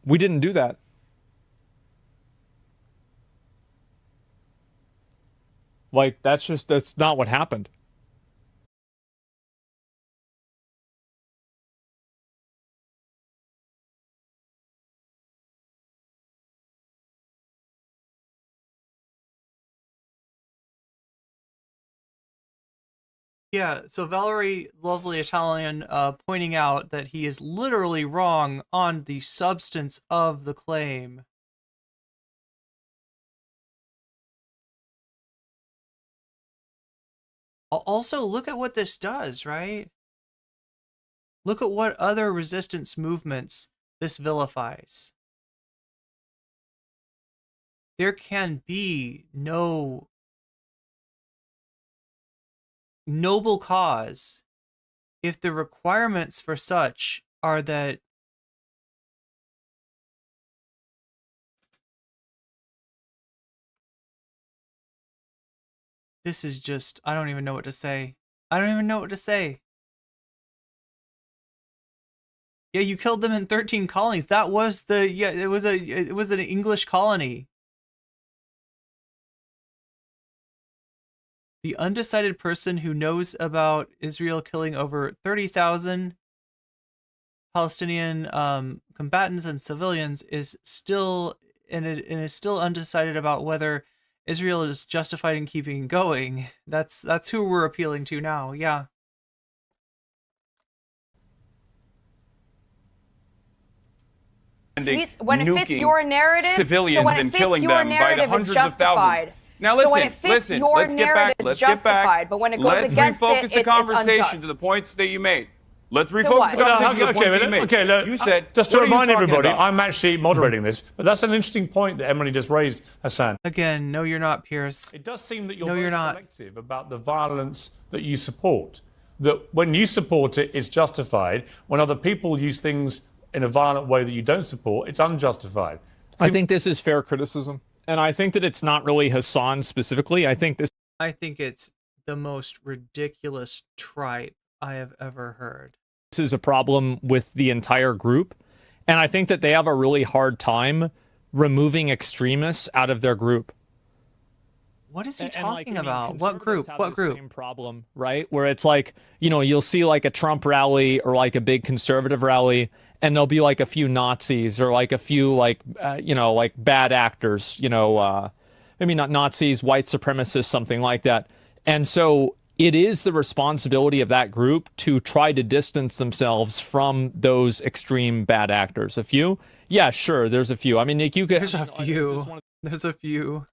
We didn't do that. Like, that's not what happened. Yeah, so Valerie, lovely Italian, pointing out that he is literally wrong on the substance of the claim. Also, look at what this does, right? Look at what other resistance movements this vilifies. There can be no noble cause if the requirements for such are that this is just, I don't even know what to say. I don't even know what to say. Yeah, you killed them in 13 colonies. That was it was an English colony. The undecided person who knows about Israel killing over 30,000 Palestinian combatants and civilians is still undecided about whether Israel is justified in keeping going. That's who we're appealing to now. Yeah. When it fits your narrative, civilians and killing them by the hundreds of thousands. Now listen, let's get back. Let's get back. But when it goes against refocus the conversation it's to the points that you made. Let's refocus the conversation to the points that you made. Okay, look, you said, just to what are you remind talking everybody, about? I'm actually moderating this, but that's an interesting point that Emily just raised, Hassan. Again, no, you're not, Pierce. It does seem that you're No, very you're not. selective about the violence that you support. That when you support it, it's justified. When other people use things in a violent way that you don't support, it's unjustified. I think this is fair criticism. And I think that it's not really Hassan specifically. I think it's the most ridiculous tripe I have ever heard. this is a problem with the entire group. And I think that they have a really hard time removing extremists out of their group. What is he talking about? What group? What group? Same problem, right? Where it's like, you'll see like a Trump rally or like a big conservative rally, and there'll be like a few Nazis or like a few like bad actors, maybe not Nazis, white supremacists, something like that. And so it is the responsibility of that group to try to distance themselves from those extreme bad actors. A few? Yeah, sure, there's a few. I mean, Nick, you could... There's a few. There's a few.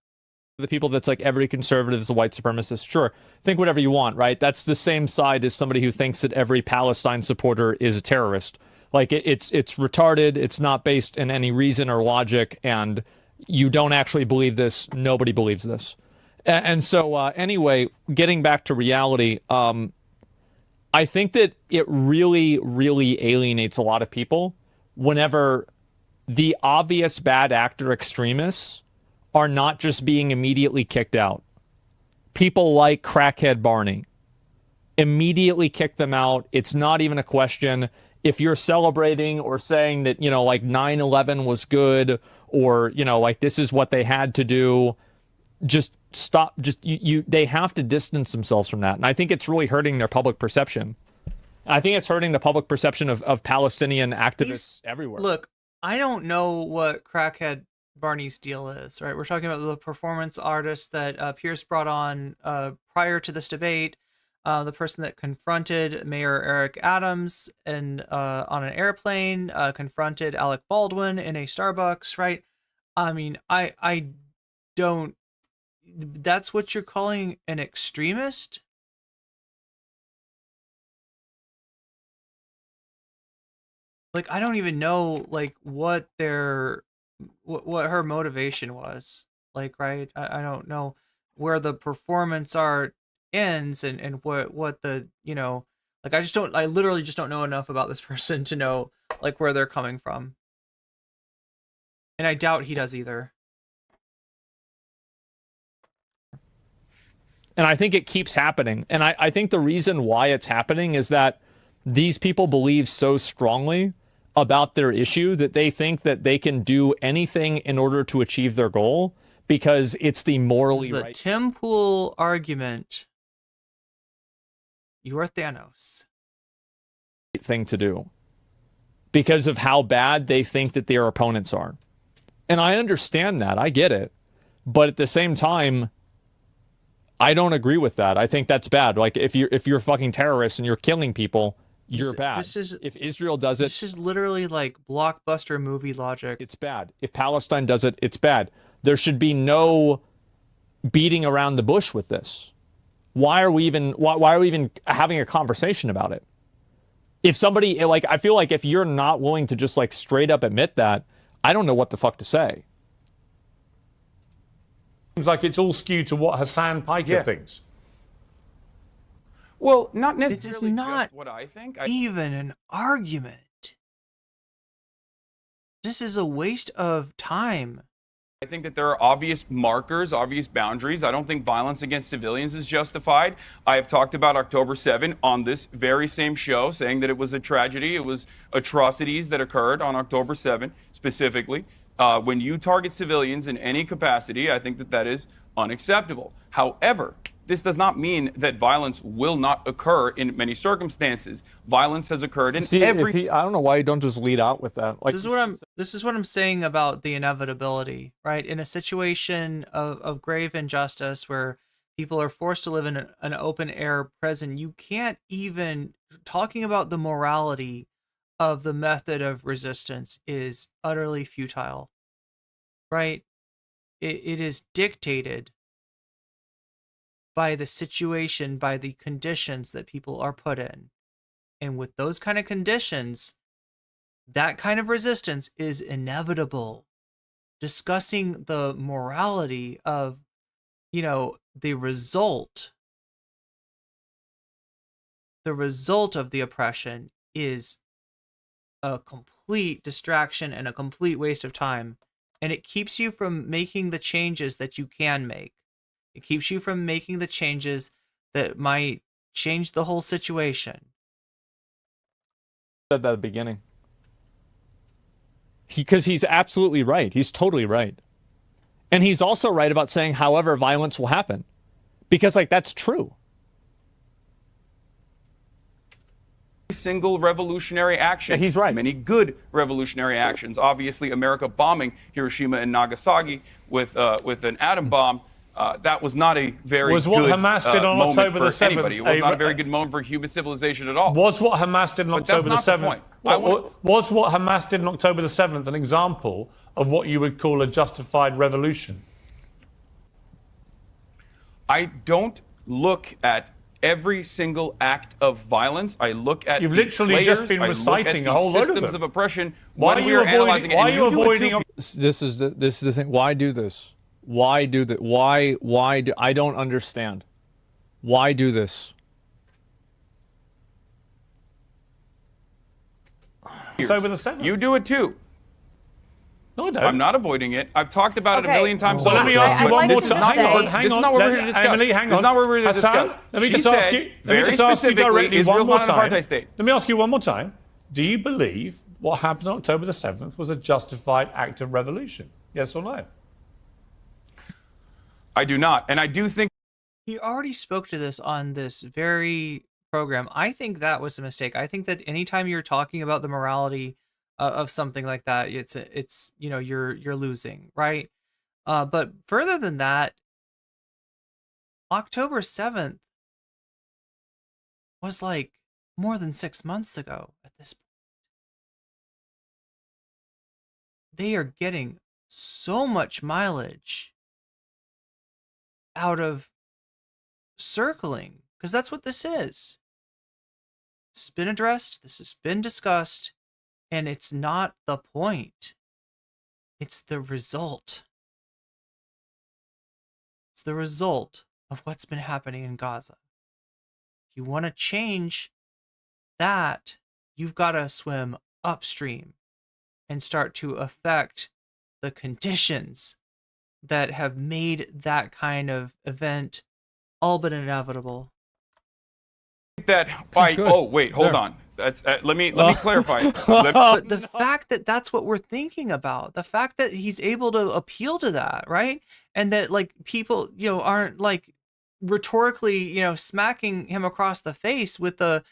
The people that's like every conservative is a white supremacist. Sure, think whatever you want, right? That's the same side as somebody who thinks that every Palestine supporter is a terrorist. Like, it's retarded, it's not based in any reason or logic, and you don't actually believe this, nobody believes this. And so, anyway, getting back to reality, I think that it really, really alienates a lot of people whenever the obvious bad actor extremists are not just being immediately kicked out. People like Crackhead Barney, immediately kick them out. It's not even a question. If you're celebrating or saying that, like 9/11 was good, or, like this is what they had to do, just stop. They have to distance themselves from that. And I think it's really hurting their public perception. I think it's hurting the public perception of Palestinian activists everywhere. Look, I don't know what Crackhead Barney's deal is, right? We're talking about the performance artist that Pierce brought on prior to this debate, the person that confronted Mayor Eric Adams and on an airplane, confronted Alec Baldwin in a Starbucks, right? I mean, I don't. That's what you're calling an extremist? Like, I don't even know like what her motivation was, like, right? I don't know where the performance art ends and what the, like, I literally just don't know enough about this person to know like where they're coming from. And I doubt he does either. And I think it keeps happening. And I think the reason why it's happening is that these people believe so strongly about their issue that they think that they can do anything in order to achieve their goal because it's the morally right. The Tim Pool argument. You are Thanos. Thing to do because of how bad they think that their opponents are. And I understand that. I get it. But at the same time, I don't agree with that. I think that's bad. Like, if you're a fucking terrorist and you're killing people, you're bad. If Israel does it... This is literally like blockbuster movie logic. It's bad. If Palestine does it, it's bad. There should be no beating around the bush with this. Why are we even having a conversation about it? If somebody, like, I feel like if you're not willing to just like straight up admit that, I don't know what the fuck to say. Seems like it's all skewed to what Hassan Piker thinks. Well, not necessarily. This is not what I think. Even an argument. This is a waste of time. I think that there are obvious markers, obvious boundaries. I don't think violence against civilians is justified. I have talked about October 7 on this very same show, saying that it was a tragedy. It was atrocities that occurred on October 7 specifically. When you target civilians in any capacity, I think that that is unacceptable. However, this does not mean that violence will not occur in many circumstances. Violence has occurred in every. I don't know why you don't just lead out with that. Like, This is what I'm saying about the inevitability, right? In a situation of grave injustice where people are forced to live in an open air prison, you can't even talking about the morality of the method of resistance is utterly futile, right? It is dictated by the situation, by the conditions that people are put in. And with those kind of conditions, that kind of resistance is inevitable. Discussing the morality of, the result of the oppression is a complete distraction and a complete waste of time. And it keeps you from making the changes that you can make. It keeps you from making the changes that might change the whole situation. Said that at the beginning. Because he's absolutely right. He's totally right. And he's also right about saying, however, violence will happen. Because, that's true. Single revolutionary action. Yeah, he's right. Many good revolutionary actions. Obviously, America bombing Hiroshima and Nagasaki with an atom bomb. That was not a very was what good Hamas did on moment October for the 7th. anybody. It was not a very good moment for human civilization at all. Was what Hamas did on But that's October the not the 7th? point. Was what Hamas did on October the 7th an example of what you would call a justified revolution? I don't look at every single act of violence. I look at You've the literally players, just been I look reciting at a whole the load of systems them. of oppression. Why when are we you are avoiding? analyzing it. Why are And you do it avoiding? too. This is the thing. Why do this? Why do that? Why do I don't understand? Why do this? October the 7th. You do it too. No, I don't. I'm not avoiding it. I've talked about it a million times. Well, let me ask you one more time. This is not what we're here to discuss. Emily, hang on. This is not what we're here to Hassan, discuss. let me She just ask said you. Let me very just ask you specifically, directly one Israel's more not an time. apartheid state. Let me ask you one more time. Do you believe what happened on October the 7th was a justified act of revolution? Yes or no? I do not, and I do think He already spoke to this on this very program. I think that was a mistake. I think that anytime you're talking about the morality of something like that, it's you're losing, right? But further than that, October 7th was like more than 6 months ago at this point. They are getting so much mileage out of circling, because that's what this is. This has been addressed, this has been discussed, and it's not the point. It's the result. It's the result of what's been happening in Gaza. If you want to change that, you've got to swim upstream and start to affect the conditions that have made that kind of event all but inevitable. that. Hold on. That's let me clarify. But the fact that that's what we're thinking about, the fact that he's able to appeal to that, right? And that people, aren't rhetorically, smacking him across the face with the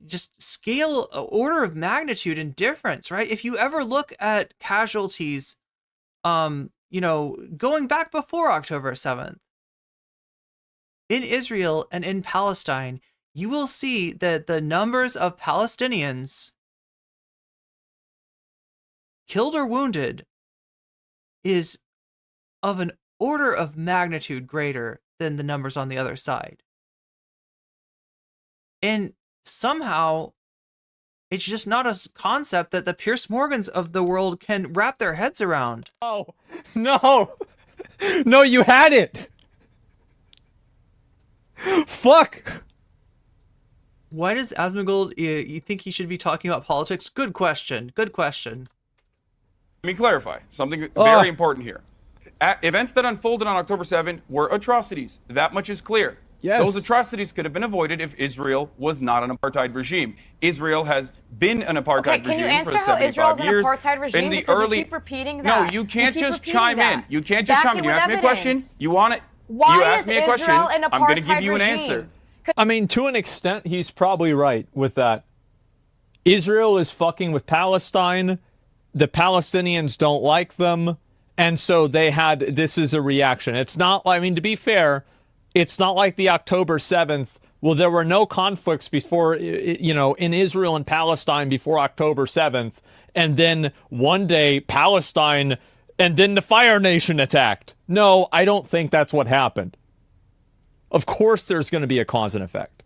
just scale order of magnitude and difference, right? If you ever look at casualties, going back before October 7th, in Israel and in Palestine, you will see that the numbers of Palestinians killed or wounded is of an order of magnitude greater than the numbers on the other side. And somehow, it's just not a concept that the Pierce Morgans of the world can wrap their heads around. Oh, no. No, you had it. Fuck. Why does Asmongold, you think he should be talking about politics? Good question. Good question. me clarify something very important here. Events that unfolded on October 7th were atrocities. That much is clear. Yes. Those atrocities could have been avoided if Israel was not an apartheid regime. Israel has been an apartheid Can you regime for answer how 75 Israel's an years. apartheid regime? In the Because early, you keep repeating no, that. you can't keep just repeating chime that. in. You can't just Back chime in. it You with ask me a question. evidence. You want it. Why you ask is me a question. Israel an I'm going to give apartheid you an regime? answer. I mean, to an extent, he's probably right with that. Israel is fucking with Palestine. The Palestinians don't like them. And so this is a reaction. It's not, I mean, to be fair, it's not like the October 7th. Well, there were no conflicts before, in Israel and Palestine before October 7th. And then one day, Palestine, and then the Fire Nation attacked. No, I don't think that's what happened. Of course there's going to be a cause and effect.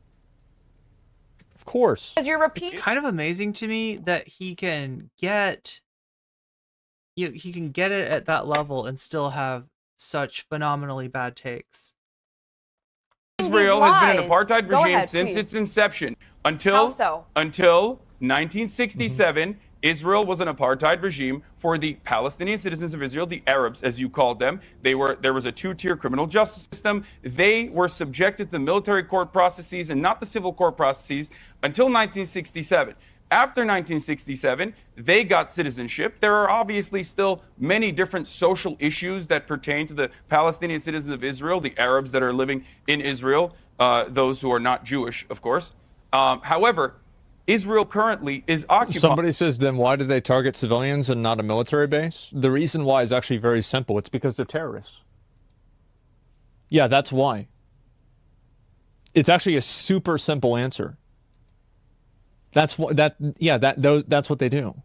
Of course. It's kind of amazing to me that he can get it at that level and still have such phenomenally bad takes. Israel has been an apartheid regime since its inception. Until 1967, Israel was an apartheid regime for the Palestinian citizens of Israel, the Arabs, as you called them. There was a two-tier criminal justice system. They were subjected to the military court processes and not the civil court processes until 1967. After 1967, they got citizenship. There are obviously still many different social issues that pertain to the Palestinian citizens of Israel, the Arabs that are living in Israel, those who are not Jewish, of course. However, Israel currently is occupied. Somebody says, then why do they target civilians and not a military base? The reason why is actually very simple. It's because they're terrorists. Yeah, that's why. It's actually a super simple answer. That's what that's what they do.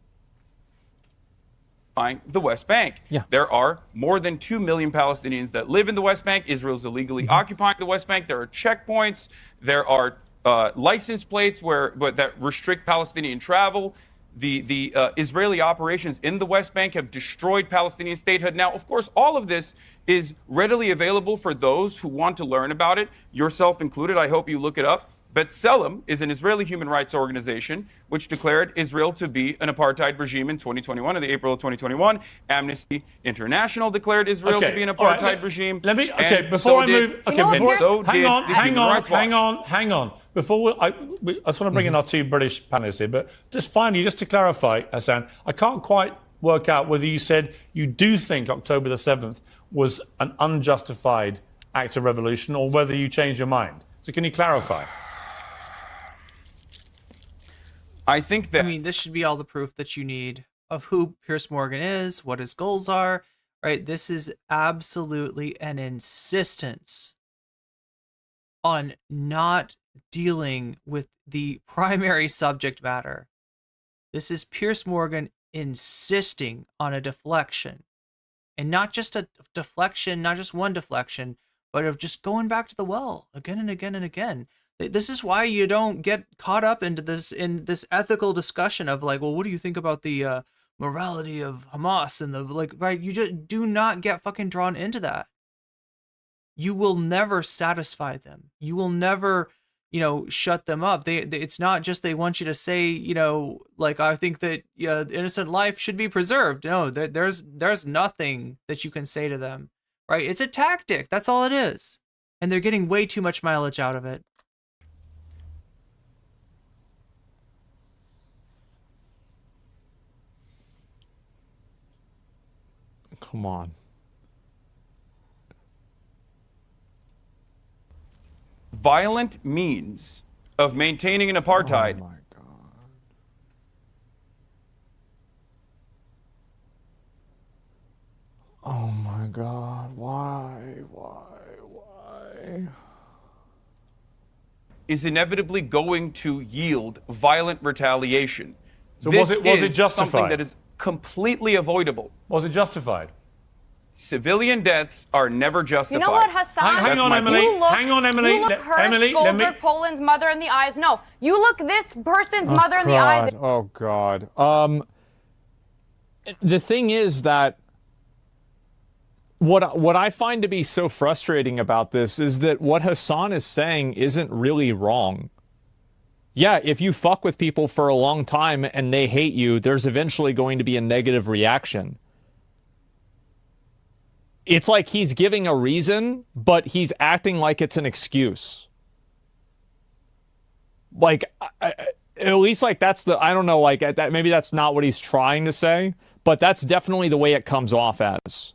The West Bank. Yeah. There are more than 2 million Palestinians that live in the West Bank. Israel's illegally occupying the West Bank. There are checkpoints. There are license plates that restrict Palestinian travel. The Israeli operations in the West Bank have destroyed Palestinian statehood. Now, of course, all of this is readily available for those who want to learn about it, yourself included. I hope you look it up. B'Tselem is an Israeli human rights organization which declared Israel to be an apartheid regime in 2021, in the April of 2021. Amnesty International declared Israel to be an apartheid regime. Let me, and before so I did- move, and so did the Human Rights Watch. hang on. Before I just want to bring in our two British panelists here, but just finally, just to clarify, Hassan, I can't quite work out whether you said you do think October the 7th was an unjustified act of revolution or whether you changed your mind. So can you clarify? I think that... I mean, this should be all the proof that you need of who Piers Morgan is, what his goals are, right? This is absolutely an insistence on not dealing with the primary subject matter. This is Piers Morgan insisting on a deflection. And not just a deflection, not just one deflection, but of just going back to the well again and again and again. This is why you don't get caught up into this ethical discussion of like, well, what do you think about the morality of Hamas and the right? You just do not get fucking drawn into that. You will never satisfy them. You will never, shut them up. It's not just they want you to say, like I think that innocent life should be preserved. No, there's nothing that you can say to them, right? It's a tactic. That's all it is, and they're getting way too much mileage out of it. Come on. Violent means of maintaining an apartheid. Oh my God. Oh my God. Why? Is inevitably going to yield violent retaliation. So this was it justified? Something that is completely avoidable. Was it justified? Civilian deaths are never justified. You know what, Hassan? Hang on, Emily. Hang on, Emily. You look Hirsch Emily, Goldberg Poland's mother in the eyes. No, you look this person's mother in the eyes. Oh God. The thing is that what I find to be so frustrating about this is that what Hassan is saying isn't really wrong. Yeah, if you fuck with people for a long time and they hate you, there's eventually going to be a negative reaction. It's like he's giving a reason, but he's acting like it's an excuse. Like, at least like that's the, I don't know, like that maybe that's not what he's trying to say, but that's definitely the way it comes off as.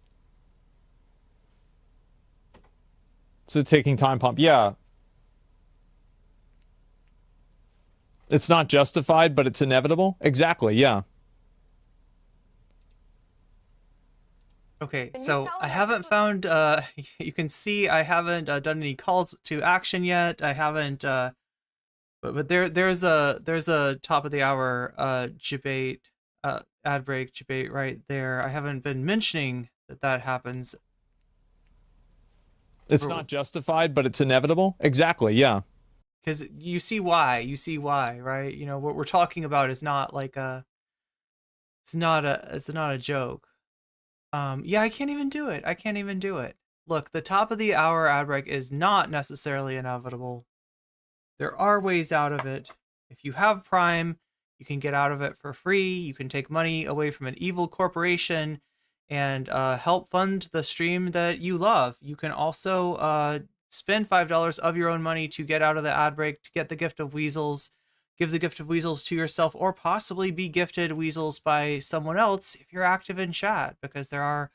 It's a ticking time pump. Yeah. It's not justified, but it's inevitable. Exactly. Yeah. Okay, so I haven't found, you can see I haven't done any calls to action yet. I haven't, but there's a top of the hour debate, ad break debate right there. I haven't been mentioning that happens. It's not justified, but it's inevitable. Exactly. Yeah. Because you see why, right? You know, what we're talking about is not like it's not a joke. Yeah, I can't even do it. Look, the top of the hour ad break is not necessarily inevitable. There are ways out of it. If you have Prime, you can get out of it for free. You can take money away from an evil corporation and help fund the stream that you love. You can also spend $5 of your own money to get out of the ad break, to get the gift of weasels. Give the gift of weasels to yourself, or possibly be gifted weasels by someone else if you're active in chat, because there are,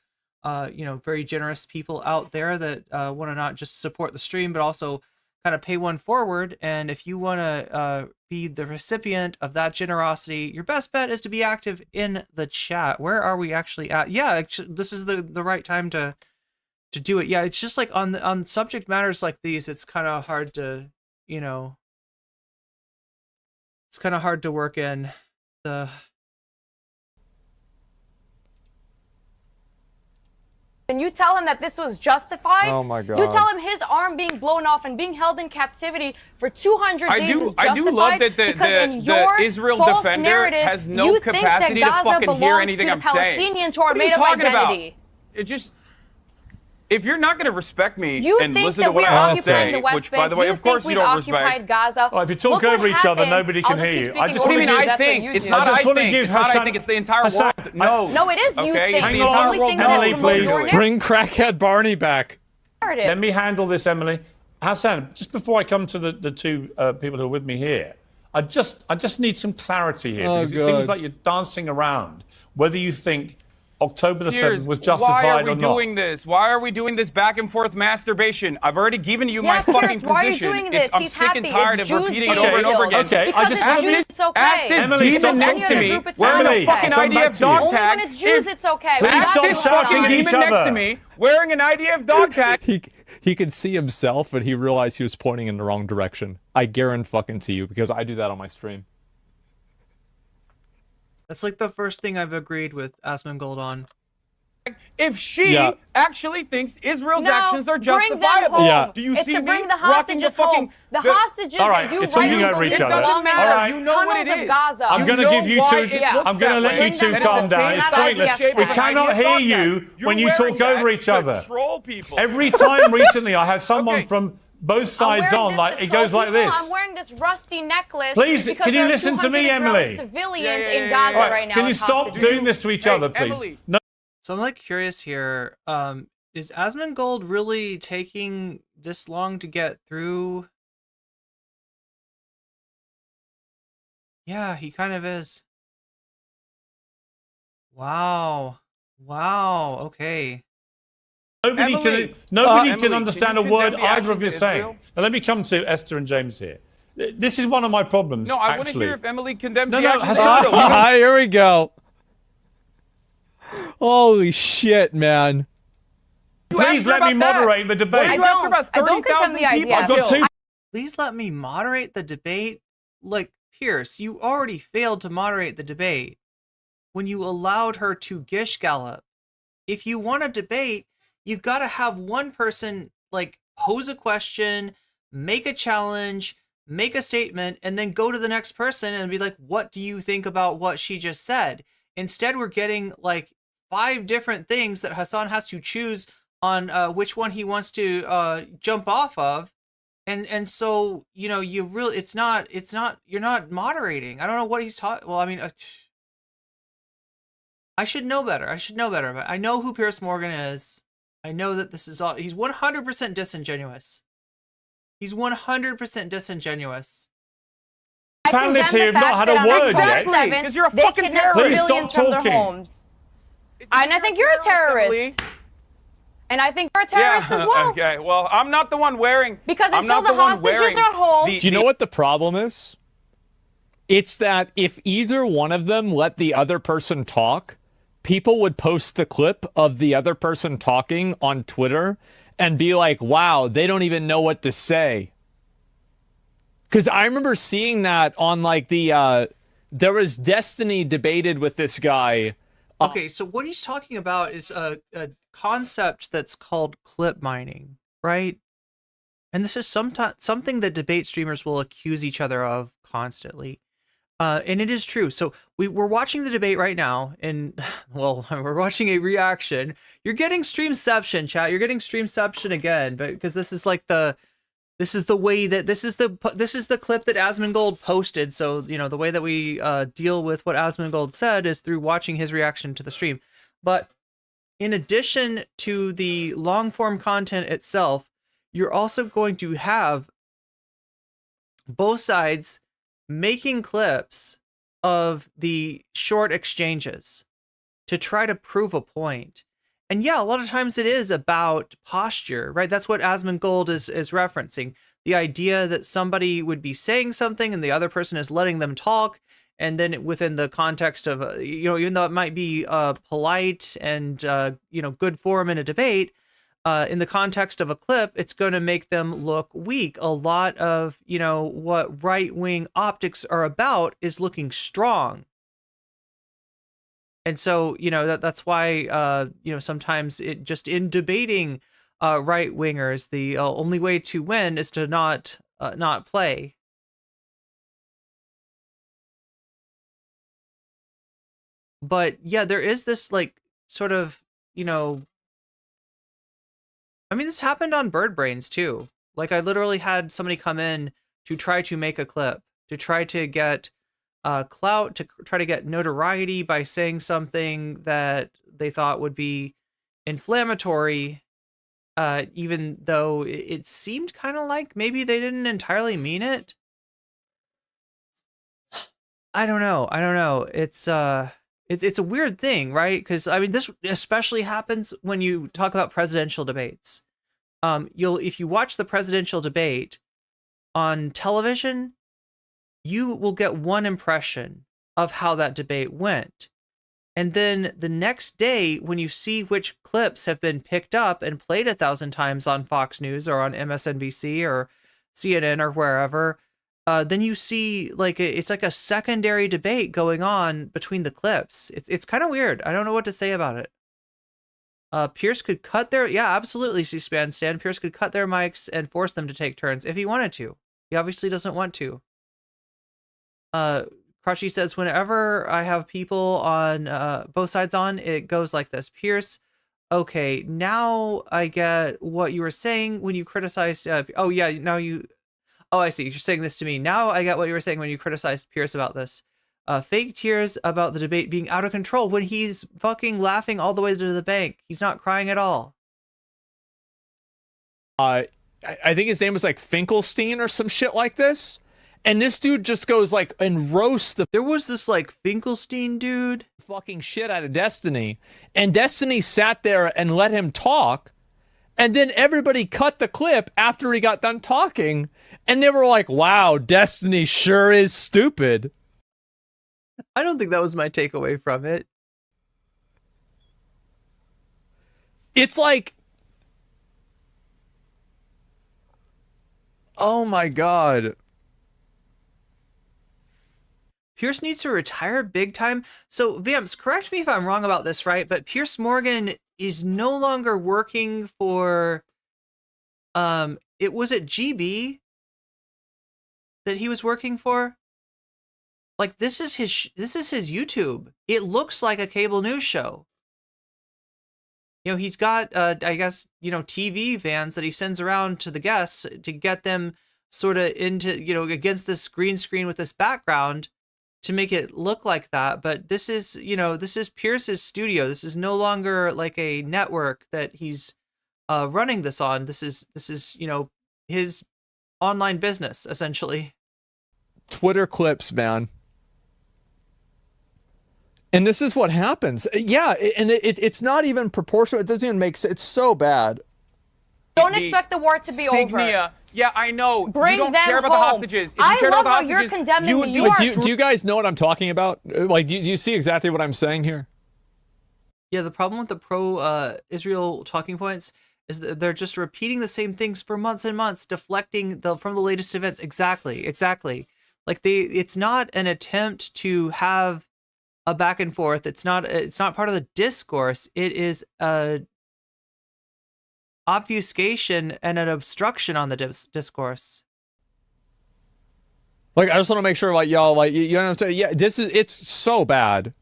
very generous people out there that want to not just support the stream, but also kind of pay one forward. And if you want to be the recipient of that generosity, your best bet is to be active in the chat. Where are we actually at? Yeah, this is the right time to do it. Yeah, it's just like on subject matters like these, it's kind of hard to, it's kind of hard to work in the... And you tell him that this was justified? Oh my God. You tell him his arm being blown off and being held in captivity for 200 days is justified? I do love that the Israel defender has no capacity to fucking hear anything I'm saying. Palestinians who are What are made you of talking identity. about? It just... If you're not going to respect me You and think listen that to what we're I have to occupying say, the West which, Bank? by the way, You of course think you don't we've respect. occupied Gaza? Oh, if you talk Look what over each other, happened. nobody can I'll just hear keep you. speaking I just over want to you. give... I That's what think you it's do. not. I just want to think. give It's not. I Hassan... think it's the entire Hassan, world. No. No, it is you Okay, think. it's the The entire only world. thing that Emily, promotes please. your narrative. Bring crackhead Barney back. Let me handle this, Emily. Hassan, just before I come to the two people who are with me here, I just need some clarity here, because it seems like you're dancing around whether you think October the 7th was justified why are or we not. doing this? Why are we doing this back and forth masturbation? I've already given you my Pierce, fucking why are you position. doing this? I'm He's sick and happy. tired It's of Jews repeating it being over and over killed. again. Okay, I just Because it's Jews, it's okay. Ask this Emily, demon stop next to talking. me It's wearing Emily, a fucking come idea back of to you. dog Only tag. when it's Jews, it's okay. Please We're stop not This shouting fucking at each demon next other. to me wearing an idea of dog tag. He could see himself, but he realized he was pointing in the wrong direction. I guarantee you, because I do that on my stream. That's like the first thing I've agreed with Asmongold on. If she actually thinks Israel's actions are bring them justifiable, home. do you It's see to me bring the rocking the hostages fucking... home. The hostages All right, that you you're talking rightly over believe each other. belong in All the right. You know what tunnels it of is. Gaza. I'm going to know give you why two. it Yeah. looks I'm going to that let way. you two That is calm the down. same It's size as pointless. shape We of an cannot idea of hear dog you tag. when You're you talk wearing over that each to other. troll people. Every time recently, I have someone from both sides I'm wearing on, this like to it goes troll like people. this. I'm wearing this rusty necklace. Please, because can you there are listen to 200 me, Israeli Emily? civilians in Gaza All right, right now. can you as stop hostages. doing this to each other, please? Emily. No. So I'm like curious here. Is Asmongold really taking this long to get through? Yeah, he kind of is. Wow. Okay. Nobody Emily. can understand a can you word condemn the either of actions you of saying. Israel? Now let me come to Esther and James here. This is one of my problems. No, I want to actually. hear if Emily condemns No, the no, actions Hassan, of Israel. Here we go. Holy shit, man. Please let me moderate the debate. What did you ask her about? I don't condemn 30,000 the idea. people I've got killed. two. Please let me moderate the debate. Like, Pierce, you already failed to moderate the debate when you allowed her to gish gallop. If you want a debate, you gotta have one person, like, pose a question, make a challenge, make a statement, and then go to the next person and be like, what do you think about what she just said? Instead, we're getting, like, 5 different things that Hassan has to choose on which one he wants to jump off of. And so, you know, you really, it's not, you're not moderating. I don't know what he's talking. Well, I mean, I should know better. But I know who Pierce Morgan is. I know that this is all. He's 100% disingenuous. He's 100% disingenuous. Panelists here have not had a word yet. Because you're a fucking terrorist. Please stop talking. And I think you're a terrorist. And I think you're a terrorist as well. Okay, well, I'm not the one wearing. Because until the hostages are home. Do you know what the problem is? It's that if either one of them let the other person talk, people would post the clip of the other person talking on Twitter and be like, wow, they don't even know what to say. Because I remember seeing that on like the, there was Destiny debated with this guy. Okay, so what he's talking about is a concept that's called clip mining, right? And this is something that debate streamers will accuse each other of constantly. And it is true. So we're watching the debate right now, and well, we're watching a reaction. You're getting streamception, chat. You're getting streamception again, but because this is like this is the clip that Asmongold posted. So you know the way that we deal with what Asmongold said is through watching his reaction to the stream. But in addition to the long form content itself, you're also going to have both sides making clips of the short exchanges to try to prove a point. And yeah, a lot of times it is about posture, right? That's what Asmongold is referencing. The idea that somebody would be saying something and the other person is letting them talk. And then within the context of, even though it might be polite and, good form in a debate, in the context of a clip, it's going to make them look weak. A lot of, what right-wing optics are about is looking strong. And so, that's why, sometimes it just in debating right-wingers, the only way to win is to not play. But yeah, there is this like sort of, this happened on Bird Brains too. Like I literally had somebody come in to try to make a clip, to try to get clout, to try to get notoriety by saying something that they thought would be inflammatory, even though it seemed kind of like maybe they didn't entirely mean it. I don't know. It's a weird thing, right? Because this especially happens when you talk about presidential debates. If you watch the presidential debate on television, you will get one impression of how that debate went. And then the next day, when you see which clips have been picked up and played 1,000 times on Fox News or on MSNBC or CNN or wherever, then you see it's like a secondary debate going on between the clips. It's kind of weird. I don't know what to say about it. Pierce could cut their, absolutely, C-SPAN Stan. Pierce could cut their mics and force them to take turns if he wanted to. He obviously doesn't want to. Crushy says, whenever I have people on both sides on, it goes like this. Pierce, okay, now I get what you were saying when you criticized, I see. You're saying this to me. Now I get what you were saying when you criticized Pierce about this. Fake tears about the debate being out of control when he's fucking laughing all the way to the bank. He's not crying at all. I think his name was like Finkelstein or some shit like this. And this dude just goes like and roasts the... There was this like Finkelstein dude. Fucking shit out of Destiny. And Destiny sat there and let him talk. And then everybody cut the clip after he got done talking. And they were like, wow, Destiny sure is stupid. I don't think that was my takeaway from it. It's like... Oh my god. Pierce needs to retire big time. So, Vamps, correct me if I'm wrong about this, right? But Pierce Morgan is no longer working for... It was at GB that he was working for? Like, this is his YouTube. It looks like a cable news show. He's got, I guess, TV vans that he sends around to the guests to get them sort of into, against this green screen with this background to make it look like that. But this is Pierce's studio. This is no longer like a network that he's running this on. This is you know, his online business essentially. Twitter clips, man. And this is what happens. Yeah, and it's not even proportional. It doesn't even make sense. It's so bad. Don't expect the war to be over. Yeah, I know. Bring you don't them care about the home. hostages. If you I cared love about the how hostages, you're condemning you would New be York. Do you guys know what I'm talking about? Like, do you see exactly what I'm saying here? Yeah, the problem with the pro-Israel talking points is that they're just repeating the same things for months and months, deflecting from the latest events. Exactly. Like it's not an attempt to have a back and forth. It's not part of the discourse. It is a obfuscation and an obstruction on the discourse. Like, I just want to make sure, like, y'all, like, you know what I'm saying? Yeah, it's so bad.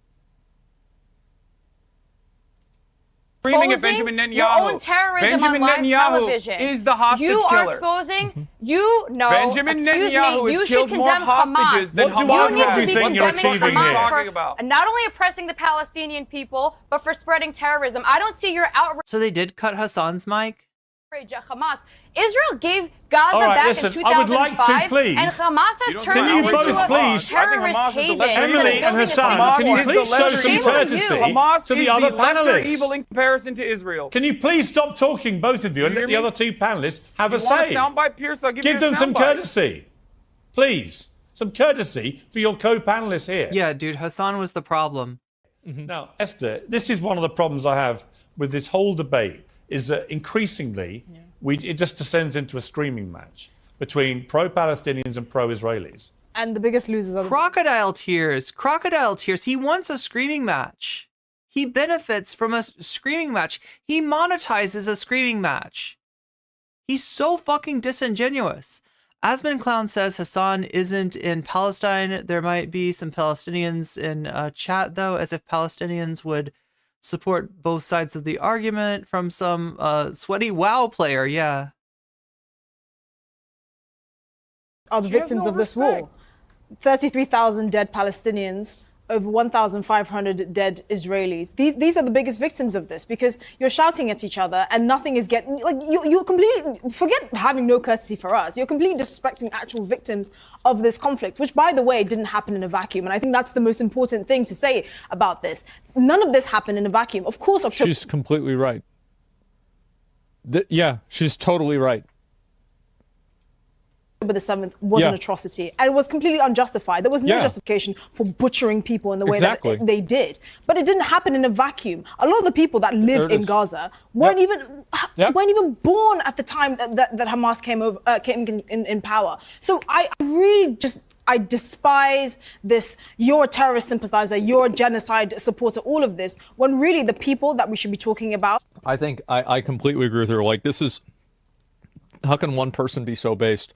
Screaming at Benjamin Netanyahu. Your own terrorism Benjamin on live Netanyahu television. is the hostage you killer. are exposing. You know. Benjamin excuse Netanyahu me, has you killed should more condemn hostages Hamas. than Hamas. You need to be think you're condemning achieving Hamas here? for not only oppressing the Palestinian people, but for spreading terrorism. I don't see your outrage So they did cut Hassan's mic? at Hamas. Israel gave Gaza All right, back listen, in 2005, I would like to, please. and Hamas has turned Can this you into both please, a terrorist haven. Emily and Hassan, Hamas can you is the please show lesser some evil. courtesy Hamas to the is other the lesser panelists? evil in comparison to Israel. Can you please stop talking, both of you, and You let hear the me? other two panelists have You a want say? a soundbite, Pierce? I'll give you a them some soundbite. courtesy. Please. Some courtesy for your co-panelists here. Yeah, dude, Hassan was the problem. Now, Esther, this is one of the problems I have with this whole debate, is that increasingly it just descends into a screaming match between pro-Palestinians and pro-Israelis. And the biggest losers are Crocodile tears. He wants a screaming match. He benefits from a screaming match. He monetizes a screaming match. He's so fucking disingenuous. Asmon Clown says Hassan isn't in Palestine. There might be some Palestinians in chat, though, as if Palestinians would support both sides of the argument from some sweaty WoW player. Yeah. are the victims of this war. 33,000 dead Palestinians, over 1,500 dead Israelis. These are the biggest victims of this, because you're shouting at each other and nothing is getting, like, you're completely, forget having no courtesy for us, you're completely disrespecting actual victims of this conflict, which, by the way, didn't happen in a vacuum. And I think that's the most important thing to say about this. None of this happened in a vacuum. Of course, October. She's completely right. Yeah, she's totally right. The 7th was an atrocity, and it was completely unjustified. There was no justification for butchering people in the way that they did. But it didn't happen in a vacuum. A lot of the people that live in Gaza weren't even born at the time that Hamas came in power. So I really just, I despise this, you're a terrorist sympathizer, you're a genocide supporter, all of this, when really the people that we should be talking about. I think I completely agree with her. Like, this is, how can one person be so based?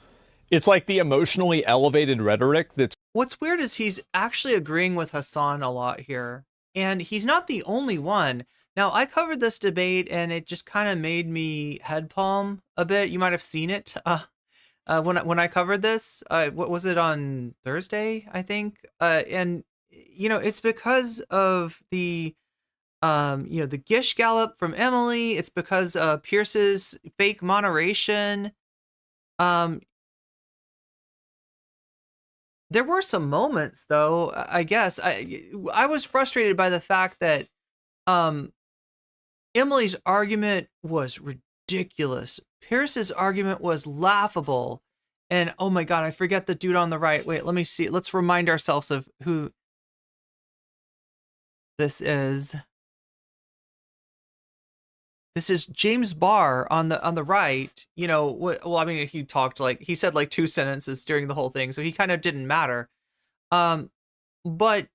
It's like the emotionally elevated rhetoric that's... What's weird is he's actually agreeing with Hassan a lot here. And he's not the only one. Now, I covered this debate and it just kind of made me head palm a bit. You might have seen it when I covered this. What was it, on Thursday, I think? And, you know, it's because of the, you know, the Gish Gallop from Emily. It's because of Pierce's fake moderation. There were some moments, though, I guess. I was frustrated by the fact that Emily's argument was ridiculous. Pierce's argument was laughable. And, oh my God, I forget the dude on the right. Wait, let me see. Let's remind ourselves of who this is. This is James Barr on the right. You know, well, I mean, he said like 2 sentences during the whole thing, so he kind of didn't matter. But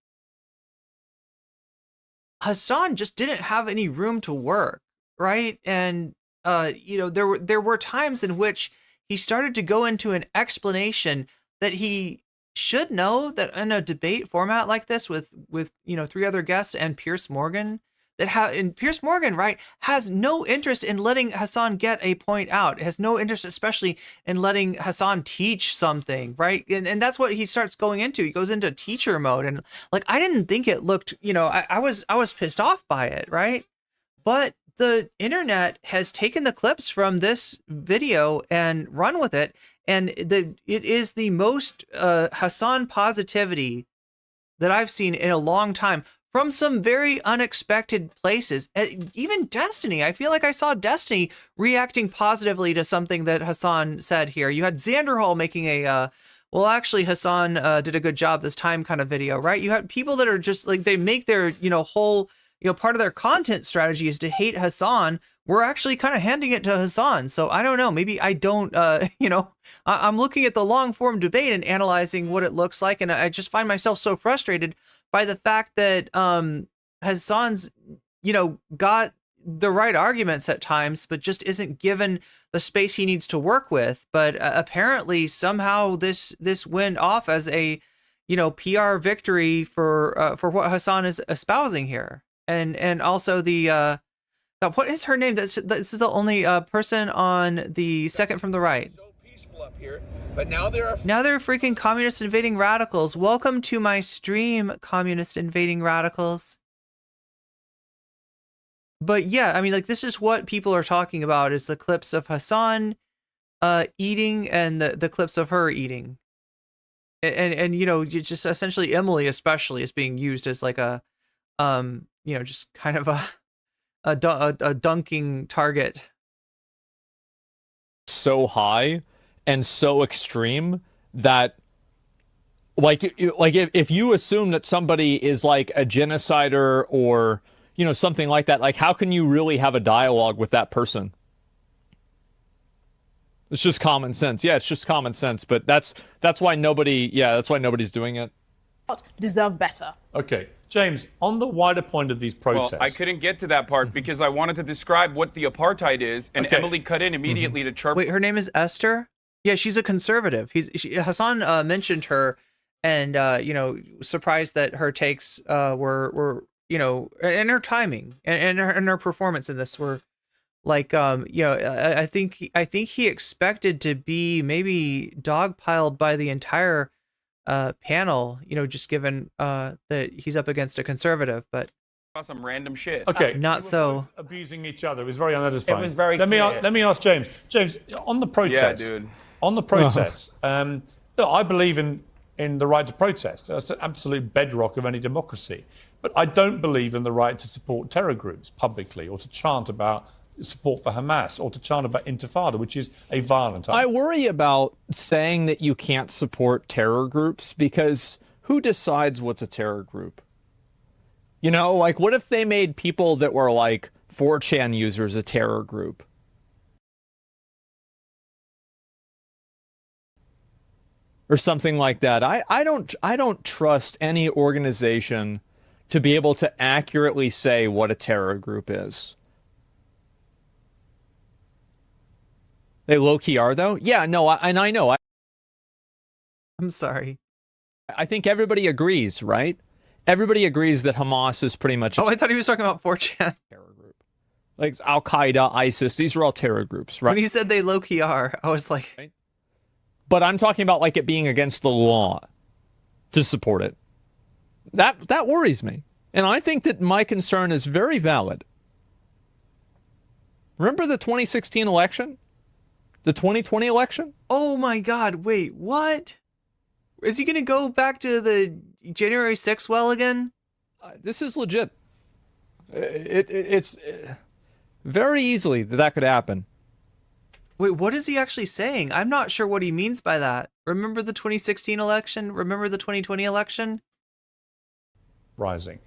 Hassan just didn't have any room to work, right? And you know, there were times in which he started to go into an explanation that he should know, that in a debate format like this with you know, 3 other guests and Piers Morgan, and Piers Morgan, right, has no interest in letting Hassan get a point out. Has no interest, especially in letting Hassan teach something, right? And that's what he starts going into. He goes into teacher mode, and like, I didn't think it looked, you know, I was pissed off by it, right? But the internet has taken the clips from this video and run with it, and it is the most Hassan positivity that I've seen in a long time, from some very unexpected places. Even Destiny, I feel like I saw Destiny reacting positively to something that Hassan said here. You had Xanderhall making a, well, actually, Hassan did a good job this time kind of video, right? You had people that are just like, they make their, whole, part of their content strategy is to hate Hassan. We're actually kind of handing it to Hassan. So I don't know, maybe I don't, I'm looking at the long form debate and analyzing what it looks like. And I just find myself so frustrated by the fact that Hassan's, got the right arguments at times, but just isn't given the space he needs to work with. But apparently somehow this went off as a, PR victory for what Hassan is espousing here. And also the, what is her name? This is the only person on the second from the right. So peaceful up here, but now there are freaking communist invading radicals. Welcome to my stream, communist invading radicals. But yeah, I mean, like, this is what people are talking about, is the clips of Hassan eating and the clips of her eating. And just essentially Emily especially is being used as like a, just kind of a dunking target. So high and so extreme that if you assume that somebody is like a genocider or something like that, like how can you really have a dialogue with that person? It's just common sense. Yeah, it's just common sense, but that's why nobody's doing it. Deserve better. Okay, James, on the wider point of these protests. Well, I couldn't get to that part because I wanted to describe what the apartheid is, and Emily cut in immediately to chirp. Wait, her name is Esther? Yeah, she's a conservative. Hassan mentioned her, and surprised that her takes were and her timing and her performance in this were like I think he expected to be maybe dogpiled by the entire panel, just given that he's up against a conservative, but some random shit. Okay, not so abusing each other. It was very unsatisfying. It was very. Let me ask James. James, on the protest. Yeah, dude. On the protest, look, I believe in the right to protest. That's an absolute bedrock of any democracy. But I don't believe in the right to support terror groups publicly, or to chant about support for Hamas, or to chant about Intifada, which is a violent act. I worry about saying that you can't support terror groups, because who decides what's a terror group? Like, what if they made people that were like 4chan users a terror group? Or something like that. I don't trust any organization to be able to accurately say what a terror group is. They low-key are, though? Yeah, no, I know. I'm sorry. I think everybody agrees, right? Everybody agrees that Hamas is pretty much... Oh, I thought he was talking about 4chan. Terror group. Like Al-Qaeda, ISIS, these are all terror groups, right? When he said they low-key are, I was like... Right? But I'm talking about like it being against the law to support it. That worries me. And I think that my concern is very valid. Remember the 2016 election? The 2020 election? Oh my God, wait, what? Is he going to go back to the January 6th well again? This is legit. It's very easily that could happen. Wait, what is he actually saying? I'm not sure what he means by that. Remember the 2016 election? Remember the 2020 election? Rising.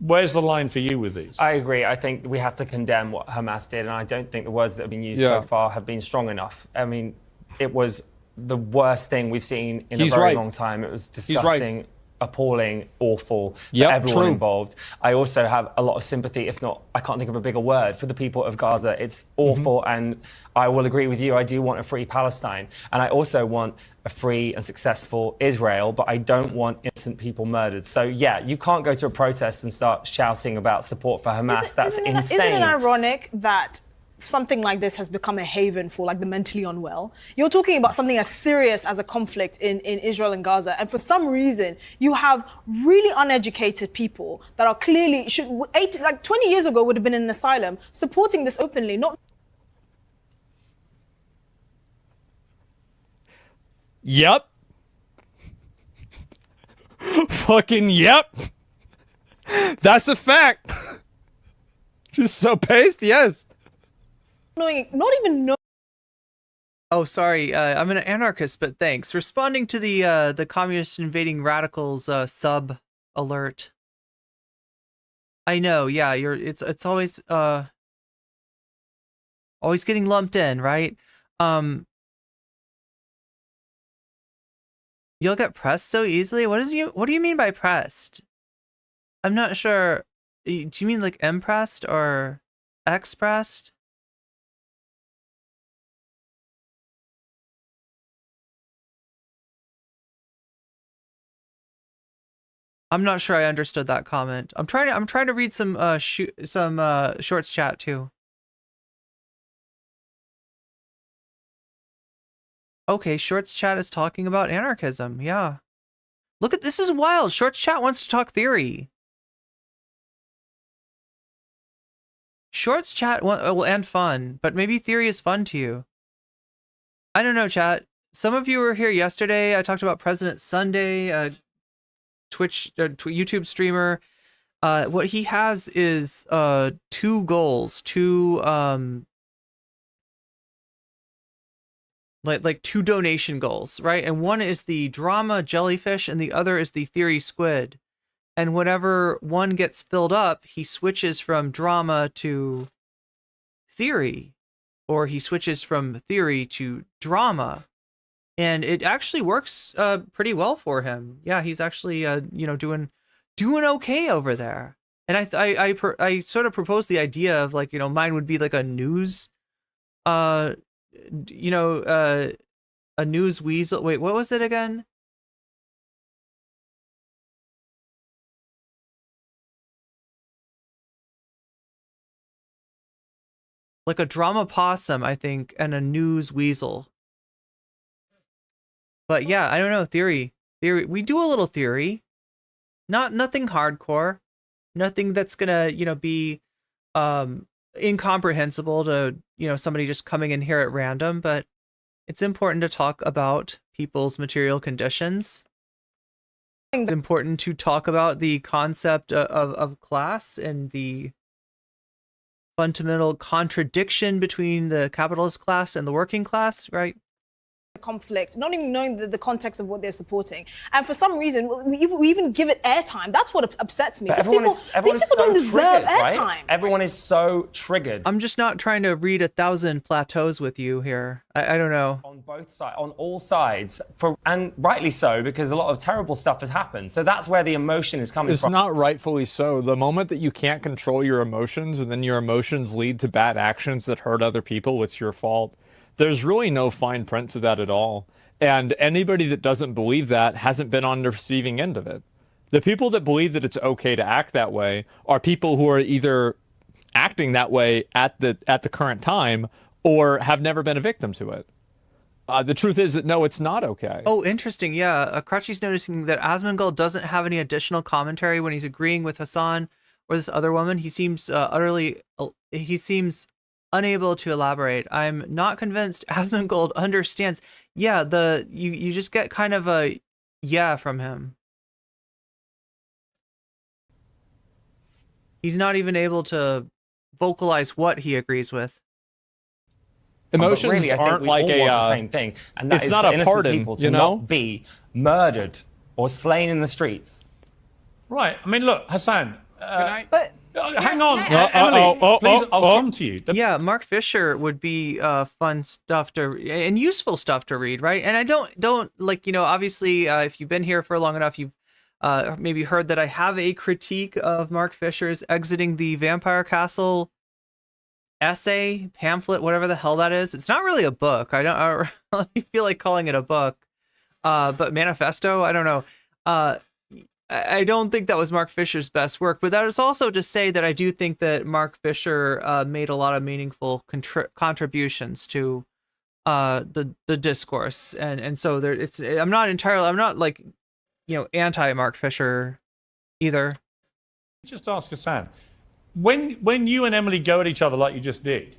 Where's the line for you with these? I agree. I think we have to condemn what Hamas did, and I don't think the words that have been used so far have been strong enough. I mean, it was the worst thing we've seen in a very long time. It was disgusting, appalling, awful for everyone involved. I also have a lot of sympathy, if not, I can't think of a bigger word, for the people of Gaza. It's awful, and I will agree with you. I do want a free Palestine, and I also want a free and successful Israel, but I don't want innocent people murdered. So yeah, you can't go to a protest and start shouting about support for Hamas. That's insane. Isn't it ironic that something like this has become a haven for like the mentally unwell. You're talking about something as serious as a conflict in Israel and Gaza, and for some reason you have really uneducated people that are clearly 20 years ago would have been in an asylum supporting this openly, not. Yep. Fucking yep. That's a fact. Just so paced, yes. Not even know. Oh, sorry. I'm an anarchist, but thanks. Responding to the communist invading radicals sub alert. I know. Yeah, it's always always getting lumped in, right? You'll get pressed so easily. What do you mean by pressed? I'm not sure. Do you mean like impressed or expressed? I'm not sure I understood that comment. I'm trying to read some shorts chat too. Okay, shorts chat is talking about anarchism. Yeah. Look at this is wild. Shorts chat wants to talk theory. Shorts chat will end fun, but maybe theory is fun to you. I don't know, chat. Some of you were here yesterday. I talked about President Sunday, Twitch, YouTube streamer. What he has is two goals, two like two donation goals, right? And one is the drama jellyfish, and the other is the theory squid. And whenever one gets filled up, he switches from drama to theory, or he switches from theory to drama. And it actually works pretty well for him. Yeah, he's actually doing okay over there. And I sort of proposed the idea of like, mine would be like a news a news weasel. Wait, what was it again? Like a drama possum, I think, and a news weasel. But yeah, I don't know, theory. We do a little theory. Nothing hardcore. Nothing that's gonna, be incomprehensible to, somebody just coming in here at random, but it's important to talk about people's material conditions. It's important to talk about the concept of class and the fundamental contradiction between the capitalist class and the working class, right? Conflict, not even knowing the context of what they're supporting, and for some reason we even give it airtime. That's what upsets me. These people don't deserve airtime. Right? Everyone is so triggered. I'm just not trying to read 1,000 plateaus with you here. I don't know. On both sides, on all sides, and rightly so, because a lot of terrible stuff has happened. So that's where the emotion is coming from. It's not rightfully so. The moment that you can't control your emotions, and then your emotions lead to bad actions that hurt other people, it's your fault. There's really no fine print to that at all. And anybody that doesn't believe that hasn't been on the receiving end of it. The people that believe that it's okay to act that way are people who are either acting that way at the current time or have never been a victim to it. The truth is that no, it's not okay. Oh, interesting. Yeah, Crutchy's noticing that Asmongold doesn't have any additional commentary when he's agreeing with Hassan or this other woman. He seems unable to elaborate. I'm not convinced Asmongold understands. Yeah, you just get kind of a yeah from him. He's not even able to vocalize what he agrees with. Emotions really, aren't like the same thing, and that it's is not for a innocent pardon, people to not be murdered or slain in the streets. Right. I mean, look, Hassan. But hang on, Emily. Please, I'll come to you. Yeah, Mark Fisher would be fun stuff and useful stuff to read, right? And I don't like, obviously, if you've been here for long enough, you've maybe heard that I have a critique of Mark Fisher's Exiting the Vampire Castle essay, pamphlet, whatever the hell that is. It's not really a book. I don't really feel like calling it a book, but manifesto. I don't know. I don't think that was Mark Fisher's best work, but that is also to say that I do think that Mark Fisher made a lot of meaningful contributions to the discourse, and so there I'm not like, anti Mark Fisher either. Just ask Hassan, when you and Emily go at each other like you just did,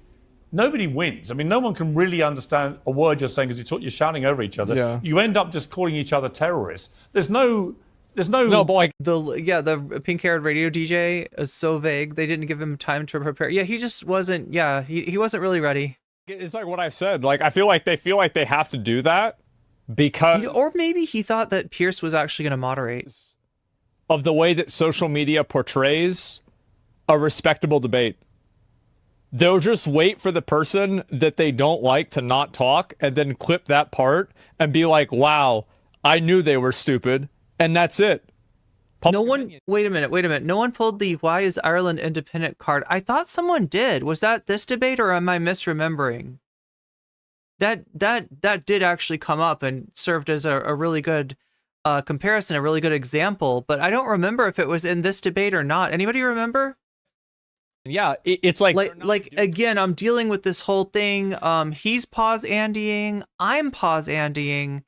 nobody wins. I mean, no one can really understand a word you're saying because you're shouting over each other. Yeah. You end up just calling each other terrorists. There's no No, but like the pink-haired radio DJ is so vague. They didn't give him time to prepare. Yeah, he just wasn't. Yeah, he wasn't really ready. It's like what I said. Like I feel like they have to do that because, or maybe he thought that Pierce was actually going to moderate. Of the way that social media portrays a respectable debate. They'll just wait for the person that they don't like to not talk and then clip that part and be like, wow, I knew they were stupid. And that's it. Wait a minute. No one pulled the "Why is Ireland independent" card. I thought someone did. Was that this debate, or am I misremembering? That did actually come up and served as a really good comparison, a really good example. But I don't remember if it was in this debate or not. Anybody remember? Yeah, it's like again, I'm dealing with this whole thing. He's pause Andying, I'm pause Andying.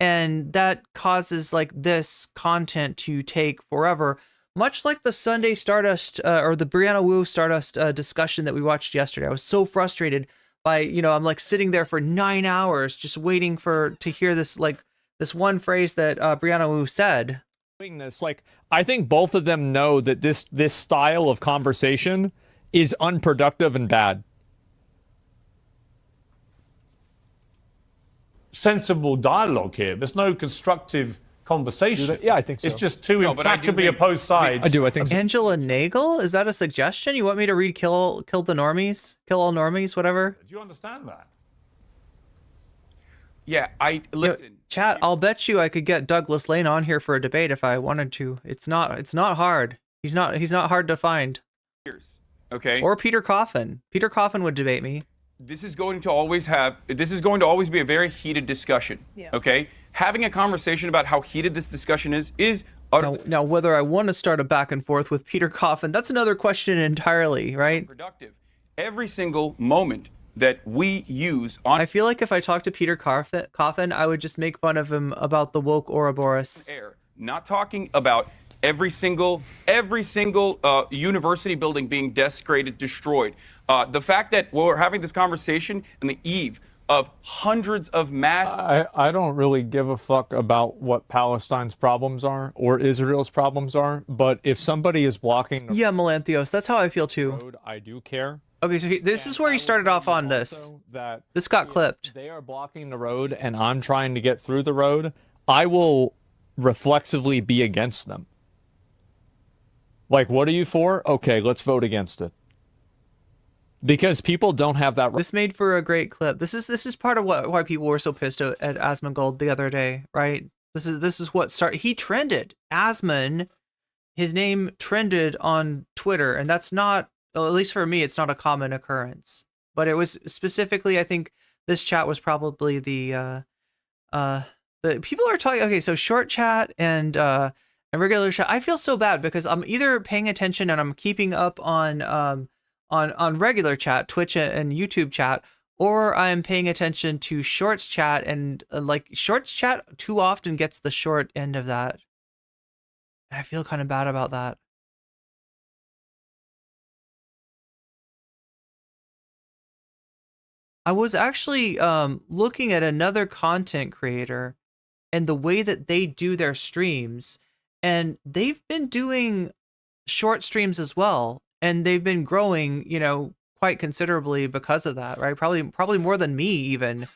And that causes like this content to take forever, much like the Sunday Stardust or the Brianna Wu Stardust discussion that we watched yesterday. I was so frustrated by, I'm like sitting there for 9 hours just waiting to hear this one phrase that Brianna Wu said. This, like, I think both of them know that this style of conversation is unproductive and bad. Sensible dialogue here. There's no constructive conversation. Yeah, I think so. It's just two implacably opposed sides. I think so. Angela Nagel? Is that a suggestion? You want me to read Kill All Normies, whatever? Do you understand that? Yeah, listen. Chat, I'll bet you I could get Douglas Lane on here for a debate if I wanted to. It's not hard. He's not hard to find. Okay. Or Peter Coffin. Peter Coffin would debate me. This is going to always be a very heated discussion. Yeah. Okay? Having a conversation about how heated this discussion is now whether I want to start a back and forth with Peter Coffin, that's another question entirely, right? Productive. Every single moment that we use on I feel like if I talked to Peter Coffin, I would just make fun of him about the woke Ouroboros. Not talking about every single university building being desecrated, destroyed. The fact that we're having this conversation on the eve of hundreds of mass... I don't really give a fuck about what Palestine's problems are or Israel's problems are, but if somebody is blocking... Yeah, Melanthios, that's how I feel too. Road, I do care. Okay, so this is where he started off on this. This got clipped. They are blocking the road and I'm trying to get through the road. I will reflexively be against them. Like, what are you for? Okay, let's vote against it. Because people don't have that. This made for a great clip. This is part of why people were so pissed at Asmongold the other day, right? This is what started. He trended. Asmon, his name trended on Twitter, and that's not, at least for me, it's not a common occurrence. But it was specifically, I think this chat was probably the people are talking. Okay, so short chat and regular chat. I feel so bad because I'm either paying attention and I'm keeping up on regular chat, Twitch and YouTube chat, or I'm paying attention to shorts chat, and shorts chat too often gets the short end of that. And I feel kind of bad about that. I was actually looking at another content creator and the way that they do their streams, and they've been doing short streams as well. And they've been growing, quite considerably because of that, right? Probably more than me even.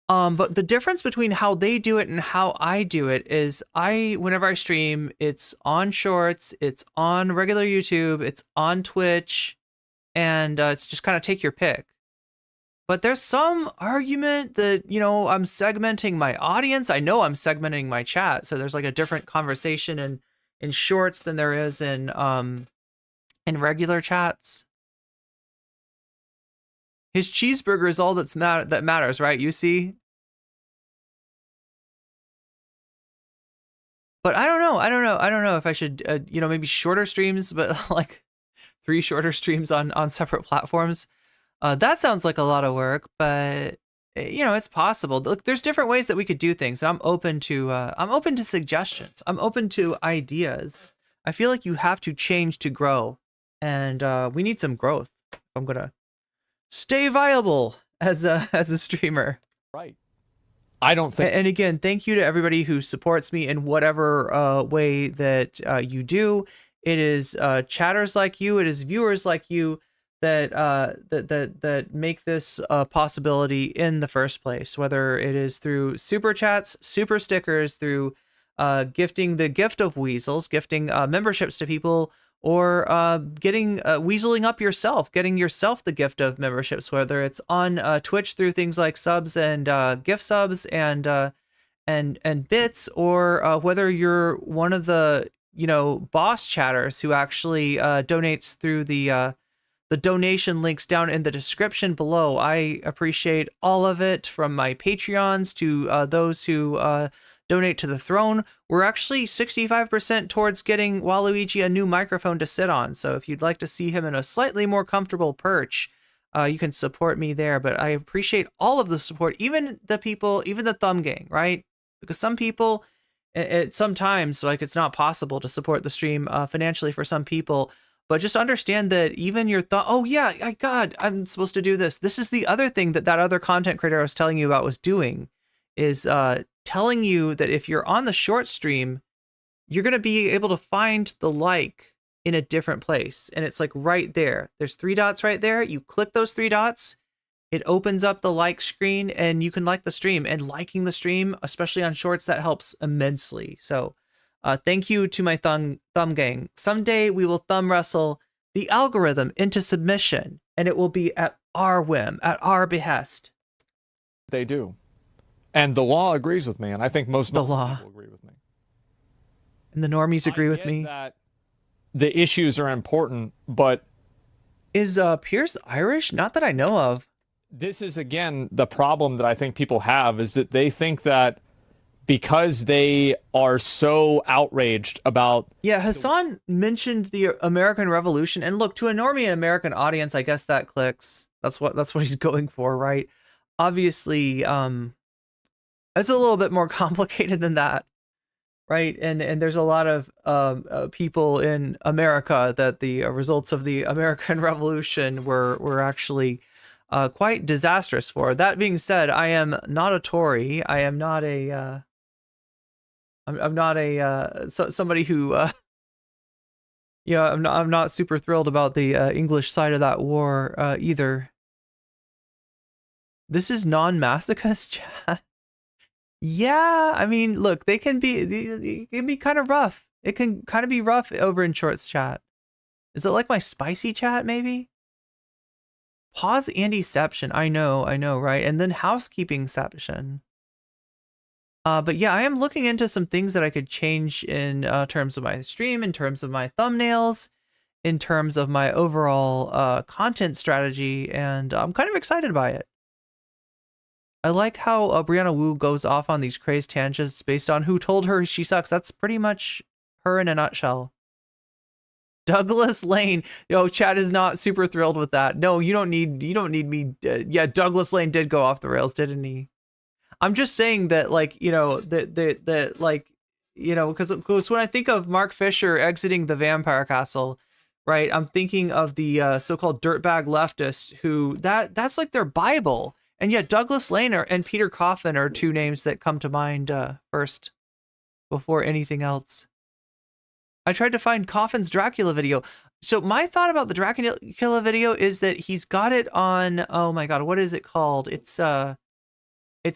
But the difference between how they do it and how I do it is whenever I stream, it's on Shorts, it's on regular YouTube, it's on Twitch, and it's just kind of take your pick. But there's some argument that, I'm segmenting my audience. I know I'm segmenting my chat, so there's like a different conversation in Shorts than there is in regular chats. His cheeseburger is all that matters, right? You see? But I don't know. know. I don't know if I should, maybe shorter streams, but like 3 shorter streams on separate platforms. That sounds like a lot of work, but it's possible. Look, there's different ways that we could do things. I'm open to suggestions. I'm open to ideas. I feel like you have to change to grow, and we need some growth. I'm gonna stay viable as a streamer. Right. I don't think. And again, thank you to everybody who supports me in whatever way that you do. It is chatters like you, it is viewers like you that make this a possibility in the first place. Whether it is through super chats, super stickers, through gifting the gift of weasels, gifting memberships to people, or getting weaseling up yourself, getting yourself the gift of memberships, whether it's on Twitch through things like subs and gift subs and bits, or whether you're one of the boss chatters who actually donates through the donation links down in the description below. I appreciate all of it, from my Patreons to those who donate to the throne. We're actually 65% towards getting Waluigi a new microphone to sit on. So if you'd like to see him in a slightly more comfortable perch, you can support me there. But I appreciate all of the support, even the people, even the thumb gang, right? Because some people, sometimes like it's not possible to support the stream financially for some people. But just understand that even your thought, oh yeah, God, I'm supposed to do this. This is the other thing that other content creator I was telling you about was doing, is telling you that if you're on the short stream, you're going to be able to find the like in a different place. And it's like right there. There's 3 dots right there. You click those 3 dots. It opens up the like screen and you can like the stream. And liking the stream, especially on shorts, that helps immensely. So thank you to my thumb gang. Someday we will thumb wrestle the algorithm into submission, and it will be at our whim, at our behest. They do. And the law agrees with me, and I think most people agree with me. And the normies agree with me. That the issues are important, but is Pierce Irish? Not that I know of. This is, again, the problem that I think people have, is that they think that because they are so outraged about... Yeah, Hassan mentioned the American Revolution, and look, to a normie American audience, I guess that clicks. That's what he's going for, right? Obviously, it's a little bit more complicated than that, right? And there's a lot of people in America that the results of the American Revolution were actually quite disastrous for. That being said, I am not a Tory. I am not a I'm not a somebody who I'm not super thrilled about the English side of that war either. This is non-masochist chat. Yeah, I mean, look, it can be kind of rough. It can kind of be rough over in shorts chat. Is it like my spicy chat maybe? Pause antiception. I know, right? And then housekeepingception. But yeah, I am looking into some things that I could change in terms of my stream, in terms of my thumbnails, in terms of my overall content strategy, and I'm kind of excited by it. I like how Brianna Wu goes off on these crazed tangents based on who told her she sucks. That's pretty much her in a nutshell. Douglas Lane. Yo, Chad is not super thrilled with that. No, you don't need me. Yeah, Douglas Lane did go off the rails, didn't he? I'm just saying that, like, because when I think of Mark Fisher exiting the vampire castle, right, I'm thinking of the so-called dirtbag leftist who that's like their Bible. And yet Douglas Lane and Peter Coffin are 2 names that come to mind first before anything else. I tried to find Coffin's Dracula video. So my thought about the Dracula video is that he's got it on, oh my God, what is it called? It's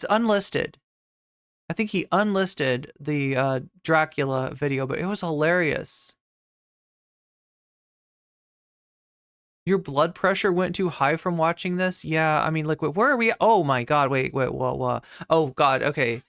unlisted. I think he unlisted the Dracula video, but it was hilarious. Your blood pressure went too high from watching this? Yeah, I mean, like, where are we? Oh my God, wait, whoa. Oh God, okay.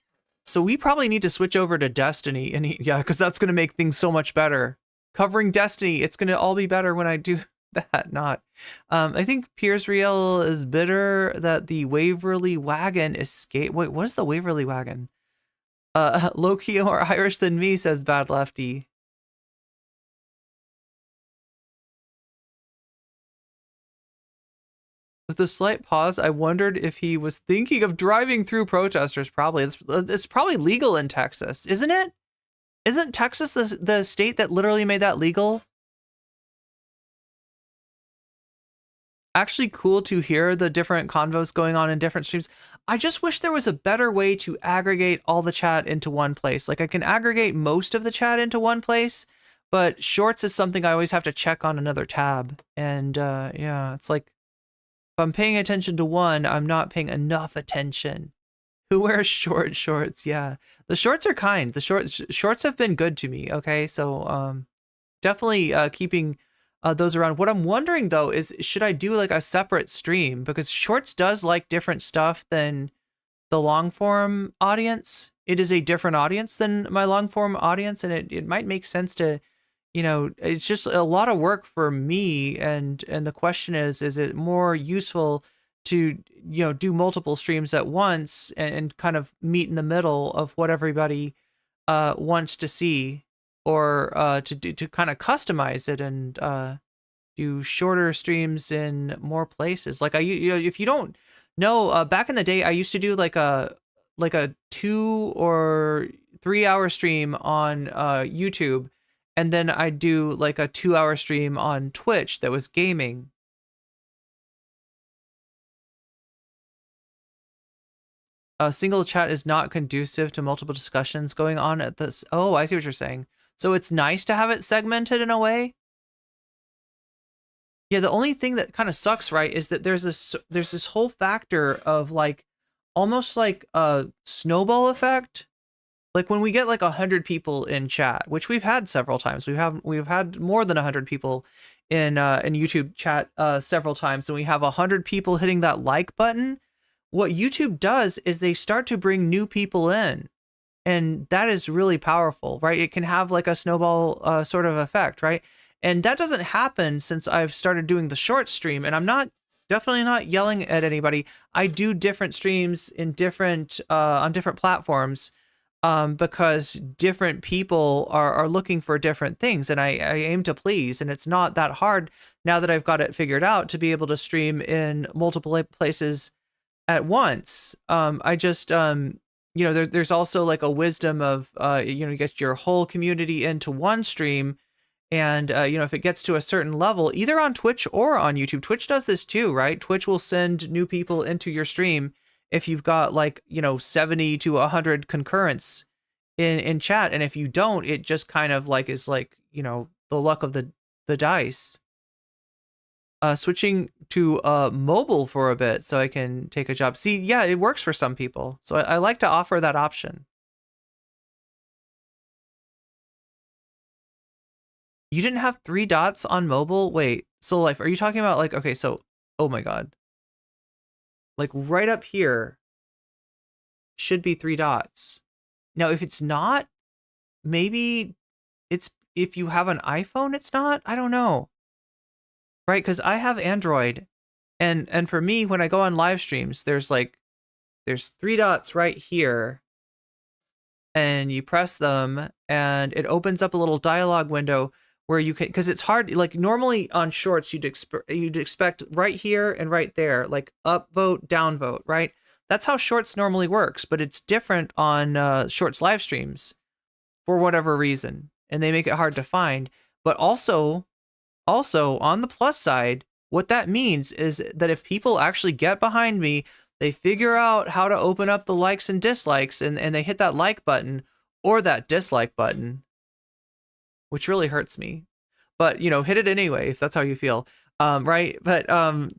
So we probably need to switch over to Destiny, and yeah, because that's going to make things so much better. Covering Destiny, it's going to all be better when I do that, not. I think Piers Riel is bitter that the Waverly Wagon escaped. Wait, what is the Waverly Wagon? Low-key more Irish than me, says Bad Lefty. With a slight pause, I wondered if he was thinking of driving through protesters. Probably. It's probably legal in Texas, isn't it? Isn't Texas the state that literally made that legal? Actually cool to hear the different convos going on in different streams. I just wish there was a better way to aggregate all the chat into one place. Like I can aggregate most of the chat into one place, but shorts is something I always have to check on another tab. And yeah, it's like, if I'm paying attention to one, I'm not paying enough attention. Who wears shorts? Yeah, the shorts are kind. The shorts have been good to me. Okay, so definitely keeping those around. What I'm wondering though is, should I do like a separate stream, because shorts does like different stuff than the long form audience. It is a different audience than my long form audience, and it might make sense to, you know, it's just a lot of work for me, and the question is it more useful to, you know, do multiple streams at once and kind of meet in the middle of what everybody wants to see, or to kind of customize it and do shorter streams in more places. Like you know, if you don't know, back in the day I used to do like a 2 or 3 hour stream on YouTube. And then I'd do like a 2-hour stream on Twitch that was gaming. A single chat is not conducive to multiple discussions going on at this. Oh, I see what you're saying. So it's nice to have it segmented in a way. Yeah, the only thing that kind of sucks, right, is that there's this whole factor of like almost like a snowball effect. Like when we get like 100 people in chat, which we've had several times, we've had more than 100 people in YouTube chat several times, and we have 100 people hitting that like button. What YouTube does is they start to bring new people in, and that is really powerful, right? It can have like a snowball sort of effect, right? And that doesn't happen since I've started doing the short stream, and I'm definitely not yelling at anybody. I do different streams in different on different platforms. Because different people are looking for different things, and I aim to please, and it's not that hard now that I've got it figured out to be able to stream in multiple places at once. I just, you know, there's also like a wisdom of, you know, you get your whole community into one stream, and, you know, if it gets to a certain level, either on Twitch or on YouTube, Twitch does this too, right? Twitch will send new people into your stream if you've got like, you know, 70 to 100 concurrents in chat. And if you don't, it just kind of like is like, you know, the luck of the dice. Switching to mobile for a bit so I can take a job. See, yeah, it works for some people. So I like to offer that option. You didn't have 3 dots on mobile? Wait, Soul Life, are you talking about like, okay, so, oh my God. Like right up here should be 3 dots. Now, if it's not, maybe it's, if you have an iPhone, it's not, I don't know. Right? Because I have Android, and for me, when I go on live streams, there's 3 dots right here, and you press them and it opens up a little dialogue window where you can, because it's hard, like normally on shorts, you'd expect right here and right there, like up vote, down vote, right? That's how shorts normally works, but it's different on shorts live streams for whatever reason, and they make it hard to find. But also on the plus side, what that means is that if people actually get behind me, they figure out how to open up the likes and dislikes, and they hit that like button or that dislike button, which really hurts me, but you know, hit it anyway if that's how you feel, right? But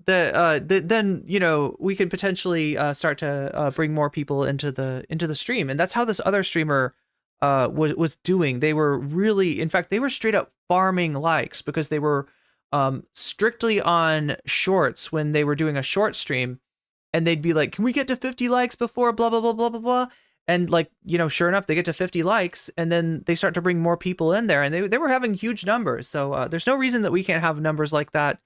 then you know, we can potentially start to bring more people into the stream, and that's how this other streamer was doing. They were really, in fact, they were straight up farming likes because they were strictly on shorts when they were doing a short stream, and they'd be like, "Can we get to 50 likes before blah blah blah blah blah blah?" And like, you know, sure enough, they get to 50 likes, and then they start to bring more people in there, and they were having huge numbers. So there's no reason that we can't have numbers like that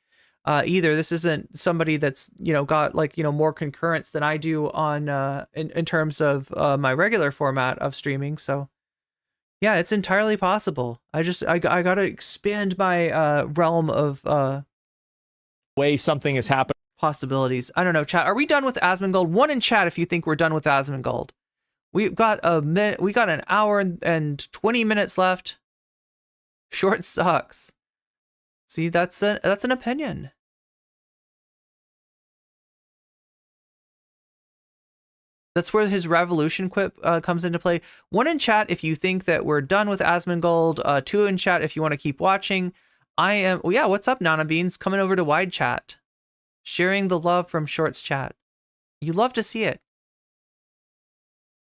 either. This isn't somebody that's, you know, got like, you know, more concurrence than I do on in terms of my regular format of streaming. So yeah, it's entirely possible. I gotta expand my realm of way something has happened. Possibilities. I don't know, chat. Are we done with Asmongold? One in chat if you think we're done with Asmongold. We've got a minute. We got an hour and 20 minutes left. Short sucks. See, that's an opinion. That's where his revolution quip comes into play. One in chat if you think that we're done with Asmongold. Two in chat if you want to keep watching. I am. Oh yeah, what's up, Nana Beans? Coming over to wide chat, sharing the love from Shorts chat. You love to see it.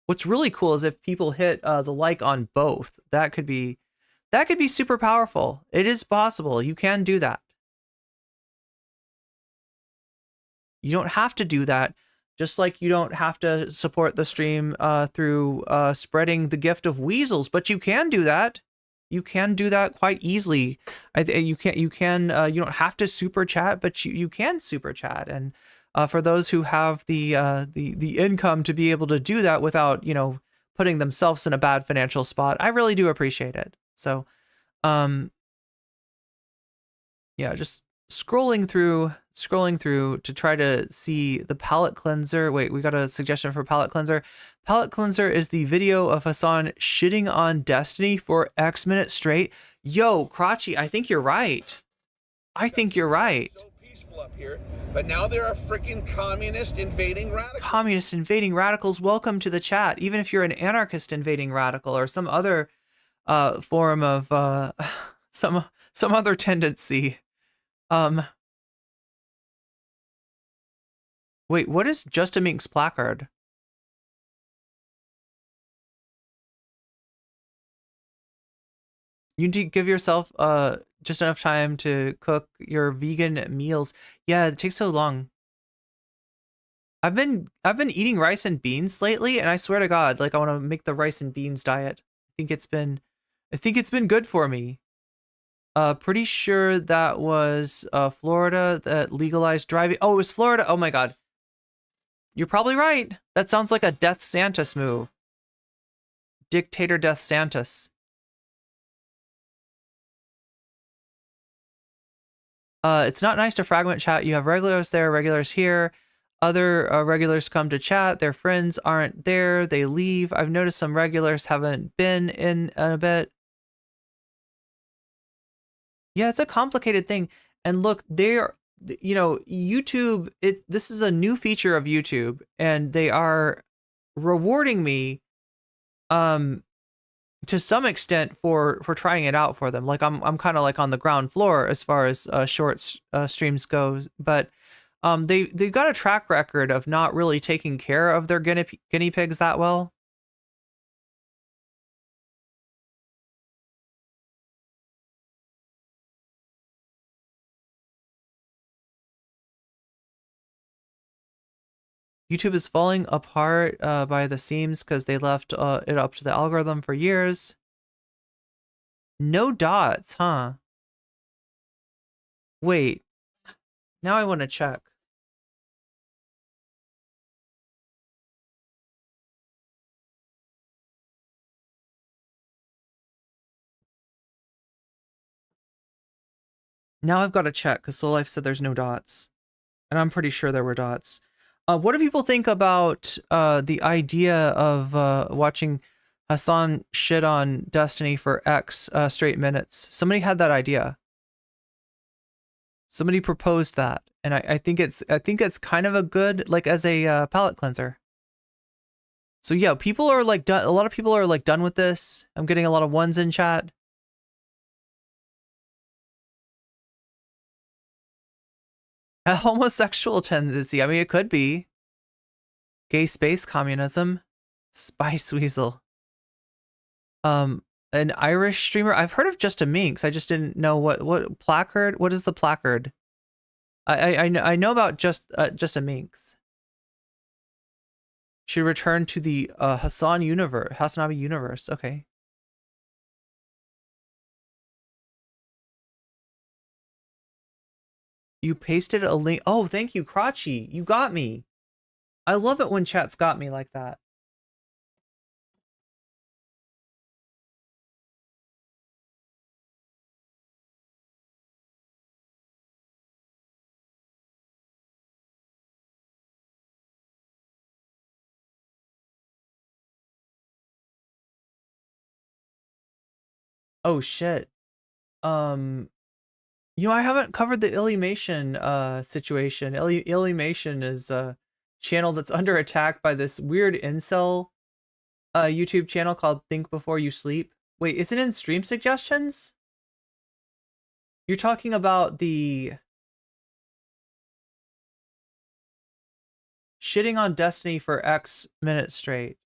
What's really cool is if people hit the like on both. That could be super powerful. It is possible. You can do that. You don't have to do that. Just like you don't have to support the stream through spreading the gift of weasels, but you can do that. You can do that quite easily. You don't have to super chat, but you can super chat. And for those who have the income to be able to do that without, you know, putting themselves in a bad financial spot, I really do appreciate it. So, yeah, just scrolling through to try to see the palette cleanser. Wait, we got a suggestion for palette cleanser. Palette cleanser is the video of Hassan shitting on Destiny for X minutes straight. Yo, Crotchy, I think you're right. I think you're right. So peaceful up here, but now there are freaking communist invading radicals. Communist invading radicals, welcome to the chat. Even if you're an anarchist invading radical or some other form of some other tendency. Wait, what is Just a Mink's placard? You need to give yourself just enough time to cook your vegan meals. Yeah, it takes so long. I've been eating rice and beans lately, and I swear to God, like I want to make the rice and beans diet. I think it's been good for me. Pretty sure that was Florida that legalized driving. Oh, it was Florida. Oh my God. You're probably right. That sounds like a Death Santis move. Dictator Death Santis. It's not nice to fragment chat. You have regulars there, regulars here. Other regulars come to chat. Their friends aren't there. They leave. I've noticed some regulars haven't been in a bit. Yeah, it's a complicated thing. And look, they're, you know, YouTube, this is a new feature of YouTube, and they are rewarding me to some extent for trying it out for them. Like I'm kind of like on the ground floor as far as shorts streams goes, but they've got a track record of not really taking care of their guinea pigs that well. YouTube is falling apart by the seams because they left it up to the algorithm for years. No dots, huh? Wait. Now I want to check. Now I've got to check because Soul Life said there's no dots. And I'm pretty sure there were dots. What do people think about the idea of watching Hassan shit on Destiny for X straight minutes? Somebody had that idea. Somebody proposed that, and I think it's kind of a good, like, as a palate cleanser. So yeah, people are like done. A lot of people are like done with this. I'm getting a lot of ones in chat. A homosexual tendency. I mean, it could be. Gay space communism. Spice Weasel. An Irish streamer. I've heard of Just a Minx. I just didn't know what placard. What is the placard? I know about just a Minx. Should return to the Hassan universe. Hasanabi universe. Okay. You pasted a link. Oh, thank you, Crotchy. You got me. I love it when chat's got me like that. Oh shit. You know, I haven't covered the Illumation situation. Illumation is a channel that's under attack by this weird incel YouTube channel called Think Before You Sleep. Wait, is it in stream suggestions? You're talking about the shitting on Destiny for X minutes straight.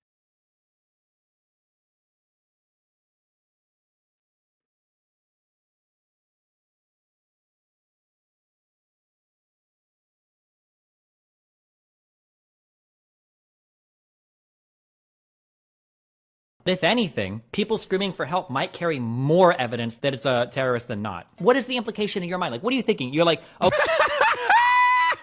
If anything, people screaming for help might carry more evidence that it's a terrorist than not. What is the implication in your mind? Like, what are you thinking? You're like, oh.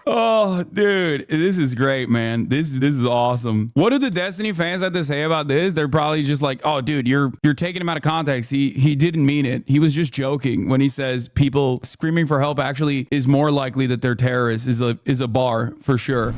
Oh, dude, this is great, man. This is awesome. What do the Destiny fans have to say about this? They're probably just like, oh, dude, you're taking him out of context. He didn't mean it. He was just joking when he says people screaming for help actually is more likely that they're terrorists is a bar for sure.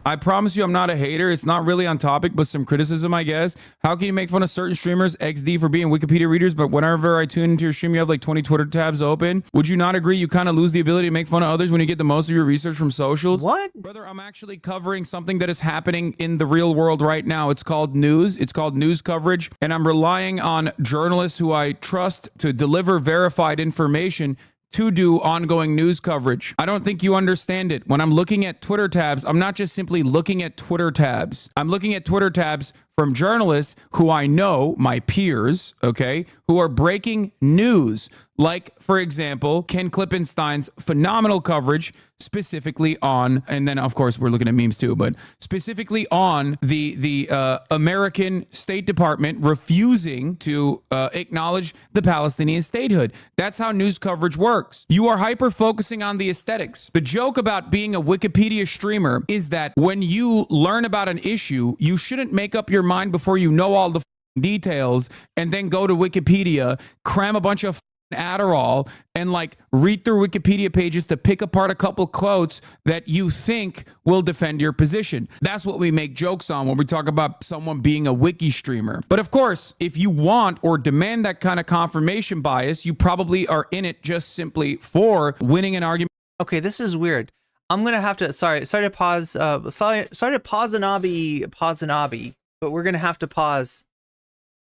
I promise you I'm not a hater. It's not really on topic, but some criticism, I guess. How can you make fun of certain streamers, XD, for being Wikipedia readers, but whenever I tune into your stream, you have like 20 Twitter tabs open? Would you not agree you kind of lose the ability to make fun of others when you get the most of your research from socials? What? Brother, I'm actually covering something that is happening in the real world right now. It's called news. It's called news coverage, and I'm relying on journalists who I trust to deliver verified information to do ongoing news coverage. I don't think you understand it. When I'm looking at Twitter tabs, I'm not just simply looking at Twitter tabs. I'm looking at Twitter tabs from journalists who I know, my peers, okay, who are breaking news. Like, for example, Ken Klippenstein's phenomenal coverage specifically on, and then of course we're looking at memes too, but specifically on the American State Department refusing to acknowledge the Palestinian statehood. That's how news coverage works. You are hyper focusing on the aesthetics. The joke about being a Wikipedia streamer is that when you learn about an issue, you shouldn't make up your mind before you know all the details and then go to Wikipedia, cram a bunch of Adderall, and like read through Wikipedia pages to pick apart a couple quotes that you think will defend your position. That's what we make jokes on when we talk about someone being a wiki streamer. But of course, if you want or demand that kind of confirmation bias, you probably are in it just simply for winning an argument. Okay, this is weird. I'm gonna have to sorry to pause sorry to pause Anabi, but we're gonna have to pause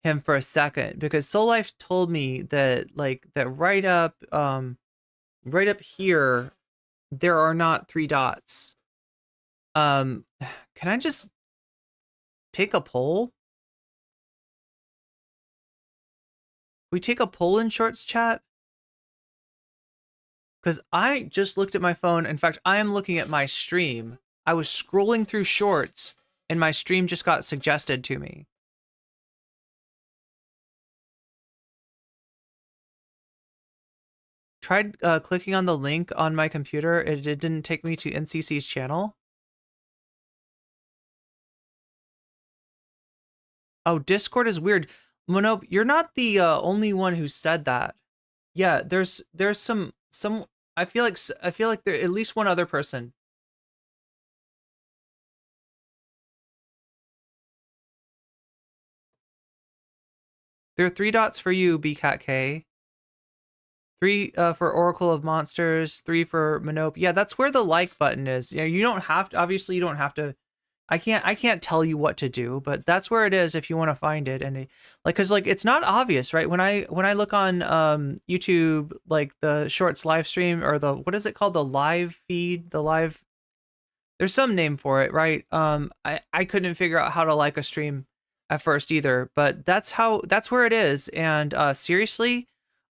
him for a second, because Soul Life told me that right up here there are not 3 dots. Can I just take a poll? We take a poll in Shorts chat? Because I just looked at my phone. In fact, I am looking at my stream. I was scrolling through Shorts and my stream just got suggested to me. Tried clicking on the link on my computer. It didn't take me to NCC's channel. Oh, Discord is weird. Monope, you're not the only one who said that. Yeah, there's some I feel like there at least one other person. There are 3 dots for you, BCatK. 3 for Oracle of Monsters, 3 for Monope. Yeah, that's where the like button is. Yeah, you don't have to, obviously you don't have to, I can't tell you what to do, but that's where it is if you want to find it. And cause it's not obvious, right? When I look on YouTube, like the Shorts live stream, or what is it called? The live feed, there's some name for it, right? I couldn't figure out how to like a stream at first either, but that's where it is. And seriously,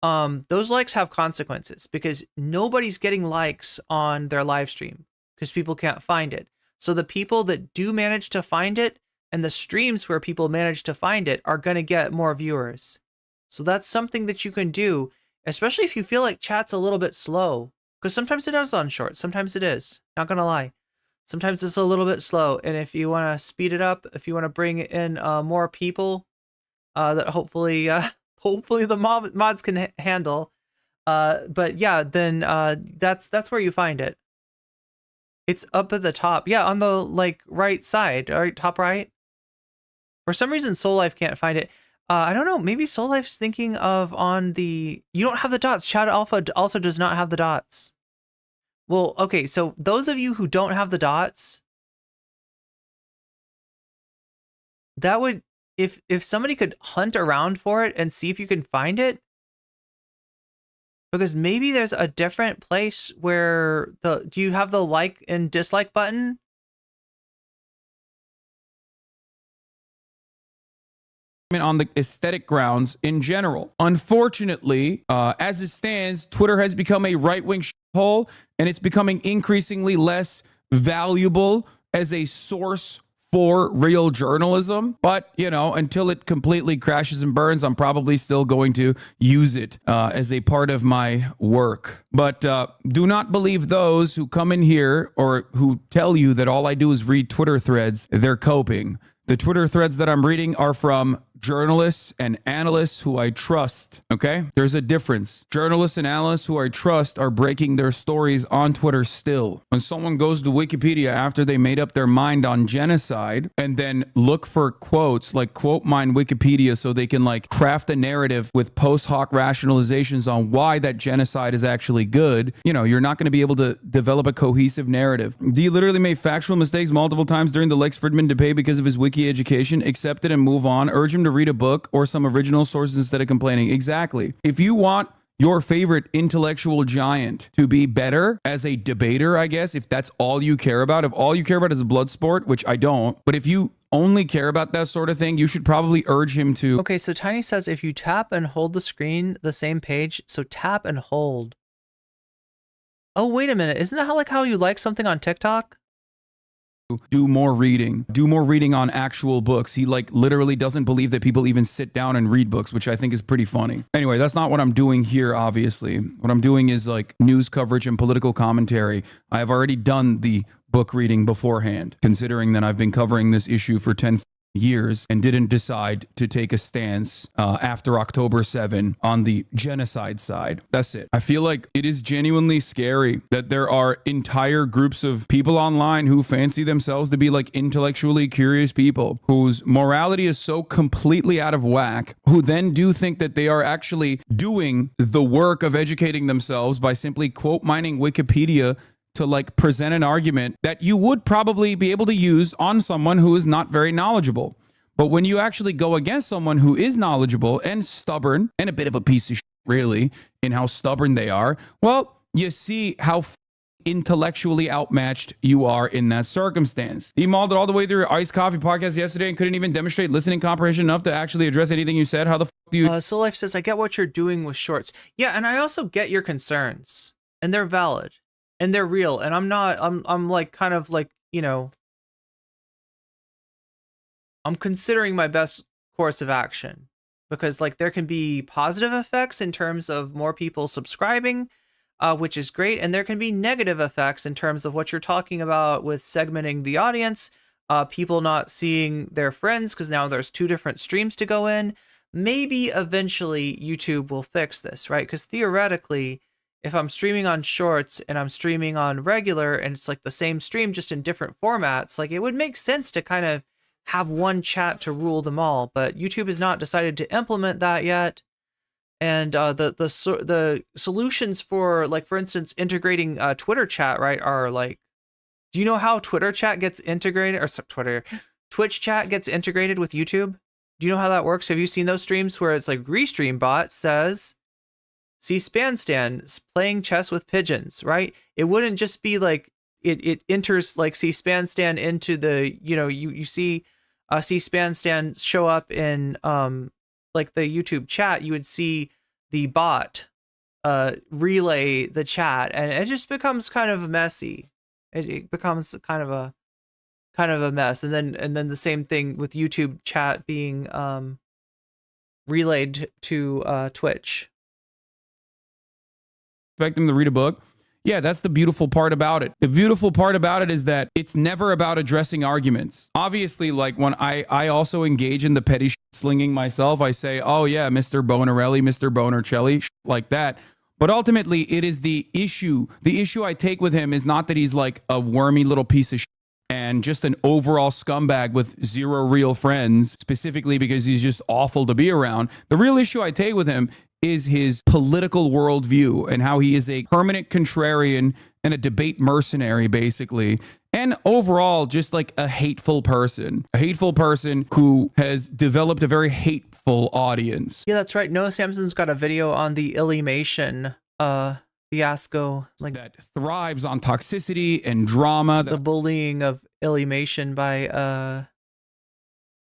those likes have consequences, because nobody's getting likes on their live stream because people can't find it. So the people that do manage to find it, and the streams where people manage to find it, are going to get more viewers. So that's something that you can do, especially if you feel like chat's a little bit slow. Because sometimes it is on shorts. Sometimes it is. Not gonna lie. Sometimes it's a little bit slow. And if you want to speed it up, if you want to bring in more people that hopefully hopefully the mods can handle, but yeah, then that's where you find it. It's up at the top. Yeah, on the like right side, right, top right. For some reason, Soul Life can't find it. I don't know. Maybe Soul Life's thinking of on the. You don't have the dots. Chat Alpha also does not have the dots. Well, okay. So those of you who don't have the dots, that would if somebody could hunt around for it and see if you can find it. Because maybe there's a different place where do you have the like and dislike button? On the aesthetic grounds in general. Unfortunately, as it stands, Twitter has become a right-wing hole, and it's becoming increasingly less valuable as a source for real journalism. But, you know, until it completely crashes and burns, I'm probably still going to use it as a part of my work. But do not believe those who come in here or who tell you that all I do is read Twitter threads. They're coping. The Twitter threads that I'm reading are from journalists and analysts who I trust, okay? There's a difference. Journalists and analysts who I trust are breaking their stories on Twitter still. When someone goes to Wikipedia after they made up their mind on genocide and then look for quotes, like quote mine Wikipedia so they can like craft a narrative with post hoc rationalizations on why that genocide is actually good, you know, you're not going to be able to develop a cohesive narrative. D literally made factual mistakes multiple times during the Lex Fridman debate because of his wiki education. Accept it and move on. Urge him to read a book or some original sources instead of complaining. Exactly. If you want your favorite intellectual giant to be better as a debater, I guess, if that's all you care about, if all you care about is a blood sport, which I don't, but if you only care about that sort of thing, you should probably urge him to. Okay, so Tiny says if you tap and hold the screen, the same page, so tap and hold. Oh, wait a minute. Isn't that how you like something on TikTok? Do more reading on actual books. He like literally doesn't believe that people even sit down and read books, which I think is pretty funny. Anyway, that's not what I'm doing here, obviously. What I'm doing is like news coverage and political commentary. I have already done the book reading beforehand, considering that I've been covering this issue for 10 years and didn't decide to take a stance after October 7 on the genocide side. That's it. I feel like it is genuinely scary that there are entire groups of people online who fancy themselves to be like intellectually curious people whose morality is so completely out of whack, who then do think that they are actually doing the work of educating themselves by simply quote mining Wikipedia to like present an argument that you would probably be able to use on someone who is not very knowledgeable. But when you actually go against someone who is knowledgeable and stubborn and a bit of a piece of shit, really, in how stubborn they are, well, you see how intellectually outmatched you are in that circumstance. He mauled it all the way through your iced coffee podcast yesterday and couldn't even demonstrate listening comprehension enough to actually address anything you said. How the fuck do you... Soul Life says, I get what you're doing with shorts. Yeah, and I also get your concerns. And they're valid. And they're real, and I'm like kind of like, you know, I'm considering my best course of action because like there can be positive effects in terms of more people subscribing, which is great. And there can be negative effects in terms of what you're talking about with segmenting the audience, people not seeing their friends because now there's 2 different streams to go in. Maybe eventually YouTube will fix this, right? Because theoretically, if I'm streaming on shorts and I'm streaming on regular and it's like the same stream just in different formats, like it would make sense to kind of have one chat to rule them all. But YouTube has not decided to implement that yet. And the solutions for, like, for instance, integrating Twitter chat, right, are like, do you know how Twitter chat gets integrated, or Twitch chat gets integrated with YouTube? Do you know how that works? Have you seen those streams where it's like Restream bot says C-SPAN stand playing chess with pigeons, right? It wouldn't just be like it enters like C-SPAN stand into the, you know, you see C-SPAN stand show up in like the YouTube chat. You would see the bot relay the chat, and it just becomes kind of messy. It becomes kind of a mess. And then the same thing with YouTube chat being relayed to Twitch. Expect them to read a book. Yeah, that's the beautiful part about it. The beautiful part about it is that it's never about addressing arguments. Obviously, like when I also engage in the petty slinging myself, I say, oh yeah, Mr. Bonarelli, Mr. Bonarcelli, like that. But ultimately, it is the issue. The issue I take with him is not that he's like a wormy little piece of shit and just an overall scumbag with zero real friends, specifically because he's just awful to be around. The real issue I take with him is his political worldview and how he is a permanent contrarian and a debate mercenary, basically. And overall, just like a hateful person who has developed a very hateful audience. Yeah, that's right. Noah Samson's got a video on the Illymation fiasco, like that thrives on toxicity and drama. The bullying of Illymation by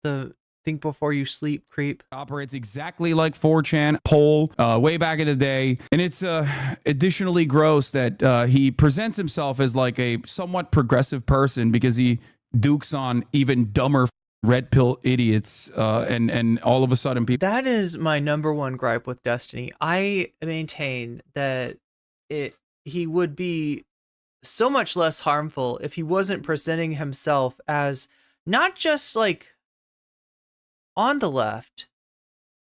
the Think Before You Sleep creep. Operates exactly like 4chan poll way back in the day. And it's additionally gross that he presents himself as like a somewhat progressive person because he dukes on even dumber red pill idiots and all of a sudden people. That is my number one gripe with Destiny. I maintain that he would be so much less harmful if he wasn't presenting himself as not just like on the left,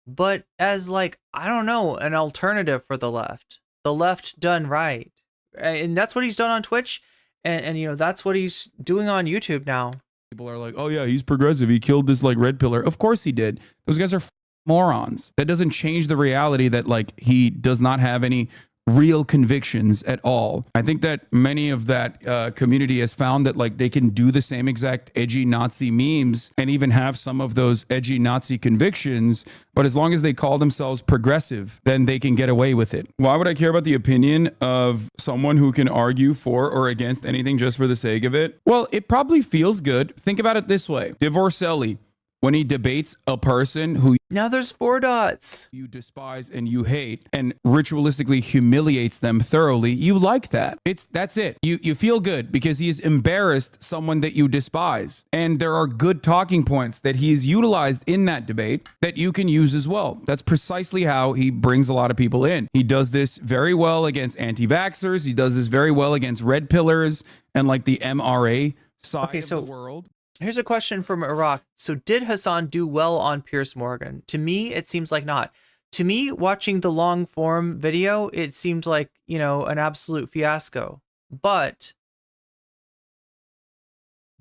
but as like, I don't know, an alternative for the left done right. And that's what he's done on Twitch. And you know, that's what he's doing on YouTube now. People are like, oh yeah, he's progressive. He killed this like red pillar. Of course he did. Those guys are morons. That doesn't change the reality that like he does not have any real convictions at all. I think that many of that community has found that like they can do the same exact edgy Nazi memes and even have some of those edgy Nazi convictions, but as long as they call themselves progressive, then they can get away with it. Why would I care about the opinion of someone who can argue for or against anything just for the sake of it? Well, it probably feels good. Think about it this way. Divorcelli, when he debates a person who now there's 4 dots you despise and you hate and ritualistically humiliates them thoroughly, you like that. That's it. You feel good because he has embarrassed someone that you despise. And there are good talking points that he has utilized in that debate that you can use as well. That's precisely how he brings a lot of people in. He does this very well against anti-vaxxers. He does this very well against red pillars and like the MRA side of the world. Here's a question from Iraq. So did Hassan do well on Piers Morgan? To me, it seems like not. To me, watching the long form video, it seemed like, you know, an absolute fiasco. But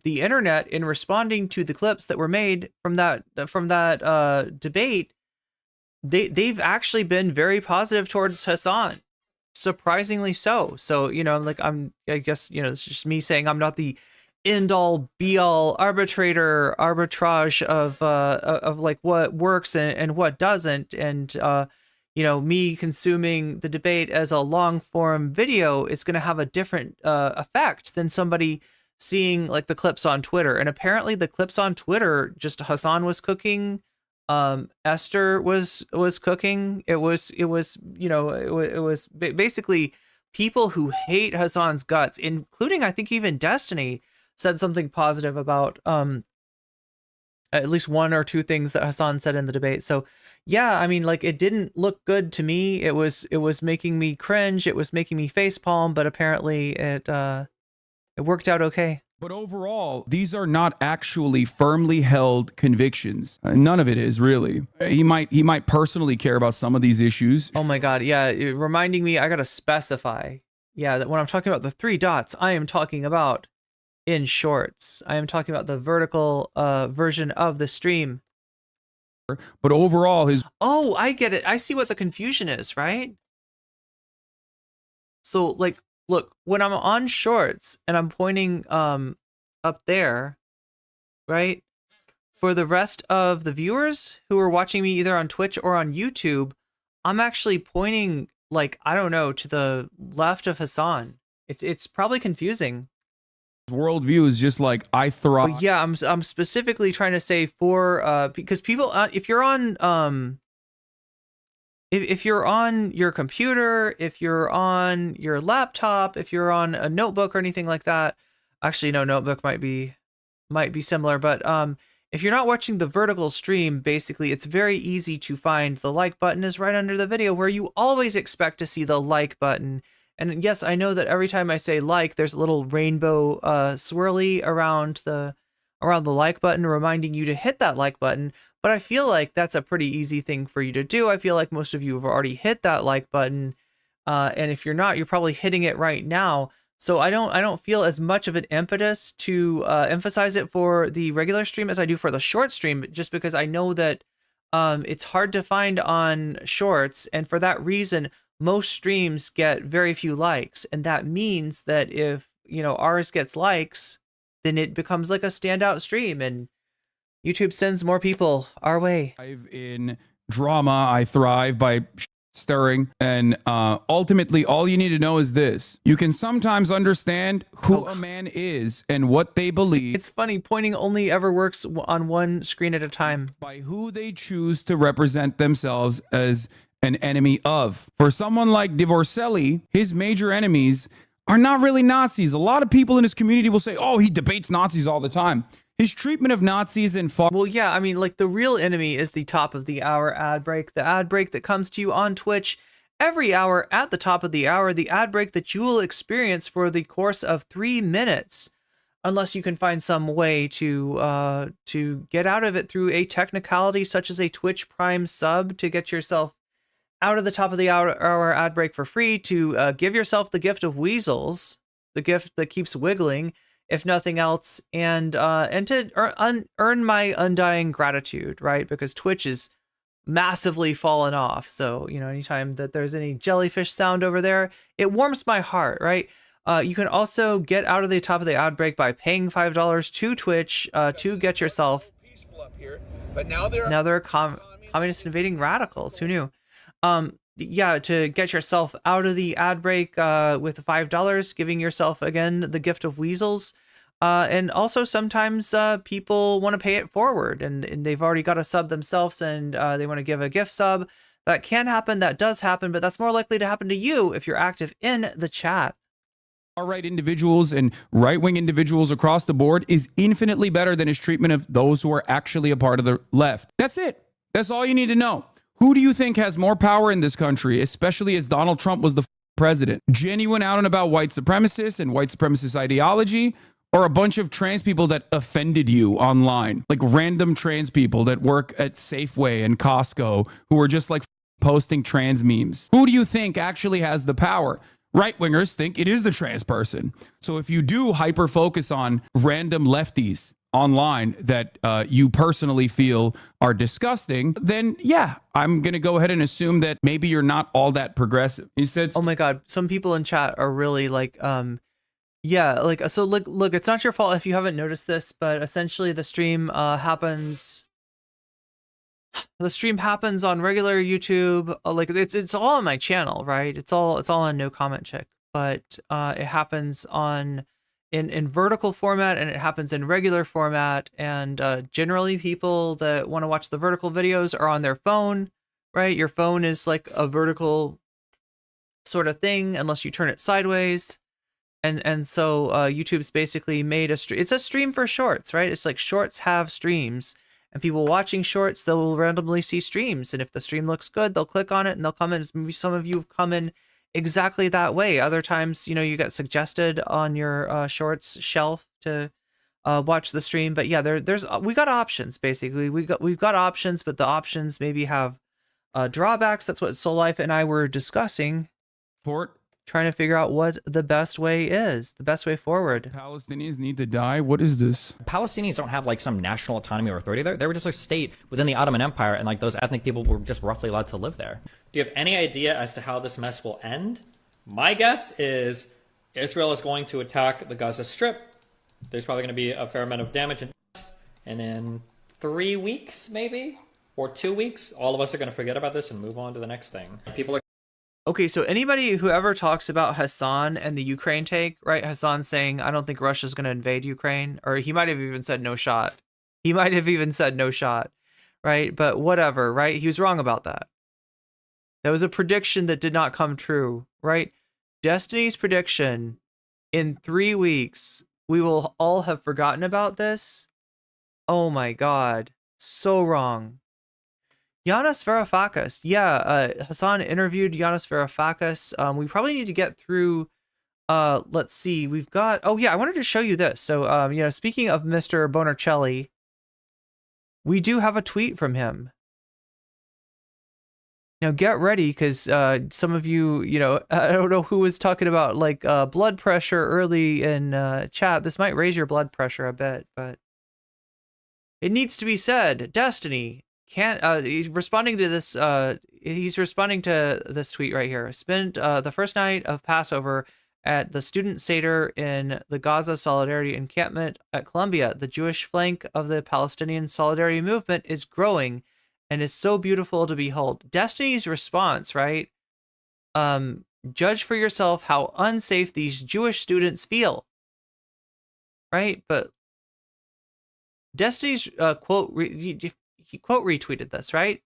the internet, in responding to the clips that were made from that debate, they've actually been very positive towards Hassan. Surprisingly so. So, you know, like I guess, you know, it's just me saying I'm not the end-all be-all arbitrage of like what works and what doesn't, and you know, me consuming the debate as a long-form video is going to have a different effect than somebody seeing like the clips on Twitter. And apparently the clips on Twitter, just Hassan was cooking, Esther was cooking. It was you know, it was basically people who hate Hassan's guts, including I think even Destiny said something positive about at least 1 or 2 things that Hassan said in the debate. So yeah, I mean, like, it didn't look good to me. It was making me cringe. It was making me facepalm, but apparently it worked out okay. But overall, these are not actually firmly held convictions. None of it is really. He might personally care about some of these issues. Oh my God. Yeah. Reminding me, I got to specify. Yeah. That when I'm talking about the 3 dots, I am talking about in shorts. I am talking about the vertical version of the stream. But overall, oh, I get it. I see what the confusion is, right? So like, look, when I'm on shorts and I'm pointing up there, right? For the rest of the viewers who are watching me either on Twitch or on YouTube, I'm actually pointing, like, I don't know, to the left of Hassan. It's probably confusing. Worldview is just like, I thrive. But yeah, I'm specifically trying to say for because people, if you're on if you're on your computer, if you're on your laptop, if you're on a notebook or anything like that, actually no, notebook might be similar, but if you're not watching the vertical stream, basically it's very easy to find. The like button is right under the video, where you always expect to see the like button. And yes, I know that every time I say like, there's a little rainbow swirly around the like button, reminding you to hit that like button. But I feel like that's a pretty easy thing for you to do. I feel like most of you have already hit that like button. And if you're not, you're probably hitting it right now. So I don't feel as much of an impetus to emphasize it for the regular stream as I do for the short stream, just because I know that it's hard to find on shorts. And for that reason, most streams get very few likes. And that means that if, you know, ours gets likes, then it becomes like a standout stream and YouTube sends more people our way. In drama, I thrive by stirring. And ultimately, all you need to know is this. You can sometimes understand who a man is and what they believe. It's funny, pointing only ever works on one screen at a time. By who they choose to represent themselves as an enemy of. For someone like Divorcelli, his major enemies are not really Nazis. A lot of people in his community will say, oh, he debates Nazis all the time. His treatment of Nazis and well, yeah, I mean, like, the real enemy is the top of the hour ad break, the ad break that comes to you on Twitch every hour at the top of the hour, the ad break that you will experience for the course of 3 minutes, unless you can find some way to get out of it through a technicality such as a Twitch Prime sub to get yourself out of the top of the hour ad break for free, to give yourself the gift of weasels, the gift that keeps wiggling, if nothing else, and to earn my undying gratitude, right? Because Twitch is massively fallen off. So, you know, anytime that there's any jellyfish sound over there, it warms my heart, right? You can also get out of the top of the ad break by paying $5 to Twitch to get yourself. But now there are communist invading radicals. Who knew? Yeah, to get yourself out of the ad break with $5, giving yourself, again, the gift of weasels. And also sometimes people want to pay it forward and they've already got a sub themselves and they want to give a gift sub. That can happen, that does happen, but that's more likely to happen to you if you're active in the chat. Far-right individuals and right-wing individuals across the board is infinitely better than his treatment of those who are actually a part of the left. That's it. That's all you need to know. Who do you think has more power in this country, especially as Donald Trump was the president? Genuine out and about white supremacists and white supremacist ideology, or a bunch of trans people that offended you online? Like random trans people that work at Safeway and Costco who are just like posting trans memes. Who do you think actually has the power? Right-wingers think it is the trans person. So if you do hyper-focus on random lefties online that you personally feel are disgusting, then yeah, I'm going to go ahead and assume that maybe you're not all that progressive. He said, oh my God, some people in chat are really like, yeah, like, so look, it's not your fault if you haven't noticed this, but essentially the stream happens on regular YouTube. Like it's all on my channel, right? It's all on nocommentchick, but it happens in vertical format and it happens in regular format, and generally people that want to watch the vertical videos are on their phone, right? Your phone is like a vertical sort of thing unless you turn it sideways, and so YouTube's basically made it's a stream for shorts, right? It's like shorts have streams, and people watching shorts, they'll randomly see streams, and if the stream looks good, they'll click on it and they'll come in. Maybe some of you have come in exactly that way. Other times, you know, you get suggested on your shorts shelf to watch the stream. But yeah, we got options. Basically, we've got options, but the options maybe have drawbacks. That's what Soul Life and I were discussing. Trying to figure out what the best way is, the best way forward. Palestinians need to die. What is this? Palestinians don't have like some national autonomy or authority there. They were just a state within the Ottoman Empire, and like those ethnic people were just roughly allowed to live there. Do you have any idea as to how this mess will end? My guess is Israel is going to attack the Gaza Strip. There's probably going to be a fair amount of damage, and in 3 weeks, maybe, or 2 weeks, all of us are going to forget about this and move on to the next thing. People are. Okay, so anybody who ever talks about Hassan and the Ukraine take, right? Hassan saying, I don't think Russia's going to invade Ukraine, or he might have even said no shot. He might have even said no shot, right? But whatever, right? He was wrong about that. That was a prediction that did not come true, right? Destiny's prediction, in 3 weeks, we will all have forgotten about this. Oh my God, so wrong. Yanis Varoufakis. Yeah, Hassan interviewed Yanis Varoufakis. We probably need to get through. Let's see. We've got. Oh yeah, I wanted to show you this. So, you know, speaking of Mr. Bonarcelli, we do have a tweet from him. Now get ready, because some of you, you know, I don't know who was talking about like blood pressure early in chat. This might raise your blood pressure a bit, but it needs to be said. Destiny can't. He's responding to this. He's responding to this tweet right here. Spent the first night of Passover at the student Seder in the Gaza Solidarity Encampment at Columbia. The Jewish flank of the Palestinian Solidarity Movement is growing and is so beautiful to behold. Destiny's response, right? Judge for yourself how unsafe these Jewish students feel, right? But Destiny's quote, he quote retweeted this, right?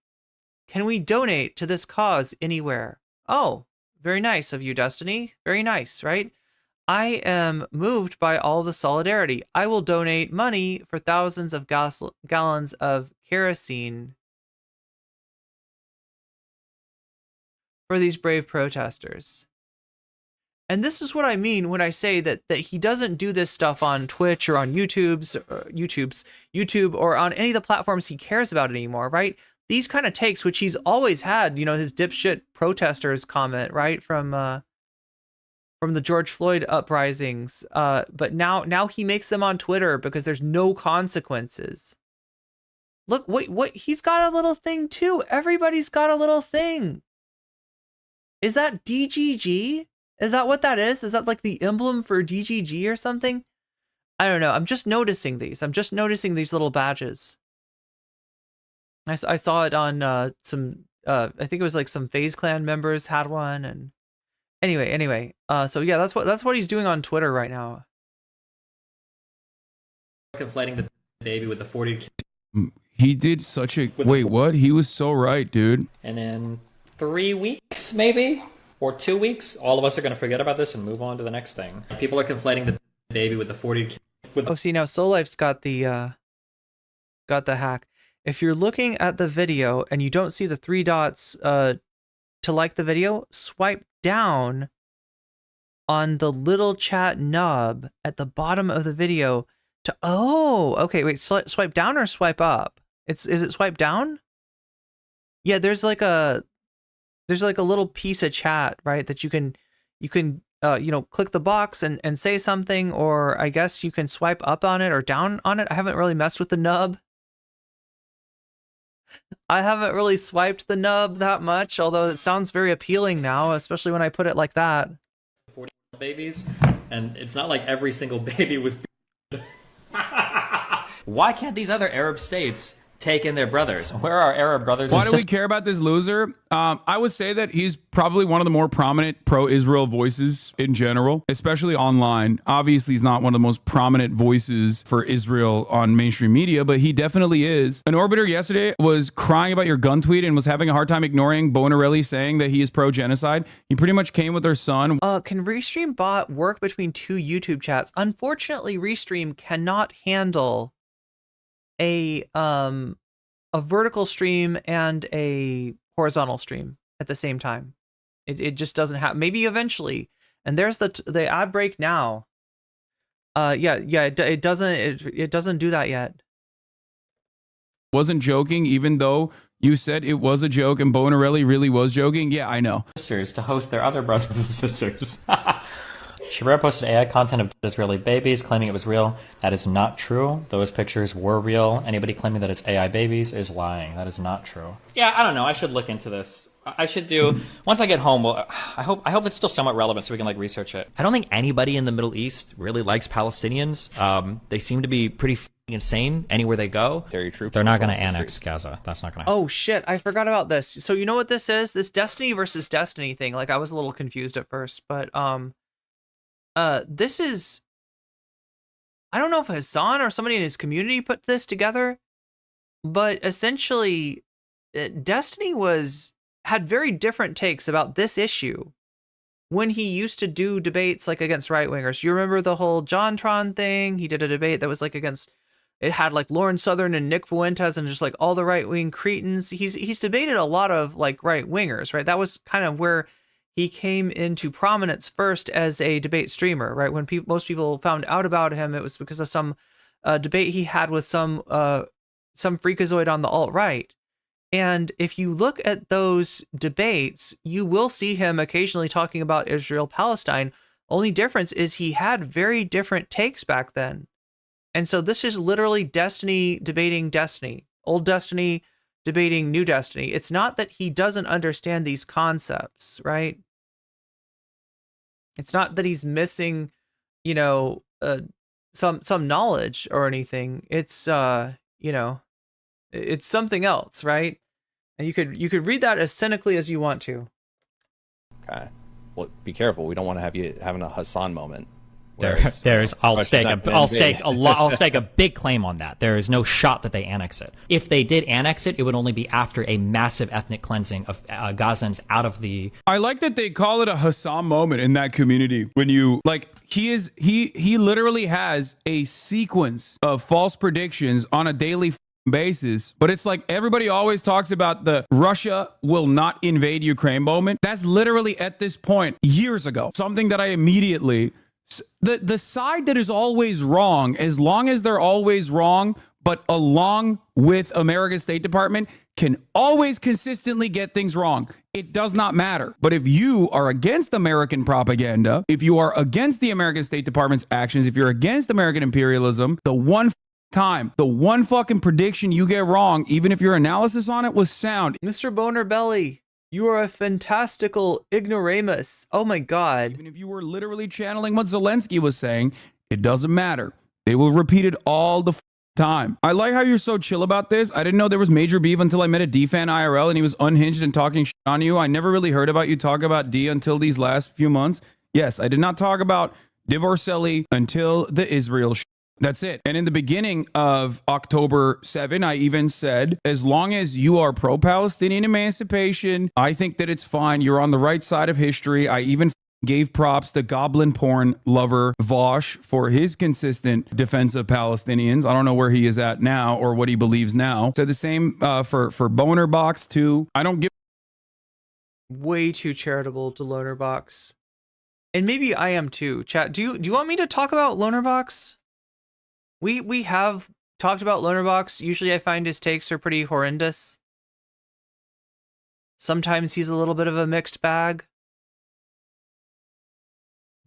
Can we donate to this cause anywhere? Oh, very nice of you, Destiny. Very nice, right? I am moved by all the solidarity. I will donate money for thousands of gallons of kerosene for these brave protesters. And this is what I mean when I say that he doesn't do this stuff on Twitch or on YouTube or on any of the platforms he cares about anymore, right? These kind of takes, which he's always had, you know, his dipshit protesters comment, right, from the George Floyd uprisings, but now he makes them on Twitter because there's no consequences. Look, what he's got a little thing too. Everybody's got a little thing. Is that DGG? Is that what that is? Is that like the emblem for DGG or something? I don't know. I'm just noticing these. I'm just noticing these little badges. I saw it on some, I think it was like some FaZe Clan members had one. And anyway. So yeah, that's what he's doing on Twitter right now. Conflating the baby with the 40. He did such a, wait, what? He was so right, dude. And in 3 weeks, maybe? Or 2 weeks, all of us are going to forget about this and move on to the next thing. People are conflating the baby with the 40. Oh, see, now Soul Life's got the hack. If you're looking at the video and you don't see the 3 dots to like the video, swipe down on the little chat nub at the bottom of the video to, oh, okay, wait, swipe down or swipe up? Is it swipe down? Yeah, there's like a little piece of chat, right, that you can you know, click the box and say something, or I guess you can swipe up on it or down on it. I haven't really messed with the nub. I haven't really swiped the nub that much, although it sounds very appealing now, especially when I put it like that. 40 babies, and it's not like every single baby was. Why can't these other Arab states take in their brothers? Where are our Arab brothers? Why do we care about this loser? I would say that he's probably one of the more prominent pro-Israel voices in general, especially online. Obviously, he's not one of the most prominent voices for Israel on mainstream media, but he definitely is. An orbiter yesterday was crying about your gun tweet and was having a hard time ignoring Bonarelli saying that he is pro-genocide. He pretty much came with their son. Can Restream bot work between 2 YouTube chats? Unfortunately, Restream cannot handle a vertical stream and a horizontal stream at the same time. It just doesn't happen. Maybe eventually. And there's the ad break now. It doesn't do that yet. Wasn't joking, even though you said it was a joke and Bonarelli really was joking. Yeah, I know. Sisters to host their other brothers and sisters. Shabira posted AI content of Israeli babies, claiming it was real. That is not true. Those pictures were real. Anybody claiming that it's AI babies is lying. That is not true. Yeah, I don't know. I should look into this. I should do, once I get home, well, I hope it's still somewhat relevant so we can like research it. I don't think anybody in the Middle East really likes Palestinians. They seem to be pretty insane anywhere they go. They're not going to annex Gaza. That's not going to happen. Oh shit, I forgot about this. So you know what this is? This Destiny versus Destiny thing. Like I was a little confused at first, but this is, I don't know if Hassan or somebody in his community put this together, but essentially Destiny had very different takes about this issue when he used to do debates like against right-wingers. You remember the whole JonTron thing? He did a debate that was like against It had like Lauren Southern and Nick Fuentes and just like all the right-wing cretins. He's debated a lot of like right-wingers, right? That was kind of where he came into prominence first as a debate streamer, right? When most people found out about him, it was because of some debate he had with some freakazoid on the alt-right. And if you look at those debates, you will see him occasionally talking about Israel-Palestine. Only difference is he had very different takes back then. And so this is literally Destiny debating Destiny, old Destiny debating new Destiny. It's not that he doesn't understand these concepts, right? It's not that he's missing, you know, some knowledge or anything. It's you know, it's something else, right? And you could read that as cynically as you want to. Okay. Well, be careful. We don't want to have you having a Hassan moment. I'll stake a big claim on that. There is no shot that they annex it. If they did annex it, it would only be after a massive ethnic cleansing of Gazans out of the. I like that they call it a Hassan moment in that community. When you like, he literally has a sequence of false predictions on a daily basis, but it's like everybody always talks about the Russia will not invade Ukraine moment. That's literally at this point years ago. Something that I immediately. The side that is always wrong, as long as they're always wrong, but along with America's State Department, can always consistently get things wrong. It does not matter. But if you are against American propaganda, if you are against the American State Department's actions, if you're against American imperialism, the one fucking prediction you get wrong, even if your analysis on it was sound. Mr. Boner Belly. You are a fantastical ignoramus. Oh my God. Even if you were literally channeling what Zelensky was saying, it doesn't matter. They will repeat it all the time. I like how you're so chill about this. I didn't know there was major beef until I met a D-fan IRL and he was unhinged and talking shit on you. I never really heard about you talk about D until these last few months. Yes, I did not talk about Divorcelli until the Israel shit. That's it. And in the beginning of October 7, I even said, as long as you are pro-Palestinian emancipation, I think that it's fine. You're on the right side of history. I even gave props to goblin porn lover Vosh for his consistent defense of Palestinians. I don't know where he is at now or what he believes now. Said the same for Boner Box too. I don't give. Way too charitable to Loner Box. And maybe I am too. Chat, do you want me to talk about Loner Box? We have talked about Lonerbox. Usually I find his takes are pretty horrendous. Sometimes he's a little bit of a mixed bag.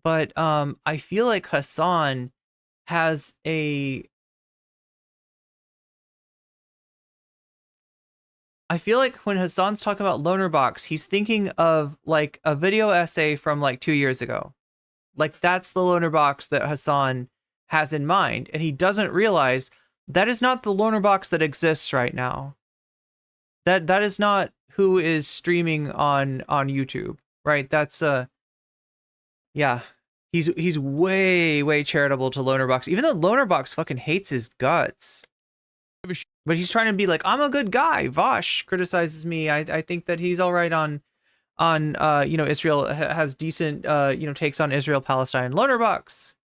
But I feel like Hassan has a... I feel like when Hassan's talking about Lonerbox, he's thinking of like a video essay from like 2 years ago. Like that's the Lonerbox that Hassan has in mind, and he doesn't realize that is not the Loner Box that exists right now. That is not who is streaming on YouTube, right? That's yeah. He's way charitable to Loner Box, even though Loner Box fucking hates his guts. But he's trying to be like, I'm a good guy. Vosh criticizes me. I think that he's all right on you know, Israel has decent you know, takes on Israel Palestine. Loner Box,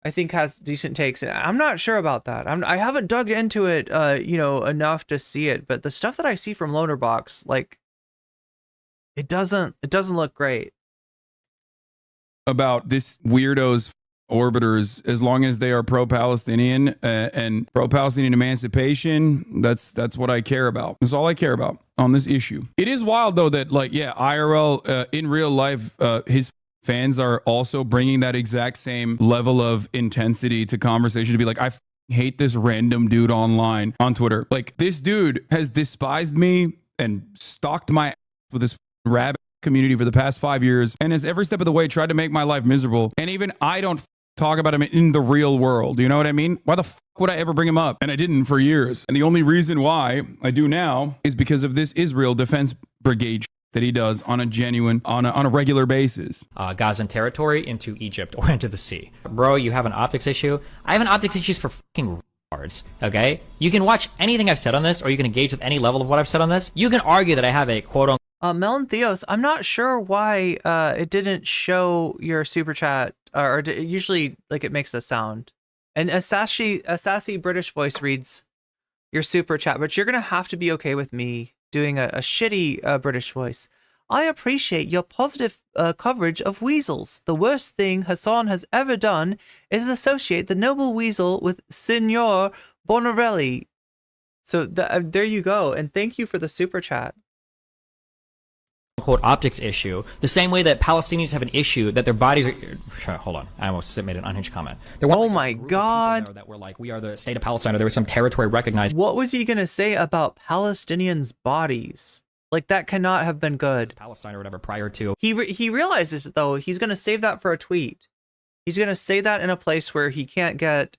I think, has decent takes. I'm not sure about that. I haven't dug into it, you know, enough to see it. But the stuff that I see from Loner Box, like, it doesn't look great. About this weirdos orbiters, as long as they are pro-Palestinian and pro-Palestinian emancipation, that's what I care about. That's all I care about on this issue. It is wild though that like, yeah, IRL in real life, his fans are also bringing that exact same level of intensity to conversation to be like, I hate this random dude online on Twitter. Like this dude has despised me and stalked my ass with this rabbit community for the past 5 years and has every step of the way tried to make my life miserable. And even I don't talk about him in the real world. You know what I mean? Why the would I ever bring him up? And I didn't for years. And the only reason why I do now is because of this Israel Defense Brigade that he does on a regular basis. Gazan territory into Egypt or into the sea. Bro, you have an optics issue. I have an optics issue for fucking retards, okay? You can watch anything I've said on this, or you can engage with any level of what I've said on this. You can argue that I have a quote-unquote Melon Theos, I'm not sure why it didn't show your super chat, or usually like it makes a sound. And a sassy British voice reads your super chat, but you're going to have to be okay with me doing a shitty British voice. I appreciate your positive coverage of weasels. The worst thing Hassan has ever done is associate the noble weasel with Signor Bonarelli. So there you go, and thank you for the super chat. Quote optics issue, the same way that Palestinians have an issue that their bodies are. Hold on, I almost made an unhinged comment. Oh my God! That were like, we are the state of Palestine, or there was some territory recognized. What was he gonna say about Palestinians' bodies? Like, that cannot have been good. Palestine or whatever prior to. He realizes though he's gonna save that for a tweet. He's gonna say that in a place where he can't get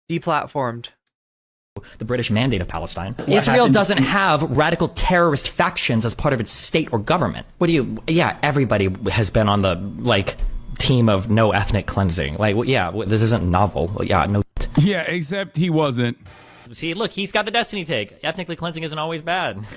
deplatformed. The British Mandate of Palestine. Israel doesn't have radical terrorist factions as part of its state or government. Yeah, everybody has been on the, like, team of no ethnic cleansing. Like, yeah, this isn't novel. Yeah, no. Yeah, except he wasn't. See, look, he's got the Destiny take. Ethnically cleansing isn't always bad.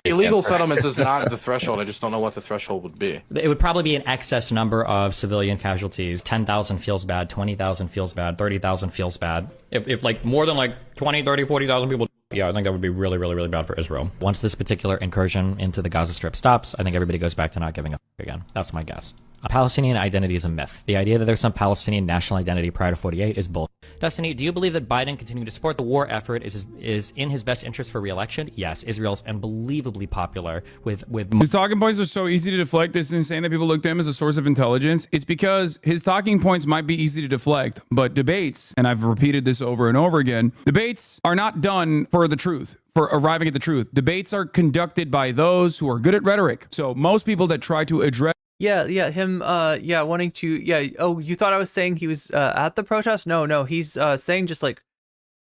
Illegal settlements is not the threshold. I just don't know what the threshold would be. It would probably be an excess number of civilian casualties. 10,000 feels bad, 20,000 feels bad, 30,000 feels bad. If like more than like 20, 30, 40,000 people, yeah, I think that would be really, really, really bad for Israel. Once this particular incursion into the Gaza Strip stops, I think everybody goes back to not giving a fuck again. That's my guess. Palestinian identity is a myth. The idea that there's some Palestinian national identity prior to 48 is bull. Destiny, do you believe that Biden continuing to support the war effort is in his best interest for re-election? Yes, Israel's unbelievably popular with his talking points are so easy to deflect. It's insane that people look to him as a source of intelligence. It's because his talking points might be easy to deflect, but debates, and I've repeated this over and over again, debates are not done for the truth. For arriving at the truth. Debates are conducted by those who are good at rhetoric. So most people that try to address him wanting to oh, you thought I was saying he was at the protest? No, he's saying just like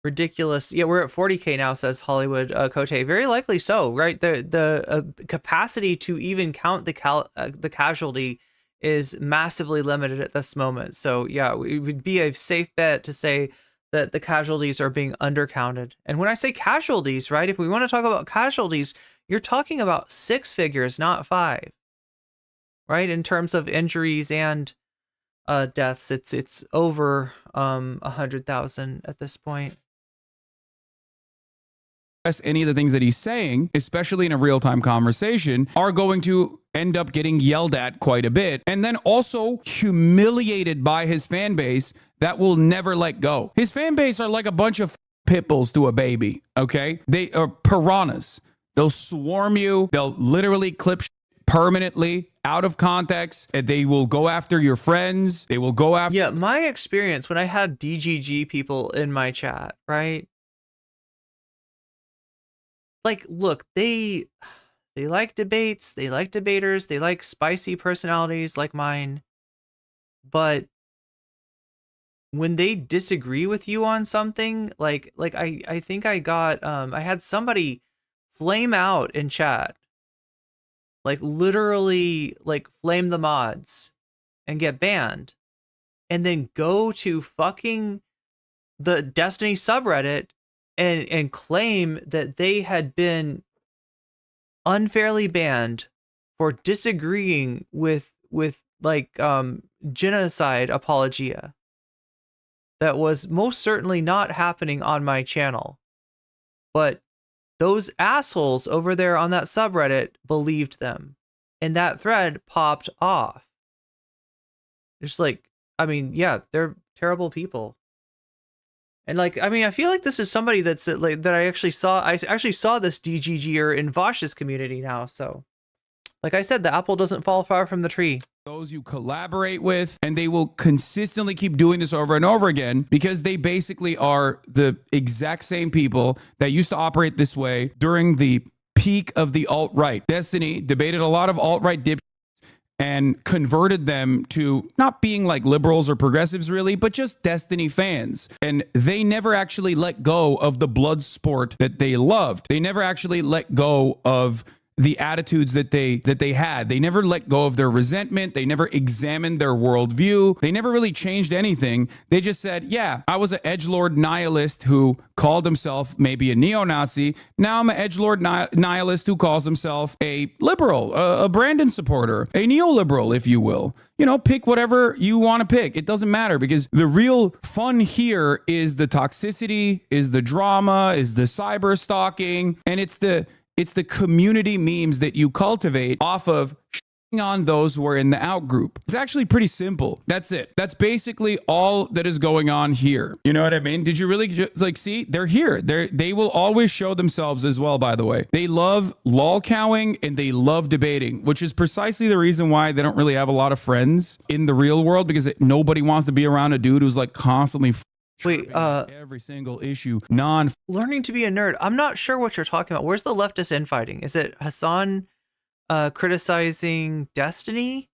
ridiculous. Yeah, we're at 40K now, says Hollywood Cote. Very likely so, right? The capacity to even count the casualty is massively limited at this moment. So yeah, it would be a safe bet to say that the casualties are being undercounted. And when I say casualties, right, if we want to talk about casualties, you're talking about 6 figures, not 5. Right, in terms of injuries and deaths, it's over 100,000 at this point. Any of the things that he's saying, especially in a real-time conversation, are going to end up getting yelled at quite a bit, and then also humiliated by his fan base that will never let go. His fan base are like a bunch of pit bulls to a baby. Okay, they are piranhas. They'll swarm you. They'll literally clip permanently out of context, and they will go after your friends. They will go after. Yeah, my experience when I had DGG people in my chat, right? Like, look, they like debates, they like debaters, they like spicy personalities like mine, but when they disagree with you on something, like I think I got I had somebody flame out in chat. Like literally like flame the mods and get banned, and then go to fucking the Destiny subreddit and claim that they had been unfairly banned for disagreeing with like genocide apologia that was most certainly not happening on my channel, but those assholes over there on that subreddit believed them, and that thread popped off. Just like, I mean, yeah, they're terrible people. And like, I mean, I feel like this is somebody that's like that I actually saw this DGGer in Vosh's community now. So like I said, the apple doesn't fall far from the tree. Those you collaborate with, and they will consistently keep doing this over and over again because they basically are the exact same people that used to operate this way during the peak of the alt-right. Destiny debated a lot of alt-right dip and converted them to not being like liberals or progressives really, but just Destiny fans. And they never actually let go of the blood sport that they loved. They never actually let go of the attitudes that they had. They never let go of their resentment. They never examined their worldview. They never really changed anything. They just said, yeah, I was an edgelord nihilist who called himself maybe a neo-Nazi. Now I'm an edgelord nihilist who calls himself a liberal, a Brandon supporter, a neoliberal, if you will. You know, pick whatever you want to pick. It doesn't matter, because the real fun here is the toxicity, is the drama, is the cyber stalking, and it's the community memes that you cultivate off of on those who are in the out group. It's actually pretty simple. That's it. That's basically all that is going on here. You know what I mean? Did you really like see? They're here. They will always show themselves as well, by the way. They love lolcowing and they love debating, which is precisely the reason why they don't really have a lot of friends in the real world, because nobody wants to be around a dude who's like constantly every single issue learning to be a nerd. I'm not sure what you're talking about. Where's the leftist infighting? Is it Hassan criticizing Destiny?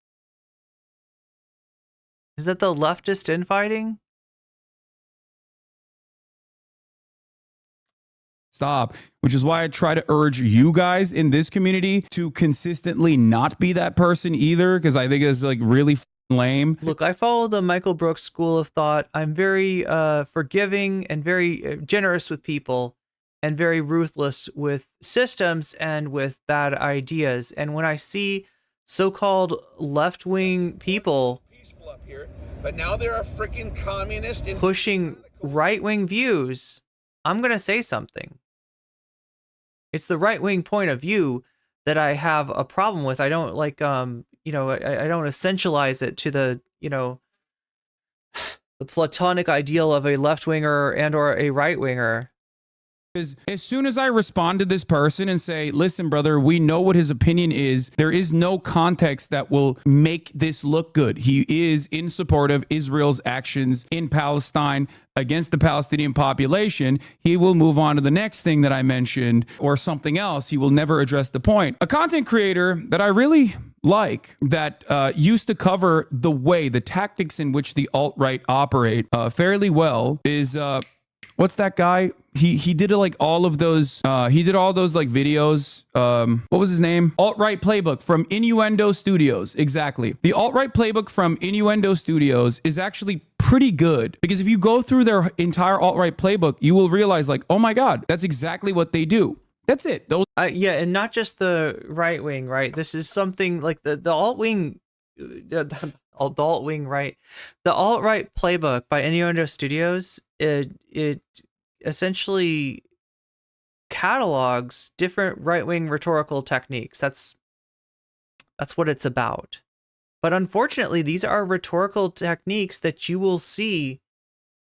Is that the leftist infighting? Stop. Which is why I try to urge you guys in this community to consistently not be that person either, because I think it's like really lame. Look, I follow the Michael Brooks school of thought. I'm very forgiving and very generous with people, and very ruthless with systems and with bad ideas. And when I see so-called left-wing people but now there are freaking communist pushing right-wing views, I'm going to say something. It's the right-wing point of view that I have a problem with. I don't like, you know, I don't essentialize it to the, you know, the platonic ideal of a left-winger and or a right-winger. As soon as I respond to this person and say, listen, brother, we know what his opinion is, there is no context that will make this look good. He is in support of Israel's actions in Palestine against the Palestinian population. He will move on to the next thing that I mentioned or something else. He will never address the point. A content creator that I really like that used to cover the tactics in which the alt-right operate fairly well is... what's that guy? He did like all of those. He did all those like videos. What was his name? Alt-Right Playbook from Innuendo Studios. Exactly. The Alt-Right Playbook from Innuendo Studios is actually pretty good, because if you go through their entire Alt-Right Playbook, you will realize like, oh my God, that's exactly what they do. That's it. Those. Yeah, and not just the right wing, right? This is something like the alt wing. The alt-wing right, the alt-right playbook by Innuendo Studios, it essentially catalogs different right-wing rhetorical techniques. That's what it's about. But unfortunately, these are rhetorical techniques that you will see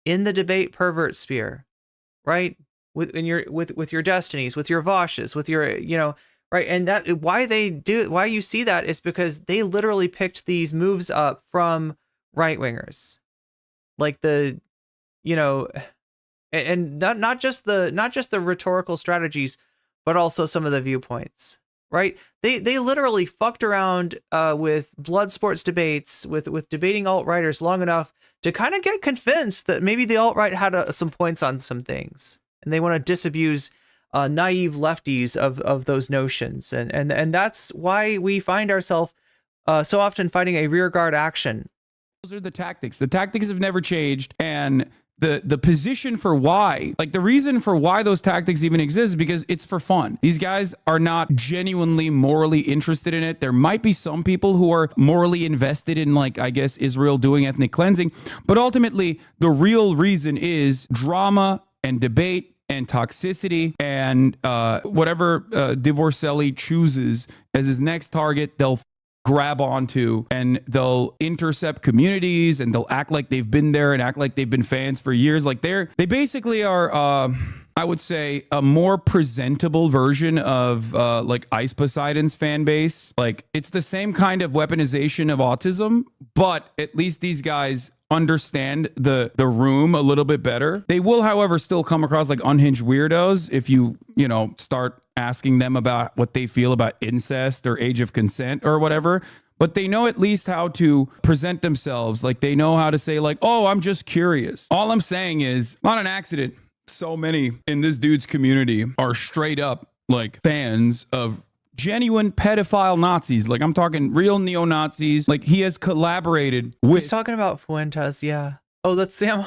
in the debate pervert sphere, right? With your Destinies, with your Voshes, with your, you know, right? And that why you see that is because they literally picked these moves up from right-wingers. Like the, you know, and not just the rhetorical strategies, but also some of the viewpoints, right? They literally fucked around with blood sports debates, with debating alt-righters long enough to kind of get convinced that maybe the alt-right had some points on some things, and they want to disabuse naive lefties of those notions, and that's why we find ourselves so often fighting a rearguard action. Those are the tactics. The tactics have never changed, and the position for why, like the reason for why those tactics even exist is because it's for fun. These guys are not genuinely morally interested in it. There might be some people who are morally invested in, like, I guess, Israel doing ethnic cleansing, but ultimately the real reason is drama and debate and toxicity, and whatever Divorcelli chooses as his next target, they'll grab onto, and they'll intercept communities, and they'll act like they've been there and act like they've been fans for years. Like they basically are, I would say, a more presentable version of like Ice Poseidon's fan base. Like it's the same kind of weaponization of autism, but at least these guys understand the room a little bit better. They will, however, still come across like unhinged weirdos if you start asking them about what they feel about incest or age of consent or whatever. But they know at least how to present themselves. Like they know how to say like, oh, I'm just curious. All I'm saying is, not an accident, so many in this dude's community are straight up like fans of genuine pedophile Nazis. Like, I'm talking real neo-Nazis. Like, he has collaborated with... He's talking about Fuentes, yeah. Oh, that's Sam...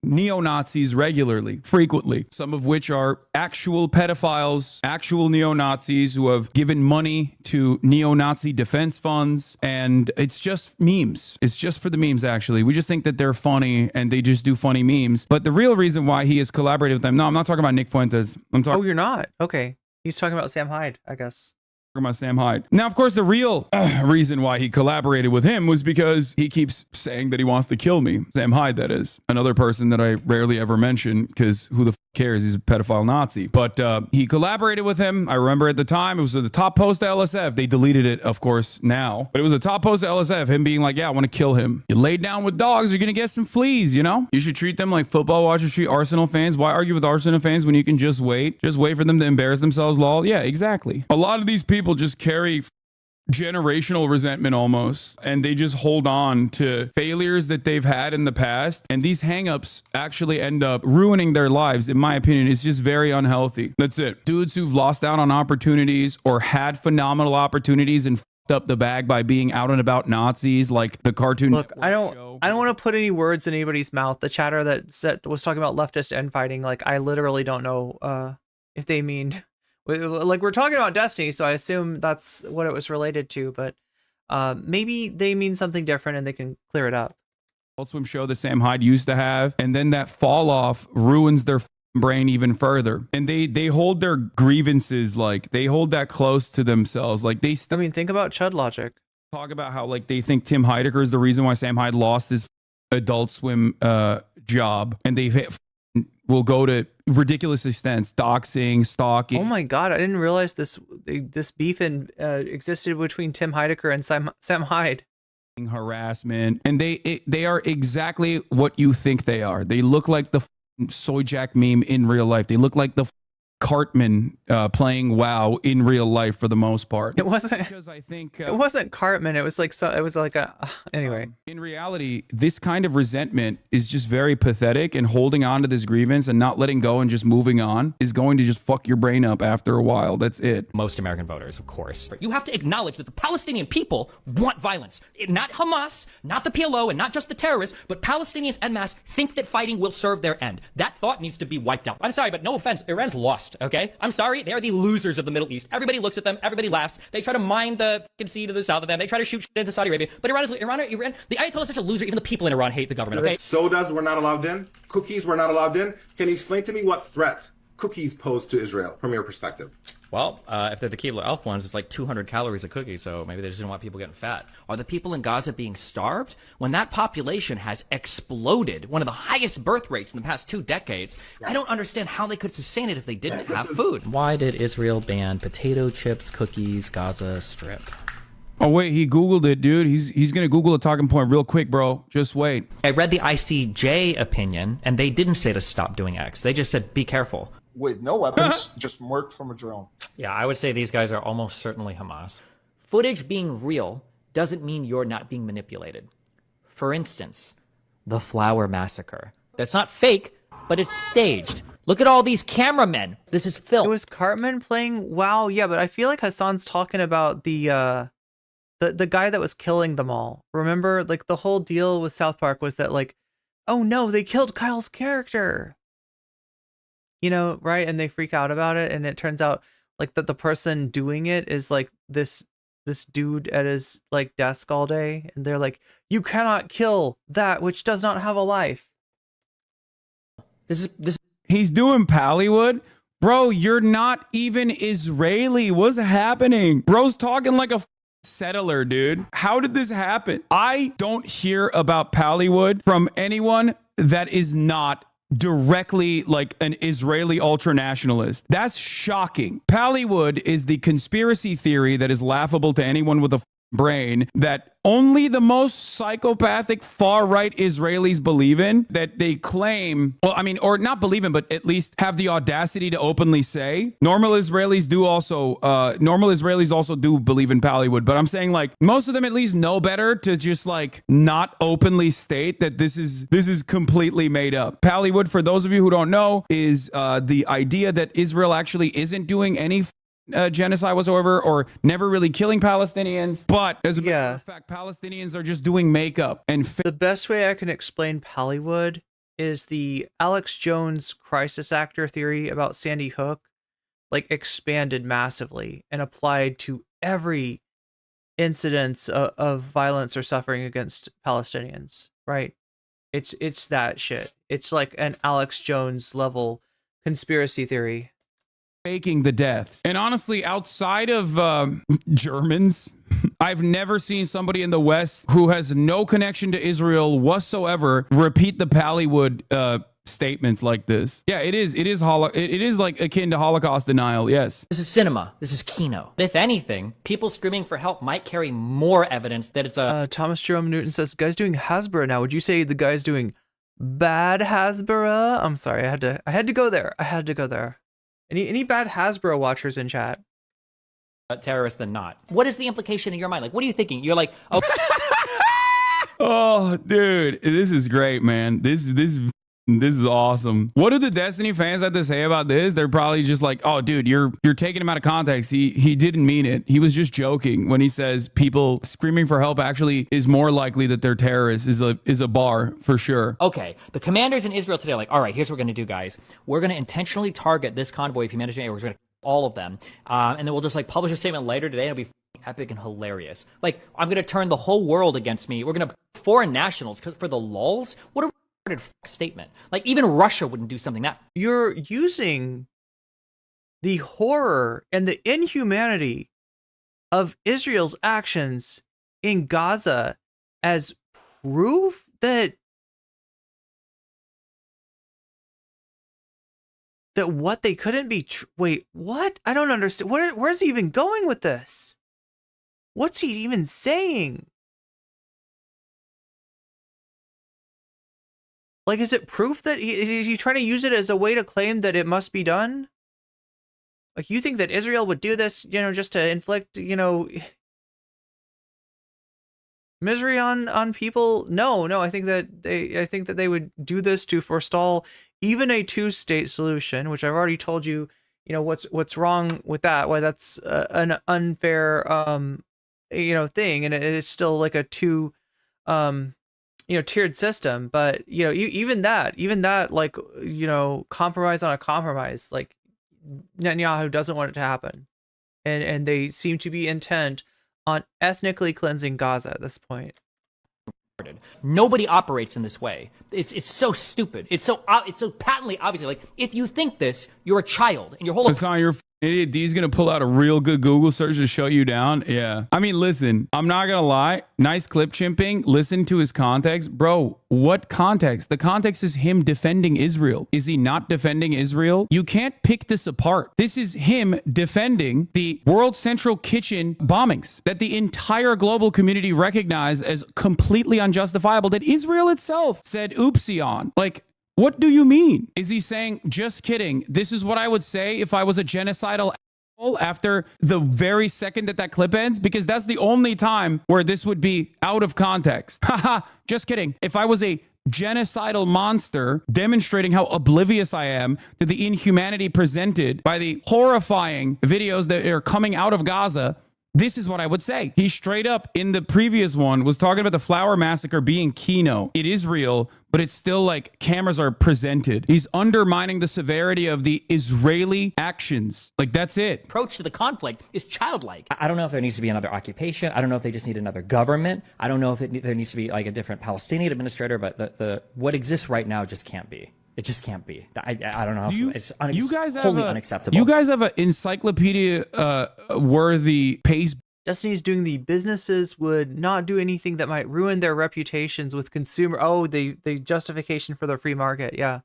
neo-Nazis regularly, frequently, some of which are actual pedophiles, actual neo-Nazis who have given money to neo-Nazi defense funds, and it's just memes. It's just for the memes, actually. We just think that they're funny, and they just do funny memes. But the real reason why he has collaborated with them... No, I'm not talking about Nick Fuentes. I'm talking... Oh, you're not? Okay. He's talking about Sam Hyde, I guess. About Sam Hyde. Now, of course, the real reason why he collaborated with him was because he keeps saying that he wants to kill me. Sam Hyde, that is. Another person that I rarely ever mention because who the cares? He's a pedophile Nazi. But he collaborated with him. I remember at the time, it was the top post at LSF. They deleted it, of course, now. But it was a top post at LSF, him being like, yeah, I want to kill him. You lay down with dogs, you're going to get some fleas, you know? You should treat them like football watchers treat Arsenal fans. Why argue with Arsenal fans when you can just wait? Just wait for them to embarrass themselves, lol. Yeah, exactly. A lot of these people just carry generational resentment almost, and they just hold on to failures that they've had in the past, and these hangups actually end up ruining their lives. In my opinion, it's just very unhealthy. That's it. Dudes who've lost out on opportunities or had phenomenal opportunities and fucked up the bag by being out and about Nazis, like the Cartoon Look, I don't want to put any words in anybody's mouth. The chatter that was talking about leftist infighting, like, I literally don't know if they mean... Like, we're talking about Destiny, so I assume that's what it was related to, but maybe they mean something different and they can clear it up. Swim show that Sam Hyde used to have, and then that fall off ruins their brain even further. And they hold their grievances, like, they hold that close to themselves. Like, I mean, think about Chud Logic. Talk about how, like, they think Tim Heidecker is the reason why Sam Hyde lost his Adult Swim job, and they will go to ridiculous extents, doxing, stalking. Oh my god, I didn't realize this beef existed between Tim Heidecker and Sam Hyde. Harassment, and they are exactly what you think they are. They look like the Soy Jack meme in real life. They look like the Cartman playing WoW in real life for the most part. It wasn't because I think it wasn't Cartman. It was like anyway. In reality, this kind of resentment is just very pathetic, and holding on to this grievance and not letting go and just moving on is going to just fuck your brain up after a while. That's it. Most American voters, of course. You have to acknowledge that the Palestinian people want violence. Not Hamas, not the PLO, and not just the terrorists, but Palestinians en masse think that fighting will serve their end. That thought needs to be wiped out. I'm sorry, but no offense, Iran's lost. Okay, I'm sorry, they are the losers of the Middle East. Everybody looks at them, everybody laughs. They try to mine the fucking sea to the south of them. They try to shoot shit into Saudi Arabia. But Iran, the Ayatollah is such a loser. Even the people in Iran hate the government. Okay. Sodas were not allowed in. Cookies were not allowed in. Can you explain to me what threat cookies pose to Israel from your perspective? Well, if they're the Keebler Elf ones, it's like 200 calories a cookie, so maybe they just didn't want people getting fat. Are the people in Gaza being starved? When that population has exploded, one of the highest birth rates in the past 2 decades, I don't understand how they could sustain it if they didn't have food. Why did Israel ban potato chips, cookies, Gaza Strip? Oh, wait, he Googled it, dude. He's going to Google a talking point real quick, bro. Just wait. I read the ICJ opinion, and they didn't say to stop doing X. They just said, be careful. With no weapons, just marked from a drone. Yeah, I would say these guys are almost certainly Hamas. Footage being real doesn't mean you're not being manipulated. For instance, the Flower Massacre. That's not fake, but it's staged. Look at all these cameramen. This is film. It was Cartman playing WoW, yeah, but I feel like Hassan's talking about the guy that was killing them all. Remember, like, the whole deal with South Park was that, like, oh no, they killed Kyle's character. You know, right? And they freak out about it, and it turns out like that the person doing it is like this dude at his like desk all day, and they're like, you cannot kill that which does not have a life. This he's doing Pallywood. Bro, you're not even Israeli. What's happening? Bro's talking like a settler, dude. How did this happen? I don't hear about Pallywood from anyone that is not directly like an Israeli ultranationalist. That's shocking. Pallywood is the conspiracy theory that is laughable to anyone with a brain that only the most psychopathic far-right Israelis believe in, that they claim, well, I mean, or not believe in, but at least have the audacity to openly say. Normal Israelis also do believe in Pallywood, but I'm saying like most of them at least know better to just like not openly state that this is completely made up. Pallywood, for those of you who don't know, is the idea that Israel actually isn't doing any genocide whatsoever, or never really killing Palestinians. But as a matter of fact, Palestinians are just doing makeup. And the best way I can explain Pallywood is the Alex Jones crisis actor theory about Sandy Hook, like expanded massively and applied to every incidence of violence or suffering against Palestinians, right? It's that shit. It's like an Alex Jones level conspiracy theory. Faking the deaths. And honestly, outside of Germans, I've never seen somebody in the West who has no connection to Israel whatsoever repeat the Pallywood statements like this. Yeah, it is like akin to Holocaust denial. Yes. This is cinema. This is Kino. If anything, people screaming for help might carry more evidence that it's a... Thomas Jerome Newton says, guy's doing Hasbara now. Would you say the guy's doing bad Hasbara? I'm sorry, I had to go there. I had to go there. Any bad Hasbara watchers in chat? Terrorist than not. What is the implication in your mind? Like, what are you thinking? You're like, oh... Oh, dude, this is great, man. This is awesome. What do the Destiny fans have to say about this? They're probably just like, oh, dude, you're taking him out of context. He didn't mean it. He was just joking when he says people screaming for help actually is more likely that they're terrorists is a bar for sure. Okay, the commanders in Israel today are like, all right, here's what we're going to do, guys. We're going to intentionally target this convoy of humanitarian aid. We're going to all of them. And then we'll just like publish a statement later today. It'll be epic and hilarious. Like, I'm going to turn the whole world against me. We're going to foreign nationals for the lulz. What a statement. Like, even Russia wouldn't do something that. You're using the horror and the inhumanity of Israel's actions in Gaza as proof that what they couldn't be wait, what? I don't understand. Where's he even going with this? What's he even saying? Like, is it proof that is he trying to use it as a way to claim that it must be done? Like, you think that Israel would do this, just to inflict, misery on people? No, I think that they would do this to forestall even a two-state solution, which I've already told you, what's wrong with that, why that's an unfair thing, and it's still like a two tiered system. But even that like compromise on a compromise, like Netanyahu doesn't want it to happen, and they seem to be intent on ethnically cleansing Gaza at this point. Nobody operates in this way. It's so stupid. It's so patently obviously, like, if you think this, you're a child and your whole... It's not your idiot. D's gonna pull out a real good Google search to show you down. Yeah. I mean, listen, I'm not gonna lie. Nice clip chimping. Listen to his context. Bro, what context? The context is him defending Israel. Is he not defending Israel? You can't pick this apart. This is him defending the World Central Kitchen bombings that the entire global community recognized as completely unjustifiable, that Israel itself said oopsie on. Like, what do you mean? Is he saying, just kidding, this is what I would say if I was a genocidal asshole after the very second that clip ends? Because that's the only time where this would be out of context. Haha, just kidding. If I was a genocidal monster demonstrating how oblivious I am to the inhumanity presented by the horrifying videos that are coming out of Gaza, this is what I would say. He straight up in the previous one was talking about the flower massacre being Kino. It is real, but it's still like cameras are presented. He's undermining the severity of the Israeli actions. Like, that's it. Approach to the conflict is childlike. I don't know if there needs to be another occupation. I don't know if they just need another government. I don't know if there needs to be like a different Palestinian administrator, but the what exists right now just can't be. It just can't be. I don't know. It's wholly unacceptable. You guys have an encyclopedia worthy pace. Destiny's doing the businesses would not do anything that might ruin their reputations with consumer. Oh, the justification for the free market. Yeah.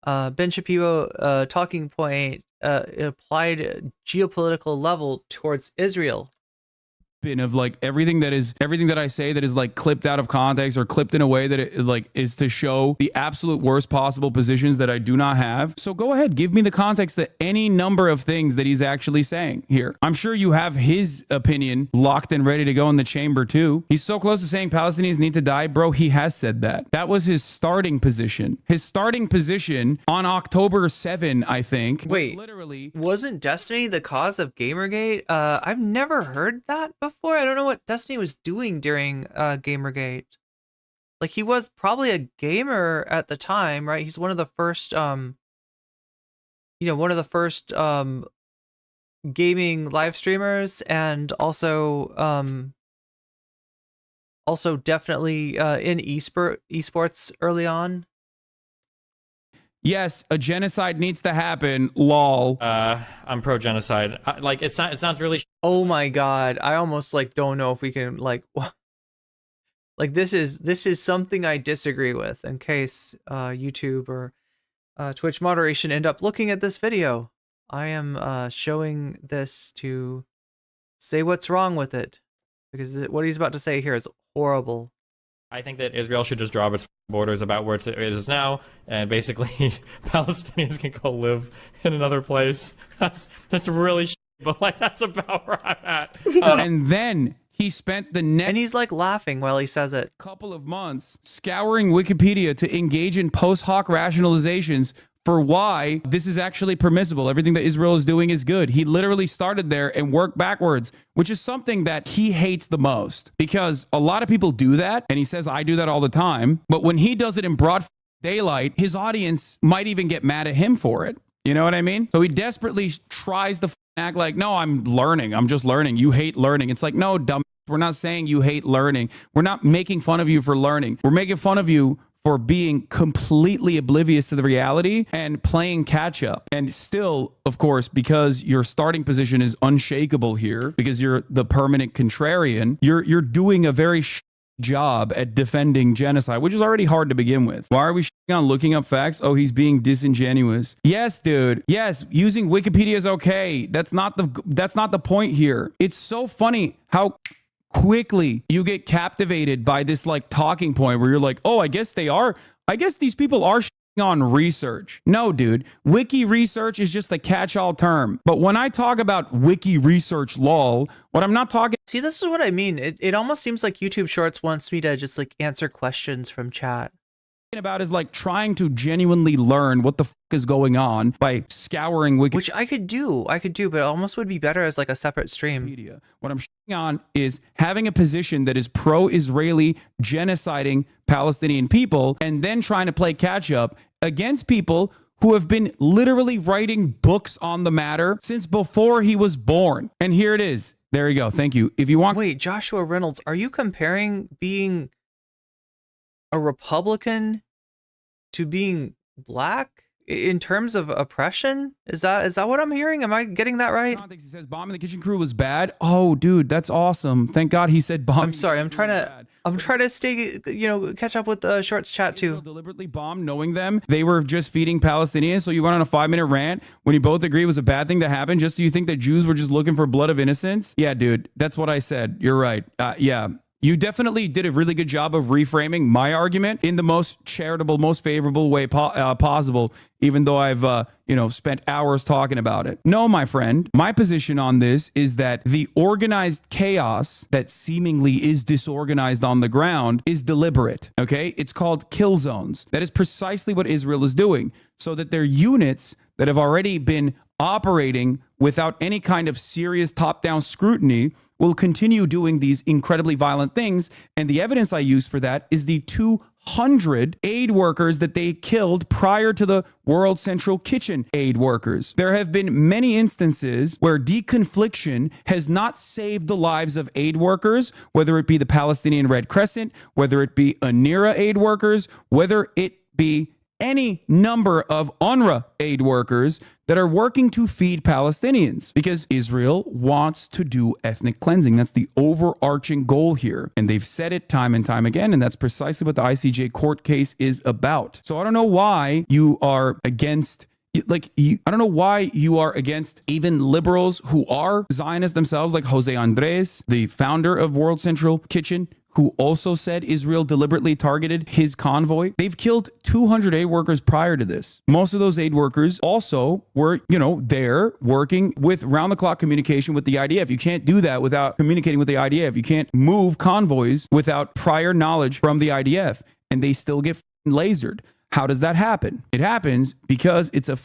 Ben Shapiro, talking point, applied geopolitical level towards Israel. spin of like everything that I say that is like clipped out of context or clipped in a way that it like is to show the absolute worst possible positions that I do not have. So go ahead, give me the context to any number of things that he's actually saying here. I'm sure you have his opinion locked and ready to go in the chamber too. He's so close to saying Palestinians need to die. Bro, he has said that. That was his starting position. His starting position on October 7, I think. Wait, literally, wasn't Destiny the cause of Gamergate? I've never heard that before. I don't know what Destiny was doing during Gamergate. Like, he was probably a gamer at the time, right? He's one of the first gaming live streamers, and also definitely in esports early on. Yes, a genocide needs to happen. Lol. I'm pro genocide. Like it sounds really. Oh my god! I almost like don't know if we can like. Like this is something I disagree with. In case YouTube or Twitch moderation end up looking at this video, I am showing this to say what's wrong with it, because what he's about to say here is horrible. I think that Israel should just drop its borders about where it is now, and basically Palestinians can go live in another place. That's really but like that's about where I'm at. And then he spent the next... And he's like laughing while he says it. ...couple of months scouring Wikipedia to engage in post hoc rationalizations for why this is actually permissible. Everything that Israel is doing is good. He literally started there and worked backwards, which is something that he hates the most, because a lot of people do that. And he says, I do that all the time. But when he does it in broad daylight, his audience might even get mad at him for it. You know what I mean? So he desperately tries to act like, no, I'm learning. I'm just learning. You hate learning. It's like, no, dumb. We're not saying you hate learning. We're not making fun of you for learning. We're making fun of you for being completely oblivious to the reality and playing catch up. And still, of course, because your starting position is unshakable here, because you're the permanent contrarian, you're doing a very job at defending genocide, which is already hard to begin with. Why are we on looking up facts? Oh, he's being disingenuous. Yes, dude. Yes, using Wikipedia is okay. That's not the point here. It's so funny how quickly you get captivated by this like talking point where you're like, oh, I guess these people are on research. No, dude, wiki research is just a catch-all term. But when I talk about wiki research, lol, what I'm not talking... See, this is what I mean. It almost seems like YouTube Shorts wants me to just like answer questions from chat. About is like trying to genuinely learn what the fuck is going on by scouring Wikipedia. Which I could do, but it almost would be better as like a separate stream. What I'm on is having a position that is pro-Israeli, genociding Palestinian people, and then trying to play catch up against people who have been literally writing books on the matter since before he was born. And here it is. There you go. Thank you. If you want... Wait, Joshua Reynolds, are you comparing being a Republican to being black in terms of oppression? Is that what I'm hearing? Am I getting that right? He says bombing the kitchen crew was bad. Oh, dude, that's awesome. Thank God he said bombing. I'm sorry. I'm trying to stay, catch up with the Shorts chat too. Deliberately bombed, knowing them they were just feeding Palestinians. So you went on a 5-minute rant when you both agree it was a bad thing to happen. Just so you think that Jews were just looking for blood of innocence? Yeah, dude, that's what I said. You're right. Yeah. You definitely did a really good job of reframing my argument in the most charitable, most favorable way possible, even though I've, spent hours talking about it. No, my friend, my position on this is that the organized chaos that seemingly is disorganized on the ground is deliberate, okay? It's called kill zones. That is precisely what Israel is doing, so that their units that have already been operating without any kind of serious top-down scrutiny will continue doing these incredibly violent things. And the evidence I use for that is the 200 aid workers that they killed prior to the World Central Kitchen aid workers. There have been many instances where deconfliction has not saved the lives of aid workers, whether it be the Palestinian Red Crescent, whether it be ANIRA aid workers, whether it be any number of UNRWA aid workers that are working to feed Palestinians, because Israel wants to do ethnic cleansing. That's the overarching goal here. And they've said it time and time again, and that's precisely what the ICJ court case is about. So I don't know why you are against I don't know why you are against even liberals who are Zionists themselves, like Jose Andres, the founder of World Central Kitchen, who also said Israel deliberately targeted his convoy. They've killed 200 aid workers prior to this. Most of those aid workers also were, there working with round-the-clock communication with the IDF. You can't do that without communicating with the IDF. You can't move convoys without prior knowledge from the IDF, and they still get lasered. How does that happen? It happens because it's a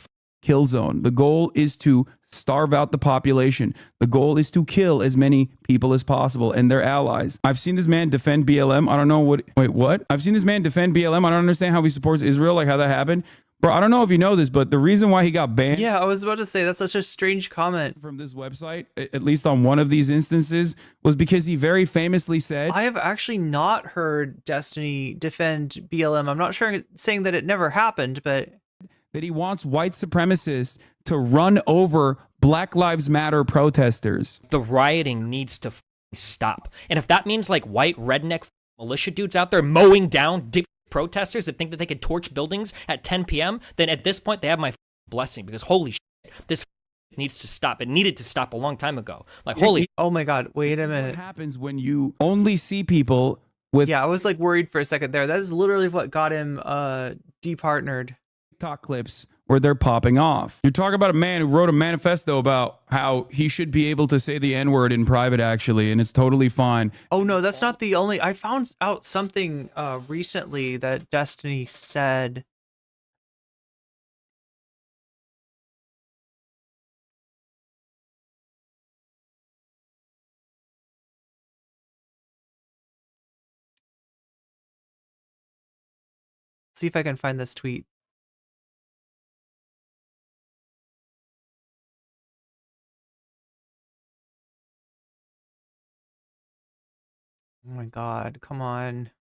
kill zone. The goal is to starve out the population. The goal is to kill as many people as possible and their allies. I've seen this man defend BLM. I don't know what? I've seen this man defend BLM. I don't understand how he supports Israel, like how that happened. Bro, I don't know if you know this, but the reason why he got banned... Yeah, I was about to say, that's such a strange comment. ...from this website, at least on one of these instances, was because he very famously said... I have actually not heard Destiny defend BLM. I'm not sure saying that it never happened, but... that he wants white supremacists to run over Black Lives Matter protesters. The rioting needs to stop. And if that means like white redneck militia dudes out there mowing down protesters that think that they could torch buildings at 10 p.m., then at this point they have my blessing, because holy shit, this needs to stop. It needed to stop a long time ago. Like, holy... Oh my God, wait a minute. What happens when you only see people with... Yeah, I was like worried for a second there. That is literally what got him departnered. TikTok clips where they're popping off. You're talking about a man who wrote a manifesto about how he should be able to say the N-word in private, actually, and it's totally fine. Oh no, that's not the only... I found out something recently that Destiny said. See if I can find this tweet. Oh my God, come on.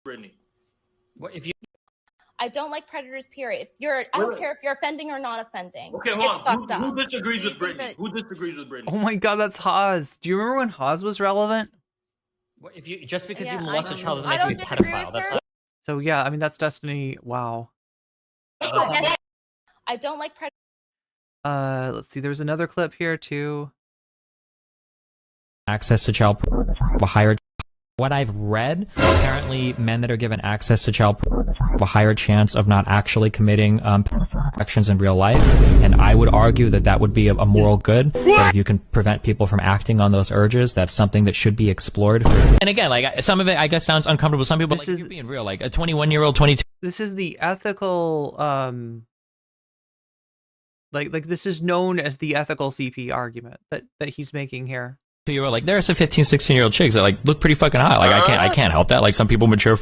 Brittany. What if you... I don't like predators, period. I don't care if you're offending or not offending. Okay, hold on. Who disagrees with Brittany? Who disagrees with Brittany? Oh my God, that's Haas. Do you remember when Haas was relevant? What if you... Just because you molest a child doesn't make you a pedophile. That's not... So yeah, I mean, that's Destiny. Wow. I don't like predators. Let's see. There's another clip here too. Access to child a higher... What I've read, apparently men that are given access to child have a higher chance of not actually committing actions in real life, and I would argue that that would be a moral good. That if you can prevent people from acting on those urges, that's something that should be explored. And again, like, some of it I guess sounds uncomfortable. Some people, like, you're being real, like a 21-year-old, 22. This is the ethical, like this is known as the ethical CP argument that he's making here. You were like, there are some 15, 16-year-old chicks that like look pretty fucking hot. Like I can't help that. Like some people mature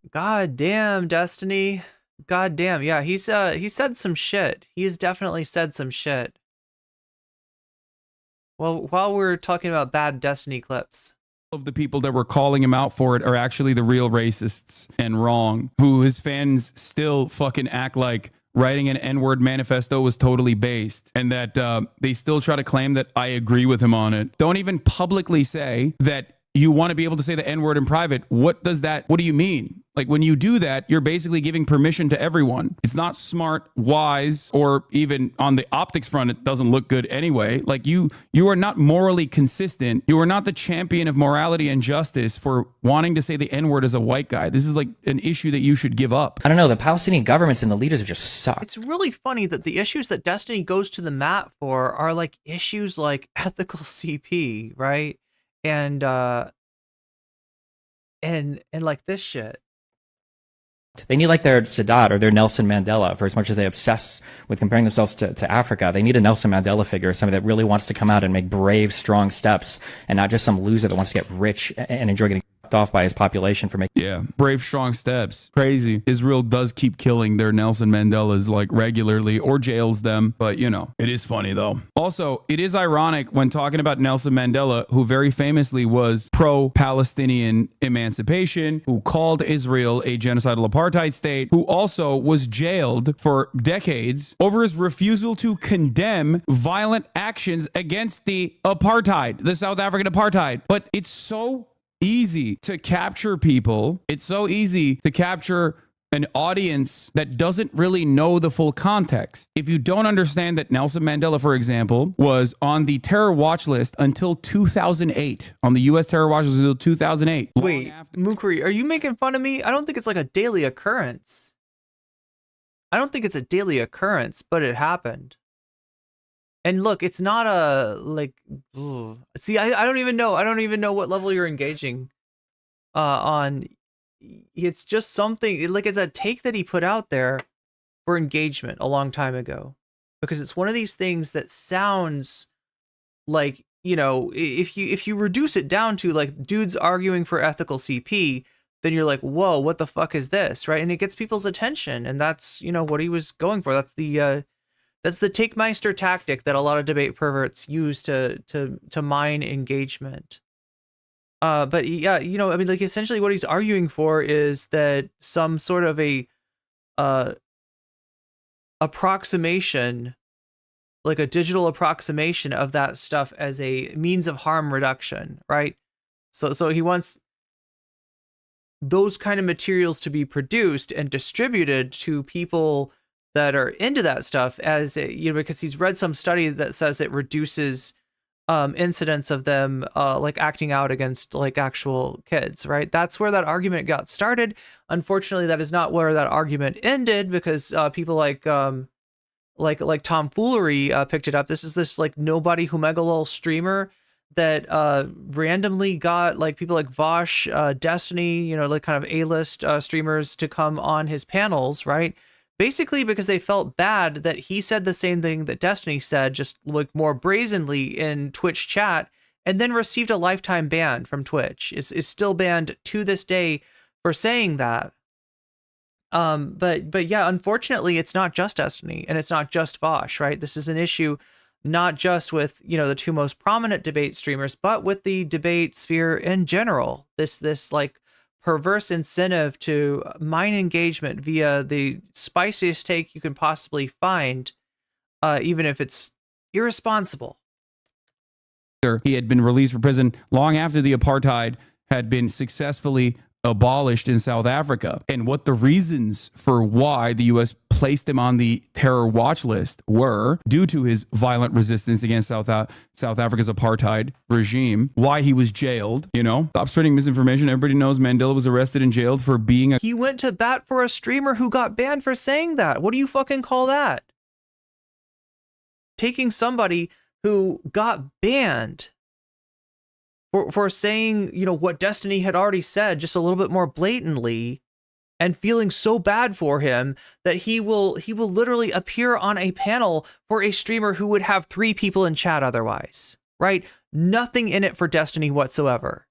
God damn, Destiny. God damn. Yeah, he said some shit. He's definitely said some shit. Well, while we're talking about bad Destiny clips. Of the people that were calling him out for it are actually the real racists and wrong, who his fans still fucking act like writing an N-word manifesto was totally based, and that they still try to claim that I agree with him on it. Don't even publicly say that you want to be able to say the N-word in private. What do you mean? Like, when you do that, you're basically giving permission to everyone. It's not smart, wise, or even on the optics front, it doesn't look good anyway. Like, you are not morally consistent. You are not the champion of morality and justice for wanting to say the N-word as a white guy. This is like an issue that you should give up. I don't know. The Palestinian governments and the leaders have just sucked. It's really funny that the issues that Destiny goes to the mat for are like issues like ethical CP, right? And like this shit. They need like their Sadat or their Nelson Mandela. For as much as they obsess with comparing themselves to Africa, they need a Nelson Mandela figure, somebody that really wants to come out and make brave, strong steps, and not just some loser that wants to get rich and enjoy getting off by his population for making brave, strong steps. Crazy. Israel does keep killing their Nelson Mandelas like regularly or jails them, but you know, it is funny though. Also, it is ironic when talking about Nelson Mandela, who very famously was pro-Palestinian emancipation, who called Israel a genocidal apartheid state, who also was jailed for decades over his refusal to condemn violent actions against the apartheid, the South African apartheid. But it's so easy to capture people. It's so easy to capture an audience that doesn't really know the full context. If you don't understand that Nelson Mandela, for example, was on the terror watch list until 2008, on the U.S. terror watch list until 2008. Wait, Mukri, are you making fun of me? I don't think it's like a daily occurrence. I don't think it's a daily occurrence, but it happened. And look, it's not a like. Ugh. See, I don't even know. I don't even know what level you're engaging on. It's just something like it's a take that he put out there for engagement a long time ago, because it's one of these things that sounds like, you know, if you reduce it down to like dudes arguing for ethical CP, then you're like, whoa, what the fuck is this, right? And it gets people's attention, and that's, you know, what he was going for. That's the take-meister tactic that a lot of debate perverts use to mine engagement. But yeah, you know, I mean, like essentially what he's arguing for is that some sort of a approximation, like a digital approximation of that stuff as a means of harm reduction, right? So he wants those kind of materials to be produced and distributed to people that are into that stuff, as you know, because he's read some study that says it reduces incidents of them like acting out against like actual kids, right? That's where that argument got started. Unfortunately, that is not where that argument ended, because people like Tomfoolery picked it up. This is this like nobody Humegalol streamer that randomly got like people like Vosh, Destiny, you know, like kind of A-list streamers to come on his panels, right? Basically because they felt bad that he said the same thing that Destiny said, just like more brazenly in Twitch chat, and then received a lifetime ban from Twitch. Is still banned to this day for saying that. But yeah, unfortunately, it's not just Destiny, and it's not just Vosh, right? This is an issue not just with, you know, the two most prominent debate streamers, but with the debate sphere in general. This like perverse incentive to mine engagement via the spiciest take you can possibly find, even if it's irresponsible. He had been released from prison long after the apartheid had been successfully abolished in South Africa, and what the reasons for why the U.S. placed him on the terror watch list were due to his violent resistance against South Africa's apartheid regime, why he was jailed, you know. Stop spreading misinformation. Everybody knows Mandela was arrested and jailed for being He went to bat for a streamer who got banned for saying that. What do you fucking call that? Taking somebody who got banned for saying, you know, what Destiny had already said just a little bit more blatantly, and feeling so bad for him that he will literally appear on a panel for a streamer who would have 3 people in chat otherwise, right? Nothing in it for Destiny whatsoever.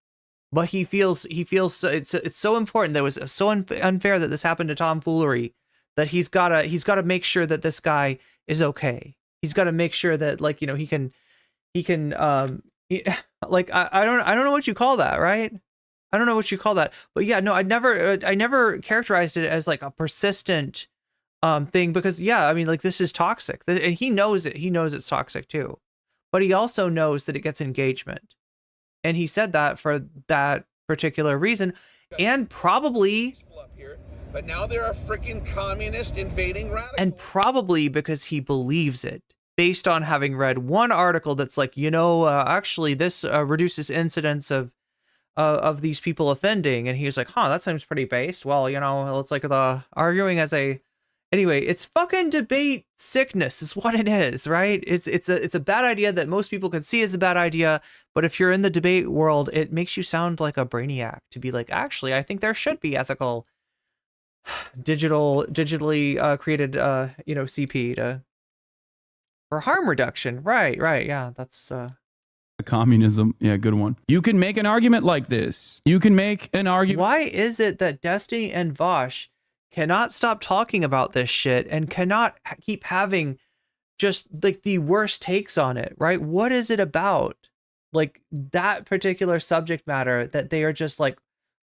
But he feels so, it's so important, that it was so unfair that this happened to Tomfoolery, that he's got to make sure that this guy is okay. He's got to make sure that, like, you know, he can like, I don't know what you call that, right? I don't know what you call that, but yeah, no, I never characterized it as like a persistent thing, because yeah, I mean, like, this is toxic, and he knows it. He knows it's toxic too, but he also knows that it gets engagement, and he said that for that particular reason, and probably. But now there are freaking communist invading radicals. And probably because he believes it, based on having read one article that's like, you know, actually this reduces incidents of these people offending, and he was like, huh, that seems pretty based. Well, you know, it's like the arguing as a. Anyway, it's fucking debate sickness is what it is, right? It's a bad idea that most people can see as a bad idea, but if you're in the debate world, it makes you sound like a brainiac to be like, actually, I think there should be ethical digitally created CP for harm reduction. Right. Yeah, that's communism. Yeah, good one. You can make an argument like this. You can make an argument. Why is it that Destiny and Vosh cannot stop talking about this shit and cannot keep having just like the worst takes on it, right? What is it about like that particular subject matter that they are just like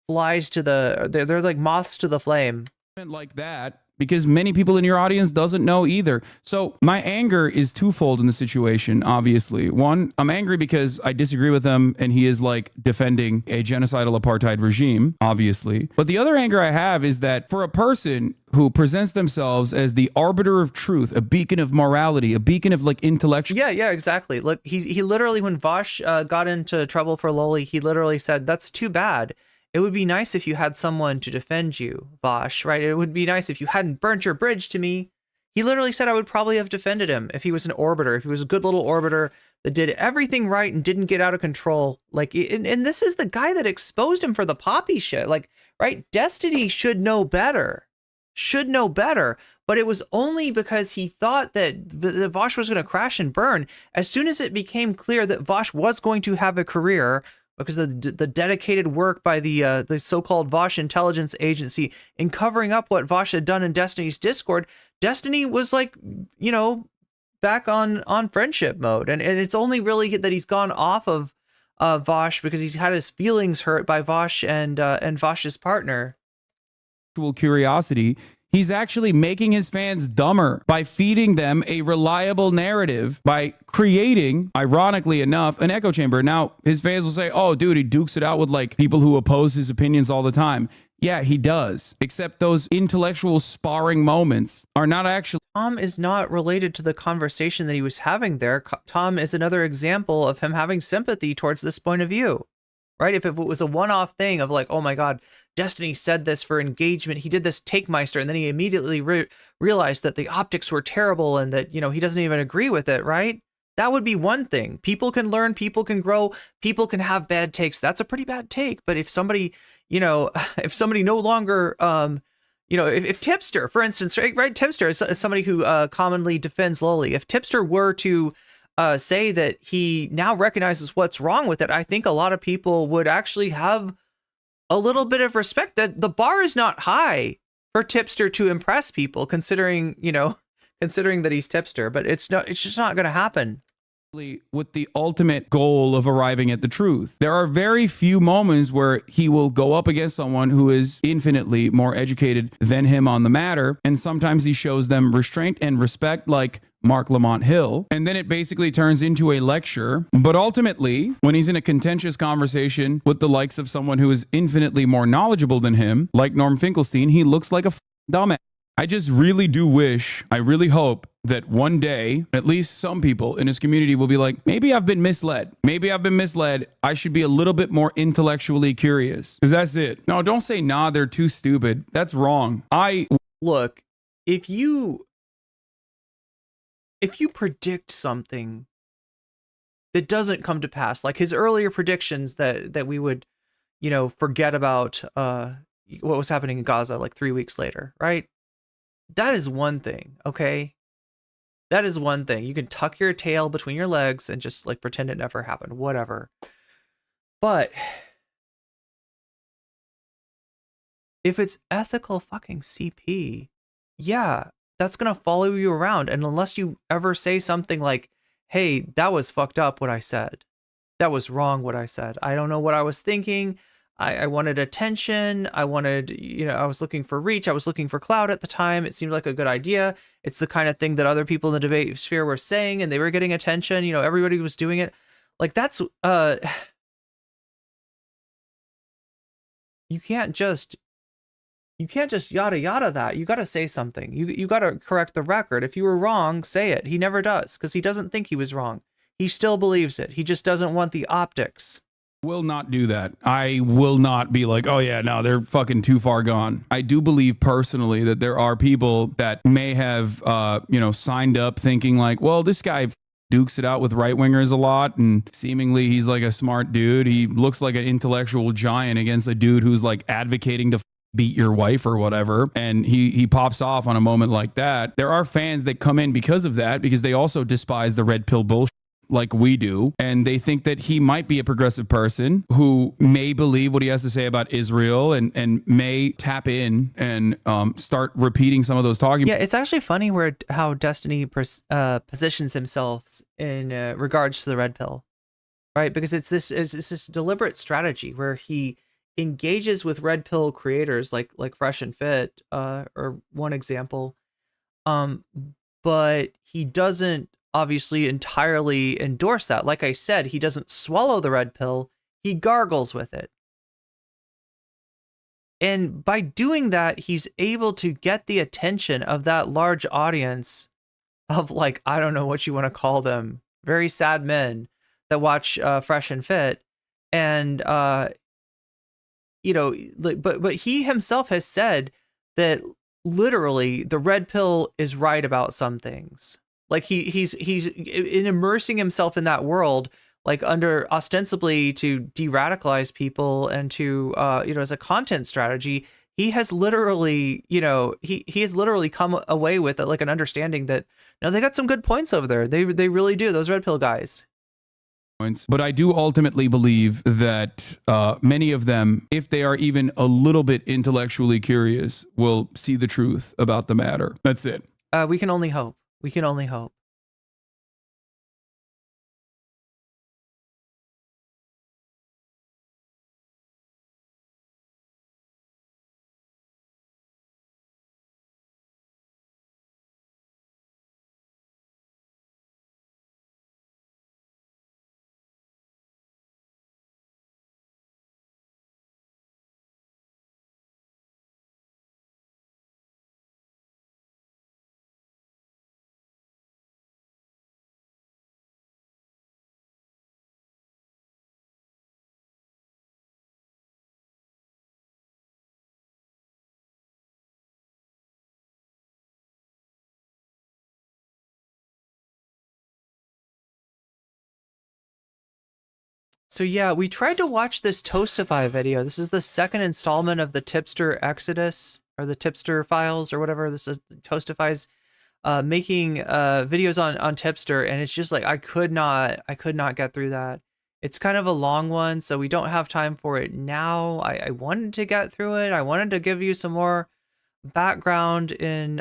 flies to they're like moths to the flame? Like that, because many people in your audience doesn't know either. So my anger is twofold in the situation, obviously. One, I'm angry because I disagree with him and he is like defending a genocidal apartheid regime, obviously. But the other anger I have is that for a person who presents themselves as the arbiter of truth, a beacon of morality, a beacon of like intellectual. Yeah, exactly. Look, he literally, when Vosh got into trouble for Loli, he literally said, "That's too bad. It would be nice if you had someone to defend you, Vosh, right? It would be nice if you hadn't burnt your bridge to me." He literally said I would probably have defended him if he was an orbiter, if he was a good little orbiter that did everything right and didn't get out of control. Like, and this is the guy that exposed him for the poppy shit. Like, right? Destiny should know better. But it was only because he thought that Vosh was going to crash and burn. As soon as it became clear that Vosh was going to have a career, because of the dedicated work by the so-called Vosh intelligence agency in covering up what Vosh had done in Destiny's Discord, Destiny was like, back on friendship mode. And it's only really that he's gone off of Vosh because he's had his feelings hurt by Vosh and Vosh's partner. Curiosity. He's actually making his fans dumber by feeding them a reliable narrative, by creating, ironically enough, an echo chamber. Now, his fans will say, "Oh, dude, he dukes it out with like people who oppose his opinions all the time." Yeah, he does. Except those intellectual sparring moments are not actually. Tom is not related to the conversation that he was having there. Tom is another example of him having sympathy towards this point of view. Right? If it was a one-off thing of like, oh my God, Destiny said this for engagement, he did this Takemeister, and then he immediately realized that the optics were terrible and that, he doesn't even agree with it, right? That would be one thing. People can learn, people can grow, people can have bad takes. That's a pretty bad take. But if somebody, if somebody no longer, if Tipster, for instance, right? Tipster is somebody who commonly defends Loli. If Tipster were to say that he now recognizes what's wrong with it, I think a lot of people would actually have a little bit of respect. That the bar is not high for Tipster to impress people, considering that he's Tipster, but it's just not going to happen. With the ultimate goal of arriving at the truth. There are very few moments where he will go up against someone who is infinitely more educated than him on the matter, and sometimes he shows them restraint and respect, like Mark Lamont Hill, and then it basically turns into a lecture. But ultimately, when he's in a contentious conversation with the likes of someone who is infinitely more knowledgeable than him, like Norm Finkelstein, he looks like a dumbass. I just really do wish, I really hope that one day, at least some people in his community will be like, maybe I've been misled. I should be a little bit more intellectually curious. Because that's it. No, don't say, nah, they're too stupid. That's wrong. Look, if you predict something that doesn't come to pass, like his earlier predictions that we would, forget about what was happening in Gaza like 3 weeks later, right? That is one thing, okay? That is one thing. You can tuck your tail between your legs and just like pretend it never happened, whatever. But if it's ethical fucking CP, yeah, that's going to follow you around. And unless you ever say something like, hey, that was fucked up what I said. That was wrong what I said. I don't know what I was thinking. I wanted attention. I wanted, I was looking for reach. I was looking for clout at the time. It seemed like a good idea. It's the kind of thing that other people in the debate sphere were saying, and they were getting attention. Everybody was doing it. Like that's, you can't just yada yada that. You got to say something. You got to correct the record. If you were wrong, say it. He never does, because he doesn't think he was wrong. He still believes it. He just doesn't want the optics. Will not do that. I will not be like, oh yeah, no, they're fucking too far gone. I do believe personally that there are people that may have, signed up thinking like, well, this guy dukes it out with right-wingers a lot, and seemingly he's like a smart dude. He looks like an intellectual giant against a dude who's like advocating to beat your wife or whatever, and he pops off on a moment like that. There are fans that come in because of that, because they also despise the red pill bullshit like we do, and they think that he might be a progressive person who may believe what he has to say about Israel and may tap in and start repeating some of those talking. Yeah, it's actually funny how Destiny positions himself in regards to the red pill, right? Because it's this deliberate strategy where he engages with red pill creators like Fresh and Fit, or one example, but he doesn't obviously entirely endorse that. Like I said, he doesn't swallow the red pill, he gargles with it. And by doing that, he's able to get the attention of that large audience of, like, I don't know what you want to call them, very sad men that watch Fresh and Fit. And, you know, but he himself has said that literally the red pill is right about some things. Like he's in immersing himself in that world, like under ostensibly to de-radicalize people and to, you know, as a content strategy. He has literally, you know, he has literally come away with like an understanding that, no, they got some good points over there. They really do, those red pill guys. But I do ultimately believe that many of them, if they are even a little bit intellectually curious, will see the truth about the matter. That's it. We can only hope. We can only hope. So yeah, we tried to watch this Toastify video. This is the second installment of the Tipster Exodus, or the Tipster Files, or whatever. This is Toastify's making videos on Tipster, and it's just like I could not get through that. It's kind of a long one, so we don't have time for it now. I wanted to get through it. I wanted to give you some more background in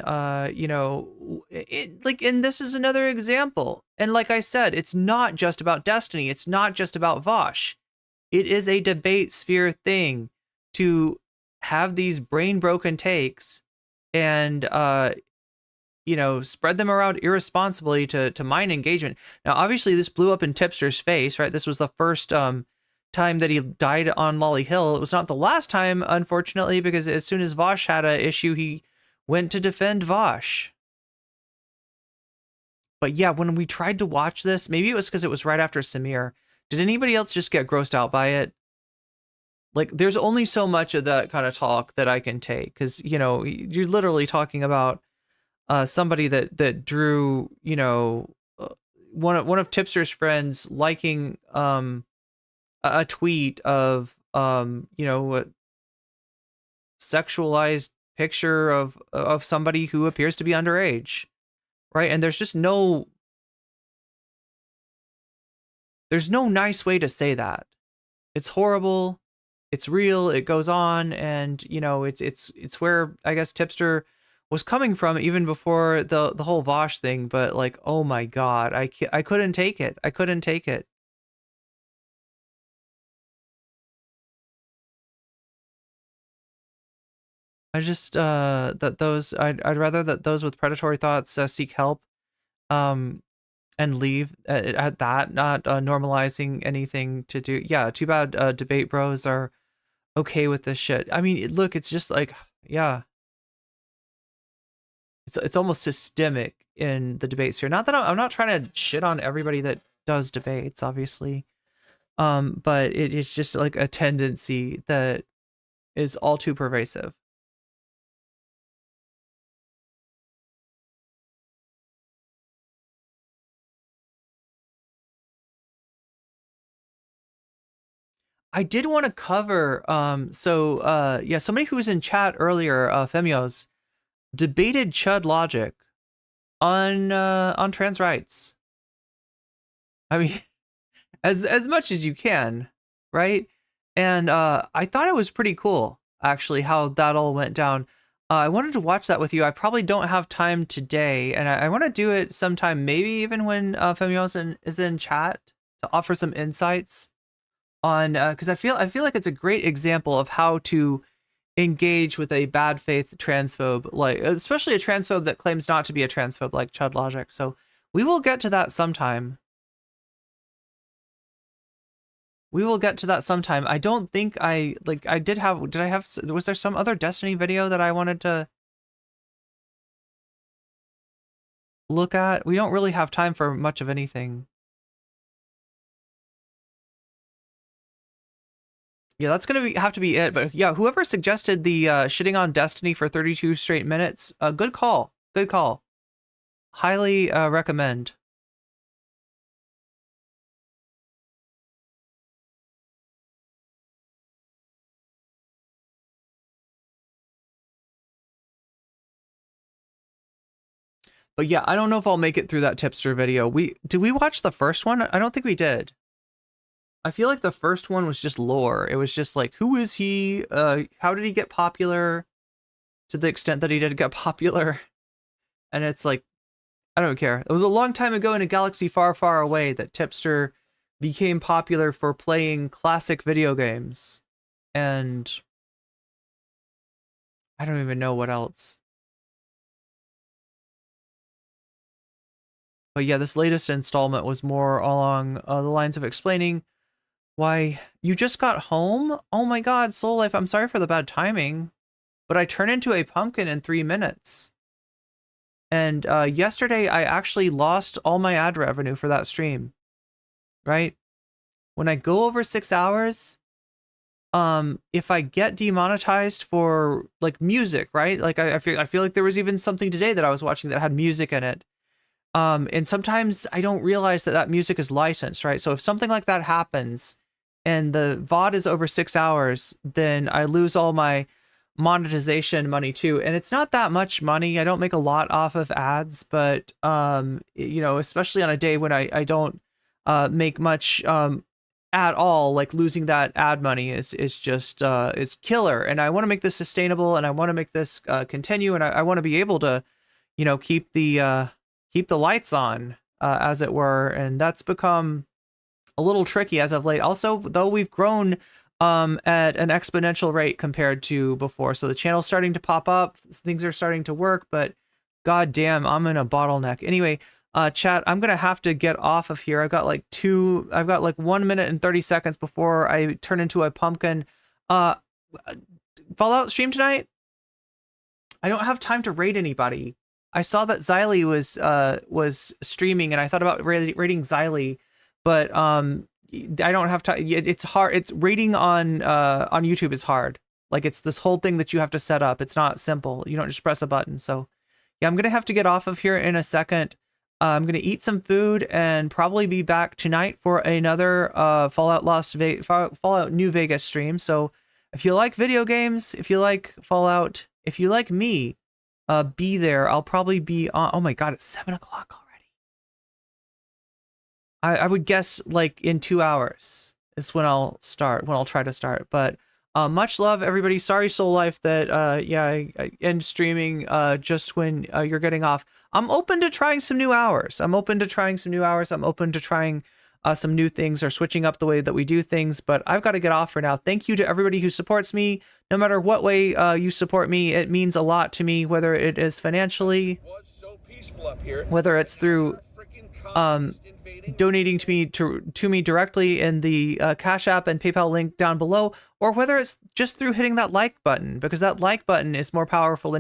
you know, and this is another example. And like I said, it's not just about Destiny, it's not just about Vosh. It is a debate sphere thing to have these brain broken takes and you know, spread them around irresponsibly to mine engagement. Now obviously this blew up in Tipster's face, right? This was the first time that he died on Lolly Hill. It was not the last time, unfortunately, because as soon as Vosh had an issue, he went to defend Vosh. But yeah, when we tried to watch this, maybe it was because it was right after Samir. Did anybody else just get grossed out by it? Like, there's only so much of that kind of talk that I can take, because, you know, you're literally talking about somebody that drew, you know, one of Tipster's friends liking a tweet of you know, a sexualized picture of somebody who appears to be underage, right? And there's no nice way to say that. It's horrible, it's real, it goes on, and you know, it's where I guess Tipster was coming from even before the whole Vosh thing. But like, oh my god, I couldn't take it. I couldn't take it. I just that those I'd rather that those with predatory thoughts seek help, and leave at that, not normalizing anything to do. Yeah, too bad debate bros are okay with this shit. I mean, look, it's just like, yeah, it's almost systemic in the debates here. Not that I'm not trying to shit on everybody that does debates, obviously, but it is just like a tendency that is all too pervasive. I did want to cover, yeah, somebody who was in chat earlier, Femios, debated Chud logic on trans rights. I mean, as much as you can, right? And I thought it was pretty cool, actually, how that all went down. I wanted to watch that with you. I probably don't have time today, and I want to do it sometime, maybe even when Femios is in chat, to offer some insights on, because I feel like it's a great example of how to engage with a bad faith transphobe, like especially a transphobe that claims not to be a transphobe, like Chud Logic. So we will get to that sometime. I don't think was there some other Destiny video that I wanted to look at? We don't really have time for much of anything. Yeah, that's gonna have to be it. But yeah, whoever suggested the shitting on Destiny for 32 straight minutes, good call. Good call. Highly recommend. But yeah, I don't know if I'll make it through that tipster video. Did we watch the first one? I don't think we did. I feel like the first one was just lore. It was just like, who is he? How did he get popular? To the extent that he did get popular. And it's like, I don't care. It was a long time ago in a galaxy far, far away that Tipster became popular for playing classic video games. And I don't even know what else. But yeah, this latest installment was more along the lines of explaining why you just got home. Oh my god, Soul Life, I'm sorry for the bad timing, but I turned into a pumpkin in 3 minutes. And yesterday, I actually lost all my ad revenue for that stream, right? When I go over 6 hours, if I get demonetized for like music, right? Like I feel like there was even something today that I was watching that had music in it. And sometimes I don't realize that music is licensed, right? So if something like that happens and the VOD is over 6 hours, then I lose all my monetization money too. And it's not that much money. I don't make a lot off of ads, but, you know, especially on a day when I don't make much at all, like losing that ad money is just is killer. And I want to make this sustainable, and I want to make this continue, and I want to be able to, you know, keep the lights on, as it were. And that's become a little tricky as of late. Also, though, we've grown at an exponential rate compared to before. So the channel's starting to pop up, things are starting to work, but god damn, I'm in a bottleneck. Anyway, chat, I'm gonna have to get off of here. I've got like 1 minute and 30 seconds before I turn into a pumpkin. Fallout stream tonight? I don't have time to raid anybody. I saw that Xylee was streaming, and I thought about raiding Xylee, but I don't have time. It's hard. It's raiding on YouTube is hard. Like, it's this whole thing that you have to set up. It's not simple. You don't just press a button. So yeah, I'm gonna have to get off of here in a second. I'm gonna eat some food and probably be back tonight for another Fallout New Vegas stream. So if you like video games, if you like Fallout, if you like me, be there. I'll probably be on. Oh my god, it's 7 o'clock already. I would guess like in 2 hours is when I'll try to start. But much love, everybody. Sorry, Soul Life, that I end streaming just when you're getting off. I'm open to trying some new hours. I'm open to trying some new things, or switching up the way that we do things. But I've got to get off for now. Thank you to everybody who supports me. No matter what way you support me, it means a lot to me, whether it is financially, whether it's through donating to me directly in the Cash App and PayPal link down below, or whether it's just through hitting that like button, because that like button is more powerful than